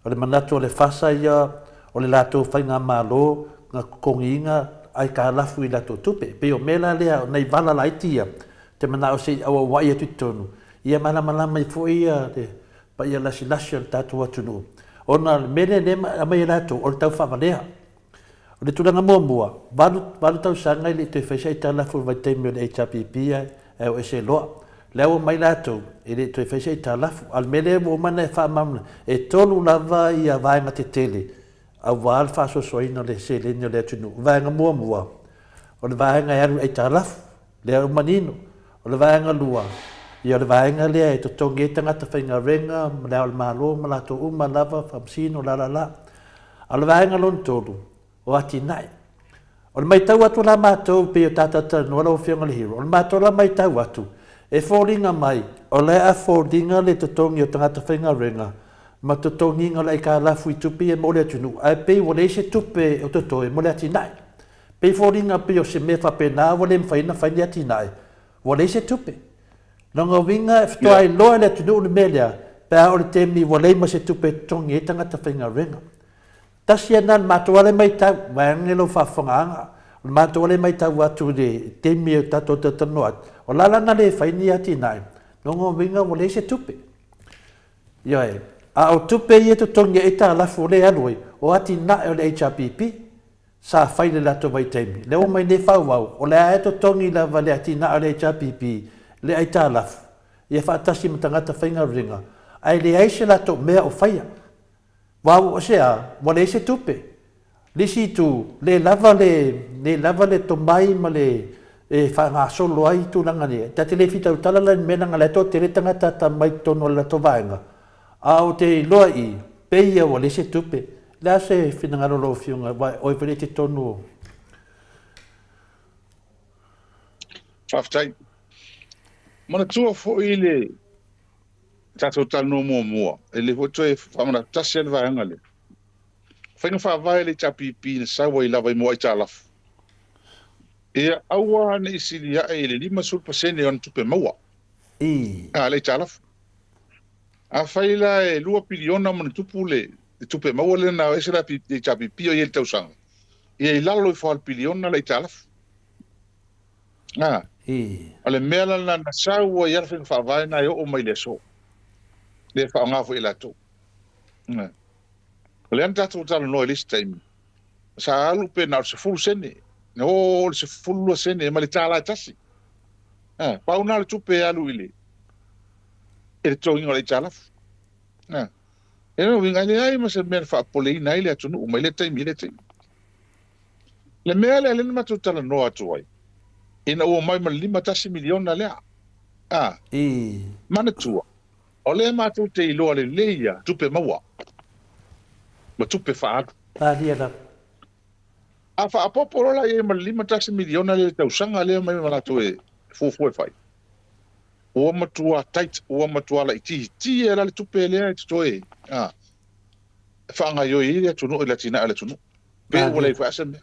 o le manato le fasa ia o le lato fa nga malo nga konginga ai ka lafu I lato tupe pe o mela lea nei vala laitia te mana o se awa wai atu tonu ia mana mai fo ia te pa ia lasi tatu atu no ona mele ne mai lato o tau fa valea o le tulanga mua balu tau sanga le te fesa ita lafu vai te me le HPP e o se loa leo mai lato ele te fesa ita lafu al mele mo mana fa mamna e tolu lava ia vai ma te tele a wal fa so soina le se le no le tunu vai nga mua o le vai nga ia e talaf le manino o le vai nga lua ia le vai nga le e to tonge tanga ta fainga renga le al malo mala to uma lava famsino la a le vai nga lon tolu o ati nai o le mai tau atu la matou pe o tata no lo fianga le hero o le matou la mai tau atu e foringa mai o le a foringa le to tonge o tanga ta fainga renga ma to tonginga lai ka la fui tupi e mole tunu ai pe wole se tupe o to e mole atinai pe foringa pe o se me fa pena wole mfaina faina atinai wole se tupe longa winga fto ai lo le tunu le melia pe o le temi wole ma se tupe tongi tanga ta fainga renga tasiana ma to wale mai ta wangelo fa fanga ma to wale mai ta watu de temi o tato tanoat o la la ngale faini atinai longa winga wole se tupe yo a o tupe ia to tongi e ta la fole aloi o ati na o le HPP sa fai le lato vai temi le o mai ne fa wau o le a to tongi la vale ati na o le HPP le ai ta la ia fa tasi mtangata fainga ringa ai le ai se lato mea o faia wau o sea mo le se tupe lisi tu le lava le to mai ma le e fa nga solo ai tu nanga ne ta te le fita utala le mena nga le to te le tangata ta mai tono la to vaenga au te loi peia o le se tupe la se finanga lo fiunga vai o vele te tonu faftai mana tua fo ile tato tano mua ele ho toe famana tasel va ngale fainga fa vai le chapipi na sawa ila vai mo ita laf e awa ne isilia ele 5% on tupe maua le chalaf a faila e 2 piliona man tupule tupe mawale na esela pi chapi pio yel tausang e lalo fo al piliona le talaf ale mela na sawa yar fin fa vai na yo o mai le so le fa nga fo elato le anta tu tal no list time sa alu pe na se full sene no se full sene ma le tala tasi pa una le tupe alu ile e tro ingo le talaf e no vinga le ai ma se mer fa pole na ile atu no mai le time le mele le ma tu tala no atu ai ina o mai ma 5 miliona le mana tua o le ma tu te ilo le leia tupe maua ma tupe fa dia da a fa popolo la e ma 5 miliona le tausanga le mai ma tu e fu fai o matua tight o matua la ti era le tupe le to e fa nga yo ile tu no la tina ala tu no pe o le fa sem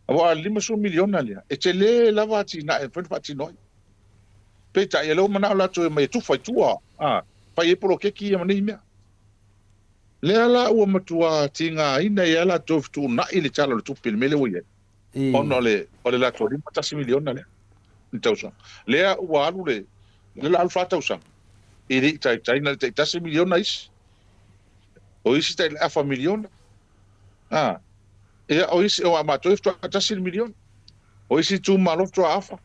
wa 5 miliona le e te le la va tina e fa tina pe ta ye lo mana la tu mai tu fa tua fa ye pro ke ki ma ni me le ala o matua tinga ina ye la tu tu na ile tala le tupe mele o ye ono le la tu 5 miliona le tausa lea ua alu le alfa tausa iri tai na te 10 miliona is o isi tai alfa miliona e o isi o amato ifto 10 miliona o isi tu malo to alfa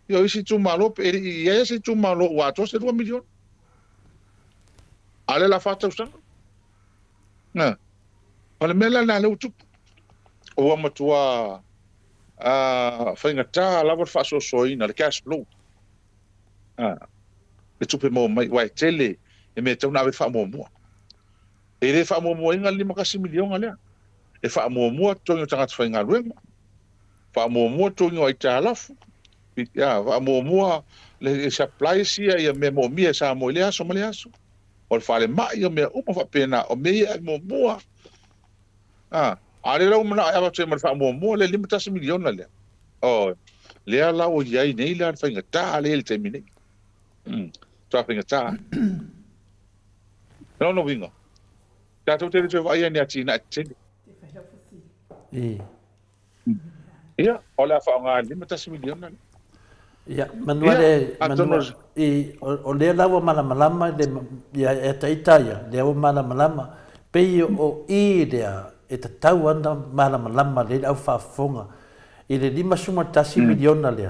e o isi tu malo iri e isi tu malo wa to se 2 miliona ale la fa tausa ole mela na le utu o amatua fainga ta lava fa so ina le cash flow le tupe mo mai wai tele e me tau na fa mo e le fa mo inga 5 miliona le e whaamuamua tongi o tangata whainga ruenga. Whaamuamua tongi o aita alafu. Ia, whaamuamua le supply sia ia me mo mia sa mo le aso ma le aso. O le whale mai o mea uma whapena o mea muamua. Ale lau mana awa tue ma le whaamuamua le 5 miliona lea. O, lea lau o iai nei lea le whainga tā le te mine. Tua whainga tā. No winga. Tātou te tue vai ani ati na tene. Ia, o le whaonga 5 miliona lea. Ya, manuale o le lawa malama le ya eta le o malama pe o i le tau anda malama le au fafonga i le 5 miliona le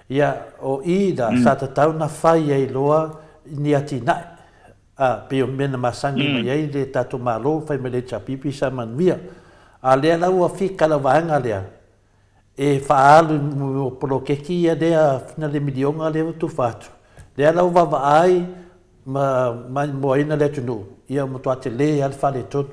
ya o i da sa tau na fai ai loa ni ati na pe o mena masangi mai ai le tatu malo fai me le chapipi sa manvia a le lawa fi kala vanga le e faalu o polokeki ia dea fina le milionga le tu fatu. Lea lau vava ai ma moaina le tunu. Ia motu ate le al fale tonu.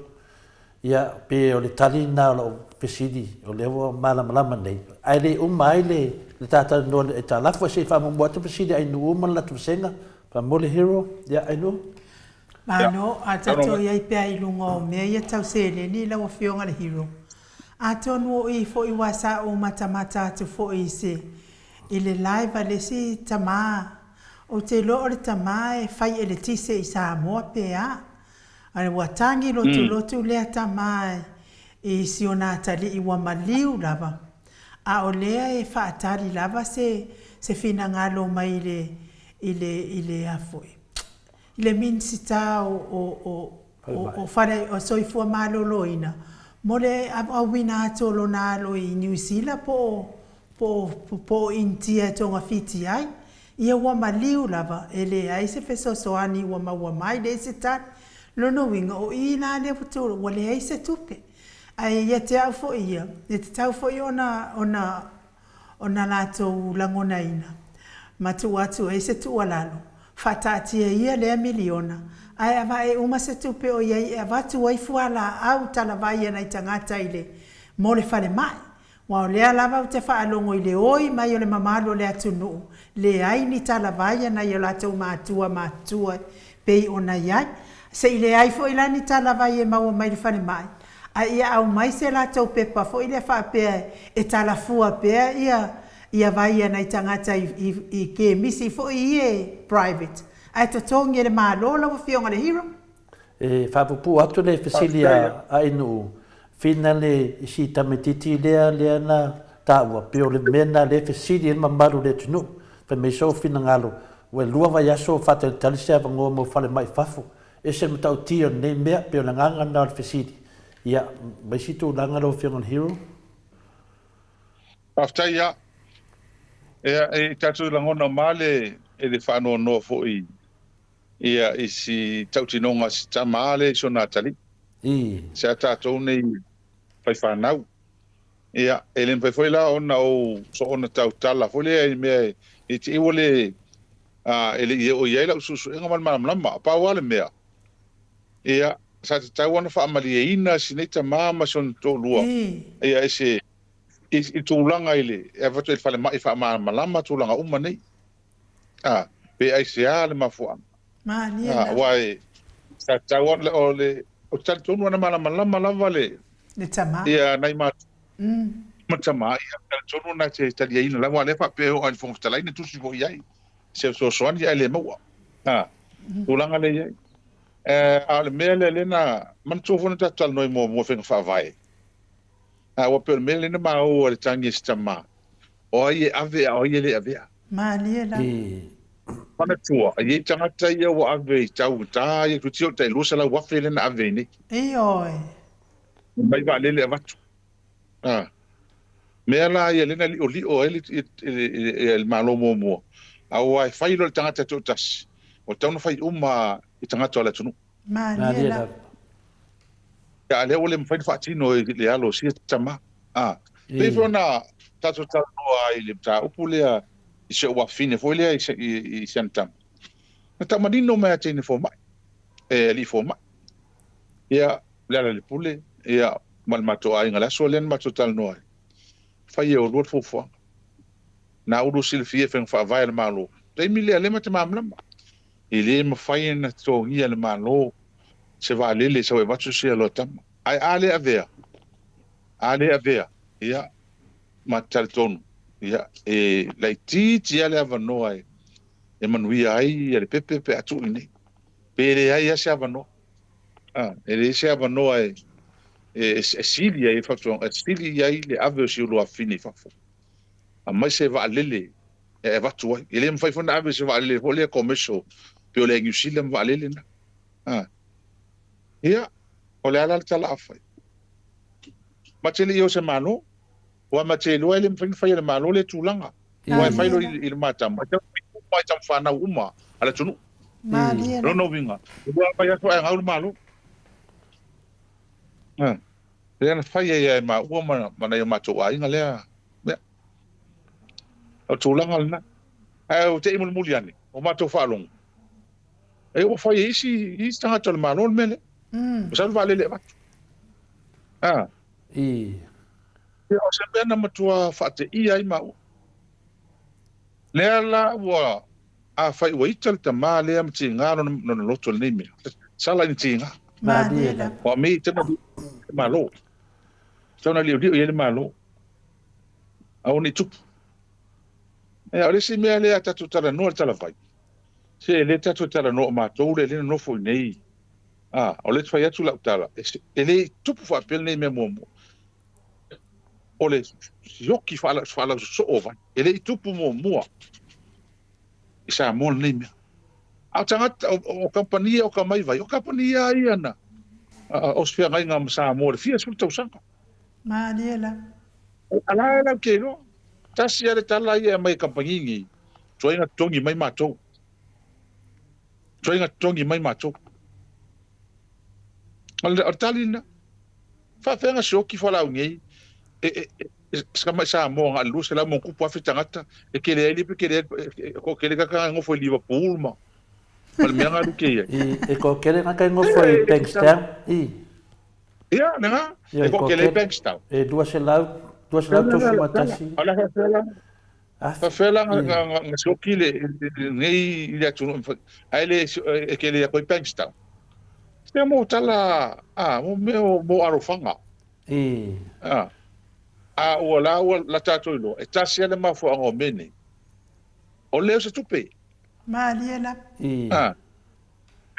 Ia pe o le tali na o pesidi o lewa malama nei. Ai le ai le tata no e ta lafu se fa mo motu pesidi ai nu uma la tu senga pa mo le hero ia ai no. Mano a tato ia pe ai lungo me ia tau se le ni la o fionga le hero. A tonu i fo i wasa o matamata tu fo i se. I le live le si tama. O te lo o le tama e fai e le tise i Samoa pea. A le watangi lotu lea tama i si o nā tali i wamaliu lava. A o lea e whaatari lava se fina ngalo mai i le afoi. I le minsita o whare o soifua maloloina. Mole awina atolo nalo i New Zealand po intia tonga fiti ai. Ia wama liu lava ele ai se fesosoani wama mai le se tan. Lono winga o ina le puto wale ai se tupe. Ai ia te au fo ia. E te tau fo ia ona lato langona ina. Matu atu ai se tualalo. Fatatia ia le miliona. Ai ava e uma se tupe o iai e avatu wai fuala au tala vai na i tangata ile mo le fale mai. Wa o lea lava o te whaalongo i le oi mai o le mamalo le atunu. Le ai ni tala vai na i o lato mātua pei o na iai. Se i le ai fo ila ni tala vai e maua mai le fale mai. Ai ia au mai se lato pepa fo i le whaapea e tala fua pea ia vai na i tangata i ke misi fo i e private. Ai to tongi le malola o fionga le hero. E whapupu atu le fesilia ai nu fina le isi tametiti lea na taua peo le mena le fesili ma maru le tunu. Fa me so fina ngalo. We lua vai aso fata le talisia vangoa mo fale mai fafu. E se mtau tio ne mea peo le nganga na le fesili. Ia, mai situ langa lo fionga le hero. Afta ia, e tatu langona male e le whanua noa fo i. Ia isi tautinonga si tamale so nā tali. Se a tātou nei whai whanau. Ia, e len whai la ona o so ona tau tala. Fo lea i mea i te iwa le ele i o iei lau susu inga malama. Pa wale mea. Ia, sa te tau ana whaamali e ina si nei ta māma son tō lua. Ia ese i tūlanga ile. E watu e whale mai whaamala tūlanga uma nei. Pe ai se a le mafuanga. Wai sa tau le o tal tonu ana malama lava le tama ia nai ma tama ia tal tonu na te talia ina lava le fa pe o al fon tala ina tusi vo iai se so soan ia le maua tulanga le iai al mele na man so fona tal noi mo fen fa vai wa pe mele na ma o le tangi stama o ia ave o ia le ave maliela Pana tua, ai tangata ia wa ave tau ta ia tutio te lusa la wafe le na ave ni. Oi. Mai va lele avatu. Me la ia le na li o ele el malo mo. Au ai fai lo tangata to tas. O tau fai uma i tangata la tunu. Maliela. Ya le ole mfai fatino le alo si tama. Pe fona tatu tau ai le ta upulea i se ua fine foi lea i santam. Na tamanino mea tene fo mai. Li fo mai. Ia, lea le pule, ia, mal mato ai ngala so len mato tal no fai e o lot fo na uru silfie fen fa vai le malo dei mili ale mate mamla ile ma fai na to ngia le malo se va le se va tu se lo tam ai ale avea ia matal tonu ia e lai ti ale avano ai e manui ai le pepe pe atu ni pere ai se avano ele se avano ai e silia e fatto silia ai le ave si lo affini fa a mai se va lele e va tu ele me fai fona ave se va lele vole commesso pe o le ngiusile va lele na ia o le ala tala afai ma tele io se mano o ma tele o ele me fai le mano le tulanga o fai lo il mata ma tam fana uma ala tunu no vinga o vai a toa ngau malo le fai e ma o ma na ma to ai ngale o tulanga na o te imul muliani o ma to falong e o fai isi tanga tol malo mele o sa vale le o se bena matua fate ia i ma le la wa a fai wa ital ta ma le am tinga no loto le me sala ni tinga ma dia o me te malo tona li dio ele malo a oni tu e ole si me le ata tu tala no tala fai se le tatu tala no ma to le no fo nei ole fai atu la tala ele tu fa pel nei me mo ole yoki fala so ova ele tu mo isa mo nei me a tanga o compania o kamai vai o compania ia na o sfia ngai ngam sa mo le fia sul tausanga ma dia la ala la ke no tasi ale tala ia mai compania ngi toinga tongi mai mato al artalina fa fenga shoki fala ngi skama sa mo nga lu sela mo ku po fitangata e ke le pe ke le ko ke le ka ngo fo Liverpool ma mal me nga ke e ko ke le ka ngo fo Bankstown ia nga e ko ke le Bankstown e dua sela tu matasi ala fa fela nga shoki le ngi ile tu ai e ke le ko Bankstown se mo tala mo arofanga o la tato ilo e tasi ale mafo ango mene o leo se tupe ma dia la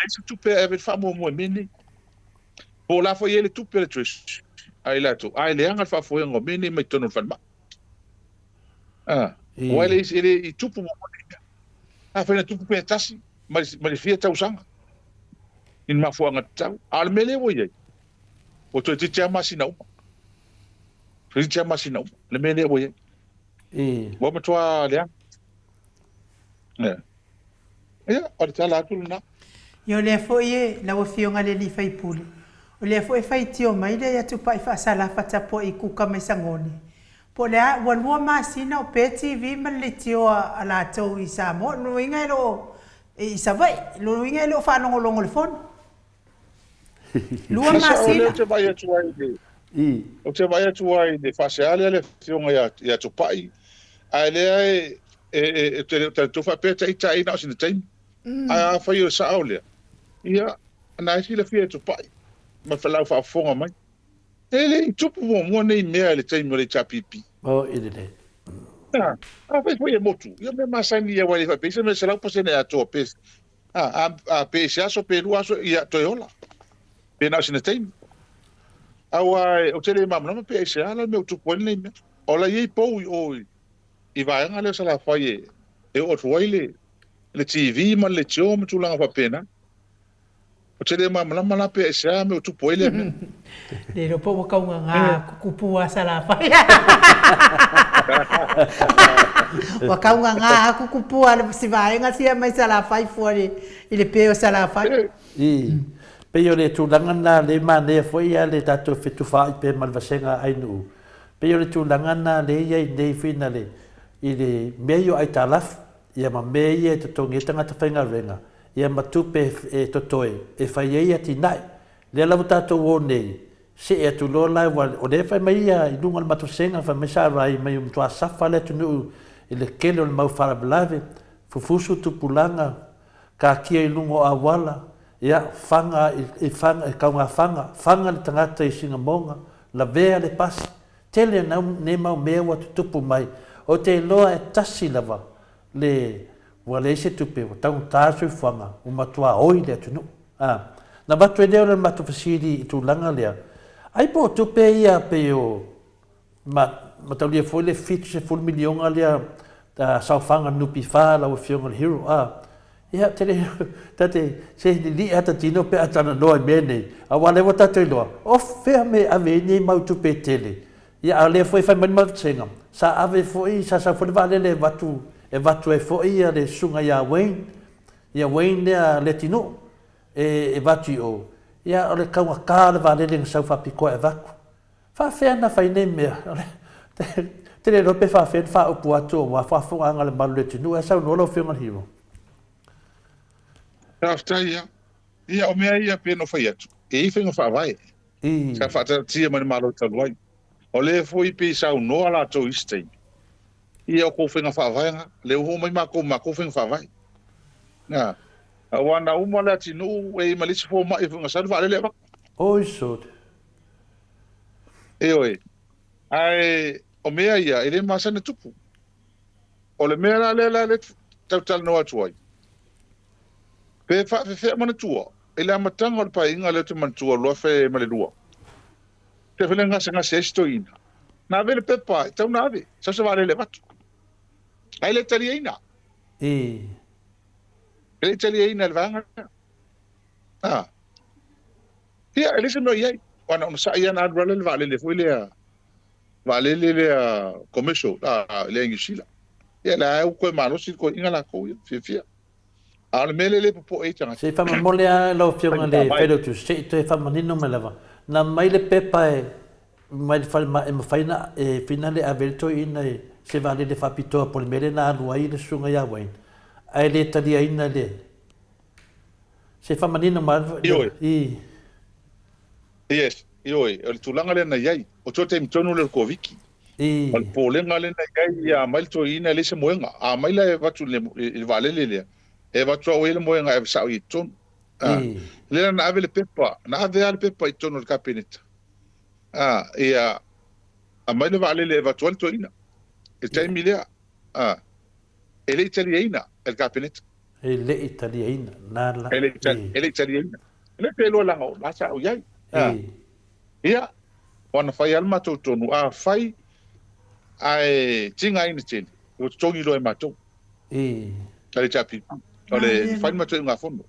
ai se tupe e fa mo mene o la fo yele tupe le tris ai la tu ai le anga fa fo ango mene mai tono fa ma o ele i tupu mo mene fa na tupu pe tasi ma fia tau sanga in mafo anga tau al mele wo ye o to ti chama sina Rincha masina le mene o ye bo matwa le o tala tulna yo le fo ye la wo fionga le ni fai puli o le fo e fai tio mai le ya tu pai fa sala fata po i ku ka mai sangoni po le wa lo masina o pe TV man le tio ala to i sa mo no inga lo i sa vai lo inga lo fa no lo fon lo masina o te vai atu ai de fase ale fionga ya tu pai ale te tu fa peta ita ina sin time a fa yo sa ole ia na si le fie tu pai ma fa la fa fonga mai ele tu mo nei me ale time le chapipi ile a fa foi motu ia me masani ia wale fa pesa me sala po sene atu pes a pesa so pelu aso ia toyola pena sin time awa o tele mamma non pe se ala me tu pone me ola ye po i va nga le sala faye e o tuile le TV man le chom tu langa fa pena o tele mamma non pe se me tu pone me le ro po ka nga kupu sala faye wa ka nga kupu si va nga si mai sala faye fuori ile pe sala faye pe yo le tulanga na le mane foi ya le tato fitu fa pe malvasenga ai nu pe yo le tulanga na le ya nei finale ile meio ai talaf ia ma meia te tongi tanga te whainga renga ia ma tupe e totoe e whai eia ti nai le alamu tato o nei se atu lo lai o le fa mai I lunga le matosenga fa mai sa rai mai tua safa le tunu I le kele o le mau farablave fufusu tupulanga ka kia I lungo awala ia fanga I fanga kaunga fanga le tangata I Singamonga la vea le pasi tele na ne mau mea wa tupu mai o te loa e tasi lava le wale se tupe o tau tāsu fanga o matua oi le tunu na batu e leo le matu fasiri I tu langa lea ai po tupe ia pe o matau lia foi le fitu se full milionga lea sau fanga nupi fa la o fionga le hero ia tele tate se li ata tino pe atana noa mene a wale wa tate loa o fea me ave ni mau tupe tele ia ale foi fai mani mau tsenga sa ave foi sa foi vale le vatu e foi ia le sunga ia Wayne le tino e vatu o ia ole kaunga ka le vale le sau fa piko e vaku fa fea na fai ne mea tele lo pe fa fea fa upu atu wa fa funga le malu le tino e sau nolo fionga hiro After ia o mea ia pe no fai atu e whenga wha vai sa wha tia mani malo taluai o le foi pe sau noa la tau istei ia o kou whenga wha vai le uho mai mako whenga wha vai a wana uma le atinu e malisi fo mai whenga sadu wha lele wak oi sot e oe ai o mea ia e le masana tupu o le mea la le tau tal noa tuai pe fa fe mana tua ele amatanga o painga le te mantua lo fe male lua te fele nga se stoina na vele pepa tau na ave sa se vale le vatu ai le taliina ele taliina le vanga ia ele se no ia wana on sa ia na rale le vale le foi vale le commercial le ngisila ia la u ko malo si ko inga la ko fia al mele le po e tanga se fa mole a lo fionga le pelo tu se te fa manino me lava na mai le pepa e mai fa e faina e finale averto in se vale le fa pito por mele na ruai le sunga ya wain ai le tadia ina le se fa manino mal yes io el tulanga le na yai o tote mtono le koviki al polenga le na yai ya mai to ina le se moenga a mai le vatu le vale le e watu o ele moenga e sa I ton le na ave le pepa na ave al pepa I tono le kapineta ia a mai le vale le watu al toina e tai milea ele italiana el kapineta ele italiana nala ele italiana le pelo la o la sa o yai ia wana fai alma to tonu a fai ai tinga ina tele o tongi lo e mato ale chapi ole fai mato nga fondo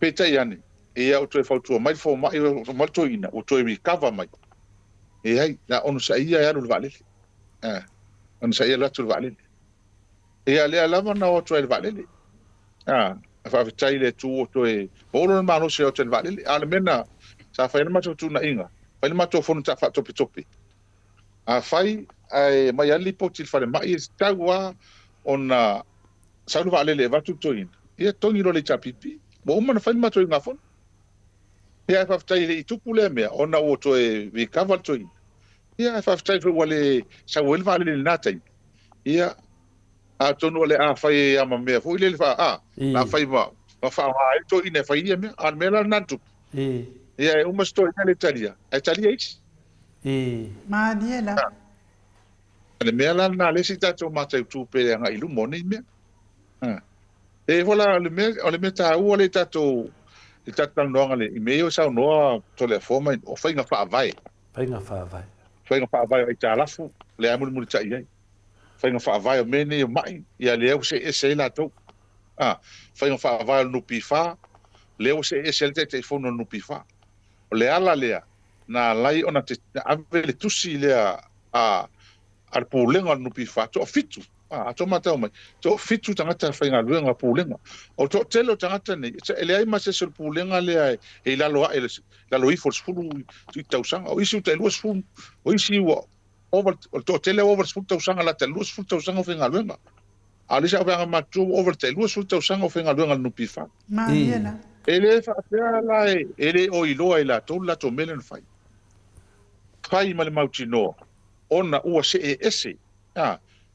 peta yani e au to fautu mai fo mai malto ina o to mi cover mai e ai na onu sa ia ya lu vale onu sa ia la tu vale e ale ala na o to vale fa vitai le tu o to e bolo ma no se o to vale ale mena sa fai mato tu na inga fai mato fono ta fa topi a fai ai mai ali potil fare mai stagua ona salu vale le vatu toin ia tongi lo le chapipi mo mana fai mato inga fon ia fa tai le tupule me ona o to e vi kaval toin ia fa tai fo wale sa wel vale le natai ia a tonu le a fai ama me fo ile fa na fai ma fa ai to ine fai ia me an mela nantu ia uma sto ina le Italia ma diela le mela na le sita to mata tu pe nga ilu moni me e vola le meta o le tato il tato no ngale I meo sa no to le forma o fai nga fa vai fai nga fa vai ai talafu le amul mul chai ai fai nga fa vai o meni o mai ia le o se la to fai nga fa vai no pifa le o se te fono no pifa o le ala le na lai ona te ave le tusi le al pulenga no pifa to fitu to mata mai to fitu tangata fa nga luenga pulenga o to telo tangata ne ele ai ma se sul pulenga le e la lo I for fulu tu tausanga o isi te luas fu o isi over to tele over fu tausanga la te luas fu tausanga fa nga luenga ali sa va ma tu over te luas fu tausanga fa nga luenga no pifa ma diela Ele whaapea lai, ele o iloa i la tau la to mele na whai. Whai ma le mautinoa. Ona ua se e ese.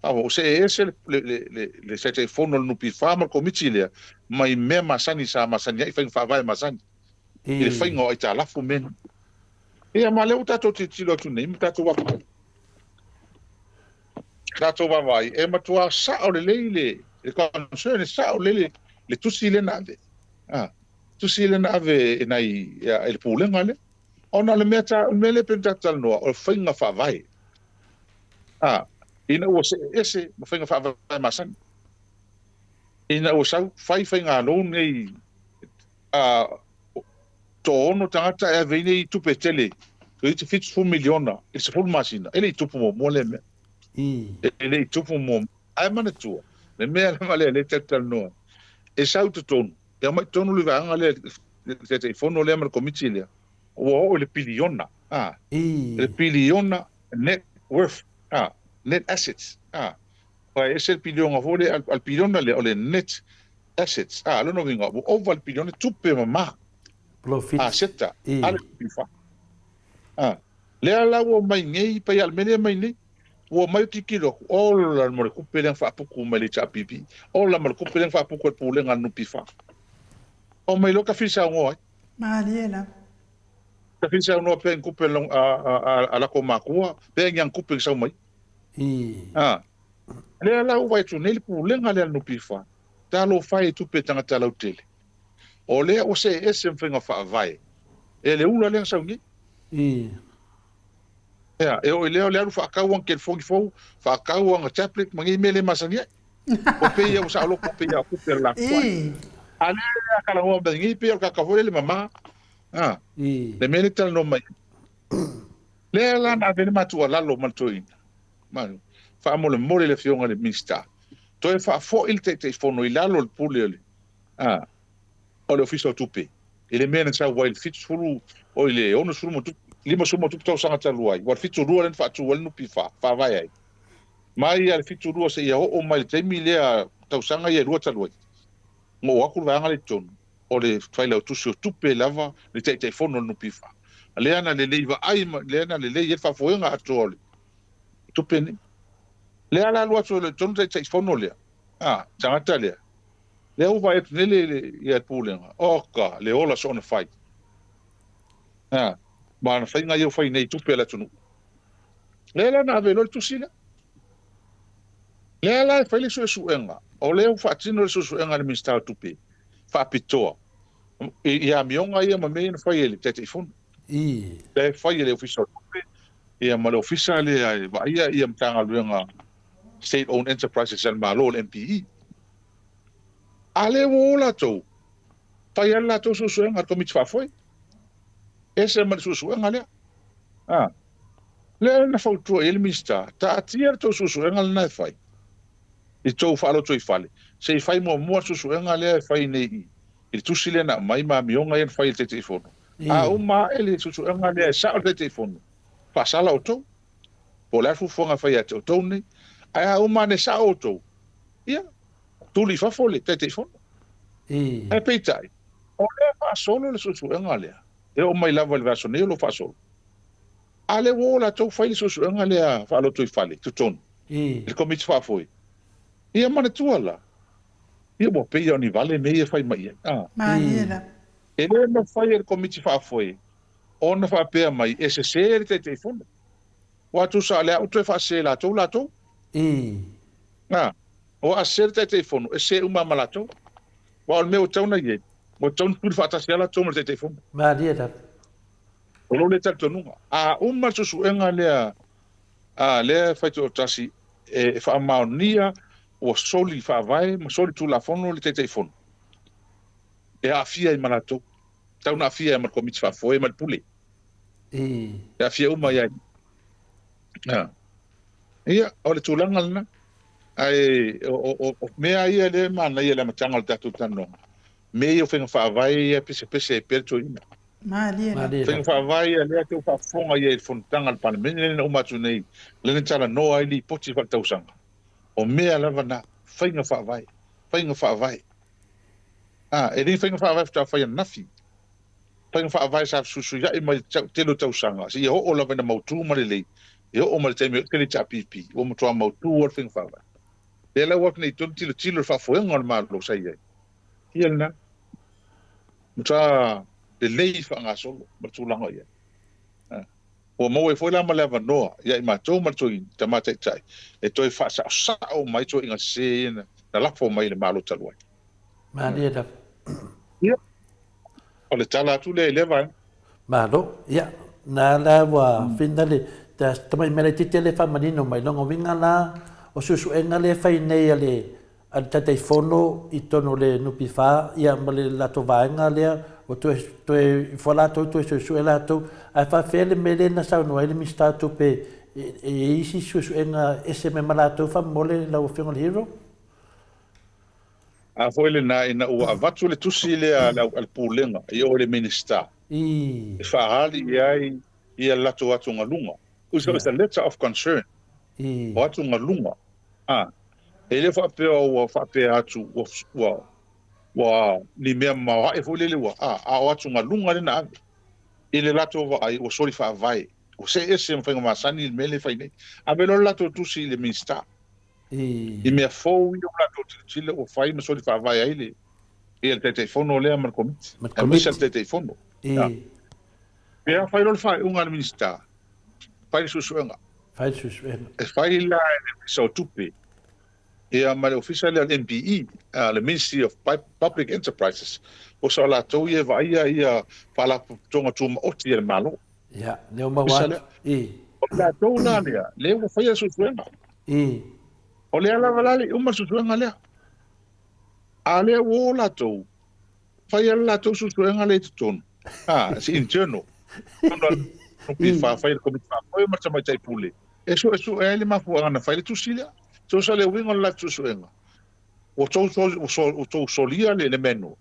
O se e ese le se te fono le nupi whama komiti lea, mai mea masani sa masani, ai whainga whaavai masani. I le whainga o i ta lafu mena. Ia ma leo tato te tilo atu nei, ma tato waka. Tato wawai, e matua sao le leile, le concern sao lele, le tusi le na ave. Tusi le na ave e nai, e le pūlenga le. Ona le mea ta, mele penta tal noa, o le whainga whaavai. Ina ua se ese, ma whainga whaavai masani. Ina ua sau, whainga alo nei, to ono tangata e vene i tupe tele, i te fitu 4 miliona, i se full masina, ele i tupu mo le mea. Ele i tupu mo, ai mana tua, le mea le male le tal noa. E sau te tonu, e mai tonu le vaanga le, te fono le amara komiti lea, o le piliona, le piliona net worth, net assets, Pai ese piliona fole al piliona le o le net assets, lo no vinga, o val piliona tupe mama. Seta, ale pifa. Le ala wo mai ngei pa al mene mai nei. Wo mai tikiro, o la mo ku pelen fa puku mai le chapipi. O la mo ku pelen fa puku pule ngal nu pifa. O mai lo ka fisa ngoi. Mariela. Ka fisa no pen ku pelong a la ko makua, pen yang ku pesa mai. Le ala wo vai tu nei pule ngal nu pifa. Talo fai tu petanga talo tele. O lea o se ese mwhenga whaavai. E le ula lea saungi? E o lea lea whaakauang ke fongi fau, whaakauang a tablet, mangi mele masania. O peia o sa aloko peia a kupe la kwai. A lea kalangoa mbengi peia o kakavole le mama. Le mele tala no mai. Lea la na vene matua lalo maltoina. Manu, whaamole mole le fionga le mista. Toe whaafo il te fono i lalo le pule ole. O le official tupe. Ele mena sa wild fit fulu o ile ono suru motu lima suru motu tau sanga taluai. Wa fit rua len fatu wal no pifa fa vai ai. Mai al fit rua se ia o mai te mile tau sanga ia rua taluai. Mo wa ku vanga le ton. O le faila tu so tupe lava le te fono no pifa. Ale ana le leiva ai le ana le le fa foenga atole. Tupe ni. Le ala lua so le ton te fono le. Tangata le. Le o vai nele ia pulenga. Oka, le ola so na fight. Ma na fainga ia fai nei tupe la tunu. Le la na velo tu sila. Le la fai le so enga. O le fa tino so enga le mista tupe. Fa pitoa. Ia mionga ia ma me na fai ele te fun. Le fai le official tupe. Ia ma le official ia mtanga luenga state owned enterprises and ma lo MPE. Ale wo la to. Pai ala to susuenga to mitfa foi. Ese mal susuenga le. Le na fautu ele mista. Ta atia to susuenga na fai. I to falo to ifale. Se fai mo susuenga le fai nei. Il tu sile na mai ma mionga en fai te telefono. Uma ele susuenga le sa te telefono. Pasala auto. Pola fu fonga fai ate auto nei. Uma ne sa auto. Ia. Tuli fa fole te telefono. E peitai. O le fa solo le susuenga lea. E o mai lava le vaso ne lo fa solo. Ale wo la to fai le susuenga lea fa lo to ifale tuton. Il komiti fa foi. Ia mana tuala. Ia mo peia ni vale me ia fai mai. Mariela. E le no fai il komiti fa foi. Ona fa pea mai e se sere te telefono. Watu sa le auto fa se la to la to. O a ser te telefono e se uma malato. Wa o meu tau na ye. Mo tau pur fa tasi ala tau mo te telefono. Mariela. O lo le tau nunga. Uma susuenga lea. Lea fai to tasi e fa maonia o soli fa vai, ma soli tu la fono le te telefono. E a fia i malato. Tau na fia ma komiti fa foi ma pule. E a fia uma ia. Ia, o le tulanga lana. Ai o mea ia le mana ia le matanga o tatu tano. Me ia whenga whaavai ia pese e perto ina. Mariela. Whenga whaavai ia lea te whaafonga ia i whontanga le panemene na umatu nei. Lene tala noa ili poti whaktausanga. O mea lava na whenga whaavai. e ni whainga wha awai whai nafi. Whainga wha awai sa susu ia i mai telo tausanga. Si ia ho o la wena mautu marelei. Ia o mara taimi kele cha pipi. O mutua mautu o whainga wha awai. Le la wak nei tonu tilo wha fuenga o malo sa ia. Ia na. Mutua le lei wha ngā solo. Martulanga ia. O mo e foi la mala vanoa ia I matou matoi tamata tai e toi fa sa o mai toi inga se na la fo mai le malo talua ma dia da ia o le tala tu le vai malo ia na la wa finale ta tamai mele ti tele fa manino mai longo winga la o susu enga le fai nei ale al tatai fono I tono le nupi fa ia male la to vaenga le o tu fola tu su ela tu a fa fele mele na sa no ele mi sta tu pe e isi su enga ese me mala tu fa mole la o fingol hero a foi le na ina o avatu le tusi le al pulenga I o le minister I fa hali ia la to atu ngalunga uso is a letter of concern I o atu ngalunga ele fa pe o fa pe atu wa ni mea mawa e fule le wa a watu ngalunga le na ile lato wa ai o sori fa vai o se ese mfenga masani il mele fa ine a belo lato tu si le minsta I mea fo wi o lato chile o fai no sori fa vai ai le il telefono le mar komit a misa telefono pe fai lo fai un al minsta fai susuenga e fai la so tupe ia ma le official al MPE le Ministry of Public Enterprises o sa la to ia vai ia fala tonga tuma o ti le malo ia le ma wa o la to na le o fai su suenga o le ala valali o ma su suenga le ale o la to fai la to su suenga le ton si interno no pi fa fai ko fa o ma chama tai pule eso ele ma fu ana fai tu silia so sa le wingo la tu suenga o to solia le menu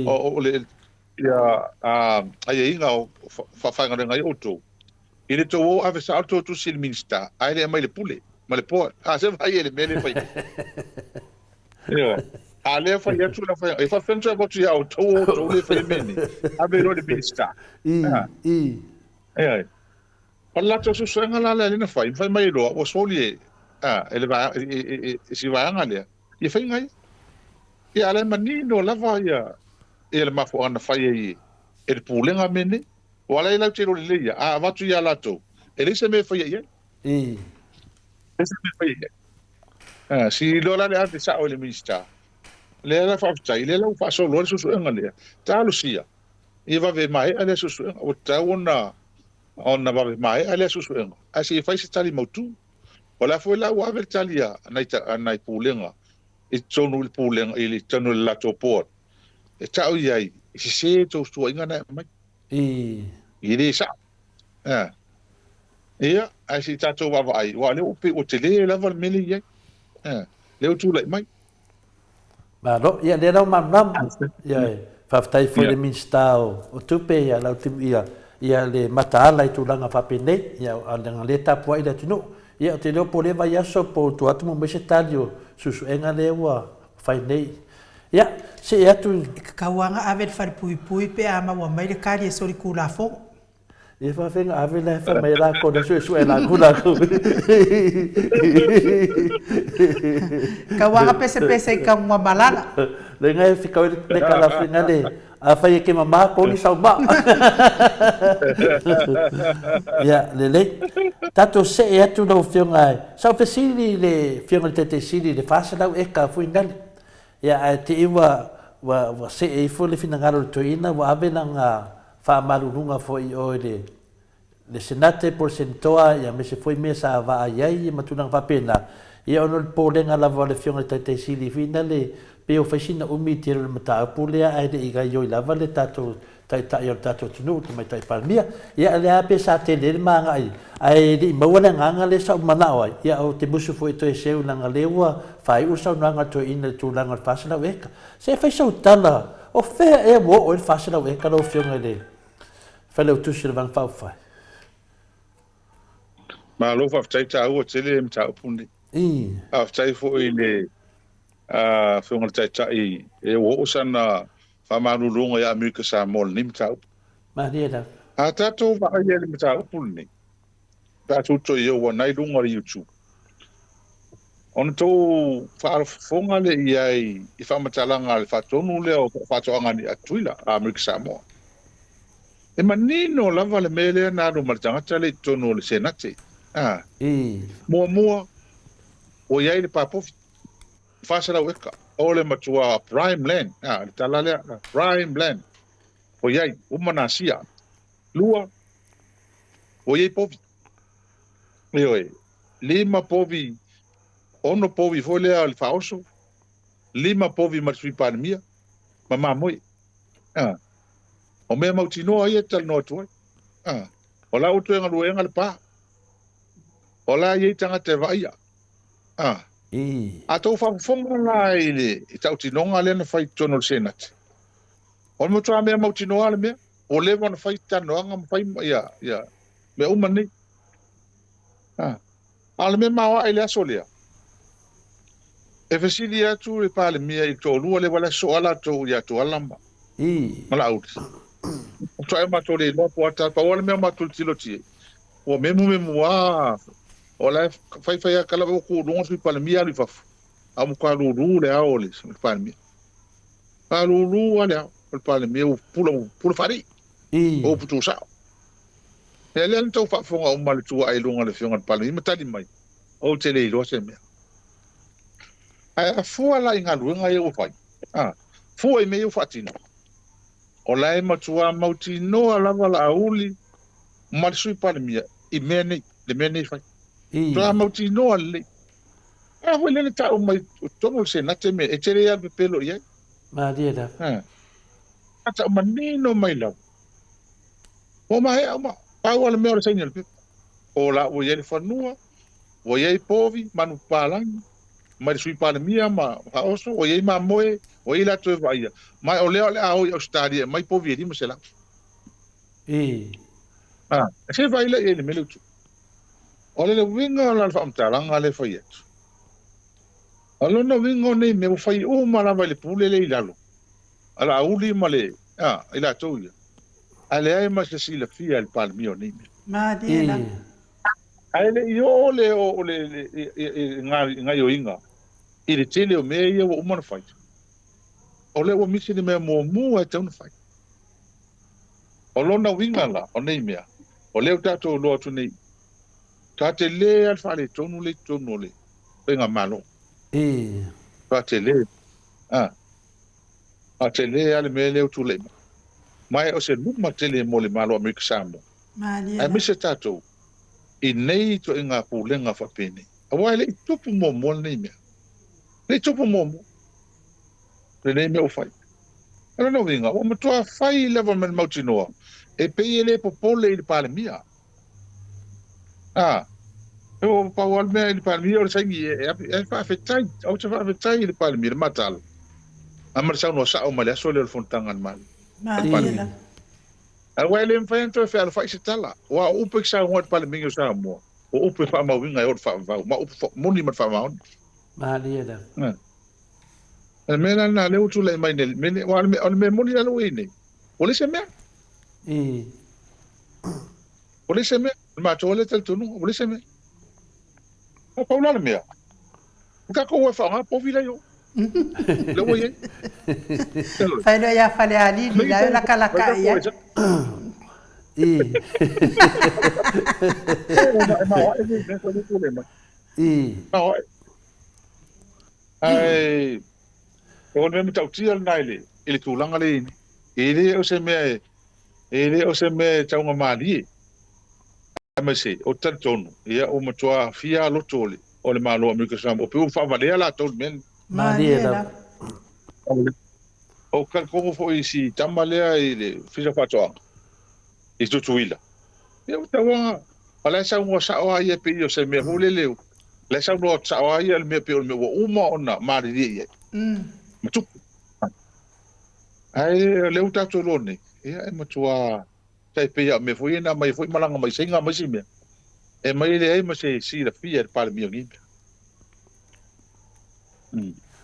o le ya ai inga fa fa nga ngai auto ile to o ave sa auto tu sil minsta ai le mai le pule ma le po se vai le mele fai ale fa ya tu la fa e fa fentra bo tu ya auto le fai meni ave lo le minsta ai Alla to su suenga la le fai mai lo o solie ele va si va ngale ia fai ngai ia ale manino lava ia ele mafo ana fai ai ele pulenga mene o ala ila tiro le ia vatu ia lato ele se me fai ia se me fai ia si lo la le ate sa o le minsta le la fa tai le la fa so lo su ngale ta lucia ia va ve mai ale su o ta ona va ve mai ale su asi fai se tali motu Ola foi la wa vertalia nai pulenga I tonu pulenga ili tonu la topor e tau iai se to stu inga na mai ili sa ia ai tato wa vai wa le o tele la val meli ia le tu lai mai ma no ia le no mam ia fa tai foi le minstao o tupe ia la ia le mata ala I tulanga fa pene ia ala le tapo ai le tino ia te leo pole vai aso po tu atu mo mese talio susu enga lewa fai nei ia se atu kawanga ave far pui pe ama wa mai le kari sori kula fo e fa fenga ave la fa mai la ko de su ela kula ko kawanga pese ka mo malala le ngai fika le kala fina le a fai ke mama ko ni sau ba ya le tato se e atu no fionga sa fesili le fionga te sili le fasa lau e ka fuingal ya te iwa wa se e fo le fina ngaro to ina wa ave nga fa malunga fo I o le senate porcentoa ya me se foi mesa va ai matuna va pena ia ono po le nga la le fionga te sili fina le pe o fasina umi tira le mata pulea ai de iga yo lava le tato tai yo tato tunu to mai tai palmia ia le ape sa te le manga ai di mawana nganga le sa manao ia o te musu foi to se una ngalewa fai usa nga to ina tu langa fasina weka se fai so tala o fe e wo o fasina weka lo fionga le fa le tu sir van fa fa ma lo fa tai ta o tele mta pundi a tai fo ile Whunga tai e o sana whamarurunga ia Amerika Samoa ni mtau. Maria da. A tātou wa ai ele mtau pulni. Tātou to i o nai runga ri YouTube. Ona tō whaarafonga le i whamatalanga le whatonu le o whatoanga ni atuila a Amerika Samoa. E manino lava le mele na ro martangata le tonu le senate. Mua o iai le papofi. Whasara weka. O le matua prime land. Le talalea prime land. O iai umana sia. Lua o iai povi. Eoe. Lima povi. Ono povi foi lea le faoso. Lima povi matsui pandemia. Mama moi. O mea mautinoa ia tal no tuai. O la utu enga luenga le pa. O la iei tanga te vaia. A tau whafonga la ile. I tau tinonga le na whai tono le senate. O le motua mea mautinoa le mea. O lewa na whai tanoanga ma whai ia. Mea umani. A le mea mawa ile aso lea. E fesili atu le pale mea i tō lua le wala soala tō ia tō alamba. Mala auti. O tō e mato le lopo ata pa wale mea mato le tilo tie. O memu a. O la whai a kalawa ko rongo sui pale mea li fafu. A mo ka lulu le ao le pale mea. Ka lulu ale ao le pale mea o pula whari. O putu sao. E le tau whafonga o male tua ai longa le fionga le pale mea. Matali mai. O te le ilo se mea. A fua la inga luenga e o whai. Fua i mei o whatino. O la e matua mautino a lava la auli. Marisui pale mia. I mea nei. Le mea nei whai. La mautino a le. A hoi lene ta o mai. Tongo se nate mea. E tere alpe pelo iai. Maria da. Ata o manino mai lau. O mahe au ma. Pau ala mea o le saini alpe. O la o iai le whanua. O iai povi. Manu palangi. Mai sui pandemia ma haoso o iei ma moe o ila to vaia mai o leo le ao i Australia mai po viedi mo sela se vai le ele melu o le winga la famtalanga le faiet o lo no winga nei me fai o mala vai le pule le ilalo ala uli male ila to ia ale ai ma se sila fia il palmio nei ma dela ale yo le o le ngai o inga ile tele o mea ia wa umana whai. O le wa misi ni mea mua e tauna whai. O lona winga la, o nei mea. O leo tato o loa tu nei. Tate le alfa le tonu le. Penga malo. Tate le. Tate le ale mea leo tu le. Mai o se luma tele mo le malo Amerika Samoa. Ai misi tato. I nei to inga pulenga whapene. Awa ele i tupu mo nei mea. Le tupu momo. Le nei mea o whai. Ano no winga, o matua whai lewa man mautinoa. E pei ele popole i le pale mia. E o pawal mea i le pale mia o le saingi e whaafetai. Au te whaafetai i le pale mia, le matala. Amar sau no sao male aso le o le fontangan male. Maria. A wai le mwhai anto e whai ala whai se tala. Wa upe sa ngoi pale mingi o sa mua. O upe wha mau winga e o le wha ma upe moni mat wha maoni. Maria da. E mena na leo tu le mai nel mene o me moni alo ine. O le se mea. O le se mea. Ma to le tel tunu, o le se mea. O paula le mea. Ka ko wa fa po vila yo. Le wo ye. Fai no ya fale ali la kala ka ya. Ai, o me mtau tia naile, ele tulanga le ini. Ele o se me taunga mali. Ama se, o tantonu, ia o matua fia lotole, o le malo Amerika Samoa, o pe o whavalea la tonu men. Maria. O kan kongo fo isi tamalea i le fisa whatoanga. I tutuila. Ia o tawa, ala sa unga sao ia pe o se me hule leo. Le sa no sao ia le me pe o me uma ona mari ia. Matu. Ai leo tato lone. Ia e matua tai pe ia me foi na mai foi malanga mai singa mai sime. E mai le ai ma se si la fia pa le mio ngi.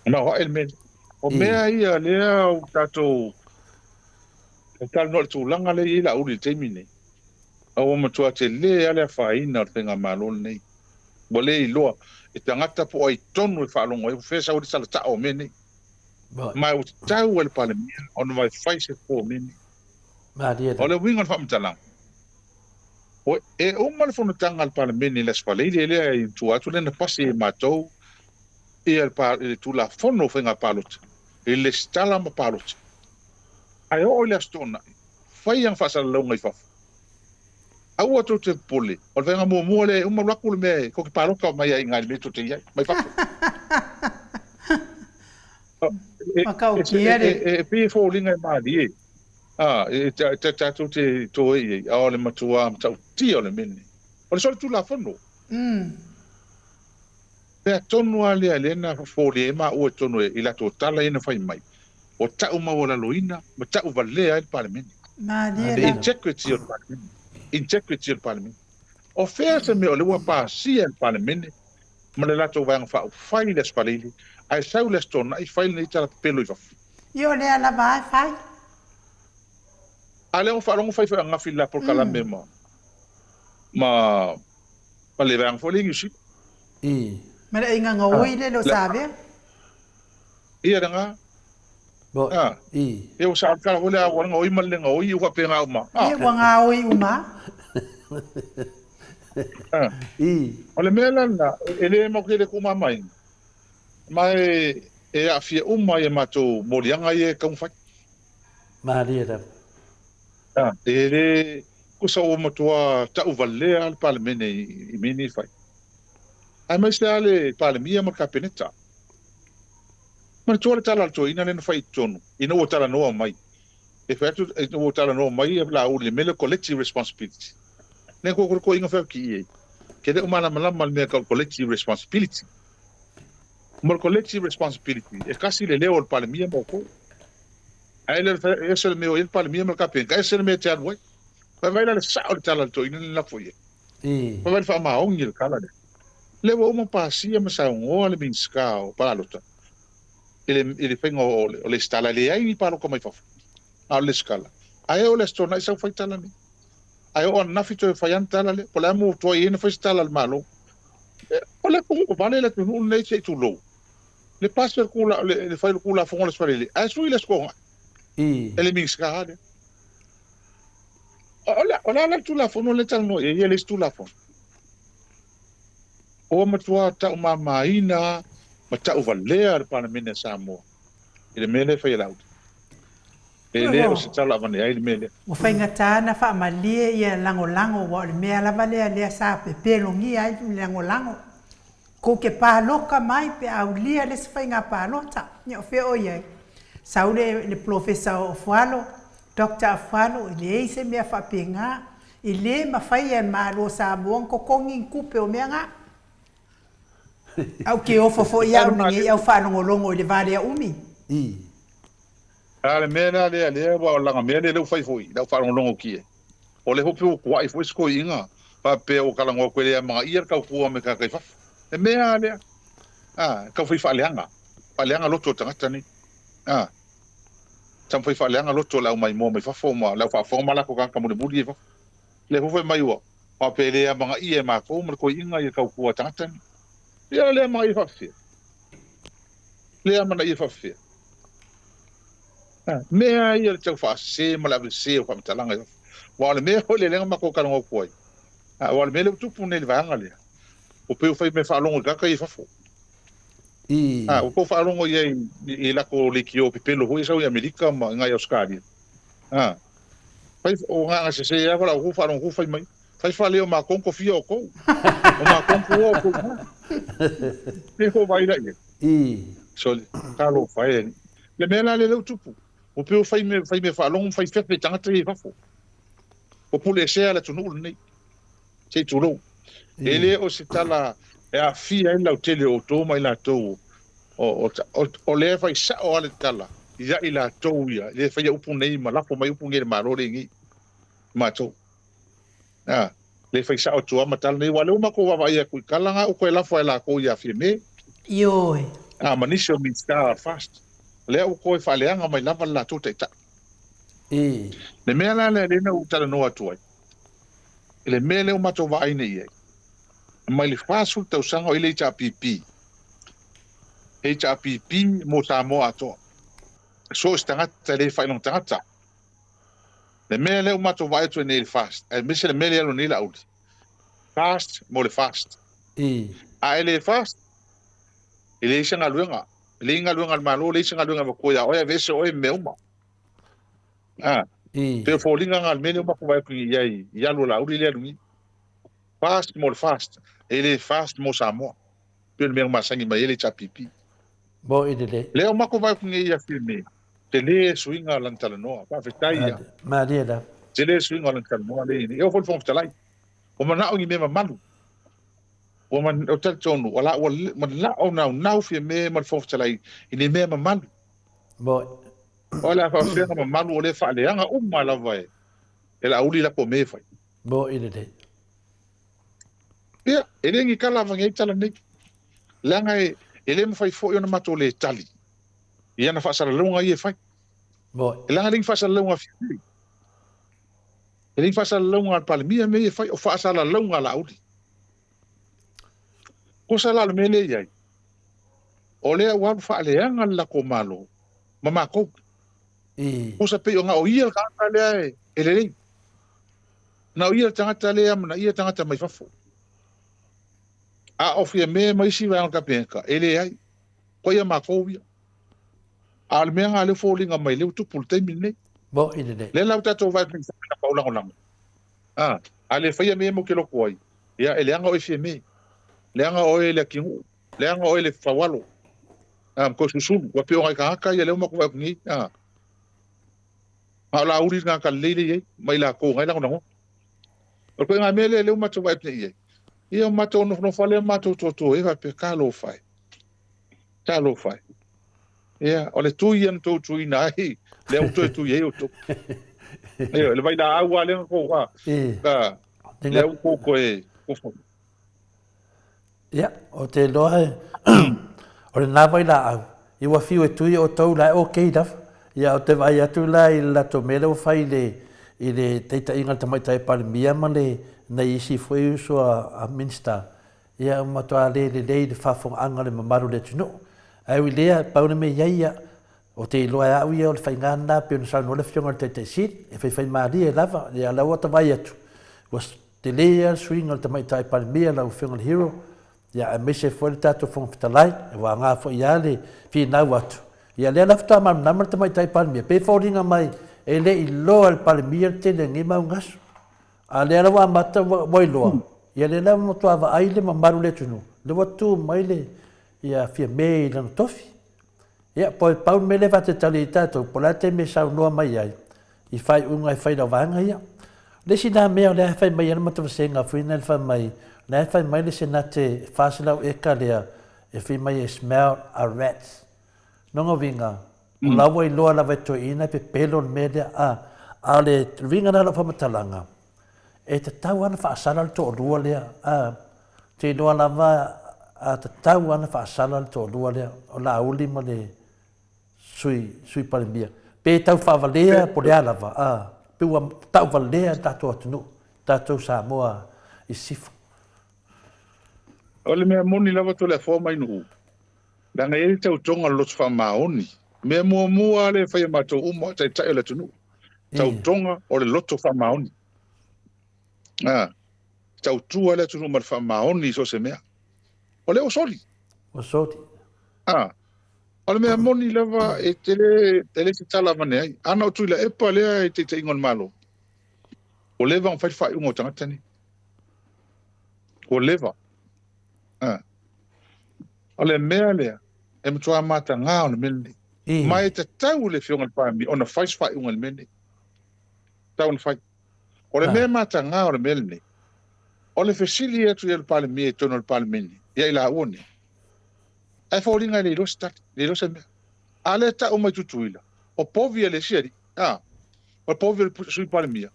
Na ho element. O mea ia lea o tatou tal no tu langa le ila uri te mine. O matua te le ale faina te nga malon nei. Bole i loa e tangata po ai tonu e whaalongo e fesa uri sala ta o mene. Mai o tau ele pale mea ono mai faise po mene. O le wingan whamitalang. O e umana whanatanga al pale mene les pale ili ele i tu atu lena pasi e matou e el tu la fono whenga palota. E le stala ma palota. Ai o le astona. Fai ang fasa launga i fafu. Au atu te pole. O venga mo le uma laku le me ko ki paroka mai ai ngai me to te ia. Mai fafu. Makau kiere. E pi fo linga ma di. E tu te to e o le matua tau ti o le mene. O le sole tu la fono. Pe tonu ale alena fo le ma o tonu i la totala ina fai mai. O tau maola loina, ma tau valea il parlemento. Integrity il parlemento. Integrity il parlemento. O fea se me o lewa pa sia il parlemento, ma le lato vang fa fai les palili, ai sau les tona, ai fai nei tala pelo i fafu. Io le ala vai fai? Ale o farongo fai fai ngafi la por kalame ma. Ma le vang fo lingi si. Ma le inga ngoi le lo sabe? Ia nga. Eu sa kala wala wala ngoi malenga oi wa penga uma. Ia wanga oi uma. Ole mela na ele mo kele kuma mai. Mai e afia uma e mato morianga e kau fai. Maria. Ele kusa o motua ta uvale al parlemene I mini fai. Ai mai sale parlemia mo kapeneta. Ma tuale tala to ina le fai tonu ina o tala no mai e fatu o tala no mai la o le mele collective responsibility ne ko inga fa ki ke de umana mala mal me collective responsibility mo collective responsibility e kasi le leo al parlemia mo ko ai le eso me o il parlemia mo kapen ka eso me te alwai pa vai la sa o tala to ina la foi pa vai fa ma ongil kala de le o mo pasia ma sa o le binska o para lota ele fengo o le stala le ai paro como fa a le scala ai o le stona isa fa tala ni ai o na fito fa yan tala le pola mo to ina fa stala al malo pola ko vale le tu ne sei tu lo le passer kula le fa il kula fon le spare ai su ile sko ele mix ka de ola tu la fon le tal no e ele tu la fon o ma tua ta ma maina ma tau valea le parlemene Samoa. I le mele fai lau. E le o se tala avane ai le mele. O fai ngatana fa amalie ia lango wa le mea la valea lea sa pe pelongi ai lango. Ko ke paloka mai pe aulia le se fai nga palota. Nia o fe o iai. Saule le profesa o fualo, Dr. Fualo, le eise mea fa penga, i le ma fai an malo sa buon ko kongin kupe o mea nga. Au ke ofo fo iau ningi au whanongolongo I le vare a umi. Ale mena le wa langa mele le fai foi, le whanongolongo kie. O le hope o kuai foi sko inga, pa pe o kalango ko le mga ia ka ku me ka kai fa. E mea le. Ka foi fa leanga. Pa leanga loto tangata ni. Tam foi fa leanga loto la mai mo me fa fo mo, la fa fo mala ko ka mo le budi fa. Le hope mai wa. Pa pe le mga ia ma ko mo ko inga ia ka ku tangata ni. Ia le mai fa fia. Le mana ia fa fia. Mea ia le tau fa se mala se o fa talanga. Wa le me ho le lenga ma ko ka ngo koi. Wa le me le tupu ne le vanga le. O pe o fai me fa longo ka ia fa fo. O ko fa longo ia I la ko le ki o pe pelo ho isa o Amerika ma ngai Australia. Fai o nga se ia wala ho fa longo fai mai. Fai fa leo ma konko fia o ko. O ma konko o ko. Ne ko vai dai. So talo fai. Le mena le tupu. O pe fai me fa long fai fe tanga tre fa fo. O pule se ala tunu nei. Se tulo. Ele o se tala e a fia ela o tele o to mai la to. O le fai sa o ale tala. Ia ila to ia. Le fai upu nei ma la po mai upu ngere ma rore ngi. Ma to. Le fai sa o tua matal nei wale uma ko wa ia ku kalanga o ko la fa la ko ia fi me Ioe. manisi o minska fast le o ko fa le anga mai lava la tu te ta le mea la le na utala no atu ai le mea le o mato vai nei ai mai le fasu tau sanga o ile HPP mo Samoa ato so stangata le fa non tangata le mea le o mato vai tu nei fast e mese le mea le ni la ut fast mo le fast a ele fast ele sanga luenga le nga luenga malo le sanga luenga ko ya o ya vese o me uma te folinga ngal mene uma ko vai ku ya lo la uri le ngi fast mo le fast ele fast mo Samoa pe me masangi mai ele HPP bo idele leo mako vai kunge ia filme te le swinga lan tala noa pa fetai ia maria da te le swinga lan tala noa le eu fol fom talai o mana o ngi me malu o man o tal tonu wala o man la o na fi me man fom talai ini me malu bo wala fa fe ma malu o le fa le anga la vai ela uli la ko me fai bo idele ia ele ngi kala vangi tala ni langa ele me fai fo yo na mato le tali ia na fa sala longa ia fai bo langa ling fa sala longa fi ele fa sala longa pa mia me fai o fa sala longa la uli ko sala le mele ia o le wa fa le anga la ko malo mama ko ko sa pe nga o ia ka le ele na ia tanga le am na ia tanga mai fa fo a ofia me mai si va ka penka ele ai ko ia ma ko ia al me nga le folinga mai le tu pulte minne bo idele le la to va pensa na paula ngona ale fa ia me mo ke lo koi ia ele anga o fie me le anga o ele kingu le anga o ele fawalo ko susu wa pe o ka ia le mo ko va ni la uri nga ka le le mai la ko ngai la ngona o ko nga me le mo to va ni ia mato no fale mato to e va pe kalo fai ia ole tu ian to tu inai le o tu ye o to ia le vai da agua le ko wa ka le o ko e ia o te loe o le na vai la au i wa fiu e tu o to la o ke da ia o te vai atu la i la to mele o fai le i le teita inga tamai tai pale mia male na isi foi so a minsta ia matua le fa anga le mamaru le tino ai wi le pauna me ia o te loa au ia o le faingana pe no sa no le fionga te sit e fai maria lava ia la wata vai atu was te le swing al tamai tai pal mia la fionga hero ia a mese foi tato fon fitalai e wa nga fo ia le fi na watu ia le lafta ma na tamai tai pal mia pe foringa mai e le i lo al pal mia te le ngi maungas a le ala wa mata wa loa ia le la mo to ava ai le mamaru le tunu le watu mai le ia fia me le tofi ia po pau me le va te tali tato po la te me sa no mai ai i fai unga i fai da vanga ia le sina me le fai mai ana mata senga final fai mai le fai mai le sina te fasila e kalea e fai mai smell a rats no vinga la wa loa la veto ina pe pelo me a le vinga na la fa matalanga e te tau ana whaasala le tō rua lea, te noa lava a te tau ana whaasala le tō rua lea, o la uli ma le sui palimia. Pe tau whawalea po lea lava, pe ua tau walea tatou atunu, tatou Samoa i sifu. o le mea moni lava to le fo mai nu langa e tau tonga lotu fa maoni me mua le fai mato umo tai tai le tunu tau tonga o le lotu fa maoni tau tua le tunu mar fa maoni so se mea o le o soli o le mea moni lava e tele se tala mane ai ana o tuila e pa lea e te ingon malo o leva un fai ungo tangata ni o leva o le mea lea e mtua mata ngā o le mene mai te tau le fionga le pāmi o na fai ungo le mene tau na fai o le mea mata ngā o le mene o le fesili atu le pāle mea tono le pāle mene ia ila uone ai fōringa le ilosi tati le ilosi mea a le ta o mai tutuila o povia le siari o povia le sui pāle mea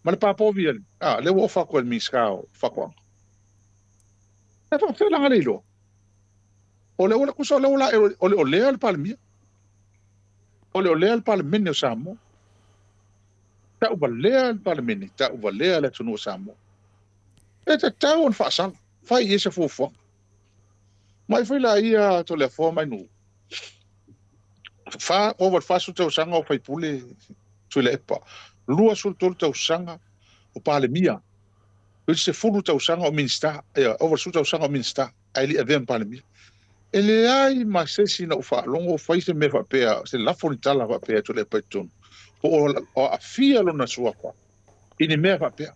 ma le pā povia le o whako le miskao whakoanga e whakawhilanga le ilo o Ole ole kusa ole ole al palmia. Ole al palmene o Samoa. Ta uvalea al palmene, ta uvalea le tunu o Samoa. E ta tau on fasang, fai ese fofo. Mai foi la ia to le forma nu. Fa over fasu tau sanga o fai pule tu le epa. Lua sul tau sanga o palemia. Ele se fulu tau sanga o minsta, over su tau sanga o minsta, ali avem palemia. Ele ai ma se sina o fa longo fai se me fa pea, se la fonitala fa pea tu le peton. O a fia lo na sua kwa. Ini me fa pea.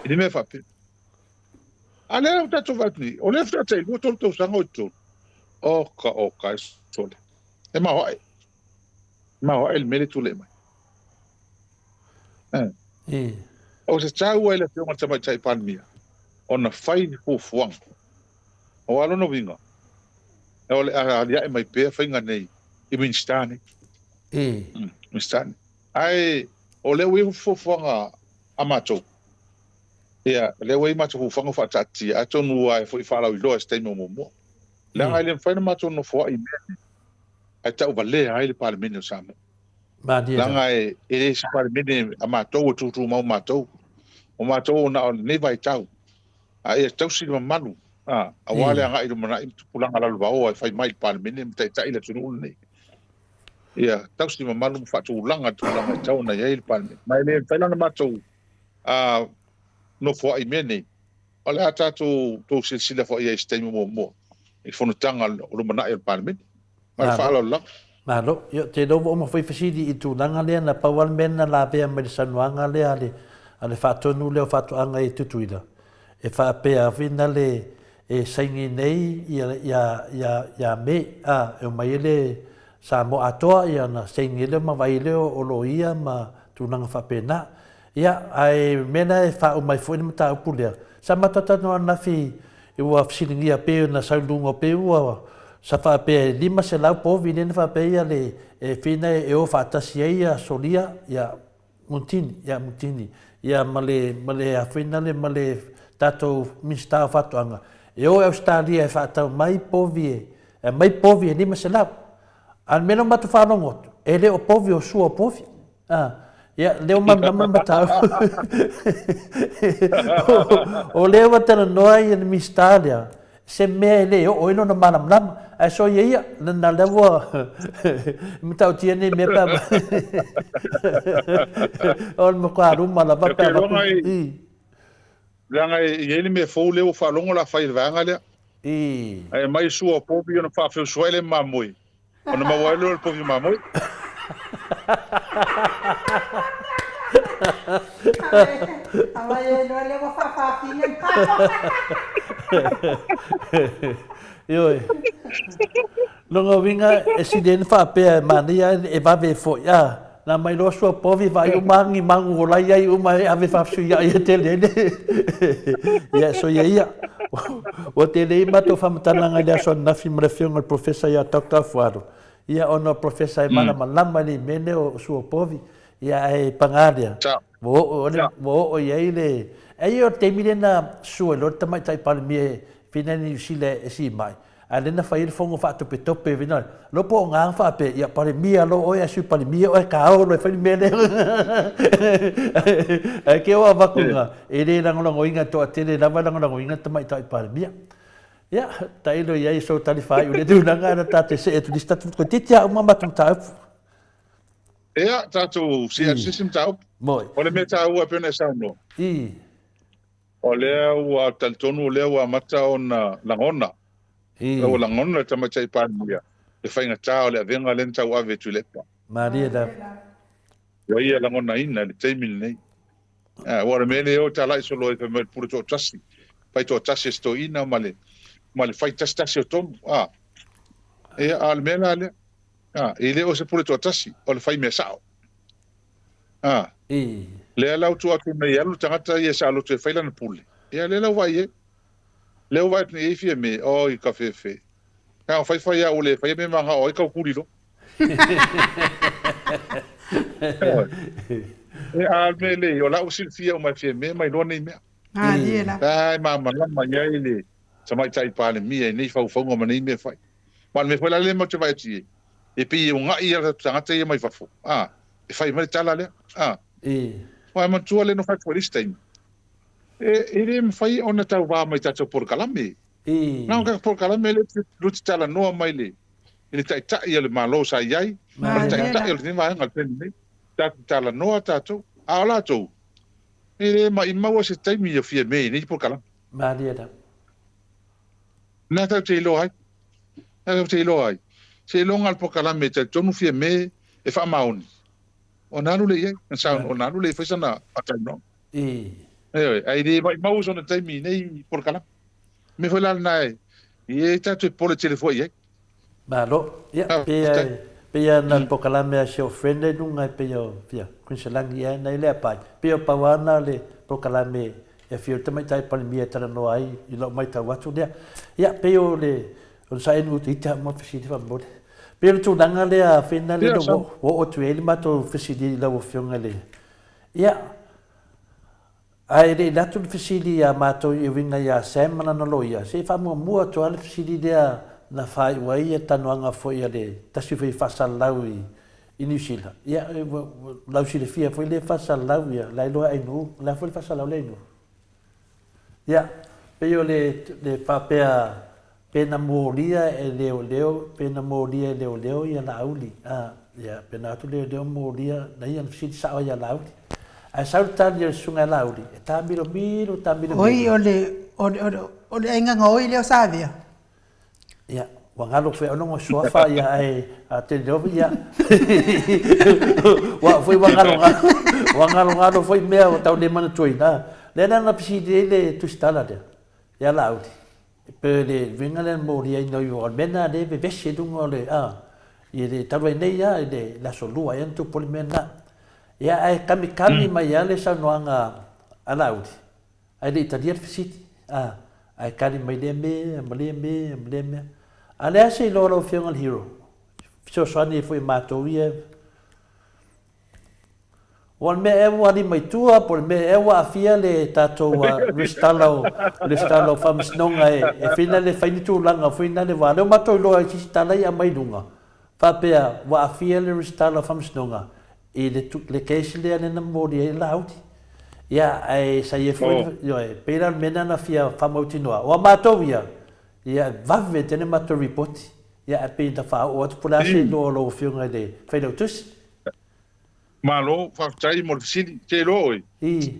Ini me fa pea. Ale o tatu vatni, o le fta te lu tau sanga o tu. O ka sole. E ma hoai. Ma hoai il mele tu le mai. O se tau ele te ngata mai tai palmia. O na fai fu fuang. O alo no vinga. E ole alia e mai pea whainga nei. I minstane. Minstane. Ai, o leo i fufuanga a matou. Ia, leo i matou fufuanga whaatati. A tonu ai fo i whalau i loa stei mo mo. Lea ngai le whaina matou no fua i mene. Ai tau valea ai le pale mene o Samoa. Langa e se pale mene a matou o tutu mau matou. O matou na o ne vai tau. A e tau si manu. A wale anga i rumana i tupulanga lalu wao ai whai mai pale mene mtai tai le tunu nei. Ia, tau si manu whaatulanga tulanga i tau na iei pale mene. Mai le whailana matou no fua i mene. O le ata tu silsila fua i stei mo. I whanutanga o rumana i pale mene. Mai whaala lang. Malo, yo te dovo o mawhai fasidi i tūlanga lea na pawal mena la vea mai sanuanga lea ale whaatonu leo whaatuanga i tutuida. E whaapea vina le e saingi nei ia me e mai ele Samoa Atua ia na saingi leo mawai leo o lo ia ma tūlanga whapena. Ia ai mena e wha o mai fuini mata upu lea. Sa matata noa nafi i ua fsilingia peo na saulungo peo ua sa whapea lima se lau povi nene whapea le e whina e o whaatasi ia solia ia mutini ia male a whina le male tatou minsta whatuanga e o Australia e whaatau mai povi e lima se lau an mena matu whanongotu e le o povi o sua povi ia leo mamama matau o leo watana noa i minsta lea se mea ele o ino na malam ai so ia na lewa mtau tiene me pa on mo kwaru mala pa pa langa ele me fo leo fa longo la fa vanga le ai mai sua popi no fa fe suele mamoi ona ma walo el popi mamoi Ai no le wa fa fingen Yo. Longa winga esiden fa pe mania e va ve fo ya. Na mai lo so povi vai o mangu la ia o mai ave fa su ya tele. Ya so ya. O tele mato fa mtananga dia so na film refilm o professor ya Dr. Fuaro. Ia ono professor e mana malama ni mene o su povi. Ia e pangadia. Bo ia ile. Ai o temile na su lo tamai tai palmie finani sile e si mai. Alena fai fongo fa tope tope vina. Lo po nga fa pe ia pare mia lo o ia su pare mia o ka o lo fai mele. Ai ke o vakunga. Ele lango inga to atele lava lango inga tamai tai pare mia. Ya, tai lo ia so tali fai o le tu nanga na tate se tu lista tu titia uma matung tau. Ia, tatu system tau. Moi. O le me tau a pena sa no. O leo a taltonu leo a mata ona langona. O langona tama chai pania. E fainga tau le avenga lenta o ave tu lepa. Maria da. O ia langona ina le taimil nei. O le mele o tala iso lo e me puro to tasi. Pai to tasi sto ina male fai tasi o tom. E al mele ale. Ele o se puro to tasi. O le fai me sao. Le lau tu atu nei alu tangata ia sa alu te whaila na pule. Ia le lau vai e. Leo vai ni e fia me o i ka fefe. Ka fai a ole fai me manga o i ka kuri lo. E al me le o lau sil fia o mai fia me mai lo nei mea. Diela. Ai mama la mai le. Samai tai pale mia nei fau fau ma nei me fai. Ma me foi la le mo te vai ti. E pi o nga ia tanga te mai fafo. E fai mai tala le. Wa ma tua le no fai for stain. E le me fai ona tau va mai tatu por kalame. Não ka por kalame le luti tala no mai le. Ele tai tai ele malo sa iai. Ma tai tai ele vai ngal pen ni. Tala no tatu. Ala tu. Ele ma imau se tai mi fie me ni por kalame. Ma dia da. Na tau te lo ai. Na te lo ai. Se longa al pokalame te tonu fie me e fa mauni. O nanu le ye, sa o nanu le fesa na atai no. Ai de mai mau so na tai mi nei pokalame. Me foi lá nai. E ta tu pole telefone ye. Ba lo, ya pe na pokalame a show friend nunga pe yo fia. Kun se lang ye nei le pai. Pe o pawana le pokalame e fio te mai tai palmia tara no ai I lo mai ta watu dia. Ya pe o le on sa enu tita mo fisidi fa mo. Pero tu danga le a fina le do o tu ele mato fisidi la o fionga le. Ya. Ai le datu fisidi ya mato I winga ya semana no loia. Se fa mo to al fisidi dia na fai wai e tanoanga foi ale. Tasi foi fa salawi inisila. Ya lau sile fia foi le fa salawi la lo ai no, la foi fa salawi no. Ya. Pero le papea pena moria e leo pena moria e leo ia na auli ya pena tu leo moria na ia fit sa ia la auli a sautar ia sunga la auli e tamiro oi ole enga ngoi leo savia ya wangalo fe ono sofa ya a te leo ya wa foi wangalo foi mea tau de mana tuina le na psi le tu stala de ya la auli Pele vingalen moria no yo mena de beveshe dungo le ye tawe nei ya de la solua ya tu polimena ya ai kami mai ya le sa noanga alaudi ai de italian city ai kali mai de me ale se lo fion al hero so ni foi matovia Wan me e wani mai tua por me e wa afia le tato restalo fam snonga e fina le faini tu langa fina le wa le mato lo ai stala ia mai dunga fa pe wa afia le restalo fam snonga e le case le na modi e lauti ya ai sa ye foi yo e pera mena na fia famauti noa wa mato via ya va vete ne mato report ya e pe da fa o tu pula se lo fiunga de fai tus Malo fa tai mo sidi te loi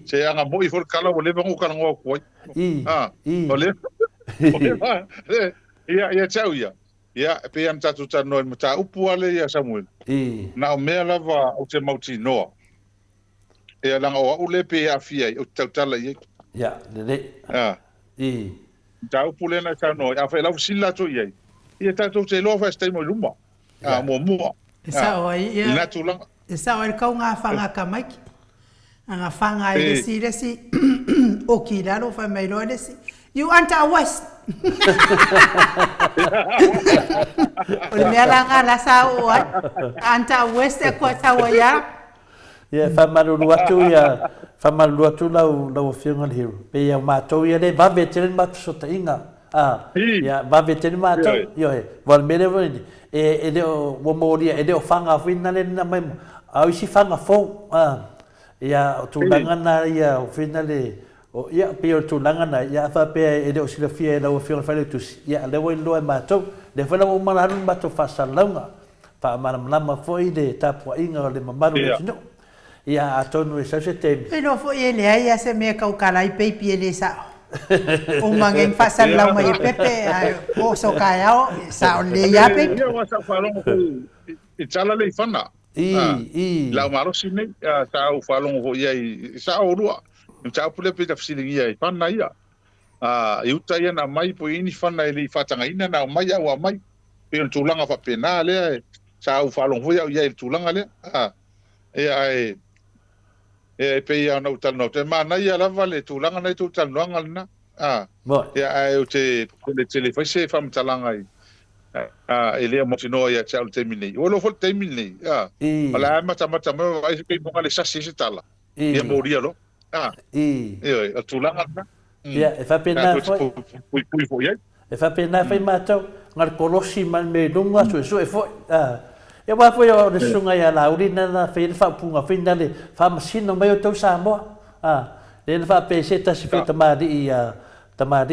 se anga mo I for kala o le bango kala ngo ko o le ia chau ia pe am tatu tano mo ta upu ale ia Samuel na o mea lava o te mauti noa e langa o le pe afia o tautala ia ya le ta upu le na tano a fa la sila to ia tatu te lo fa stai mo luma mo sa o ia na tulanga Esa o kau ngā whanga kamaiki. Ngā whanga e resi. O ki raro whai mai roa resi. You anta west. O le mea langa la sa o ai. Anta west e kua tawa ia. Ia whamaruru atu lau whiunga hiru. Pe ia mātou ia le vawe teren matu sota inga. Ia vawe teren mātou. Io he. Wal mere wani. E leo moria e leo whanga whina le na mai mo. Au isi whanga fōu, ia o tūlanga na ia o whina le, ia pe o tūlanga na, ia whapea e leo sila fia e lau whiunga whale tusi, ia lewa I loa mātou, le whana o maranu mātou whasalaunga, wha maramlama fōi le tāpua inga o le mamaru le tino, ia atonu e sause temi. E no fōi e lea ia se mea kau kalai peipi e le sao. O mangeng whasalaunga e pepe, o so kai ao, sao le ia peipi. Ia wasa whalongo I tala le I whana. La maro sine sa o falong ho ia sa o rua sa pule pe tafsiri ia I pana ia I uta ia na mai po ini fana ili fatanga ina na mai au mai pe tulanga fa pena le sa o falong ho ia tulanga le e pe ia na utal no te mana ia la vale tulanga na tutal no ngalna ia ai o te telefone se fam talanga ele mo tino ia tau terminei o lo fol terminei ala mata vai ke mo ngale sasi se tala ia moria lo e tulanga ia e fa pena foi e fa pena foi matou ngar kolosi man me dunga su e foi e wa foi o de sunga ia la urina na fe fa punga finda le fa masino mai o tau Samoa le fa pe se ta si fe tamadi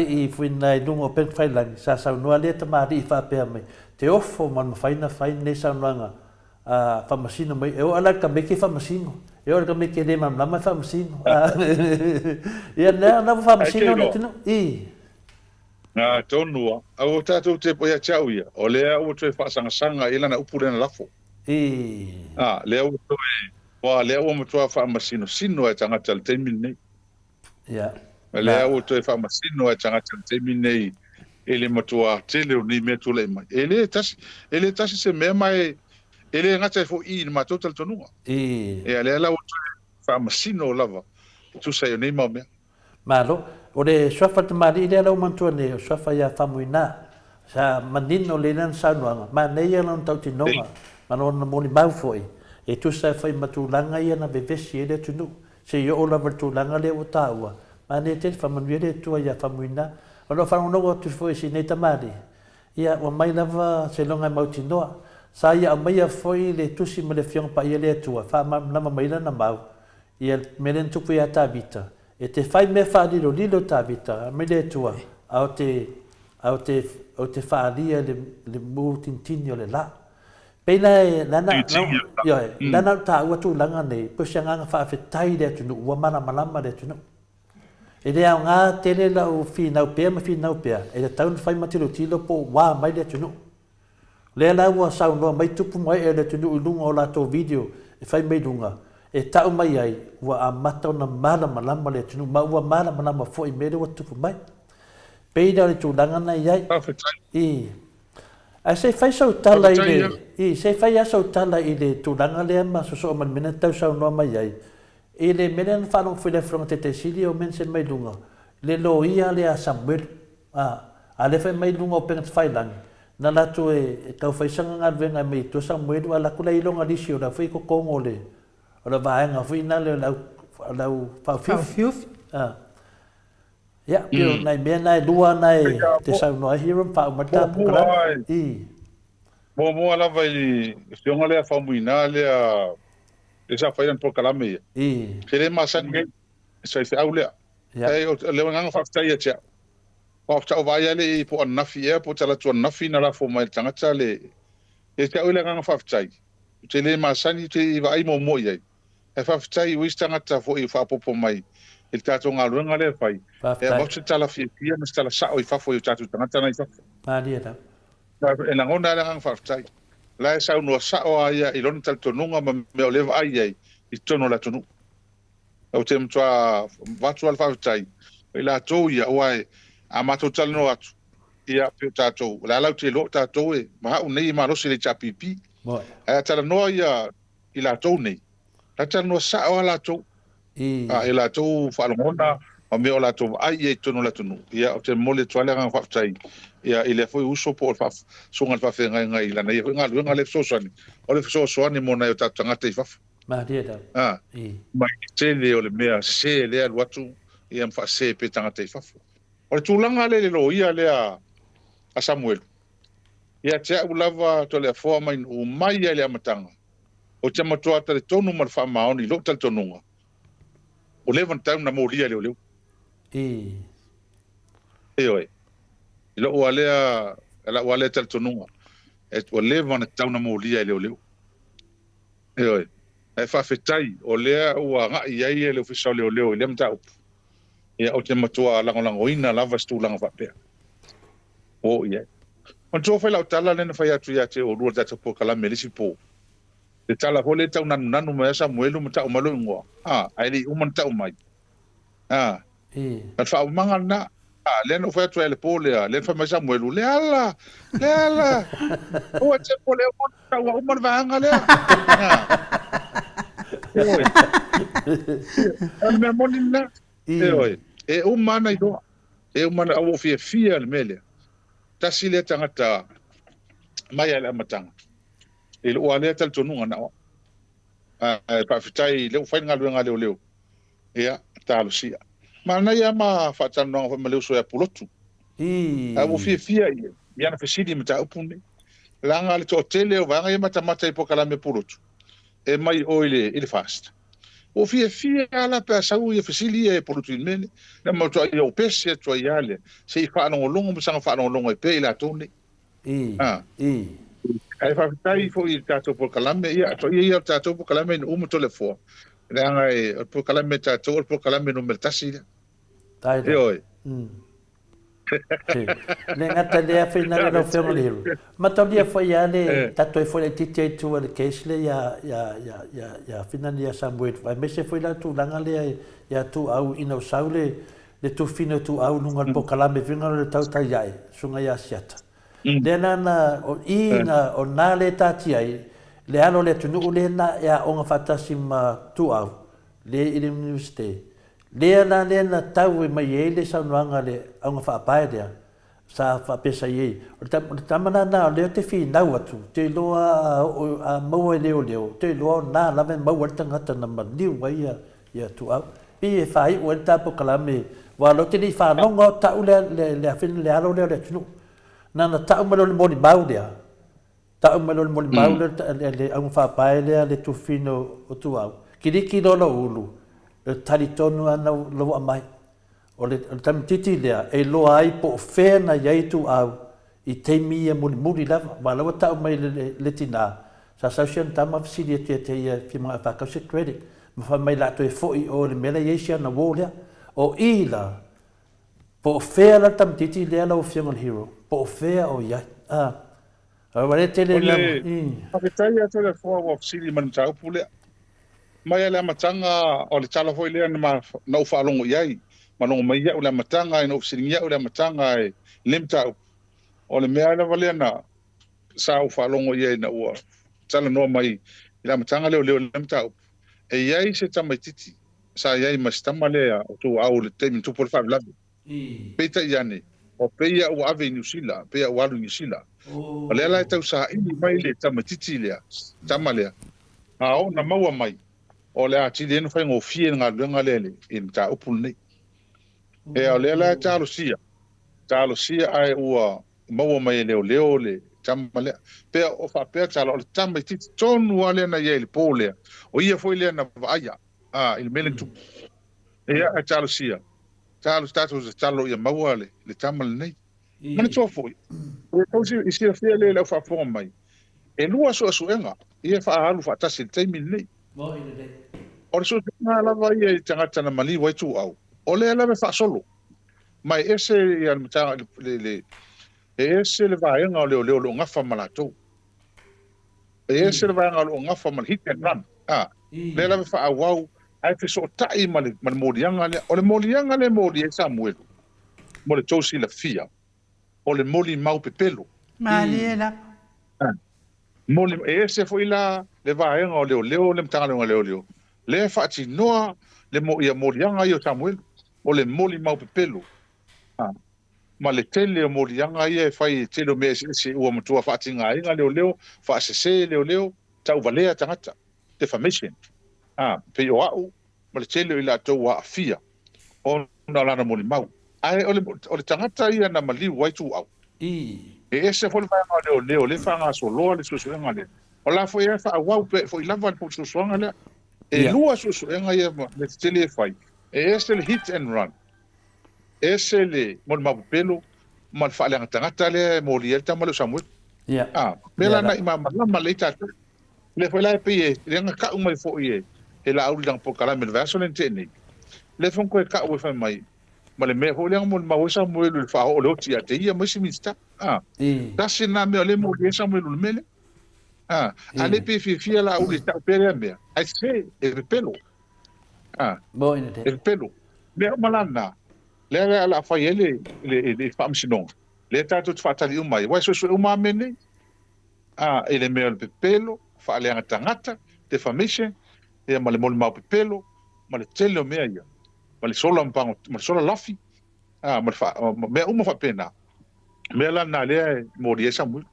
i finda dunga pen fai lang sa no le tamadi fa pe mai te ofo man faina ne sa nanga fa masino mai e o ala ka me ki fa masino e o ka me ki de mam lama fa masino ia na fa masino na tino na tonua au tatu te poia chau ia o lea o te whaasanga ila na upure na lafo lea o toe lea o matua whaamasino sino e tangata le teimi nei lea o toe whaamasino e tangata le teimi nei ele matua tele o ni mea tule mai ele tasi se mea mai ele ngata e fo i ma total tonua lea la o toe whaamasino lava tu sai o nei mau mea malo o le swafa te mari le lau mantua ne o swafa ia famuina sa manino le nan saunuanga ma nei ia lan tau tinonga ma no na moni mau foi e tu sa fai matulanga ia na bevesi ele tunu se yo ola matulanga le o taua ma ne te famuina le tu ia famuina o no fa no tu foi si nei tamari ia o mai lava se longa mau tinoa sa ia mai foi le tusi me le fiong pa ia le tua fa na mai na mau ia melen tu ia tabita e te fai me whaadiro lilo tāwita, me le tua, au te whaaria le mūtintini o le la. Pena e lana tā ua tū langa nei, pusia nganga whaafetai le tunu, ua mana malama le tunu. E le au ngā tele lau whinau pēr ma whinau pēr, e le taun whai matilo tilo po wā mai le tunu. Le la ua sau noa mai tupu mai e le tunu ulunga o lato video, e whai mai lunga. E tau mai ai, ua a matau na mala malama le tunu, ma ua mala malama fo i mele wa tupu mai. Peida le tūlanga nei ai. Ai se fai sau tala i le, se fai a sau tala i le tūlanga le ama, so o man mena tau sau noa mai ai. E le mena na whanong while fronga te sili o men se mai lunga. Le lo ia le a Samuel, a le fai mai lunga o pengat whailangi. Na latu e kau whaisanga ngā venga mei, to Samuel a lakula ilonga lisi o la whai ko kongo le. O la vaenga fina le lau whaufiufi. Ia, pio nai mea nai lua nai te sau noa hiram whau mata pukara. Moa lava i whionga lea whaumuina lea e sa whairan pokalame ia. Ke le masan ngai, sai whiau lea. E o lewa nganga whaftai a tia. Whaftai o vai ale i po anafi ea, po tala tu anafi na la fo mai tangata le. E tia ule nganga whaftai. Te le masani te i vai mo mo iai. E whaftai uis tangata fo i whapopo mai. Il tātou ngā ruanga le whai. E a motu tala whiapia na tala sao i whafo i tātou tangata na i whafo. Māria tau. E na ngona le ngang whaftai. La e sau noa sao aia i lona tala tonunga ma meo lewa ai ai i tono la tonu. Au te mtua watu al whaftai. I la tau ia oai a matou tala no atu. Ia pio tātou. La lau te lo tātou e maha unei ma rosi le chapipi. E tala noa ia i la tau nei. La tala noa sao a la tau. E la tau whaalongona ma meo la tau ai e tono la tonu. Ia o te mole tuale ngang whaftai. Ia i le foi uso po o sunga whafe ngai lana. Ia ngā luenga le fsosani. O le fsosani mona i o tātou tangata i whafu. Mātia tau. Mai te le o le mea se lea luatu ia mwha se pe tangata i whafu. O le tūlanga le lo ia lea a Samuel. Ia te au lava to le afoa mai o mai ia le amatanga. O te matua ta le tonu ma le wha maoni lo tal tonunga. O levan tau na mōria leo leo. E oi. I lo ua lea tal tonunga. E o levan tau na mōria leo leo. E oi. E whawhetai o lea ua ngai ai e leo whisau leo leo i lem tau. Ia o te matua langolango ina lava stu langa whapea. O ia. On tō whai lau tala lena whai atu ia te o rua tata po kalame lisi po. Te tala hole tau nanu mai asa muelu ma tau malo ingoa. Ai li uman tau mai. At wha umanga na. Lena whai atu ele po lea. Lena whai mai sa muelu. Le ala. O a te po lea tau a uman vahanga lea. Oi. Mea moni na. E umana i doa. E umana au fia le melea. Tasi le tangata mai ala matanga. E lo ale tal tonunga na. Pa fitai le fai nga luenga leo. Ia ta lusia. Mana ia ma whaatanoanga wha maleu soa pulotu. A wo fia ia na fesidi mata upune. Langa le to tele o vanga ia mata i pokalame pulotu. E mai oile ile fast. O fia ala pe sau ia fesili e pulotu mene. Na mo to ia opese to ia le. Se I fa no longo sanga fa no longo e pe ila tone. Ai fa tai fo I tato pokalame ia to ia tato pokalame no tole fo. Langa e pokalame tato pokalame no mertasi. Tai oi. Le ngata le fina le no fengoliru. Ma tolia foi ale tato e foi le titi tu le kesle ya fina le Samoa. Vai mese foi la tu langa le ya tu au ino saule le tu fino tu au nunga pokalame vinga le tau tai ai sunga ya siata. Le nana o ina o na le tati ai le ano le tunu le na ya onga fatasi ma tu au le university. Lea na tau e mai e le saunuanga le aunga whaapae lea sa whaapesa i o tamana na leo te whi nau atu te loa a maua e leo te loa na lame maua tangata na maniu wai ia tu au pi e whai ua tapo kalame walo te li whanonga o tau le awhina le alo leo le tunu na tau malo le moli mau lea tau malo le moli mau le aunga whaapae lea le tu whino o tu au kiriki lolo ulu le tali tonu ana lo mai o le tamititi lea e loa ai po fea na iai tu au I te mia muri lava ma lawa tau mai le tina sa sausian tama fisili te ia fi mga whakause credit ma wha mai lato e foi o le mele iesia na wōlea o ila po fea la tamititi lea lau fiangon hero po fea o iai wale tele la paketai atu le fua wa fisili man tau pulea mai le matanga o le tala foi lea na ufaalongo iai malongo mai ia le matanga e no fisili ia le matanga e limtau o le mea le vale na sa ufaalongo iai na ua tala noa mai le matanga leo limtau e iai se tamaititi sa iai mastama lea o tu au le teimi tupu le whavilavi peita iane o peia ua ave New Zealand peia ua alu New Zealand o lea lai tau sa ini mai le tamaititi lea tama lea a o na maua mai o le atili enu whaingo fie ngā luenga lele in ta upul nei. E o lea lai talo sia ai ua maua mai leo le tama lea. Pea o whapea talo o le tama I titi tonu a lea na ia ili pō lea. O ia foi lea na vaaya ili mele tu. E a talo sia. Talo ia maua le tama le nei. Mane toa foi. E tausi isia fia le lau whafonga mai. E lua so asuenga. Ia whaahalu whaatasi le teimi nei. O le suta ngā lava ia I tangata na mali wai tu au. O le lava whaasolo. Mai ese ia matanga ese le vaenga o leo lo ngafa malatou. Ese le vaenga o ngafa mal hit and run. Le lava whaawau. Ai fe so tai mal molianga le. O le molianga le moli e Samuel. Mo le tosi la fia. O le moli mau pepelo. Mali e la. Moli ese foi la le vaenga o leo le mtanga leo. Le fati noa le mo ia molianga I o Samuel o le moli mau pepelo. Ma le tele o molianga ia e fai telo me se ua matua fati ngā inga leo fa se leo tau valea tangata defamation. Pe o au ma le tele ila tau wa afia o na lana moli mau. Ai o le tangata ia na mali waitu au. E ese foi vai leo le fa nga so loa le susuenga le. O la foi e fa wau pe foi lava po susuenga le. E lua susuenga ia le tele fai. E ese le hit and run. Ese le mol mapelo mal fa le tangata le moli el tamalo Samuel. Mela na ima ma le tata. Le foi la pe le nga ka mai fo ie. E la au lang po kala mel verso le tene. Le fon ko ka o fa mai. Ma le me ho le mol ma o Samuel le fa o lo tia te ia mai simista. Da se na me le moli Samuel le mele. Ale pe fia la u le ta pere me. Ai se e pelo. E pelo. Me malana. Le la fa le fam sinon. Le ta tu fa tali umai. Wa so uma mene. Ele me le pelo, fa le tangata, defamation, e ma le mol ma pelo, ma le tele me ia. Ma le sola mpango, ma le sola lafi. Ma fa me uma fa pena. Me la na le mori Samuel.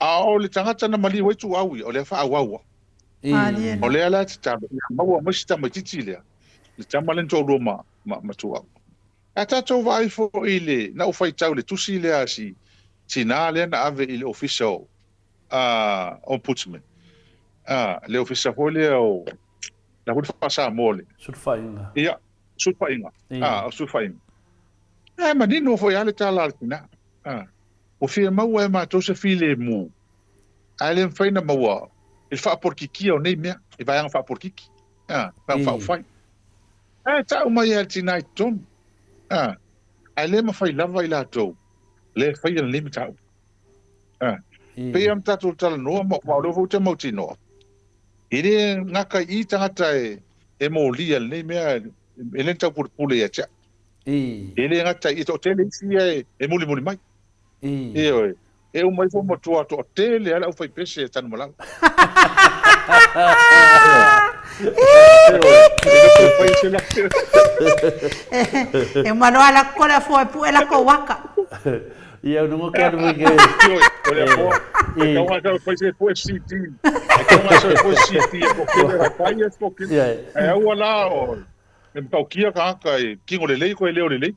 O le tangata na mali wai tu awi, o le fa awawa. O le ala tita, ma wa mashita matiti le. Le tamalen to roma ma tu awi. Atato vai fo ile na o fai tau le tusi le asi tina le na ave ile official ombudsman le official hole o la hul pasa mole Surfainga. ia sufainga sufainga ma dino fo ya le tala tina o fia mau e ma to se file mu ale faina maua il fa por kiki o nei mea e vai ang fa por kiki fa fai ta o mai tina ton ale ma fai lava ila to le fai le limit out pe am tatu tala no ma lo te mo tino ire ngaka I tangata e mo lia le mea e le tau por pule ya cha ire ngata I to tele sia e muli mai e o mai fo mo to tele ala o fai pese tanu mala e mano ala kola fo pu ela ko waka ia no quero ver olha pô então agora foi ser foi city então agora foi city porque era pai é porque é o lá o então kia ka ki ngole lei ko ele o lei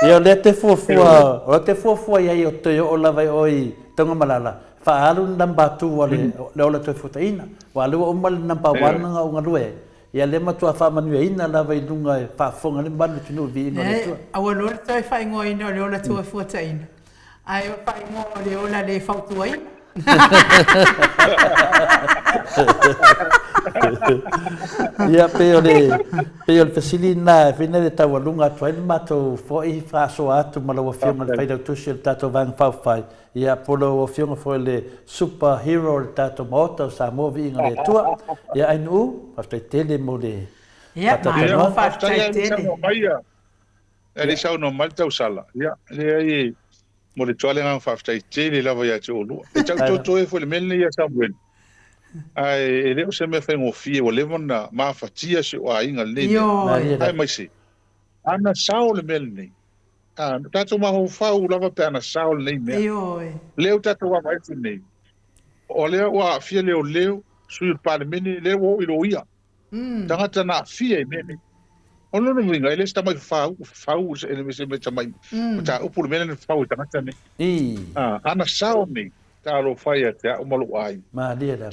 ia le te fofua ia o te o la vai oi tonga malala fa alu namba tu wale le ola te fotaina wa lu o mal namba wan nga o ngalue ia le matua fa manu ina la vai lunga fa fonga le ban tunu vi no le tu a lo te fa ngo ina le ola tu fotaina ai fa ngo le ola le fa tu ai ia pe o facilina fina de tawalunga twain mato fo I fa so atu malo fio mal faida tu sil tato van fai ia polo fio fo le superhero tato Maota Samoa Viiga le tua ia ainu pa tele mo le ia ma fa tele ele sa no malta usala ia le ai mo le tole ngang fa tele la vai atu lu e tau to e fo le melni ia Samuel ai ele o se me fa ngofie o le mona ma fatia se o ainga le ai mai se ana saul melni tato ma ho fa u lava pe ana saul le me leo tato wa mai nei o leo wa fie leo sui pale meni leo o ilo ia tangata na fie meni o no vinga ele está mai fa ele me se me tamai ta o por meni fa u tangata ne ana saul ni talo fai até o malu ai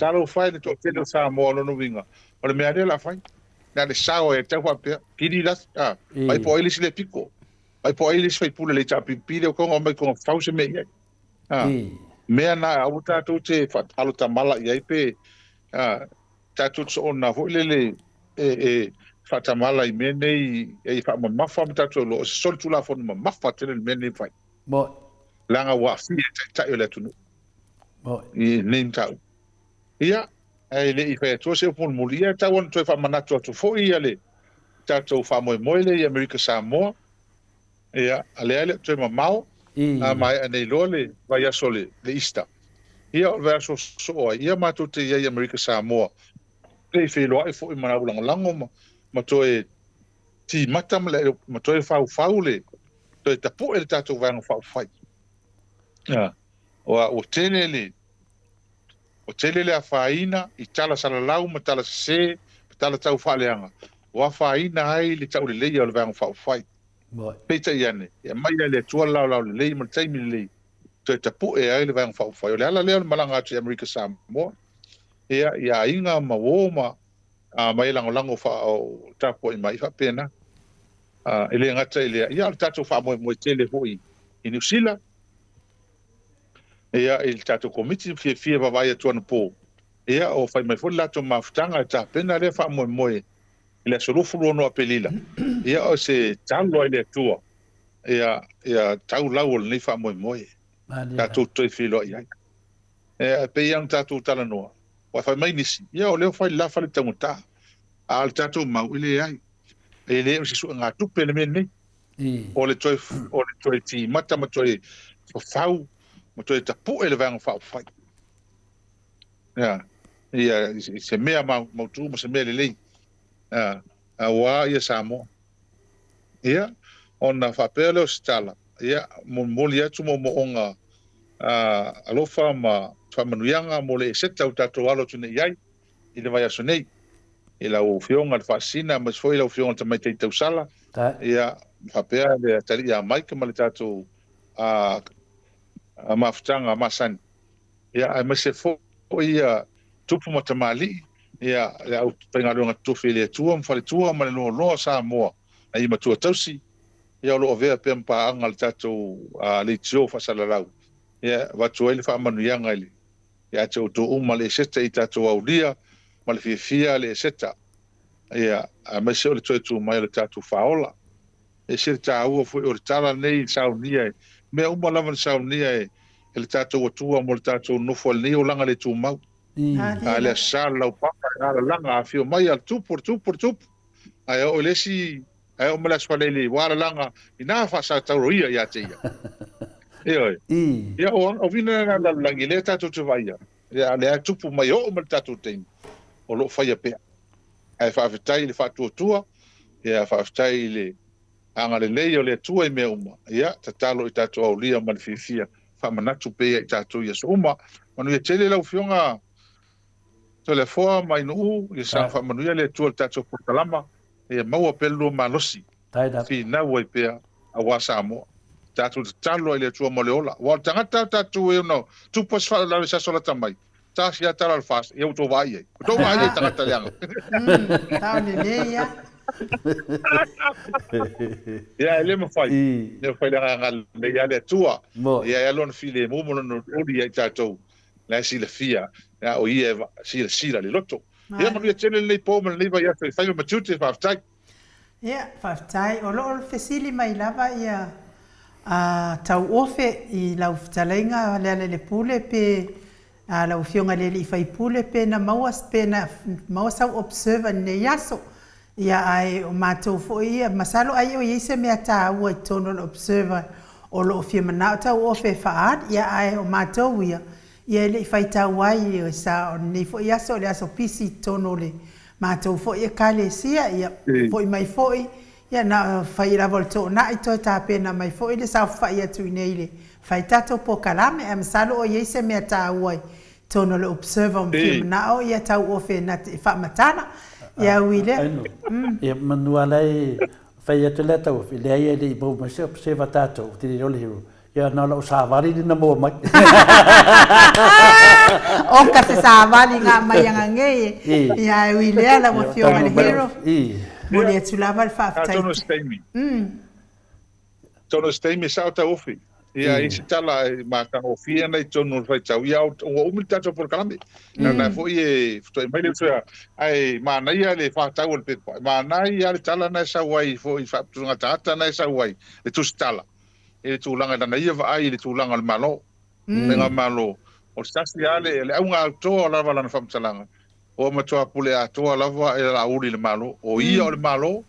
talo fai de to tele Samoa no vinga o le mea la fai na le sao e te wa pe pirilas mai po ele le pico mai po ele fai pula le chapi pire o kongo mai kon fause me mea na au tatu te fatalo tamala ia pe tatu so na ho le fatamala I mene e fa mafa tatu lo sol tu la fon mafa tele mene fai langa wa fi ta yo le tunu I nin tau ia ai le I fa to se pon mulia ta won to fa manato to fo ia le ta to fa mo le America Samoa ia ale to mamao mai ane lole vai asole le ista ia verso so ia mato te ia America Samoa pe fe lo ai fo I mana lango ma to e ti matam le ma to e fa le to e tapu el tato vang fa fai o tele le a faina I tala sala lau ma tala se tala tau fa leanga o faina ai le tau le ia o vang fa fai peita iane ia mai le tua lau le ma tai mi le to tapu e ai le vang fa fai o le ala le malanga te America Samoa ia inga ma wo ma mai lango fa o tapu I mai fa pena ele ngata ele ia tatu fa mo tele hoi I New Zealand ia il tato committee fie vai atu no po ia o fai mai fo lato mafutanga ta pena le fa mo ile solo fulo no apelila ia o se talo ile tua ia tau lau ni fa mo tato to filo ia pe yang tato tala no wa fai mai nisi ia o le fai la fa le tamuta al tato ma ile ai ele se su nga tu pele men o le toi ti mata ma toi fau mo to tapu ele vang fa fai ia se mea ma tu mo se mea le wa ia Samoa ia ona fa pele stala ia mo lia tu mo onga alofa ma fa manuanga mo le seta u tatu alo tu nei ai ile vai asonei e lau fionga le whaasina, mas foi lau fionga tamai te tausala, ia whapea le tari a maika ma le tātou a mawhitanga, a masani. Ia, ai mase fo ia tupu ma tamali, ia le au pengaronga tufi le tua, mwhare tua, ma le loa Samoa, a ima tua tausi, ia lo avea pe mpa anga le tātou le tio whasalalau. Ia, watu ele wha amanu ianga ele. Ia tau tō uma le seta i tātou aulia, ma le fia le seta. Ia, a mase o le toi tū mai le tātou whaola. E sere tā ua fui o le tala nei saunia e. Mea uma lava le saunia e le tātou atua mo le tātou nofo le nei o langa le tū mau. A le asala lau paka e ala langa a fio mai al tupu. Ai o lesi, ai o mele aswalele wala langa i nā whasa tauroia ia te ia. Oi. Ia o vina na langi le tātou te vaia. Ia le a tupu mai o mele tātou teini. O lo whaia pea. Ai whawhetai le whatuatua, ia whawhetai le anga le lei o le atua i mea uma. Ia, ta talo i tātou au lia ma le whiwhia, whamanatu pea i tātou ia so uma. Manu ia tele lau fionga, to le foa mai nuu, ia sa whamanuia le atua le tātou portalama, ia maua pelu ma losi. Fi nau ai pea, a wa Samoa. Tātou te talo i le atua mo le ola. Wa tangata tātou e unau, tupas wha lawe sa sola tamai. Tāsi a tala alfas, ia uto vai ai. Uto vai ai tangata leanga. Tau le leia. Ia, ele ma fai. Ia fai langa le ia le atua. Ia alon file mumono no uri ai tātou. La si le fia. Ia o ia sila le loto. Ia manu ia tene le pōma le vai atu. Fai ma tute whaftai. Ia, whaftai. O lo fesili mai lava ia tau ofe i lau fitalenga le pule pe lau fionga le i fai pule pe na maua sau observer ne yaso. Ia ai o mātou fo ia masalo ai o yese mea tā ua i tono le observer o lo fia manao tau ofe faad ia ai o mātou ia le i fai tau ai o sa o nei fo ia so le aso pisi tono le mātou fo ia kale sia ia fo i mai fo ia na fai la volto na i to tā pena mai fo i le sa fai atu i nei le fai tato po kalame e masalo o yese mea tā ua i tono le observer o fia manao ia tau ofe na te wha matana. Ia wile. Ia manua lai fai atu le tau fi le ai le mo se observa tato ti le ole hiru. Ia na lo savari ni na mo mai. O ka se savari nga mai nga nge. Ia wile la mo fio le hero. Mo le tu lava le fa tai. Tono stemi. Tono stemi sa ta ofi. Ia isi tala ma ka ofia nei tono fai tau ia o umiltato por kalame. Na foi e foi mai le foi ai ma na ia le fa tau le pepa. Ma na ia le tala na sa wai foi fa tu nga tata na sa wai. Le tu stala. E tu langa na ia va ai le tu langa le malo. Menga malo. O stasi ale le unga to la vala na fa mtalanga. O ma to pule a to la va e la uri le malo. O ia le malo.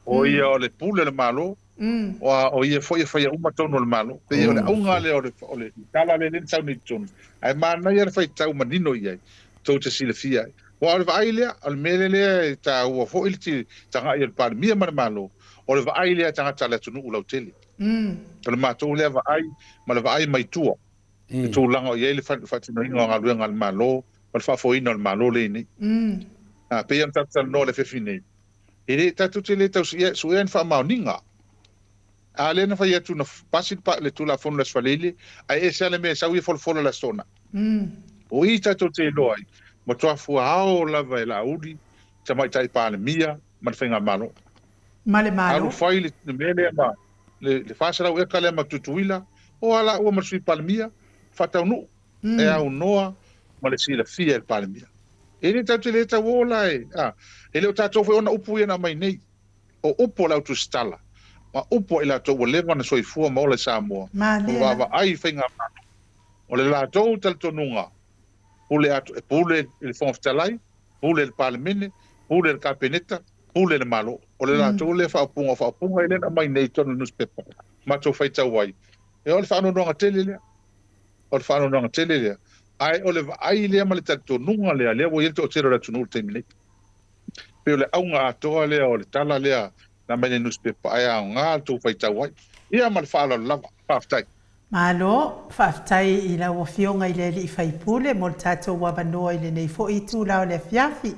O ia le pule le malo. O ia foi uma tono le malo pe ia unga le o le tala le tau ni tonu ai mana ia fai tau manino ia to te silafia o le vai al mele le ta o fo il ti tanga ia par mia malo o le vai le tanga tala tunu ulau tele le mato le vai ma le vai mai tua tu langa ia le fa tino nga luenga al malo o fa fo ino al malo le ni pe ia tata no le fefine ele tatu te le tau su en fa mauninga ale na fai atu na pasin pa le tula fon la sfalele ai ese ale me sa ui fol la sona o i tato te loi mo toa fu hao lava e la udi ta mai tai pa le mia ma le fenga malo male alu fai le mele ma le fasa la kale ma tutuila o ala o ma sui pa le mia fata unu e au noa ma le sila fia el pa le mia e ni tato le ta wola ele o tato foi ona upu ia na mai nei o upo la tu stala ma upo ila to o leva na soifua ma o le Samoa. O va ai whainga mana. O le la tau tal tonunga. Pule il fonftalai, pule il palemene, pule il kapeneta, pule le malo. O le la tau le whaapunga ele na mai nei tonu newspaper. Ma tau whaita wai. E o le whaanonga tele lea. O le whaanonga tele lea. Ai o le ai lea ma le tal tonunga lea wo yelto o tero la tunu temine. Pe o le aunga atoa lea o le tala lea na mene newspaper ai a nga tu fai tau ai ia mal fala lava faftai malo faftai i la o fionga i le li fai pule mo tato wa banoa i le nei fo i tu la o le fiafi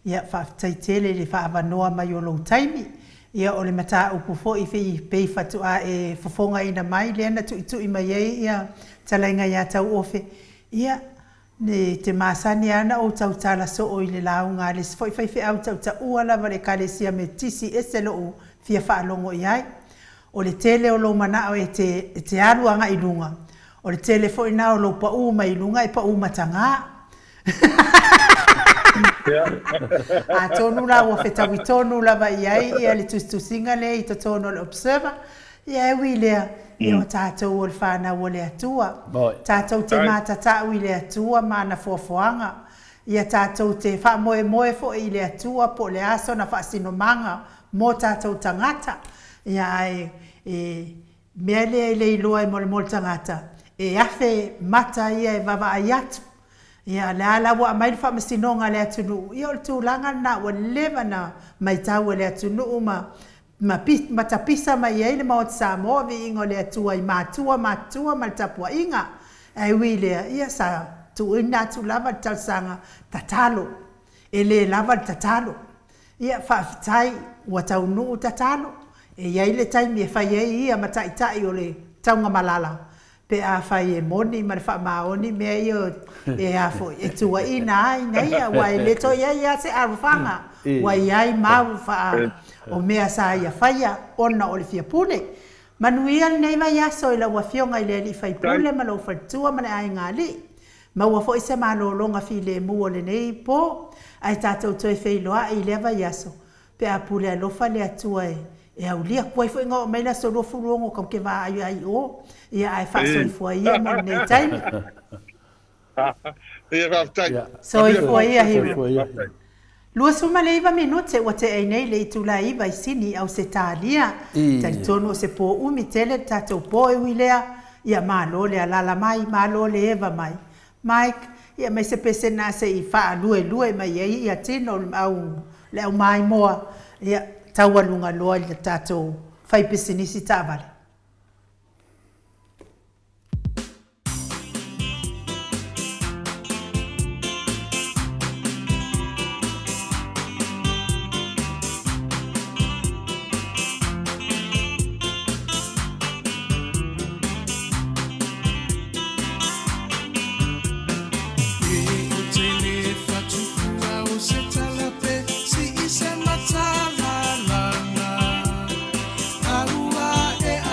ia whaaftaitele le whaavanoa mai o lo taimi, ia o le mata upu fo i whi pei whatua e fofonga ina mai, le ana tui mai ei ia talainga ia tau ofe, ia ne te masani ana o tau tala so o i le launga le sfoi whai au tau ta uala vale kalesia me tisi ese lo o fia whaalongo iai, o le tele o lo manao e te aruanga i lunga, o le tele fo ina o lo pa uma i lunga e pa uma tanga. A tonu la o feta witonu la va iai ia le tustusinga le i totono le observer ia e wilea i o tātou o le whāna o le atua tātou te mātatau i le atua mana fuafuanga ia tātou te wha moe fo i le atua po le aso na whaasino manga mo tātou tangata ia mea le iloa e mole tangata e afe mata ia e vava ai atu ia le ala wa mai fa masinonga le atunu ia o tūlanga na wa leva na mai tau le atunu ma tapisa mai ai le maot Samoa vi ingo le atua i matua ma tapua inga ai wile ia sa tu ina tu lava talsanga tatalo ele lava tatalo ia fa tai wa tau nu tatalo e ia ile tai mi fa ia matai o le taunga malala pe a fai e moni ma fa maoni me io e a fo e tua ina ia wai le to ia se arfanga wai ai mau fa o mea sa ia faia ona o le fia pule manuia nei vai aso i la wa fionga i le li fai pule ma lo fatua ma ai ngali ma wa fo se ma lo longa fi le mu o le nei po ai tatou toi fei loa i le vai aso pe a pule lo fa le atua e au lia koe fo ingo mai la so lo furongo kam ke va ai o ia ai fa so fo ia mo nei time ia va tai so fo ia hi lua suma le iwa minute wa te ei nei le tu la iwa i sini au se talia tai tono se po umi tele tatou po e wilea ia malo le alala mai malo le eva mai Mike ia mai se pese na se i fa lue mai ia tino au le au mai moa ia taualunga loa le tatou fai pesinisi tavale. Atua e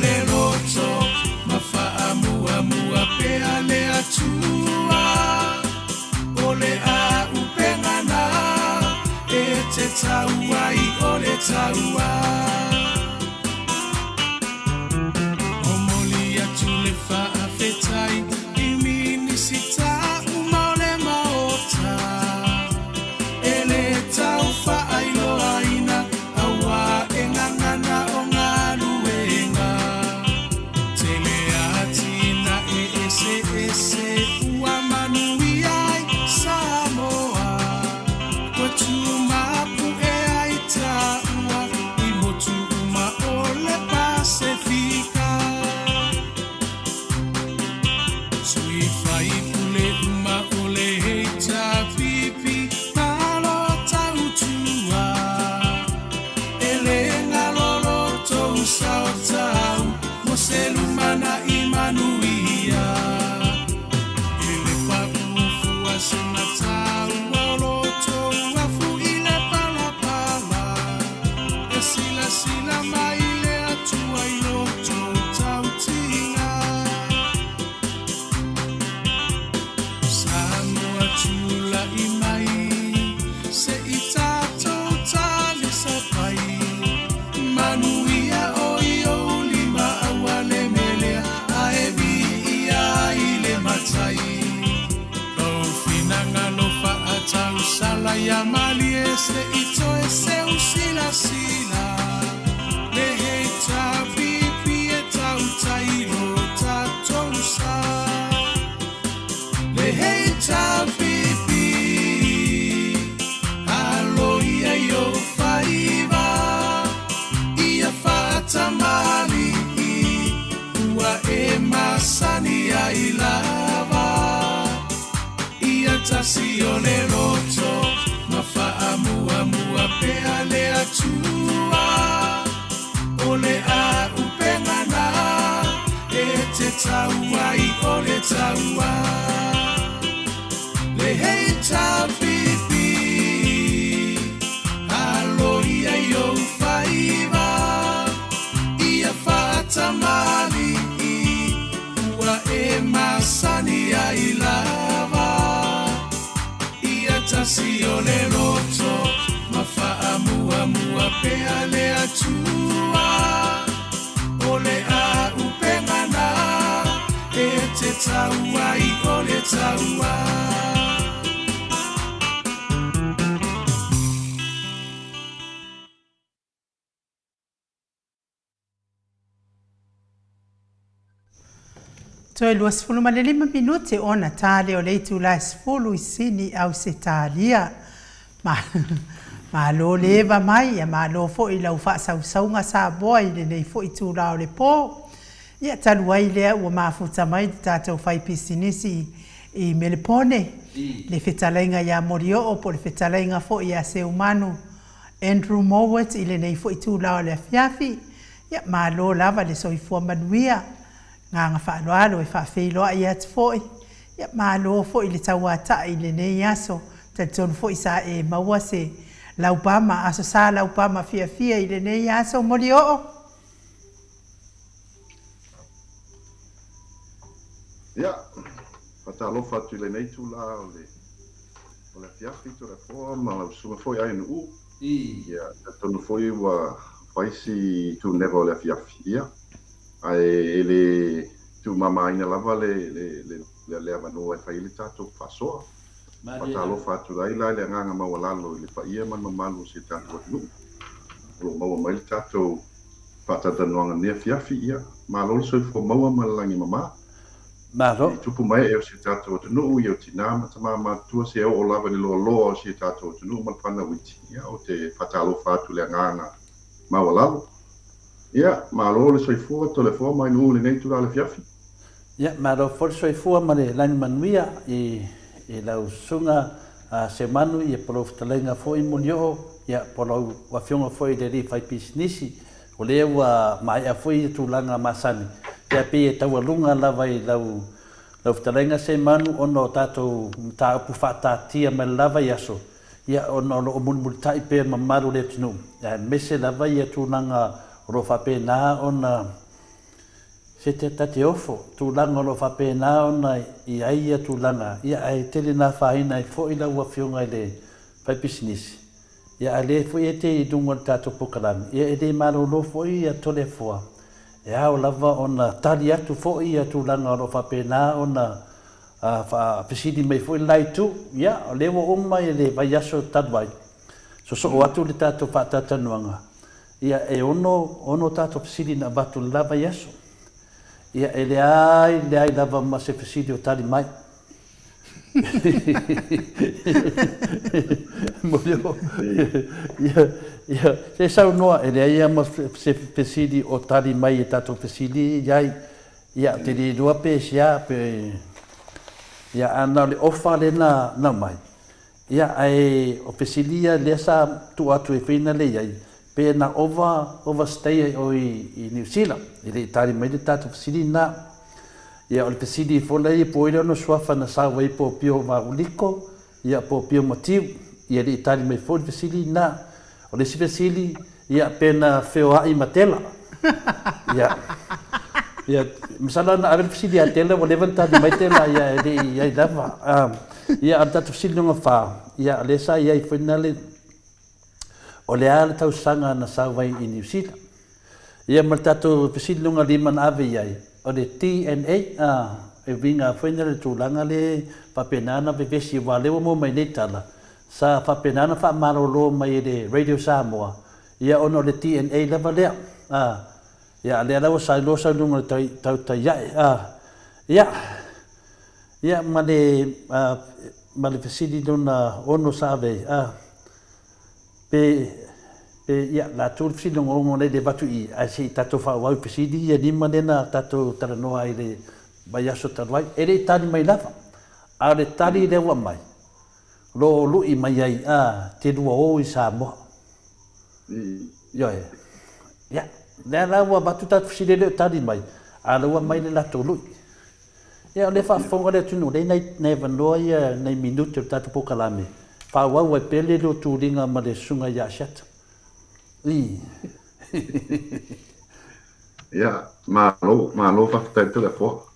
le roto Mafa'amuamua pea le atua O le a upengana E te taua I o le taua O moli atu le fa'afetai I minisita uma o le maota E le tau fa'ailoaina Aua e ngangana o ngā luenga Teleatina e ese ua manui ai Samoa Watu mapu e ai taua I motu uma o le Pasifika Sui fai pule uma o le heita pipi Malo tautua Ele ngalolo tou sao tau Mo se lumana I manuia Ele papufu a se matau Lolo tou afu I le palapala E sila mai le atua I loto tau tinga Samoa tula I mai Se I tātou tali sapai Manuia o I o lima awa le melea A e Viiga I le matai Lau finanga lo whaatau sala ia mali e se I toe seu sila Le hei tā pipi e tau tairo tātou sa Le hei tā pipi Alo ia I o whaiva Ia whaatamali Ua e masani ai lava Ia tasi o le roto Ma whaamuamua pea le atua O le a upengana E te taua I o le taua Le hei tā pipi Alo ia I o whaiva Ia whaatamali Ua e masani ai lava Ia tasi o le roto Ma whaamuamua pea le atua O le a upengana E te taua I o le taua Toi lua sifulu ma le 5 minute ona tale o leitu la sifulu I sini au se talia. Ma lo leva mai ya ma lo fo I lau fa sausaunga sa boa I le nei fo I tu lao le po. Ia talu ai lea ua mafuta mai tātou fai pisinisi I Melepone. Le whetalainga ia morio o po le whetalainga fo I a se umanu. Andrew Mowat I le nei fo I tu lao le afiafi. Ia ma lo lava le soifua manuia. Nganga whaaloalo e whawhiloa I atu foi. Ia malo foi le tauata I le nei aso. Tatonu foi sa e maua se laupama aso sa laupama fia I le nei aso mori o. Ia, whatalofa atu le nei tula o le fiafi to le foa ma lau sunga foi ai nu. Ia, tatonu foi wa waisi tu nevo le fiafi. Ia. Ai ele tu mama ina lava le avano e fai le tato fasoa patalo fatu dai la le nganga mawalalo le faia man mamalu se tato nu lo mawa mai tato patata noanga ne fiafi ia malo so fo mawa malangi mama Maro tu pu mai e se tato nu ia tinama tama tu se o lava le lo se tato nu man pana witi ia o te patalo fatu le nganga mawalalo. Ia, malo le soifua to le fua mai nu le nei tu le fiafi. Ia, malo for soifua ma le lani manuia I lau sunga se manu I polo ftalenga fo I mulio ia polo wafionga fo I le ri fai pisnisi o le ua mai a fo I tu langa masani. Ia pe e taualunga lava I lau ftalenga se manu ono tato ta upu whatatia me lava I aso. Ia ono o mulmulitai pe mamaru le tinu. Ia mese lava I tu langa ro fa pe na ona Se te tate ofo, tūlanga lo whapena ona i aia tūlanga. Ia ai tele nā whaina i fo i lau a whiunga i le pai pisinisi. Ia a le fo i te i dunga tātou pokarami. Ia e le maro lo fo i a tole fua. E au lava ona tali atu fo i a tūlanga lo whapena ona pisini mai fo i lai tu. Ia o lewa oma i le vai aso tadwai. So o atu le tātou whaatatanuanga. Ia e ono tātou pisini na batu lava i aso. Ia e le ai lava ma se fesidi o tali mai. Molio. Ia se sau noa e le ai ma se fesidi o tali mai e tato fesidi iai. Ia te le rua pe sia pe ia ana le ofa le na mai. Ia ai o fesidi le sa tu atu e fina le iai. Pe na overstay o i New Zealand. Ile tari mai de tatu fasili na. Ia o le fasili fola i po ilo no swafa na sawa i po pio mauliko. Ia po pio motiu. Ia le tari mai fola fasili na. O le si fasili ia pena feo ai matela. Ia misala na avel fasili a tela o levanta di mai tela ia i lava. Ia al tatu fasili nunga fa. Ia le sa ia i finale o le ala tau sanga na sawai i New Zealand. Ia martato pesilunga lima na ave iai. O le TNA, e vinga whainere tūlanga le whapenana vevesi wa lewa mo mai neitala. Sa whapenana wha marolo mai le Radio Samoa. Ia ono le TNA lewa lea. Ia lea lawa sai lunga tau tai iai. Ia ma le pesili luna ono sa ave. Pe ia la tur filo ngo le de batu i asi tato fa wa pesidi ia ni manena tato taranoa i le bayaso tarwai ele tani mai lava a le tali le wa mai lo lu i mai ai te dua o i Samoa ia la wa batu tato fili le tali mai a le wa mai le la to lu ia le fa fonga le tunu le nei vanoa ia nei minuto tato pokalame pa wa pele lo turinga ma le sunga ya shat Ia malo fa te le fo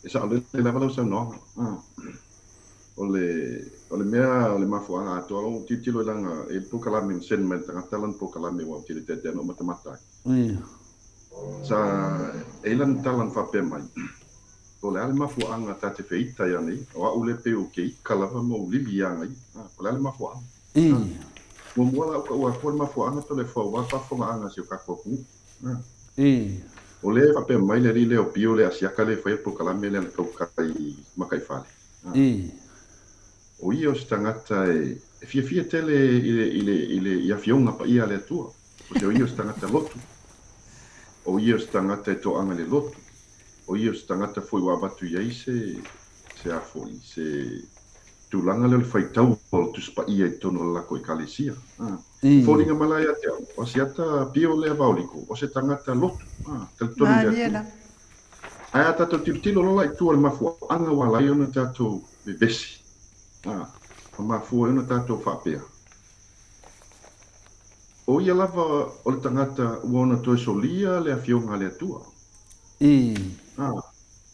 sa le leva lo no ole mea le mafuanga to lo titilo langa e pokalame sen men talan pokalame wa tili te no matamata sa elan talan fa pe mai o le ale mafuanga tate feita ia nei o ule pe o ke kalava mo lilianga o le ale mafuanga mo mola o ko mafuanga to le fo wa fa fonga anga se ka ko o le fa pe mai le o pio le asia kale fa po kala mele le ko kai makai fale o io stangata e fia tele ile ia fionga pa ia le tua o io stangata lotu o io stangata to anga le lotu o io stangata foi wa batu ia se afoi se tulanga le fai tau o tu spa ia tono la ko kalesia folinga malaya te o siata pio le vauliko o se tangata lotu tel tonu ia ai tato tilo lola tu al mafu anga wala yo na tato vesi o mafu yo na tato fapea o ia lava o le tangata uona to solia le afionga le tua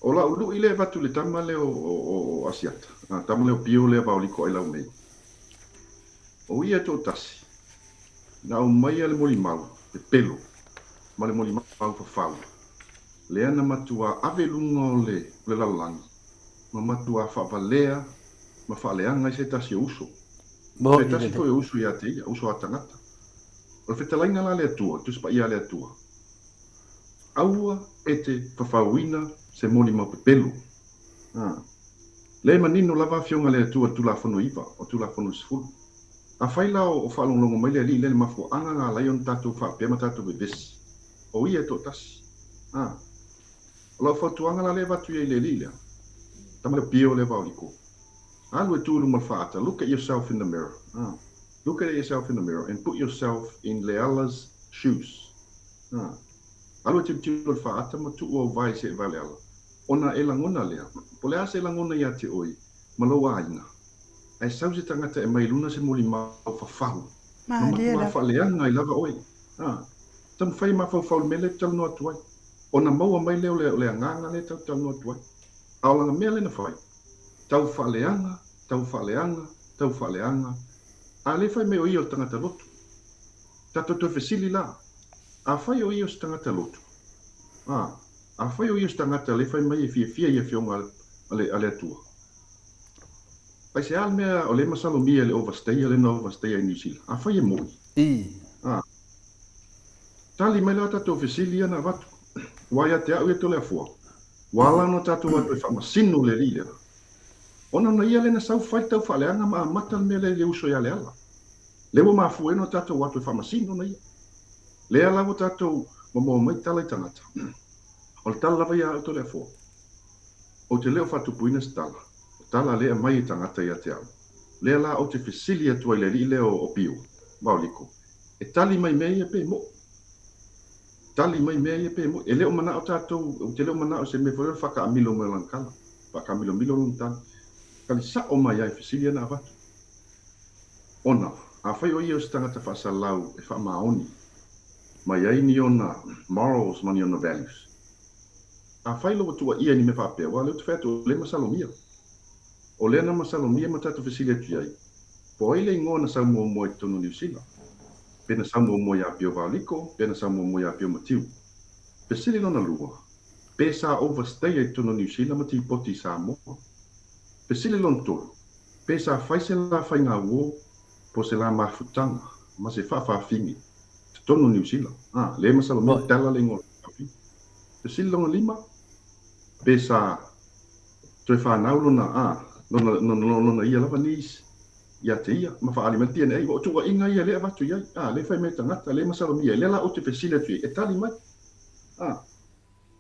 o la ulu ile vatu le tama le o asiata tama le o pio le vauliko ai lau nei o ia to tasi na o mai le moli mau le pelo ma le moli mau fa fau le ana matua ave lungo le lalangi ma matua fa valea ma fa leanga se tasi uso se tasi ko uso ia te uso atangata o fetalaina la le tua tu spa ia le tua aua ete fafauina se moli mau pepelu le manino lava fionga le tua tu la fono iva o tu la fono sfulu a faila o falongo mai le le mafu anga nga lion tatu fa pe matatu beves o ia to tas la foto anga la le vatu ile lile tamale pio le vauliko alwe tu no fata look at yourself in the mirror look at yourself in the mirror and put yourself in Leala's shoes alwe tu fata ma tu o vai se valela ona elangona lea pole ase elangona ia te oi maloa ainga ai sausi tangata e mai luna se moli mau fafahu ma fa leanga I lava oi tam fai ma fa mele tal no atuai ona maua mai leo le anganga le tau no tuai aolanga mea lena fai tau whaleanga a le fai me o io tangata lotu tato to fesili la a fai o io tangata lotu a fai o io tangata le fai mai e fia ia fionga ale atua pai se al mea o le masalo mia le overstay le no overstay in New Zealand a fai e moi tali mai la tato fesili ana vatu waya te au e tole afua wala no tato watu e whamasino le rile ona na ia lena sau fai tau whaleanga ma mata me le uso ia le ala lewa mafu eno tato watu e whamasino na ia le ala wo tato mo mai tala tangata o le tala lava ia au tole afua o te leo fatu puina stala tala lea mai tangata ia te au le ala o te fesili atu ai le rile o pio mauliko e tali mai mea ia pe mo tali mai mea ia pe mo e leo mana o tatou o te leo mana o se me foi faka amilo mo lankala faka amilo lontan kali sa o mai ai fisilia na vatu ona a fai o ia stanga ta fa salau e fa maoni mai ai ni ona morals mani ona values a fai lo tu ia ni me fa pe wa le tu feto le masalomia o le na masalomia mata tu fisilia tu ai po ile ngona sa mo mo tonu New Zealand pena samu mo ya pio valiko pena samu mo ya pio motiu pesili lona lua pesa overstay e tono New Zealand mati poti Samoa pesili lon tolu pesa faise la fainga wo po se la mafutanga ma se fa fingi tono New Zealand le masalo mo tala le ngol pesili lona lima pesa toi fa naulo na no ia lava nis ia te ia ma fa alimenti nei o tu inga ia le vatu ia le fai me tangata le masalo mia le la o te facility e tali mai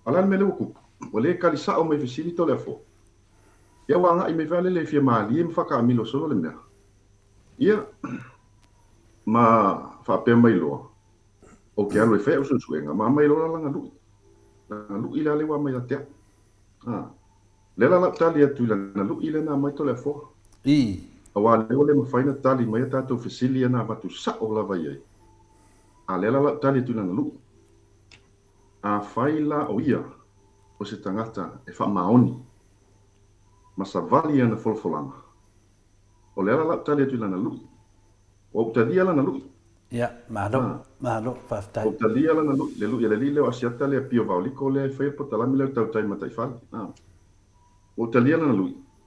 ala me le ku o le kalisa o me facility to le fo ia wanga i me vale le fia mali e fa ka milo solo le mea ia ma fa pe mai lo o ke alo e fe o suenga ma mai lo la lu ila le wa mai te le la tali atu la lu ila na mai to le fo awa leo le mafaina tali mai tatou fesili ana vatu sa'o lava iai a lela la tali tu lana lu a faila o ia o se tangata e whamaoni ma sa vali ana folfolanga o lela la tali tu lana lu o talia lana lu malo faftai o talia lana lu le lu ia le lile o asiata le pio vauliko le fai po talami le tau tai matai fali o talia lana lu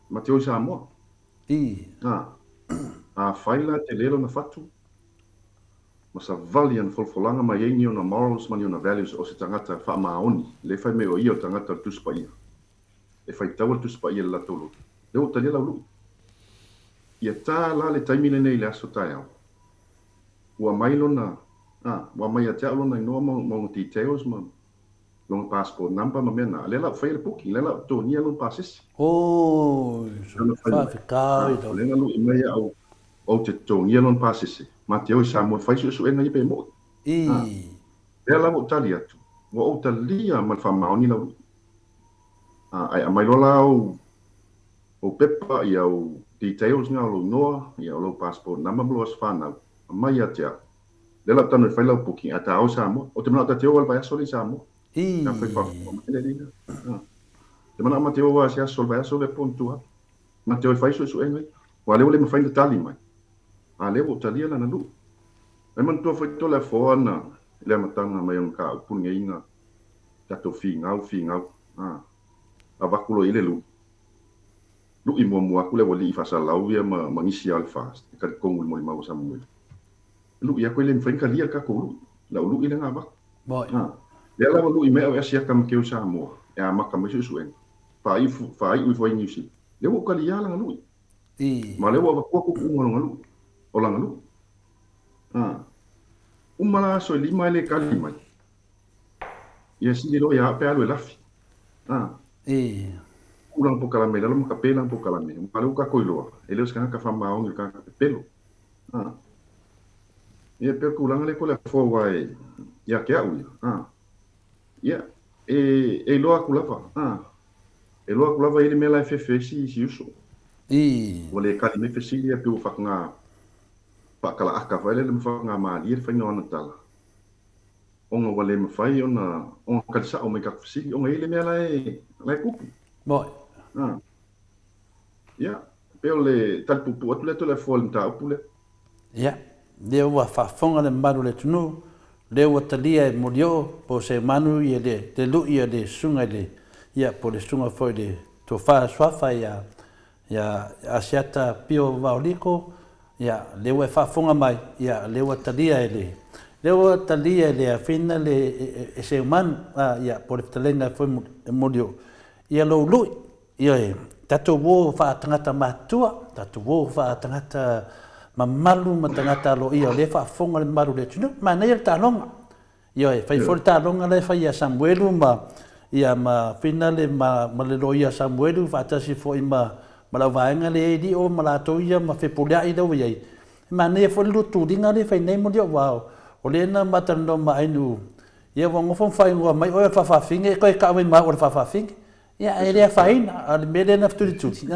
ma te o Samoa a faila te lelo na fatu ma sa vali an folfolanga ma yengi ona morals mani ona values o se tangata fa maoni le fai me o io tangata tu spaia e fai tau tu spaia la tolu le o talia la lu ia ta la le taimile nei le aso tai au ua mailo na ua mai atea lona inoa mo details ma long passport number ma mena le la fai le puki le la to nia long passes fa ficai le na lu mai au o te to nia long passes ma te o sa mo fai su enga i pe mo le la mo talia tu o talia ma fa maoni la ai mai lo la o pepa ia o details nga lo noa ia lo passport number lo asfana mai atea le la tanu fai la puki ata o sa mo o te mana te o al vai soli sa mo na fai fa le dina te mana ma te o va sia sol vai sole pontua ma te o fai su enga wa le me fai de tali mai a le o talia la na lu e man to foi to la fona le matanga mai un ka punga inga tato finga a vakulo ile lu i mo aku le wali fa sa lau ia ma ngisi al fast ka kongu mo ma sa mo lu ia ko le mfen ka lia ka ko la lu ile nga ba boy le la lu i me o sia kam ke sa mo ya ma kam su en fa i foi ni si le wo ka lia la lu ma le wo ko mo lu o la lu umala so lima le kalima ia si lo ya pe alu la fi ulang po kalame dalam kapelang po kalame malu ka koilo ele sekarang ka fama ong ka pelo ia pe kulang le ko le fo wai ya ke au ia e lo akulava ele me la fefe si uso wale kalime fesi ia pe u faknga pa kala aka vai le mfa nga ma ir fa ngona tala onga wale mawhai ona kalisa o mai kakafasili, onga ele mea lai kupu. Moi. Ia, peo le talipupu atu le to le fōle mta upu le. Ia, leo wa whaafonga le maru le tunu, leo wa talia e morio, po se manu i le lu i le sunga le, ia po le sunga foi le to wha swafa ia asiata pio vaoliko, ia leo e whaafonga mai, ia leo wa talia e le. Leo talia le a fina le e se man, ia po le talenga foi morio. Ia lo lui, ia e, tato wo wha tangata matua, tato wo wha tangata mamalu ma tangata lo ia le whaafonga le maru le tunu, ma nei le talonga. Ia e, whai fori talonga le whai a Samuelu ia ma fina le ma le lo ia Samuelu, whaatasi fo i ma lau vaenga le edi o ma lato ia ma whepulea i lau iai. Ma nei fori lutu ringa le whai nei morio wao. O le na matano ma ainu, ia wangofon whai ngua mai oe whawhawhinge, e koe kawe ma o le whawhawhinge. Ia e rea whaina, a le mele na fturituti.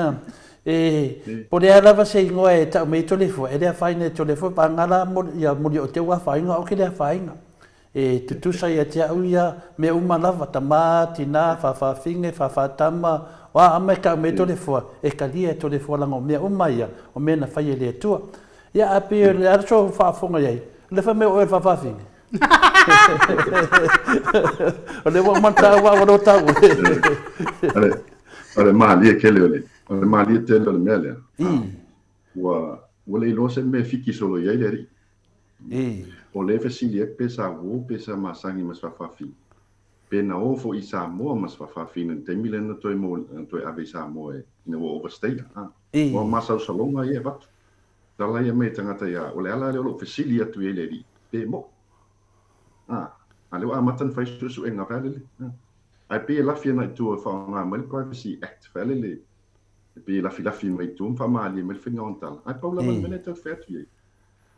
Po rea lava se ingoa e tau mei tolefo, e rea whaina e tolefo, pa ngala ia muri o te ua whainga, o ke rea whainga. E tutusa ia te au ia me uma lava, tama, tina, whawhawhinge, whawhatama, wa ama e kau mei tolefo, e kalia e tolefo langa o mea uma ia, o mea na whai e lea tua. Ia api le araso whaafonga iai. Le fa me o fa fa fin. Le wa manta wa ro ta. Ale mali kele ole. Ale mali te le mele. Wa le lo se me fiki solo ia le ri. O le fa sili ek pesa wo pesa masangi mas fa fin. Pena o fo i Samoa mas fa fin te milena toi mo toi ave Samoa ina wo overstay. Wa masa salonga ia va. Tala ia me tangata ia, o le ala le olo fesili atu e le ri, pe mo. A leo amatan fai susu e ngā vele le. Ai pe lafi ana i tua whaonga mai Privacy Act, vele le. Pe lafi mai tua mwha maali mai whinga on tala. Ai paula man mene tau wheatu iei.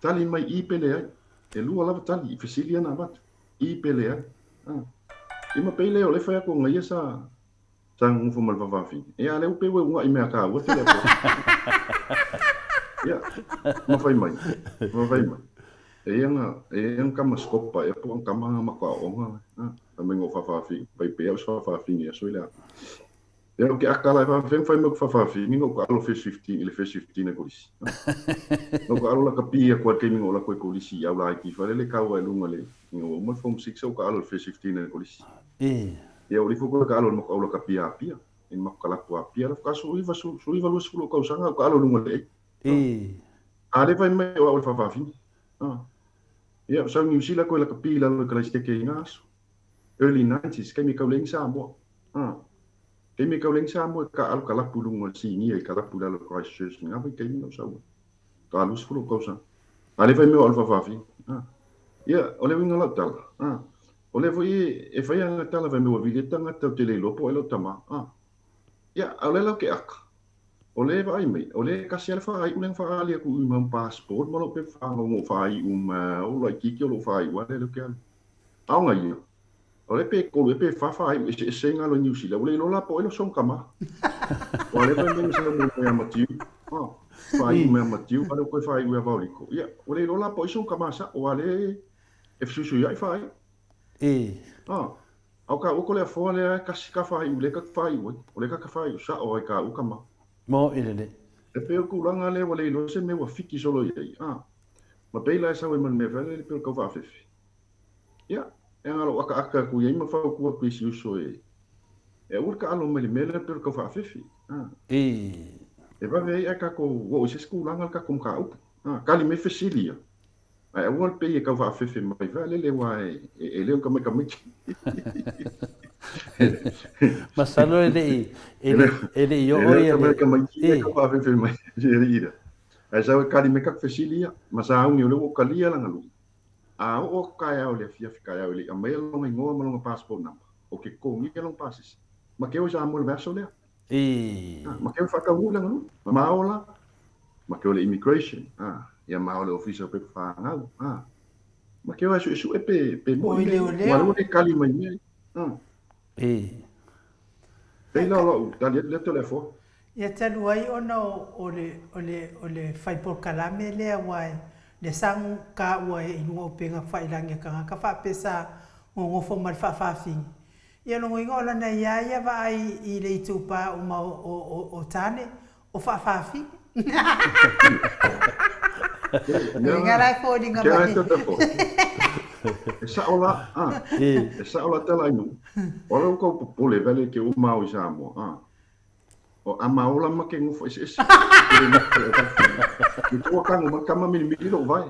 Tali mai i pele ai, e lua lava tali, i fesili ana watu, i pele ai. Ima pe leo le whai ako ngai sa tangu mal wawafi. E a leo pe we unga i mea ka wati le ia, mawhai mai. E anga kama skopa, e po ang kama nga makaonga. Tamay ngo whawhawhi, pai pea us whawhawhi ni aso ila. E o ke akala e whawhai mo whawhawhi, ngo ka alo face 15, ile face 15 e kolisi. Ngo ka alo la kapia kwa kemi ngo la koe kolisi, au la iki, whare le kaua e lunga le. Ngo mo form 6 o ka alo face 15 e kolisi. E o lifu ko ka alo mo ka alo kapia apia. E mo ka lapu apia, la ka suiva luas fulo ka usanga, ka alo lunga le. Ale vai mai o al fafafi. Ia, sa New Zealand ko la kapila lo kala steke ingas. Early 90s kemi kauleng Samoa. Kemi kauleng Samoa ka al kala pulung si ni e kala pula lo Christchurch nga vai kemi no sa. Ka lus fulo kosa. Ale vai mai o al fafafi. Ia, ole winga la tala. Ole foi e fai anga tala vai mai o vileta tau tele lopo elo tama. Ia, ole la ke ak. Ole vai mai, ole kasi ala fai ulang fai aku imam passport malo pe fa ngo fai o lai kiki lo fai wa le ke au ngai ole pe ko le pe fa fai e senga lo New Zealand ole lo la po lo son kama ole pe me se mo ya matiu fai me matiu para ko fai u va liko ya ole lo la po son kama sa ole e fusu ya fai au ka o ko le fo le kasi ka fai le ka fai ole ka fai sa o ka u kama Mo ilele. E peo kulanga le wale lo se me wa fiki solo iei. Ma peila e sawe man me vele le peo kau whawhiwhi. Ia, e ngalo waka aka ku iei ma whau kua kuisi uso e. E urka alo me le mele le peo kau whawhiwhi. E wawe e kako wo se kulanga ka kum ka upu. Kali me fesilia. E wal pe e kau whawhiwhi mai vele le wa e leo ka me. Masalo ele yo oia le ka mai ka pa fe mai jerida ai sa ka me ka fesilia masa un yo le kalia la ngalu o ka ya le fia ka ya le mai lo ngai ngo mo passport number o ke ko ngi ke lo pasis ma ke o sa mo verso le ma ke fa ka u la ngalu ma ola ma ke o le immigration ya ma o le official pe fa ngau ma ke o su e pe mo le o le kali mai Ei lo le telefo. Ia tanu ai ona o le fai por kalame le wai le sang ka wai inua penga fai lange ka fa pesa ngo fo mal fa fing ia no ngo la na ia vai I le tupa o tane o fa fing ngara fo di ngaba Esa ola esa ola tala inu ora ko popole vale ke o mau Samoa o amaola ma ke ngofo ese o kanga ma kama mi lo vai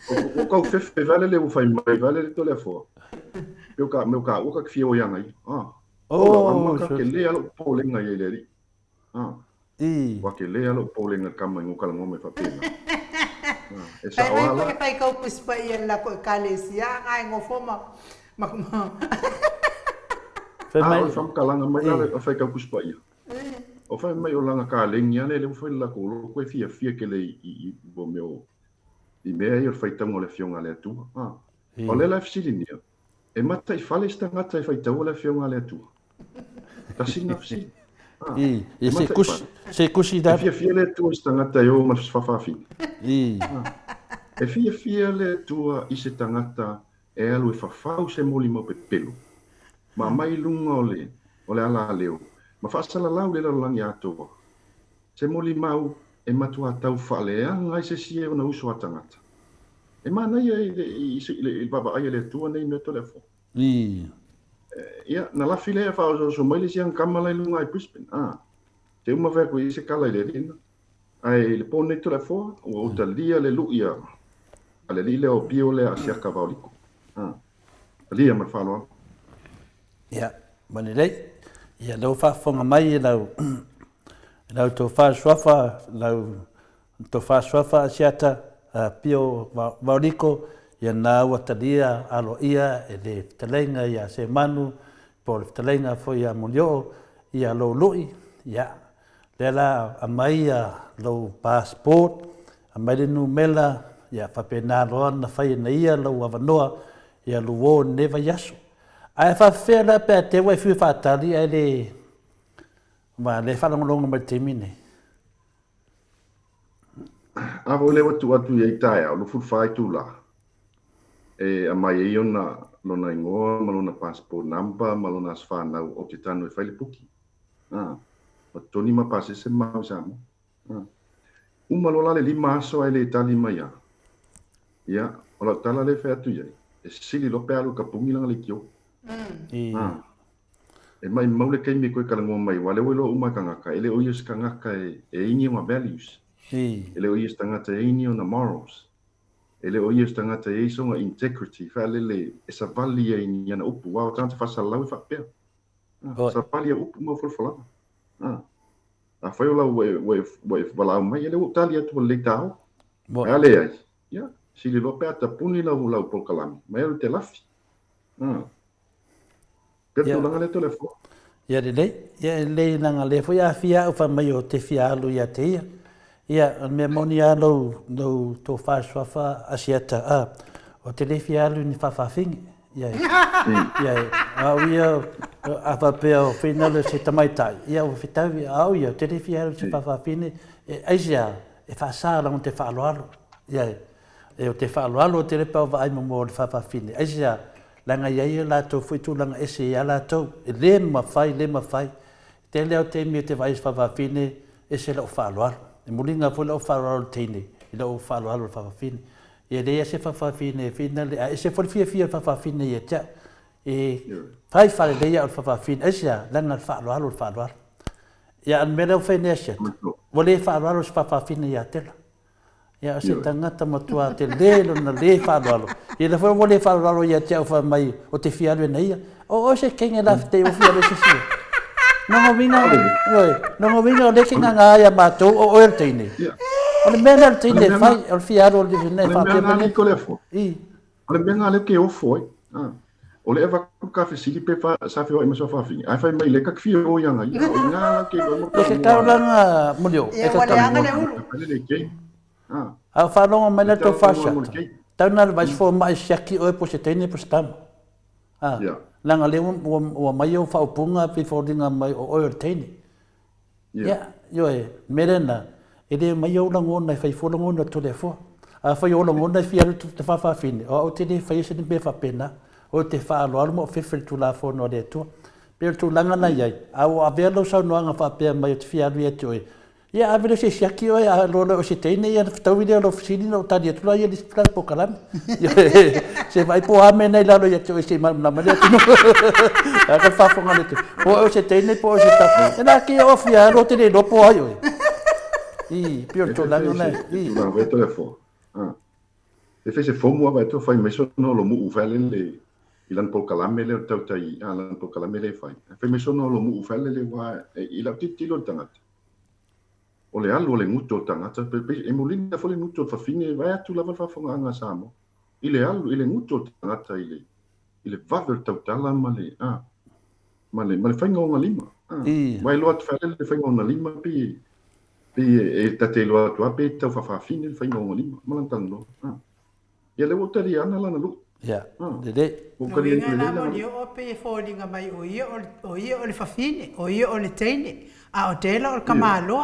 o ka fefe vale le o fai mai vale le tole fo meu ka o ka fio yang ai o ma ka ke le alo pole ngai le ri wa ke le alo pole ngai kama ngo kala ngome fa pena esa ola ai pai ka puspa ia la ko kalesia ngai ngofo ma Fai fam kalanga mai ala fai ka kuspa ia. O fai mai o langa ka lengia le fai la ko lo ko fia ke le I bo meu. I mea ia fai tango le fionga le Atua. O le life silinia. E mata I fale stanga tai fai tango le fionga le Atua. Ta singa fsi. E se kusi da. Fia le Atua stanga tai o ma fa fi. E fia le Atua I se tangata e alu e fa se moli mo pe pelo. Ma mai lunga o le ala leo. Ma whaasala lau le langi Atua. Se moli mau e matua tau whaalea ngai se sie o na uso atangata. E mana ia I baba aia le Atua nei neto le fo. Ia, na lafi lea whao so maile siang kamalai lunga I Brisbane. Te uma veko I se kala I le rina. Ai le pō neto le fo, o uta lia le luia. A le li le o pio le a siaka vauliko. Lia ma whaloa. Ia, mani rei. Ia, lau whaafonga mai lau tō whaaswafa, lau tō whaaswafa asiata pio vauriko, ia nā watalia alo ia e le talenga ia se manu, po le talenga fo ia mulio, ia lau lui, ia. Lela a mai lau passport, a mai le numela, ia whapena roa na whai na ia lau avanoa, ia luo neva yasu. Ai whawhera pia te wai whiu whatali ai le whanangolonga mai te mine. Awa le watu I tae au lo fuwhai tūla. E a mai e ona lona ingoa, malona passport number, malona as whanau o te tanu e whaile puki. Ma toni ma pase se mau Samoa. Umalola le lima aso ai le tali mai a. Ia, o la tala le whea tu iai. E sili lope alu ka pungilanga le kio. E mai maule kei me koe kalangoa mai, wale welo umai kangaka, ele oias kangaka e ini o values. Ele oias tangata e ini o na morals. Ele oias tangata e songa integrity, whalele e sa vali e ini ana upu, wao tante whasalau e whapea. Sa vali e upu mau fulfalama. A whaiola we walau mai, ele utali atu le tau. Ale ai, ia, sili lope ata puni lau polkalami, mai alu te lafi. Perto langa le telefo. Ia le nanga le fo ia fia o fa mai o te fia alu ia te ia. Ia me monia lo to fa swafa asiata o te le fia alu ni fa fing. Ia. Ia a fa pe o final se tamaita. Ia o fitavi au ia te le fia alu se fa fine e aisia e fa sala on te fa alo. Ia. E o te fa alo te le pa vai mo fa fine. Aisia langa ia la to foi tu langa ese ia la to le ma fai te leo te mi te vai fa fine ese lo fa lo e mulinga foi lo fa lo tini lo fa lo fa fine e le ese fa fine final ese foi fia fa fine ia ta e fai fa le ia fa fine ese langa fa lo ia an mele foi nesse vole fa lo fa fine ia tela ia se tangata matua te lelo na le whaararo. Ia le whara wale whaararo ia te au wha mai o te whiaru na ia. O se kenga la te o whiaru se sia. Nongo winga o leke ngā ia mātou o oer teine. O le mea nal teine whai o le whiaru o le vene whapea. O le mea nal ko le fo. O le mea nal ke o foi. O le eva kafe sili pe sa fio ima so fa fi. Ai fai mai le ka fio o yanga. Nga ke lo mo. E ke kaulanga mulio. E ka anga le ulu. A whanonga mai na tau whasata. Tauna le vaisi fo mai siaki oe po se teine po se tama. Langa le ua mai o whaupunga pi whaoringa mai o oe o teine. Ia, ioe, merena, e le mai o langona e whai wholangona to le fo. a fai o ngona fia te fa fine o te ne fai se be fa pena o te fa lo mo fe tu la fo no de tu pe tu langa na ia a o avelo sa no nga fa pe mai te fia lu e oi ia avelo se shaki o a lo se te ne ia tau video lo fini no ta dia tu la ia displa po kalam se vai po ame nei la lo ia te se mal na male tu a ka fa fo ngale tu o se te ne po se ta na ki o fia lo te ne do po ai oi i pe tu langa na i na ve to fo e fece fomo vai to fai meso no lo mu ufale le ilan po kalame le tau tai alan po kalame le fai fai meso no lo mu ufale le wa ila titilo tangata o le alu le nguto tangata pe e molina fo le nguto fa fine vai tu lava fa fonga nga samo ile alu ile nguto tangata ile vavel tau tala male male fai ngonga lima vai lo at fale le fai ngonga lima pi e tate lo atu ape tau fa fine le fai ngonga lima malantang lo ia le wotari ana lana lu ya de o kali ni le mo dio o pe folinga mai o ia o le fafine o ia o le teine a o tela o kamalo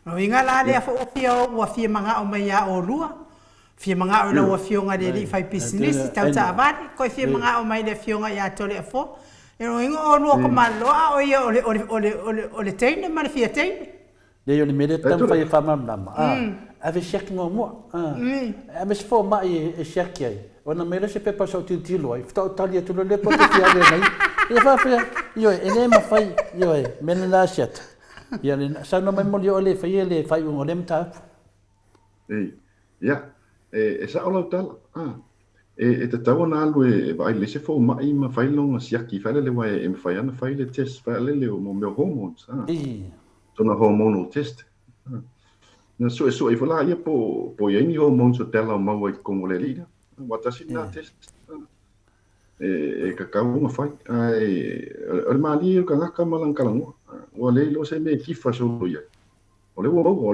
o inga la le fo o fia manga o mai ya o lua fia manga o lo fio nga le fai business tau ta avani ko fia manga o mai le fio nga ya tole fo e o inga o lo kamalo o ia o le teine ma le fia teine le yo ni mede tam fai fa mam ave shek mo mo ave sfo mai e shek ai ona mele se pe paso tilo ai sta talia tu le po te ale nei e fa io e ne ma fai io e men la shet ia le sa no mai mo io le fai un olem ta ja e sa ola tal e te tau na alu e vai le se fo mai ma fai longa siaki fai le wai e fai ana fai le test fai le mo me hormones tona hormonal test na so e fola ia po ia ni hormones o tela o mau e kongo le lida watasi na test e ka ka uma fai o mali o ka ngaka malang kalango o le lo se me kifa so ia o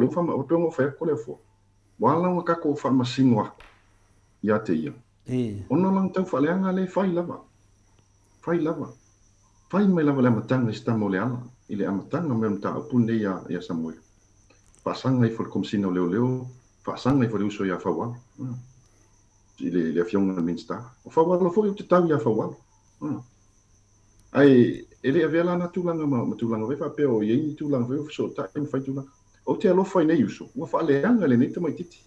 le fama o pengo fa ko le fo wala nga ka ko fama singoa ia te ia ona lang tau fa leanga le fai lava fai mai lava le matanga sta mo le ala ile amatanga me mta pune ia Samoa pasanga i for komsina leo pasanga i for uso ia fa wa le avion minsta o fa wa lo fo te tau ia fa wa ai ele avela na tulanga ma tulanga ve fa pe o ye tulanga ve so ta in fa tulanga o te alo fa nei uso wa fa le anga le neta mai titi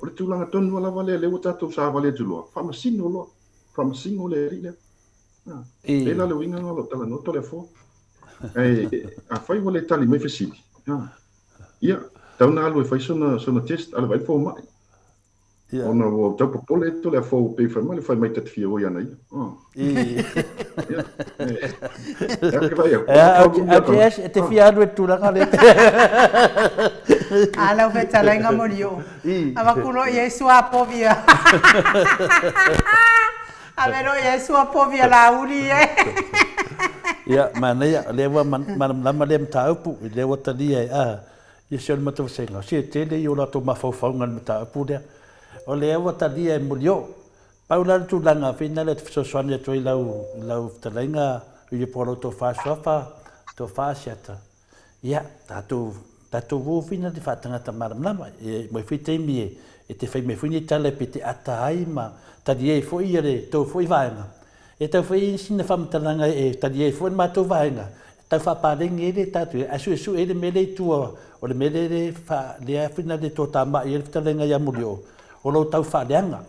o le tulanga tonu ala vale le wata to sa vale tulo fa masino le rile e la le winga lo tala no tole fo ai a fai vole tali me fesili ia tau na alu e fai sona test ala vai fo mai ona o tau popole to le fo pe fa mai fai mai tat fia o ia nei a te fia do tu la kale ala ve talenga morio ava kuno yesu apovia avero yesu apovia la uri ya mana ya lewa man lama lem taupu lewa talia yesu ma to senga se tele yo la to ma fo ngan taupu dia o lewa talia mulio paula tu langa fina le so soane to lau talenga ye polo to fa sofa to fa siata ya tatu vu fina de fatanga tamar lama e mo fite mi e te fai me funi tale pete atai ma tadia fo ire to fo vaenga e tau fai sina fam talanga e tadia fo ma to vaenga tau fa pa de ngere tatu asu e de mele tu o le mele fa le fina de to tama e talenga ya mulio o lo tau fa leanga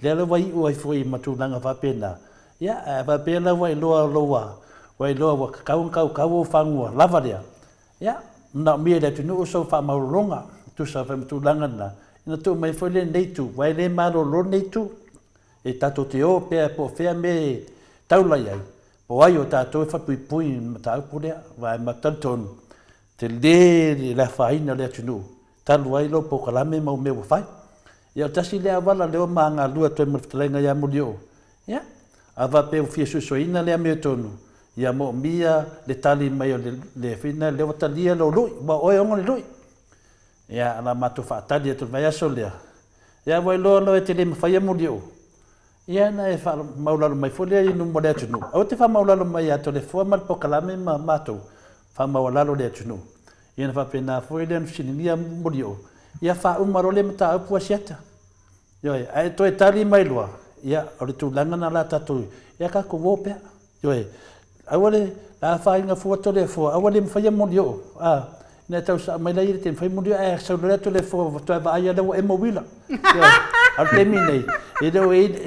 le lo vai o foi matulanga va pena ya va pena vai lo kau fangua lavaria ya na mi le tu no so fa maulonga tu sa fa matulanga na ina tu mai foi le nei tu vai le malo lo nei tu e tato te o pe po fe me tau la ai po ai o tato fa pui tau purea vai matanton te le la faina le tu no talu ai lo po kalame mau me fai ia tasi le avala leo manga lua to maftalenga ya mulio ya ava pe fie soina le me tonu ia mo mia le tali mai le fina le talia lo lui ba o ngo le lui ia la matu fa tali to vai asolea ia vai lo e te le fai mulio ia na e fa maula mai folia i no mole tunu o te fa maula mai ya to le formal po kalame ma matu fa maula lo le tunu ia na fa pena foi le sinia mulio ia whaumaro le mata upua siata. Ioi, ai toi tali mai loa. Ia, ori tūlanga na la tatui. Ia ka ko wopea. Ioi, awale, la whainga fuato le fua. Awale mwhaia moni o. Nē tau sa mai lai te mwhai moni o. Sau le to le fua. Toi wa aia lewa emo wila. Ioi, au te minei. E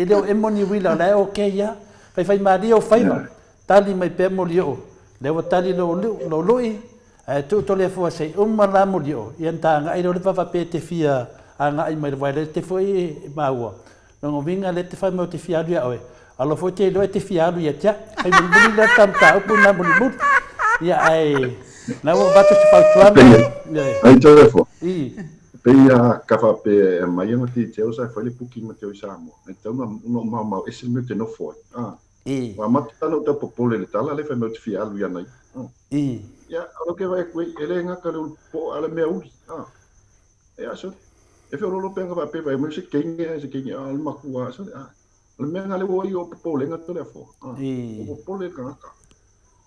leo emo ni wila. Lai o ke ia. Whai maari o whaima. Tali mai pe moni o. Lewa tali lo lui. Tu to le fua sei. La moni o. Ian ta ngai lo le wawape te fia. A ngai mai le le te foi maua. Nongo vinga le te whai mau te fiaru ia oe. Alo foi te loe te fiaru ia tia. Hei muni la tamta upu na muni mut. Ia ai. Na wo batu te whautuama. Ai te refo. Peia ka whape mai anga ti te osa whai le puki ma te oisamo. E tau na mau esi me te no foi. Wa matano te popole le tala le whai mau te fiaru ia nei. Ia, alo ke vai koe ele ngaka le po ala mea uri. E aso. E fe lo penga va pe vai mo se kinga al makua so al menga le wo yo popole nga to le fo o popole ka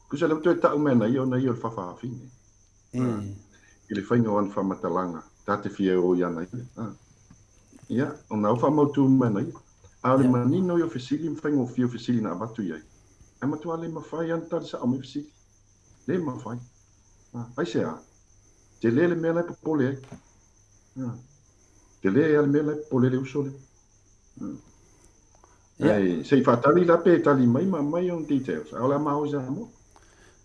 ku se le to ta umena yo na yo fa fa fine ile fa no an fa matalanga ta te fie o ya na ia ona fa mo tu mena al manino yo fisili fa ngo fio fisili na batu ye e ma tu ale ma fa yan ta sa o me fisili le ma fa ai se a te le mena popole Te le al mele pole le usole. Sei fatali la pe tali mai on details. Ala ma usa mo.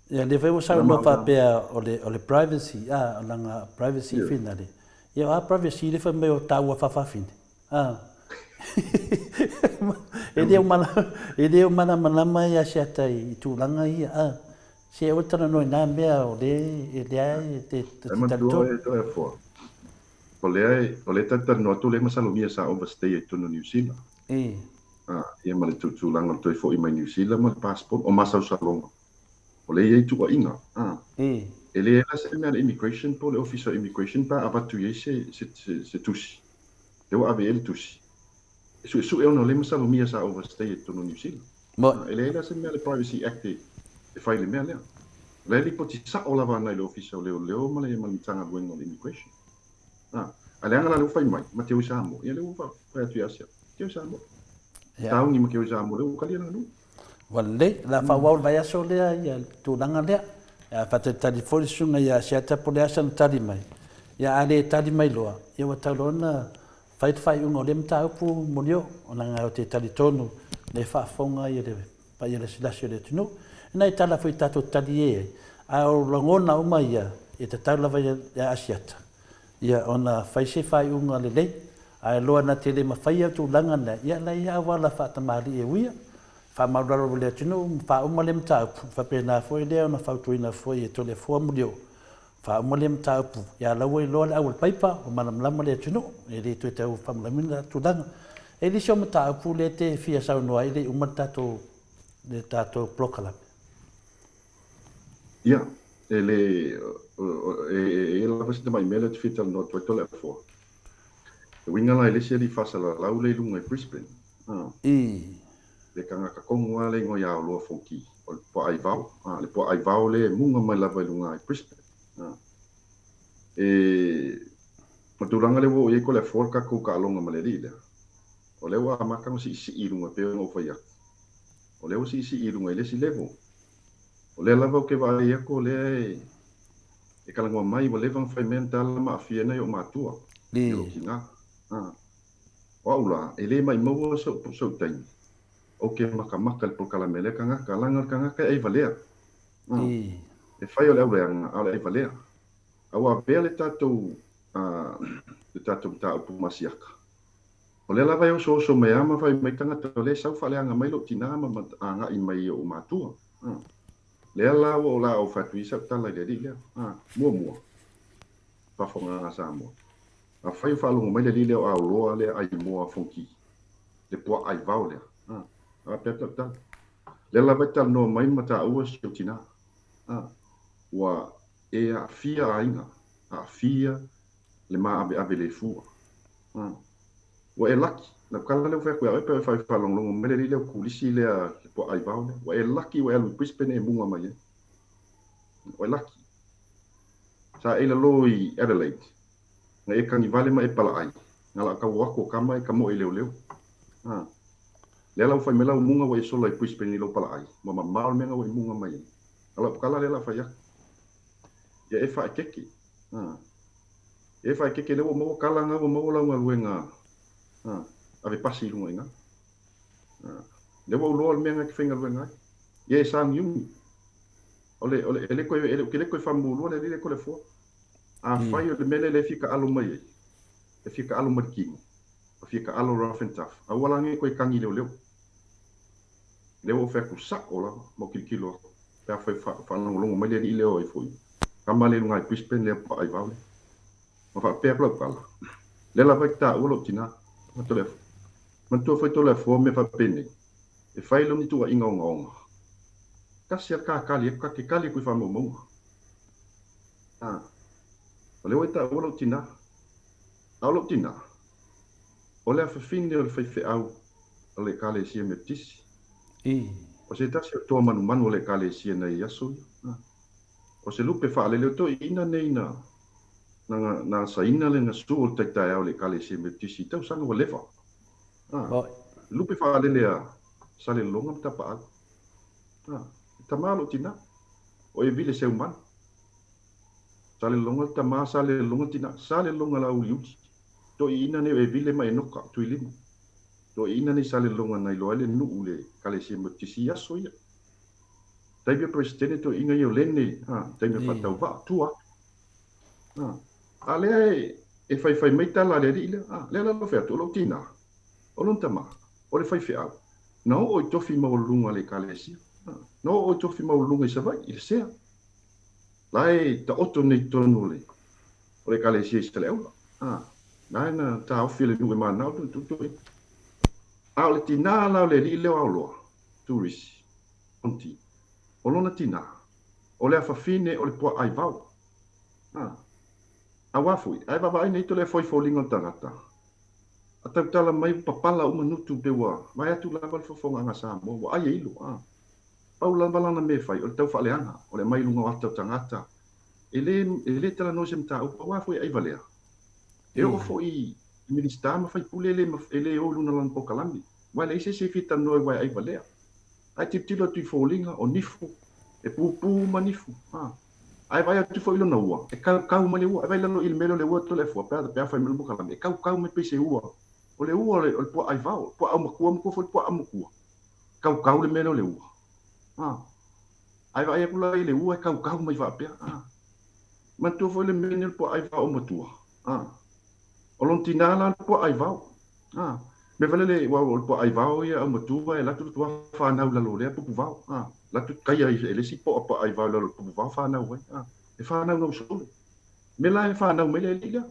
Ya le veo sa no fa pe o le privacy langa privacy finale. Ya privacy le fa me o taua fa fin. Ele mana mai a seta I tu langa I se o tana no na me o le te to O le tata no tu le masalomia sa overstay to no New Zealand. Ia ma le tu langa to fo I mai New Zealand ma passport o masa salonga. O le ia tu inga. Ele era se me immigration po le officer immigration pa abatu ye se tusi. Le wa ave el tusi. Su e no le masalomia sa overstay to no New Zealand. Ele era se me le privacy act e fai le mea le. Le li poti sa o lava na le officer leo ma le tanga buengo immigration. Ale anga la fai mai, ma te usamo. Ia le ufa, fai atu asia. Te usamo. Tau ni ma ke usamo le ukali na lu. Wale, la fa wau vai aso le ia tu langa le. Ya fa te telefoni sunga ia sia ta pole asa tali mai. Ia ale tali mai loa. Ia wa talona fai unga le mta upu molio ona nga te tali tonu le fa fonga ia le pa ia le silasio le tunu. Na itala foi tato tali e. A o longona uma ia e te tala vai ia asiata. Ia ona fai unga le lei. Ai loa na te le mawhai tu langa na. Ia la ia wala wha tamari e wia. Wha mauraro le tunu, wha umale mtaupu. Wha pēnā fwoi leo na whautuina fwoi e tole fua mulio. Wha umale mtaupu. Ia laua I loa le awal paipa, o manamlama le tunu. E le tu e tau whamlamina tu langa. E li sio mtaupu le te fia sau noa i le umatato le tato plokalame. Ia, e la vasi te mai mele te fital no toi tole fo. E winga la ele se li fasa la lau le lunga I Brisbane. Le kanga ka kongu le ngo ya loa fonki. O le po ai vau, le po ai vau le munga mai la vai lunga I Brisbane. E maturanga le wo e ko le forka ko ka longa malerila. O le wa maka mo si I lunga pe ngo fa ya. O le si I lunga le si level. O le lava ke vai ya ko le e kala ngwa mai mo le vang fai mental ma fia na yo matua. Yo kinga. Wa ula ele mai mo so tai. O ke maka le pokala mele kanga kanga ka e valea. E fai o le ala e valea. Awa bele tato le tato ta upu masiaka. O le lava yo so me ama fai mai kanga to le sau fale anga mai lo tina ma anga I mai o matua. Le la o fatui sa tala le dia. Mua. Pa fonga samo. A fai falu mai le dia o loa le ai mua fonki. Le po ai vau le. A peta. Le la beta no mai mata o tina. Wa e a fia ainga. A fia le ma ave le fu. Wa e laki. Na kala le fa ko pe fa falu longo mai le kulisi le po ai vau le. Wa e laki wa e Brisbane e munga mai. Wa laki. Sa ele loi Adelaide. nga e kangi vale ma e pala ai ngala ka wako kama e kamo e leo le la fai mela munga wa isola e puis peni lo pala ai ma mal menga wa munga mai ala kala le la fa ya e fa keki e fa keki le mo kala nga mo la nga luenga ave pasi lunga inga le wo lo menga ki finga luenga ye sang yung ole ele ko famu lo le ko le fo fai o le mele le fika alo mai e fika alo marking e fika alo rough and tough a wala nge ko kangi le o fa ku sa ola mo kilo pa fa no lo mai le ile o foi kamale ngai pispen le pa ai vale ma fa pe pla pala le la vecta o lo tina man to foi to le fo me fa pene e fai lo ni tu inga ngong kasi ka kali ku fa mo ole weta o lo tina ole fa fine o fa au ole kale si me tis o se tasi to manu le kale si na yaso o se lupe fa le to ina nei na sa ina le na su o tata o le kale si me tis tau sanga o lefa lupe fa le sa le longa tapa tamalo tina o e vile se umano sale longa tama sale longa tina sale longa la uliuti to ina ne e vile mai no ka tu ilimo to ina ne sale longa nai lo ale nu ule kale si motisia soia dai be presidente to ina yo lenne dai me fa tau va tua ale e fai mai tala le ile le la fa to lo tina o non tama o le fai fa no o to fi mo lunga le kale si no o to fi mo lunga sa vai il sea lai ta otto nei tonu le kale si stele o nai na ta ofile nu ma na tu le tina la le li le lo tourist onti o lona tina o le fa fine o le po ai vau awa foi ai va nei to le foi folinga tangata ata tala mai papala o minutu pe wa mai atu la val fo nga sa mo ai ilo paula balana me fai o tau fa leanga o le mai lunga ata tangata ele tala no semta o wa foi ai valea e o foi ministra ma fai pulele ma ele o luna lan pokalami wa le se fita no wa ai valea ai titilo tu folinga o nifu e pupu manifu ai vai atu foi lona ua e kau male ua vai lano il melo le ua to le fo pa fai melo pokalami kau me pese ua o le ua le po ai vao po au makua mo fo po au makua kau le melo le ua ai vai pula le ua kau mai va pe man tu foi le melo po ai vao mo tua o lon tinala po ai vao me vale le wa po ai vao ia mo tua e la tu fa na la lo le po vao la tu kai ai le si po ai vao la po vao fa na we e fa na no so me la fa na me le liga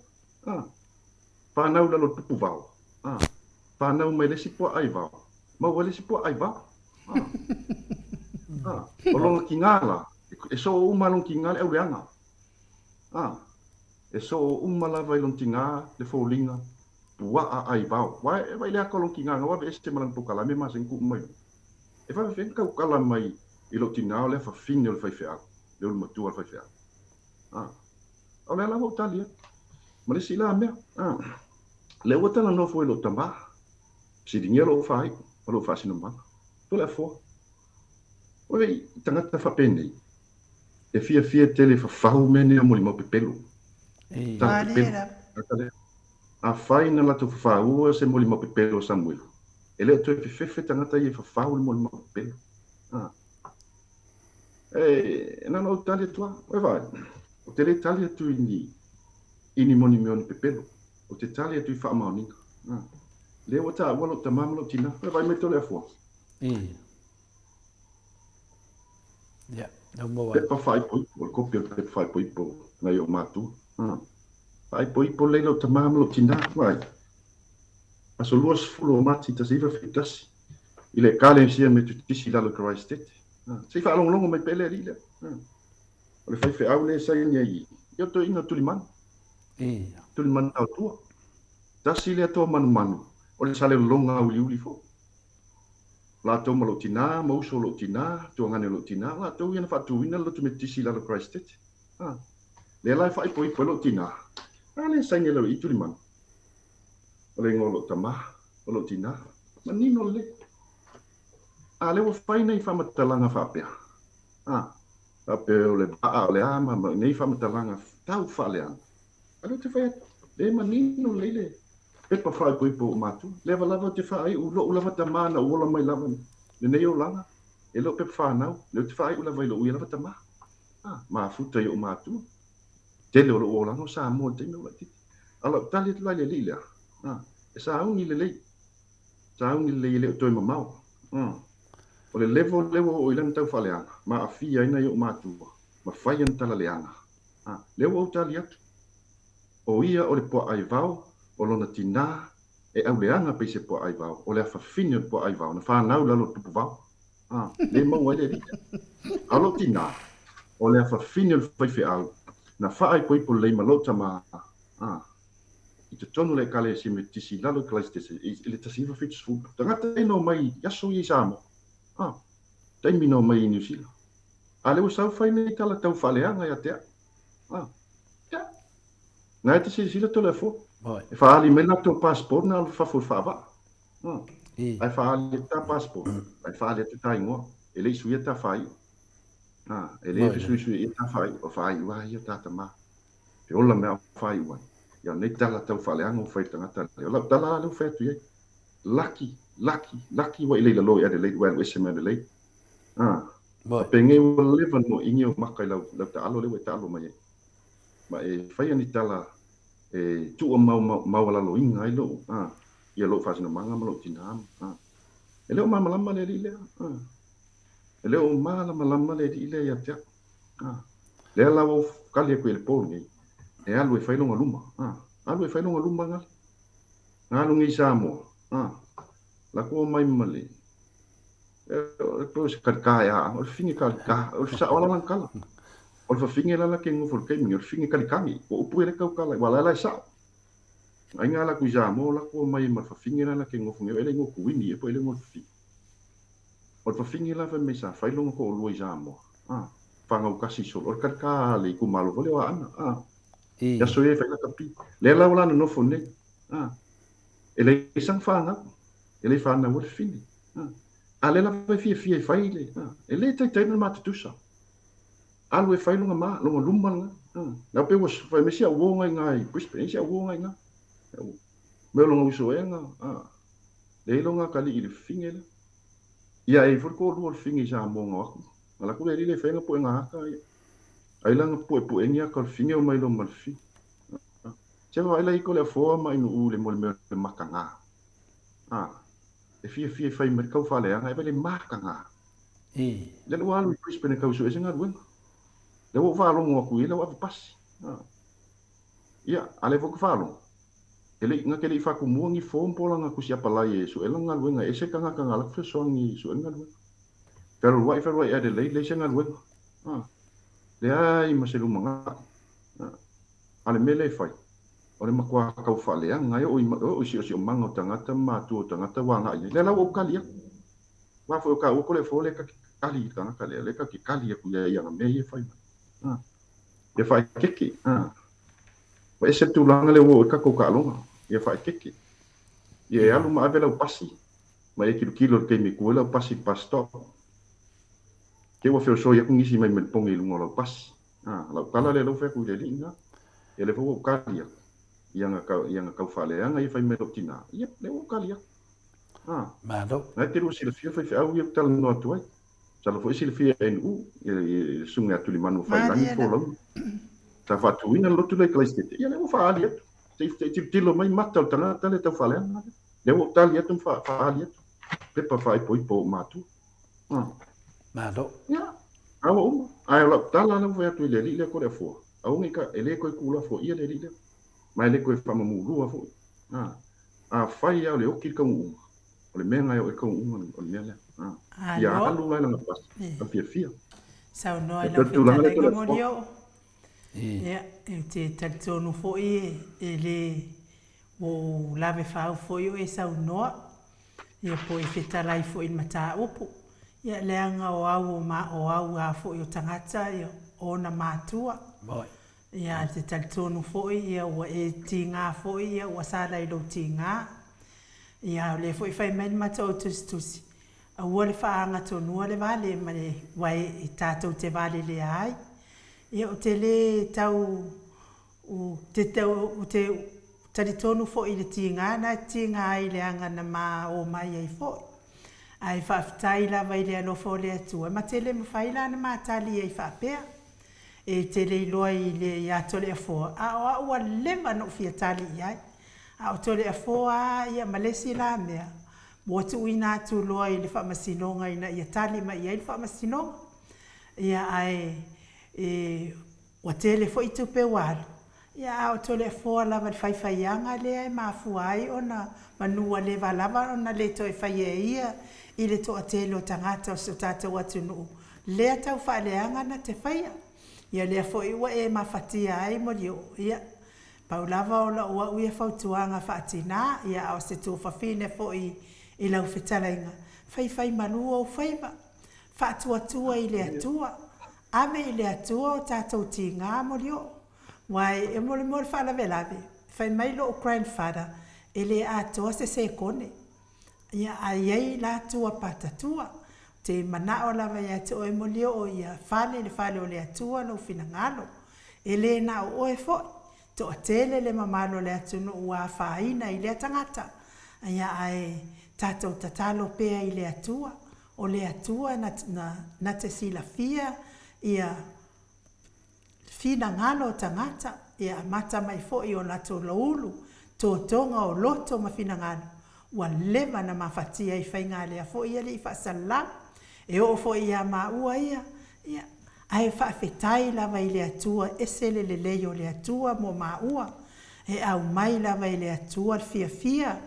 fa na la lo po vao fa na me le si po ai vao ma wale si po ai vao o lon kingala e so o malon kingala e uanga e so uma lava ilon tinga le folinga tua ai vao vai le kolon kinga nga wa este malan pokala me mas enku mai e fa fen ka kala mai ilo tinga le fa fin le fai fa le ul matua fai fa o le la hotalia ma le sila me le wata na no foi lo tamba si dinero fai lo fa sino ma to le fo oi tanga fa pende e fia tele fa fa mene mo li mo pepelo a fai na la tu fa u se mo li mo pepelo Samuel ele tu fe tanga ye fa fa mo li mo pepelo na no talia tua vai o tele talia tu ini mo ni pepelo o te talia tu fa mauni le wata walo tamamlo tina vai metto le fo ya no mo pe pa fai poi o copia pe fai poi po na yo matu fai poi po le lo tamamlo tina vai aso luas fulo mati ta siva fitas ile kale sia me tu tisi la lo Christ sei fa longo me pele rile o le fai fe aule sai ni yo to ina tuliman au tua tasi le to manu o le sale longa uli fo la to malo tina mo so lo tina to ngane lo tina la to ina fa tu ina lo tu metisi la lo Christ le la fa poi lo tina Ale sainga lo itu liman. Ole ngolo tama, olo tina. Manino le. Ale wo fai nei fa matalanga fa pe. Ape ole ba ole ama nei fa matalanga tau fa le. Ale te fai le manino le. Pepa fai po matu. Leva lava te fai ulo lava tama na ulo mai lava. Le nei o langa. Elo pepa fa nau. Le te fai ulo vai lo uia lava tama. Ma futa yo matu. Tele o ola no Samoa te no lati. Ala tali la le lila. E sa ungi le lei. Sa ungi le to ma mau. O le level o ilan tau faleanga. Ma afia ina yo matu. Ma fai an tala leanga. Lewo o tali atu. O ia o le po ai vau, o lona tina e au leanga pe se po ai vau. O le afafine po ai vau. Na fa nau lalo tupu vau. Le mau ai le lila. Alo tina. O le afafine fai fe au. Na fai poi po le malota ma I te tonu le kale si me tisi lalo kale tisi le tasi va fit fu tangata no mai yaso I Samoa dai mi no mai New Zealand ale o sa fai nei tala tau faleanga ya te na te si la telefo e fa ali me na to passport na fa fu fa ba ai fa ali ta passport ai fa ali ta ingo e le suia ta fai ele su ta fai o fai wa ia ta ma pe ola me fai wa ya nei tala tau faleanga o fai tangata la tala le fe tu lucky wa ile lo ya de le wa se me de le pe nge o leva no ingi o makai la ta alo le wa ta alo mai ma e fai ani tala e tu o mau la lo inga i lo ia lo fa na manga ma lo tinam ele o mama lama le ile ele o malama le ile ya tia le la o kali ko el poni e alu e fai longa luma alu e fai longa luma ngalu ngi Samoa la ko mai male e ko se karkaya o fingi karka o sa ola lan kala o fa fingi la ke ngofol ke mi o fingi kalikami o pu ele ka kala wala la sa ai ngala ku Samoa la ko mai ma fa fingi la ke ngofol ele ngoku wini e po ele ngofi o fa fingi la fa mesa fai longa ko lo Samoa fanga o kasi so o karka le ku malo vole wa ana ya so e fai la kapi le la wala no fo ne ele sang fanga ele fanga o fini ale la fa fi fai le ele te no mata tusa alu e fai longa ma longa lumbanga na pe was fa mesia wo ngai ngai pues pensia wo ngai nga me longa uso enga le longa kali ile fingele ia e furko lu fingi ja mo nga ala ku le fai nga po nga ka ai langa po engia ka fingi o mai lo mal fi se vai la ko le fo mai no le mo le makanga e fi fai mercau fale nga e le makanga le lo alu pues pene ka uso enga wen le wo va lo ngo ku ile wa pas ia ale vo ku falo ele nga ke le fa ku mo ngi fo mpola nga ku sia pala yesu ele nga wen nga ese kanga kanga la fe so ngi so nga wen pero wa fa wa ade le se nga wen le ai ma se lu manga ale mele fai ole makwa ka fale nga yo o si manga tangata ma tu tangata wa nga le la o kali wa fo ka o ko le fo le ka kali tanga kale le ka ki kali ku ya me ye fai ye fai keki wa ese tu langa le wo ka ko ka longa ye fai keki ye alu ma avela o pasi ma e kilo ke mi ku la pasi pasto ke wo fe so ye ku ngisi mai me pongi lungo lo pas la kala le lo fe ku le linga ye le fo ka ya yang ka fale nga ye fai me tina ye le wo ka ya ma do na te ru si le fia fai au ye tal no tu ai sa lo fo si le fia NU ye sunga tu li manu fai langi fo lo ta fa tu ina lo tu le klaiste ye le wo fa ali te lo mai mata tana tale ta fale le wo tal ye tu fa ali pe pa fai poi po matu ma do ya awo ai lo tala no fa tu le ko le fo au ni ka ele ko ku la fo ye le mai le ko fa mamu lu fo fai ya le o ki ka mu le menga yo e ka mu o le mele ya alu la na pas a fia sa no ai la fita le morio ya te tonu fo ele o lave fa fo yo e sa no ia po e fita lai fo in mata upu ia leanga o au ma o au a fo yo tangata ia ona matua Ia te talitonu foi ia ua e tinga foi ia ua sala I lo tinga. Ia le foi fai mai matou tusi. A ua le whaanga tonua le vale ma le wai I tātou te vale le ai. Ia o te le tau o te talitonu foi le tinga na tinga ai le anga na ma o mai ai foi. Ai whaafitai lava I le alofo le atua. Ma te le mwhaila na mātali ai whaapea. E te le iloa I le ia tole a fōa. A ua lema no fia tali iai. A o tole a fōa ia malesi la mea. Mua tu ina atu loa I le whaamasinonga ina ia tali ma iai le whaamasinonga. Ia ai ua tele fo I tupe walu. Ia a o tole a fōa lava le whaiwhaianga le ai mafuai ona manua le valava ona le toi whai e ia I le toa tele o tangata o so tātou atu nuu. Lea tau whaaleanga na te whaia. Ia lea fo I ua e mawhatia ai mori o ia. Paulava o la ua uia fautuanga whaatina. Ia au se tō whawhine fo I lau whetalainga. Whai manua o whaiva. Whaatuatua I le atua. Ame I le atua o tātou ti ngā mori o. Wai e mori whaalavelave. Whai mailo o grandfather. E le atoa se kone. Ia aiei la tua patatua. Te manao lava ia te oe molio o ia le whale o le atua no fina ngalo. E le na o oe foi. To a tele le mamalo le atunu ua whaina I le tangata. Ia ai tātou tatalo pea I le atua. O le atua na te sila fia ia fina ngalo tangata. Ia mata mai foi o lato laulu. Tō tonga o loto ma fina ngalo. Ua leva na mawhatia I whainga lea fo ia li I whaasalam. E o fo ia maua ia. Ai whaafetai lava I le atua. Esele le leo le atua mo maua. E au mai lava I le atua fia.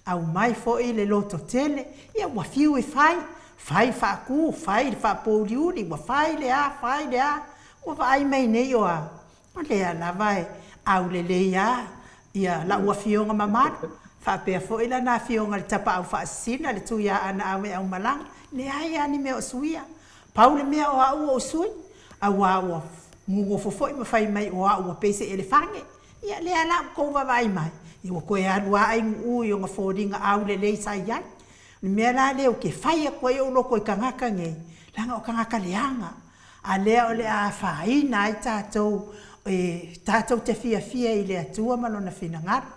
Au mai fo I le loto tele. Ia ua fiu I whai. Whai whaaku, whai le whaapouriuri. Ua whai le a. Ua whai mai nei o a. Ma lea lava e au le ia. Ia la ua fionga mamara. Whapea fo ila na fionga le tapa au whaasina le tuia ana awe au malanga. Ne ai ani mea o suia. Paule mea o au o sui. Awa ua mungo fofoi ma whai mai o au a pese elefange. Ia lea la kouwa vai mai. Iwa koe alua ai ui o nga fōringa au le leisa iai. Ni mea la leo ke whai a koe o loko I kangaka ngei. Langa o kangaka leanga. A lea o le a whaina ai tātou. Tātou te fia I le atua malona fina ngaro.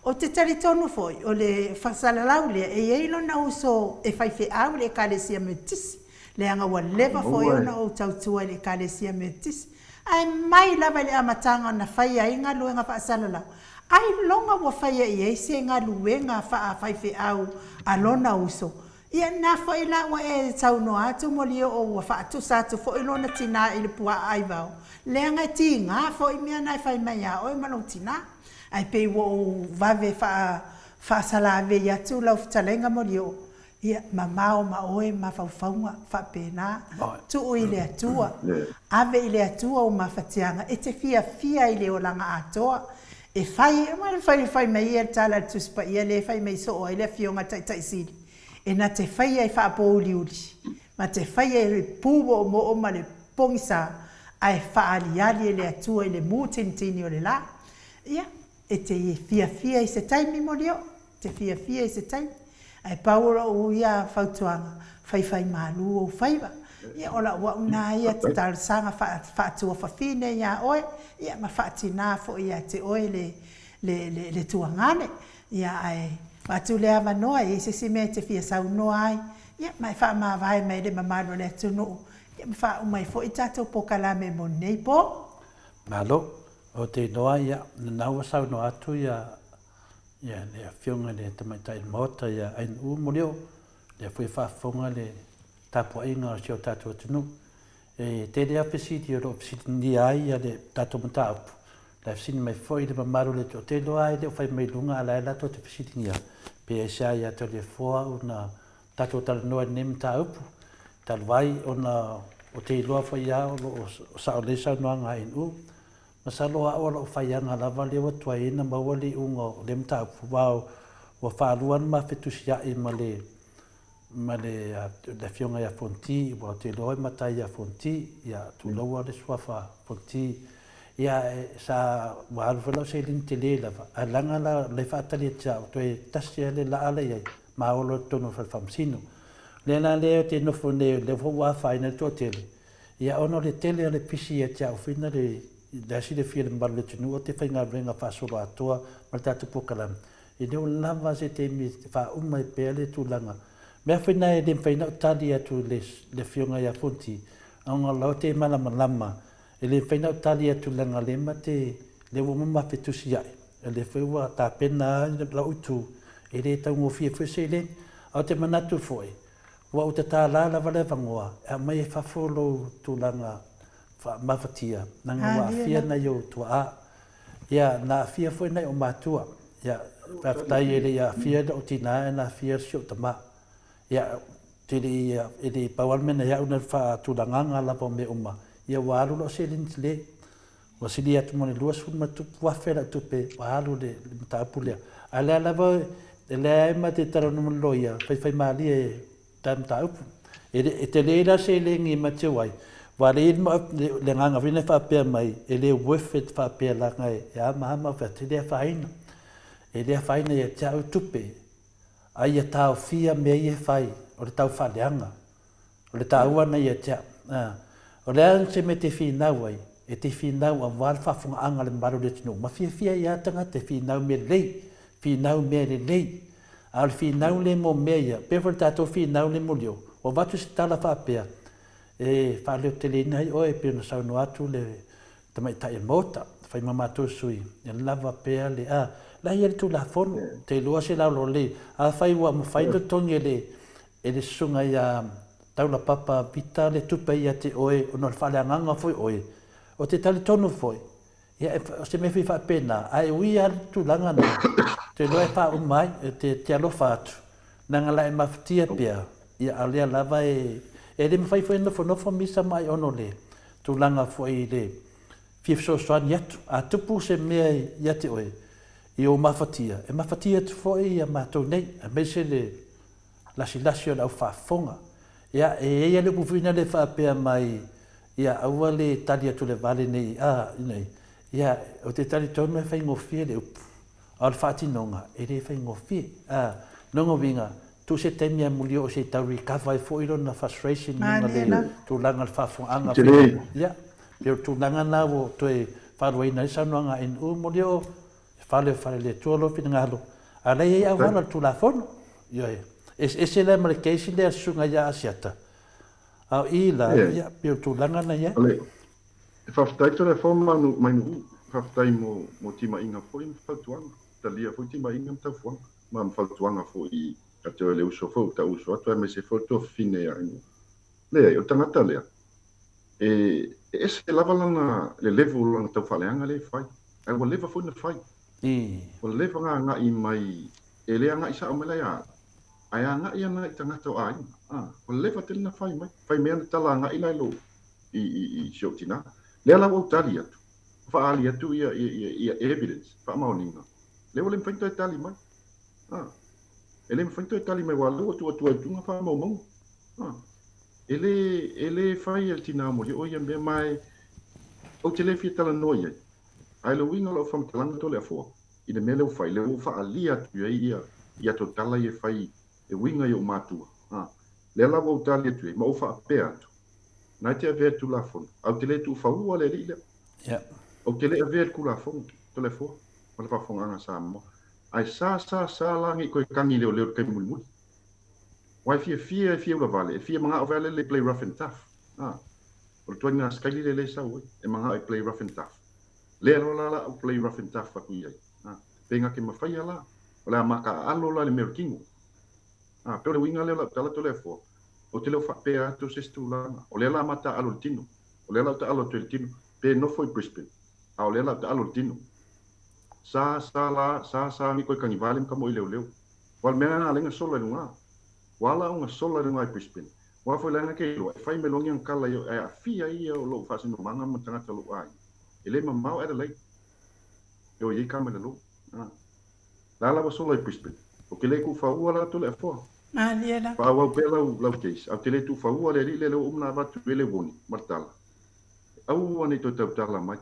O te taritonu foi, o le whasalalau lea, e eilo na uso e whaiwhi au le kalesia metisi. Le anga wa leva foi o na o tautua le kalesia metisi. Ai mai lava le amatanga na whaia I ngā luenga whaasalalau. Ai longa wa whaia I eise ngā luenga whaiwhi au alona uso. Ia nā foi la wa e tauno atu moli o wa whaatu satu foi lona tina I le pua ai vau. Le anga ti ngā foi mea nai whai mai a oi malo tina. Ai pe wo vave fa sala ve ya tu la uftalenga molio ia mamao ma oe ma faufaunga fa pena tu ile atua ave ile atua o mafatianga e te fia ile o langa atoa e fai mai e tala tu spa ia le fai mai so o ile fionga tai sili e na te fai ai fa poliuli ma te fai ai pubo mo o ma le pongisa ai fa ali ile atua ile mutintini o le la ia e te fia I se taimi molio, te fia I se taimi. Ai paura o ia fautuanga, whai malu o whaiva. Ia ola ua una ia te tarsanga whaatua whawhine ia oe, ia ma whaatina fo ia te oe le tuangane. Ia ai, watu lea wanoa e se si me te fia saunoa ai. Ia mai wha maa vai mai le mamano le tunu. Ia ma wha umai fo I tato po kalame mo nei po. Malo. O te noa ia, na ua sau no atu ia le whionga le tamaitai Maota ia ain molio, le fui whaafonga le tapua inga o sio tātua tunu. E te rea pesiti o lo pesiti ni ai ia le tātua mata apu. Le pesiti mai foi le mamaru le to te loa ai le whai mai lunga ala e lato te pesiti ni a. Pe e sa ia to le fua o na tātua tala noa ne mata apu. Talwai o na o te loa whai au o sa o lesa noa ngā inu. Masalo a ola o whaianga lava le watua ina mawali ungo le mta apu wao wa whaaluan ma whetusia I ma le whionga ia fonti wa te loa matai ia fonti ia tu laua le swafa fonti ia sa wal folo se lin te le lava alanga la le fatali tsa to e tasia le la ala ia ma olo tono fa famsino le na le te no fo le fo wa fa ina to tele ia ono le tele le pisi ia tsa fina le da si le fil mballe tunu o te fainga venga fa solo Atua ma tatu pokalam e no lava se te mi fa uma pele tu langa me fina e le faina tali atu le fionga ia fonti anga lo te malama e le whainau tali atu langa le mate le wama fetusi ai. E le whewa tā pena la utu e le tau ngofia fwese le au te manatu foi. Wa uta tā lala wale vangoa e mai e whafolo tu langa mafatia. Nanga wa fia na yo tua a. Ia na fia foi nei o matua. Ia whaftai e le ia fia o tina e na fia sio tama. Ia te le pawalmena ia una wha tu langanga lapa me uma. Ia walu lo se lin le wa sili atu mone lua su ma tu wa fera tu pe walu le ta pulia ala la va le ma te tara no loia fai mali e tam ta up e te le la se le ngi ma te wai wa le le nganga vine fa pe mai e le wefet fa pe la ngai ya ma fa te le faina e le faina e ta tu pe ai ta fia me e fai o le tau fa leanga o le ta ua na e ta o le se me te finau ai, e te finau a wal whafunga anga le mbaro le tino. Ma fia ia tanga te finau me lei, finau me le lei. Al finau le mo mea, pewal tato finau le mo leo. O watu se tala whapea, e whaleo te le nai oe pena sauno atu le tamaitai e Maota, whai mamato sui, e lava pea le a. La ia le tu la fono, te lua se laulo le, a whai wa ma whai do tongi e le sunga ia taula papa vita le tupa ia te oe o no whale anganga foi oe. O te tali tonu foi. Ia o se me whi wha pena. Ai ui al tu langa na. Te loe wha umai te alofa atu. Nanga la e mawhtia pia. Ia alea lava e le mawhai foi nofo misa mai ono le. Tu langa foi le. Fia soani atu. A tupu se mea ia te oe. I o mawhatia. E mawhatia tu foi ia mātou nei. A me se le lasi o lau whafonga. Ia e ia le pufina le whapea mai ia aua le tali atu le vale nei nei. Ia o te tali tonu e whai ngofie le upu. Au le whatinonga e le whai ngofie. Nongo winga tu se temia mulio o se tau rikawa e fōiro na frustration nunga le tu langa le whafonga. Ia, pero tu langa na o to e wharuai na isa noanga en mulio whale le tualo pina ngalo. A lei e awana tu la fono. Ia e. Ese le markeisi le sunga ya asiata. Au ila ya pio tu langa na ya. Ale. Whaftai to le forma mai no whaftai mo tima inga foi whatuanga. Talia foi tima inga mta fuanga. Ma whatuanga foi ato le uso fo ta uso ato e me se foto fine ya ino. Le o tangata lea. Ese lava lana le level lana tau whaleanga le fai. Ai wa leva foi na fai. O leva nga i mai e le nga isa o mele ya. Ai anga ia na tangata o ai. O leva tele na fai mai. Fai mea na tala anga ila lo i shoktina. Lea la o tali atu. Fa ali atu ia evidence. Fa maoninga. Lea le mfaito e tali mai. Ele mfaito e tali mai walo atu tunga fa maumau. Ele fai el tina mo o ia mea mai o tele fi tala noia. Ai lo winga lo fam talanga to le fo. I le mele o fai le o fa ali atu ia to tala ia fai e winga yo matua. Le la o tali atu ma o fa pe atu. Na te ave tu la fon. Au te le tu fa ua le rile. Ja. O te le ave ku la fon. To le fo. O le fa fon anga sa mo. Ai sa langi ko kangi le kai mul. Wai fia la vale. Fia manga o vale le play rough and tough. O le tuanga skali le sa o. E manga play rough and tough. Le la o play rough and tough fa ku ia. Penga ke mafai ala. O le maka alo la le merkingo. Pero le winga le la tala to le fo. O te leo whapea atu se stulanga. O le la mata alo le tino. O le la ta alo te tino. Pe no foi Brisbane. O le la ta alo le tino. Sa mi koe kangi vale mka mo i leo. Wal mea nga lenga sola runga. Wala unga sola runga i Brisbane. Wa foi lenga ke ilo. E fai melongi ang kala yo. E a fia ia o lo fasino manga matangata lo ai. E le mamau Adelaide. Yo ye kama le lo. La wa sola i Brisbane. O ke le ku faua la to le fo. Aliela. Pa wa pela lau case. Au te le tu faua le rile le umna vatu ele woni. Martala. Au wani to tau tala mai.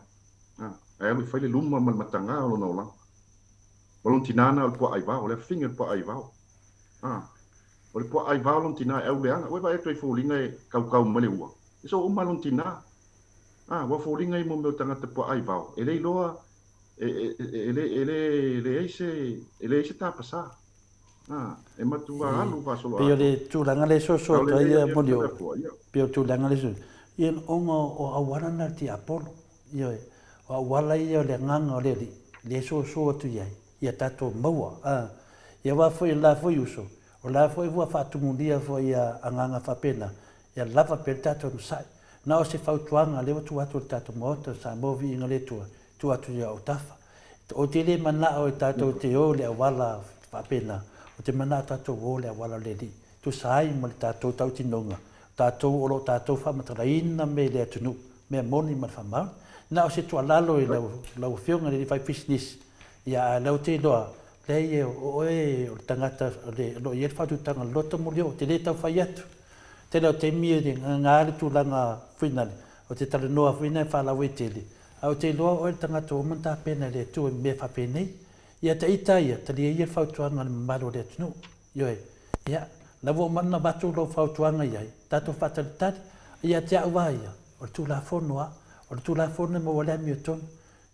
Ai mi fai le luma mal matanga o no la. O tinana o po ai va o le finger po ai va. O le po ai va o tina e le anga. O vai e folinga e kau male ua. So o malon tina. Wa folinga i mo me tanga te po ai va. E le loa ele ese ta pasa. E matua alu va solo. Pio le tūlanga le so to ia molio. Pio tūlanga le so. Ien onga o awana na ti apolo. Ia o awala ia le nganga le so tu ia. Ia tato maua. Ia wa foi la foi uso. O la foi wa fatumulia foi ia anganga fapena. Ia lava per tato sai. Na o se fautuanga le watu atu tato Maota Samoa Viiga le tua. Tu atu ia o tafa. O te le mana o tato te o le awala fapena. O te mana tato o le awala le li. Tu sai mo le tato tau tinonga. Tato o lo tato whamataraina me le atunu. Me moni ma whamau. Na o se tua lalo i lau whionga le whai business. Ia lau te loa. Le ie o tangata le lo i whatu tanga loto mo leo. Te le tau whai atu. Te lau te mia de ngāre tūlanga whinale. O te tala noa whinai whalau e tele. Au te loa o tangata o manta pena le tu me whapenei. Ia te itaia, te lia ia whautuanga le mamaro le atunu. Ioe, ia, na wo mana batu lo whautuanga iai. Tato whataritari, ia te aua ia. O tu la whonua, o tu la whonua mo wale mi o tonu.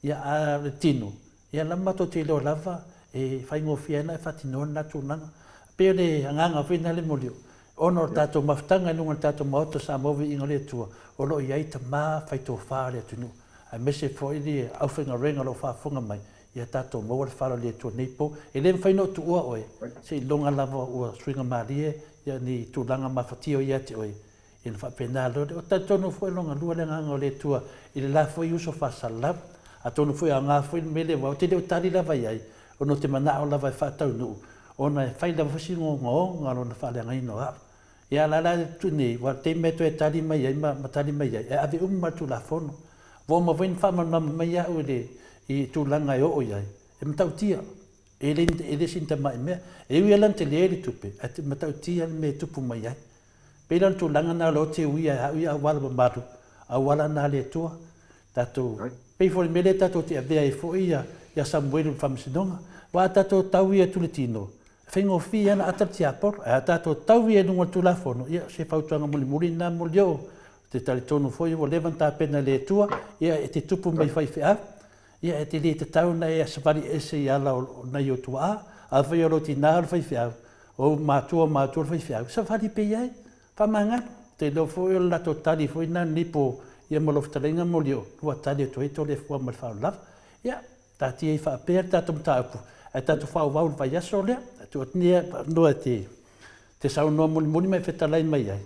Ia a le tino. Ia lamato te leo lava, e whaingo whiana e whatinona tūnanga. Peo le anganga whinale mo leo. Ono tato maftanga nunga tato Maota Samoa Viiga le tua. O lo iai ta maa whaito whaare atunu. A mese fo ili awhinga renga lo whaafunga mai. Ia tato maua le whaara le tua neipo. E le mwhaino tu ua oe. Se longa lava ua swinga marie. Ia ni tūlanga mawhatio ia te oe. Ia na whapena lore. O tato no fo longa lua le nganga le tua. I le la fo i uso whasalab. A tono fo i a ngā fo i mele wau. Te leo tari lava iai. O no te mana o lava i whaatau nuu. O na whai lava fasi ngongo ngalo na whaale ngaino hap. Ia la tuni. Wa te meto e tari mai ai. Ma tari mai ai. E ave umatu la fono. Wo ma wen fa ma mai ya o le I tūlanga e o iai. E matau tia. E le sinta mai mea. E ui alan te leeri tupe. E te matau tia me tupu mai ai. Peiran tūlanga nā lo te ui a wala mamaru. A wala nā le tua. Tato. Pei fori mele tato te avea e fo ia Samuelu whamisinonga. Wa tato tau ia tuletino. Whengo fi ana atar ti apor. A tato tau ia nunga tulafono. Ia se whautuanga muli nā muli o. Te tali tonu foi o levanta pena le tua. Ia e te tupu mai whai whea. Ia e te le te tau na e safari ese i ala o nei o tua. A whai oro ti nā whai whea. O mātua whai whea. Safari pe iai. Whamanga. Te lo foi o lato tali foi nā nipo. Ia maloftarenga moli o. Lua tali o toeto le fua mal whao lava. Ia. Tati e whaapea tato mtaapu. E tato whao wau vai aso lea. Tu atnia noa te sau noa muli mai whetalai mai ai.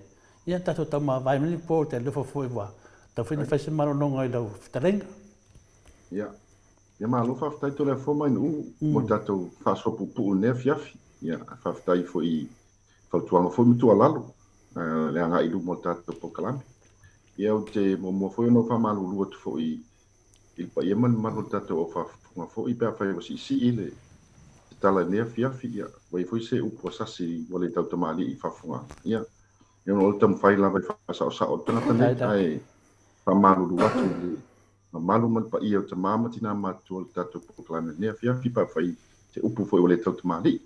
Ia tato tau maa vai mani po te lefa foi wa. Tau whini whaise maro nonga I lau whetarenga. Ia. Ia maa lofa whtai to lea fo mai nu. Mo tato whaasopu puu nea fiafi. Ia whaftai fo I whautuanga fo mitua lalo. Lea ngā ilu mo tato po kalame. Ia o te mo foi no whamalu lua tu fo I pa ia man manu tato o whafunga fo I pia whai wasi si ile. Tala nea fiafi ia. Wai foi se upo sasi wale tau tamali I whafunga. Ia. Ia no tam whai lava I whasao o tangata ne. Ai whamalu lua tu le. Ma malu man pa ia o ta mama tina matu o tato po kalame nea fiafi pa whai te upo foi wale tau tamali.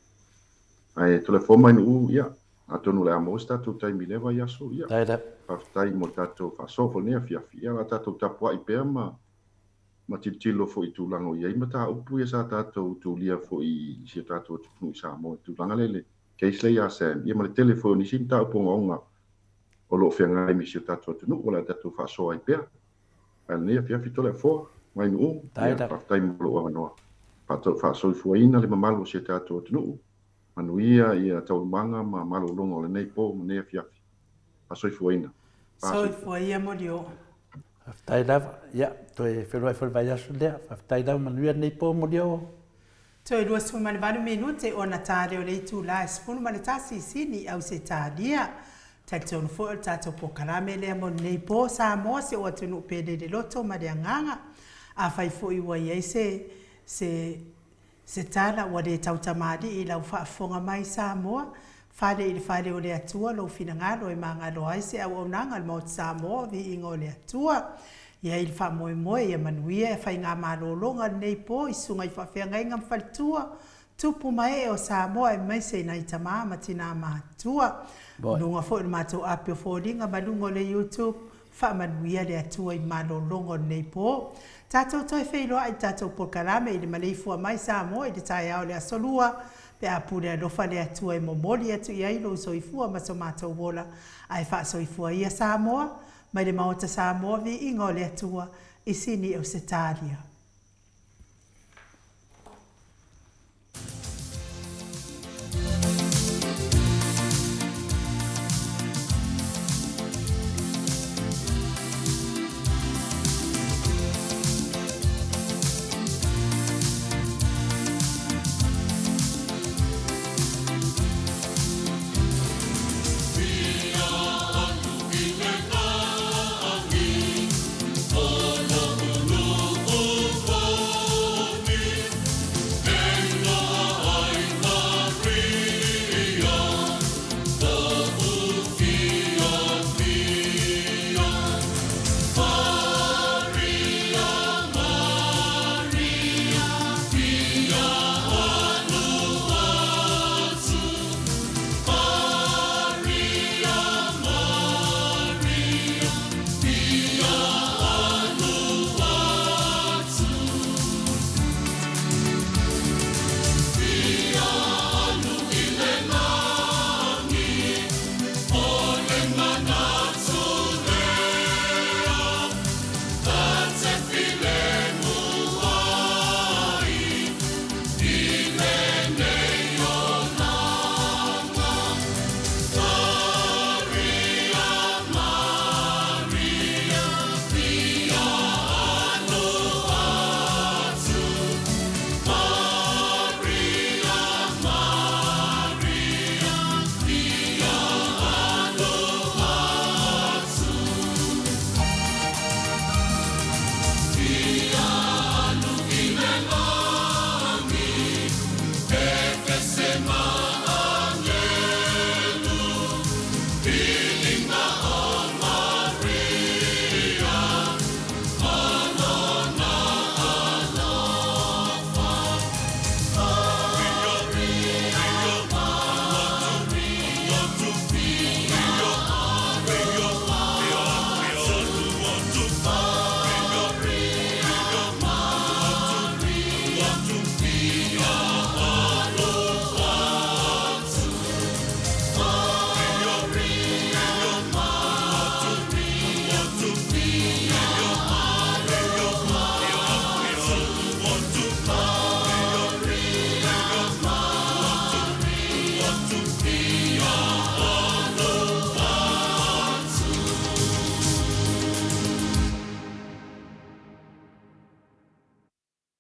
Ai tole fo mai nu ia. Atonu le amo tato taimi lewa ia so ia. Whaftai mo tato whasofo nea fiafi. Ia la tato tapua I pea ma tilo fo I tūlango iai ma tā upu ia sa tato tūlia fo I si tato tūpunu I Samoa tūlanga lele. Keisle ia Sam. Ia ma le telefoni sin tā upo ngonga. O lo whiangai mi si tato tunu o la tato whasoa I pea. Al nea fiafi tole fo. Mai nu whaftai mo lo wanoa. Pato whasoi fuaina le mamalu si tato tunu. Manuia ia tau manga ma malo longo le nei po ma nea fiafi. Pasoi fuaina. Soi fuaia mo dio. Whaftai lava, ia, toi whenua I vai asu lea, whaftai lava manuia nei po mo dio. Toi lua sui mani vanu minute o na tāre o lei tū la esfunu mani tāsi sini au se tālia. Tai tonu fo o tātou po karame lea mo nei po Samoa se o atunu pede de loto ma de anganga. A whai fo I wai ei se tala wa de tau tamadi I lau whaafonga mai Samoa. Whare o le atua lo whina ngalo I mga lo aise au au nanga Maota Samoa Viiga o le atua. Ia il fa moe moe ia manuia e fai ngā malolonga nei po i sunga i whawhiangai ngam whaltua. Tupu mai o Samoa e mai se nai tamā matina matua. Nunga fo i mātou apio fōringa malungo le YouTube. Wha manuia le atua i malolongo nei po. Tātou toi whailoa i tātou porkarame i le maleifua mai Samoa i le tai au le asolua. Pe apure alofa le atua i momoli atu i ailo soifua ma so mātou wola. Ai wha soifua ia Samoa. Mai le Maota Samoa vi ingo le atua i sini o se tālia.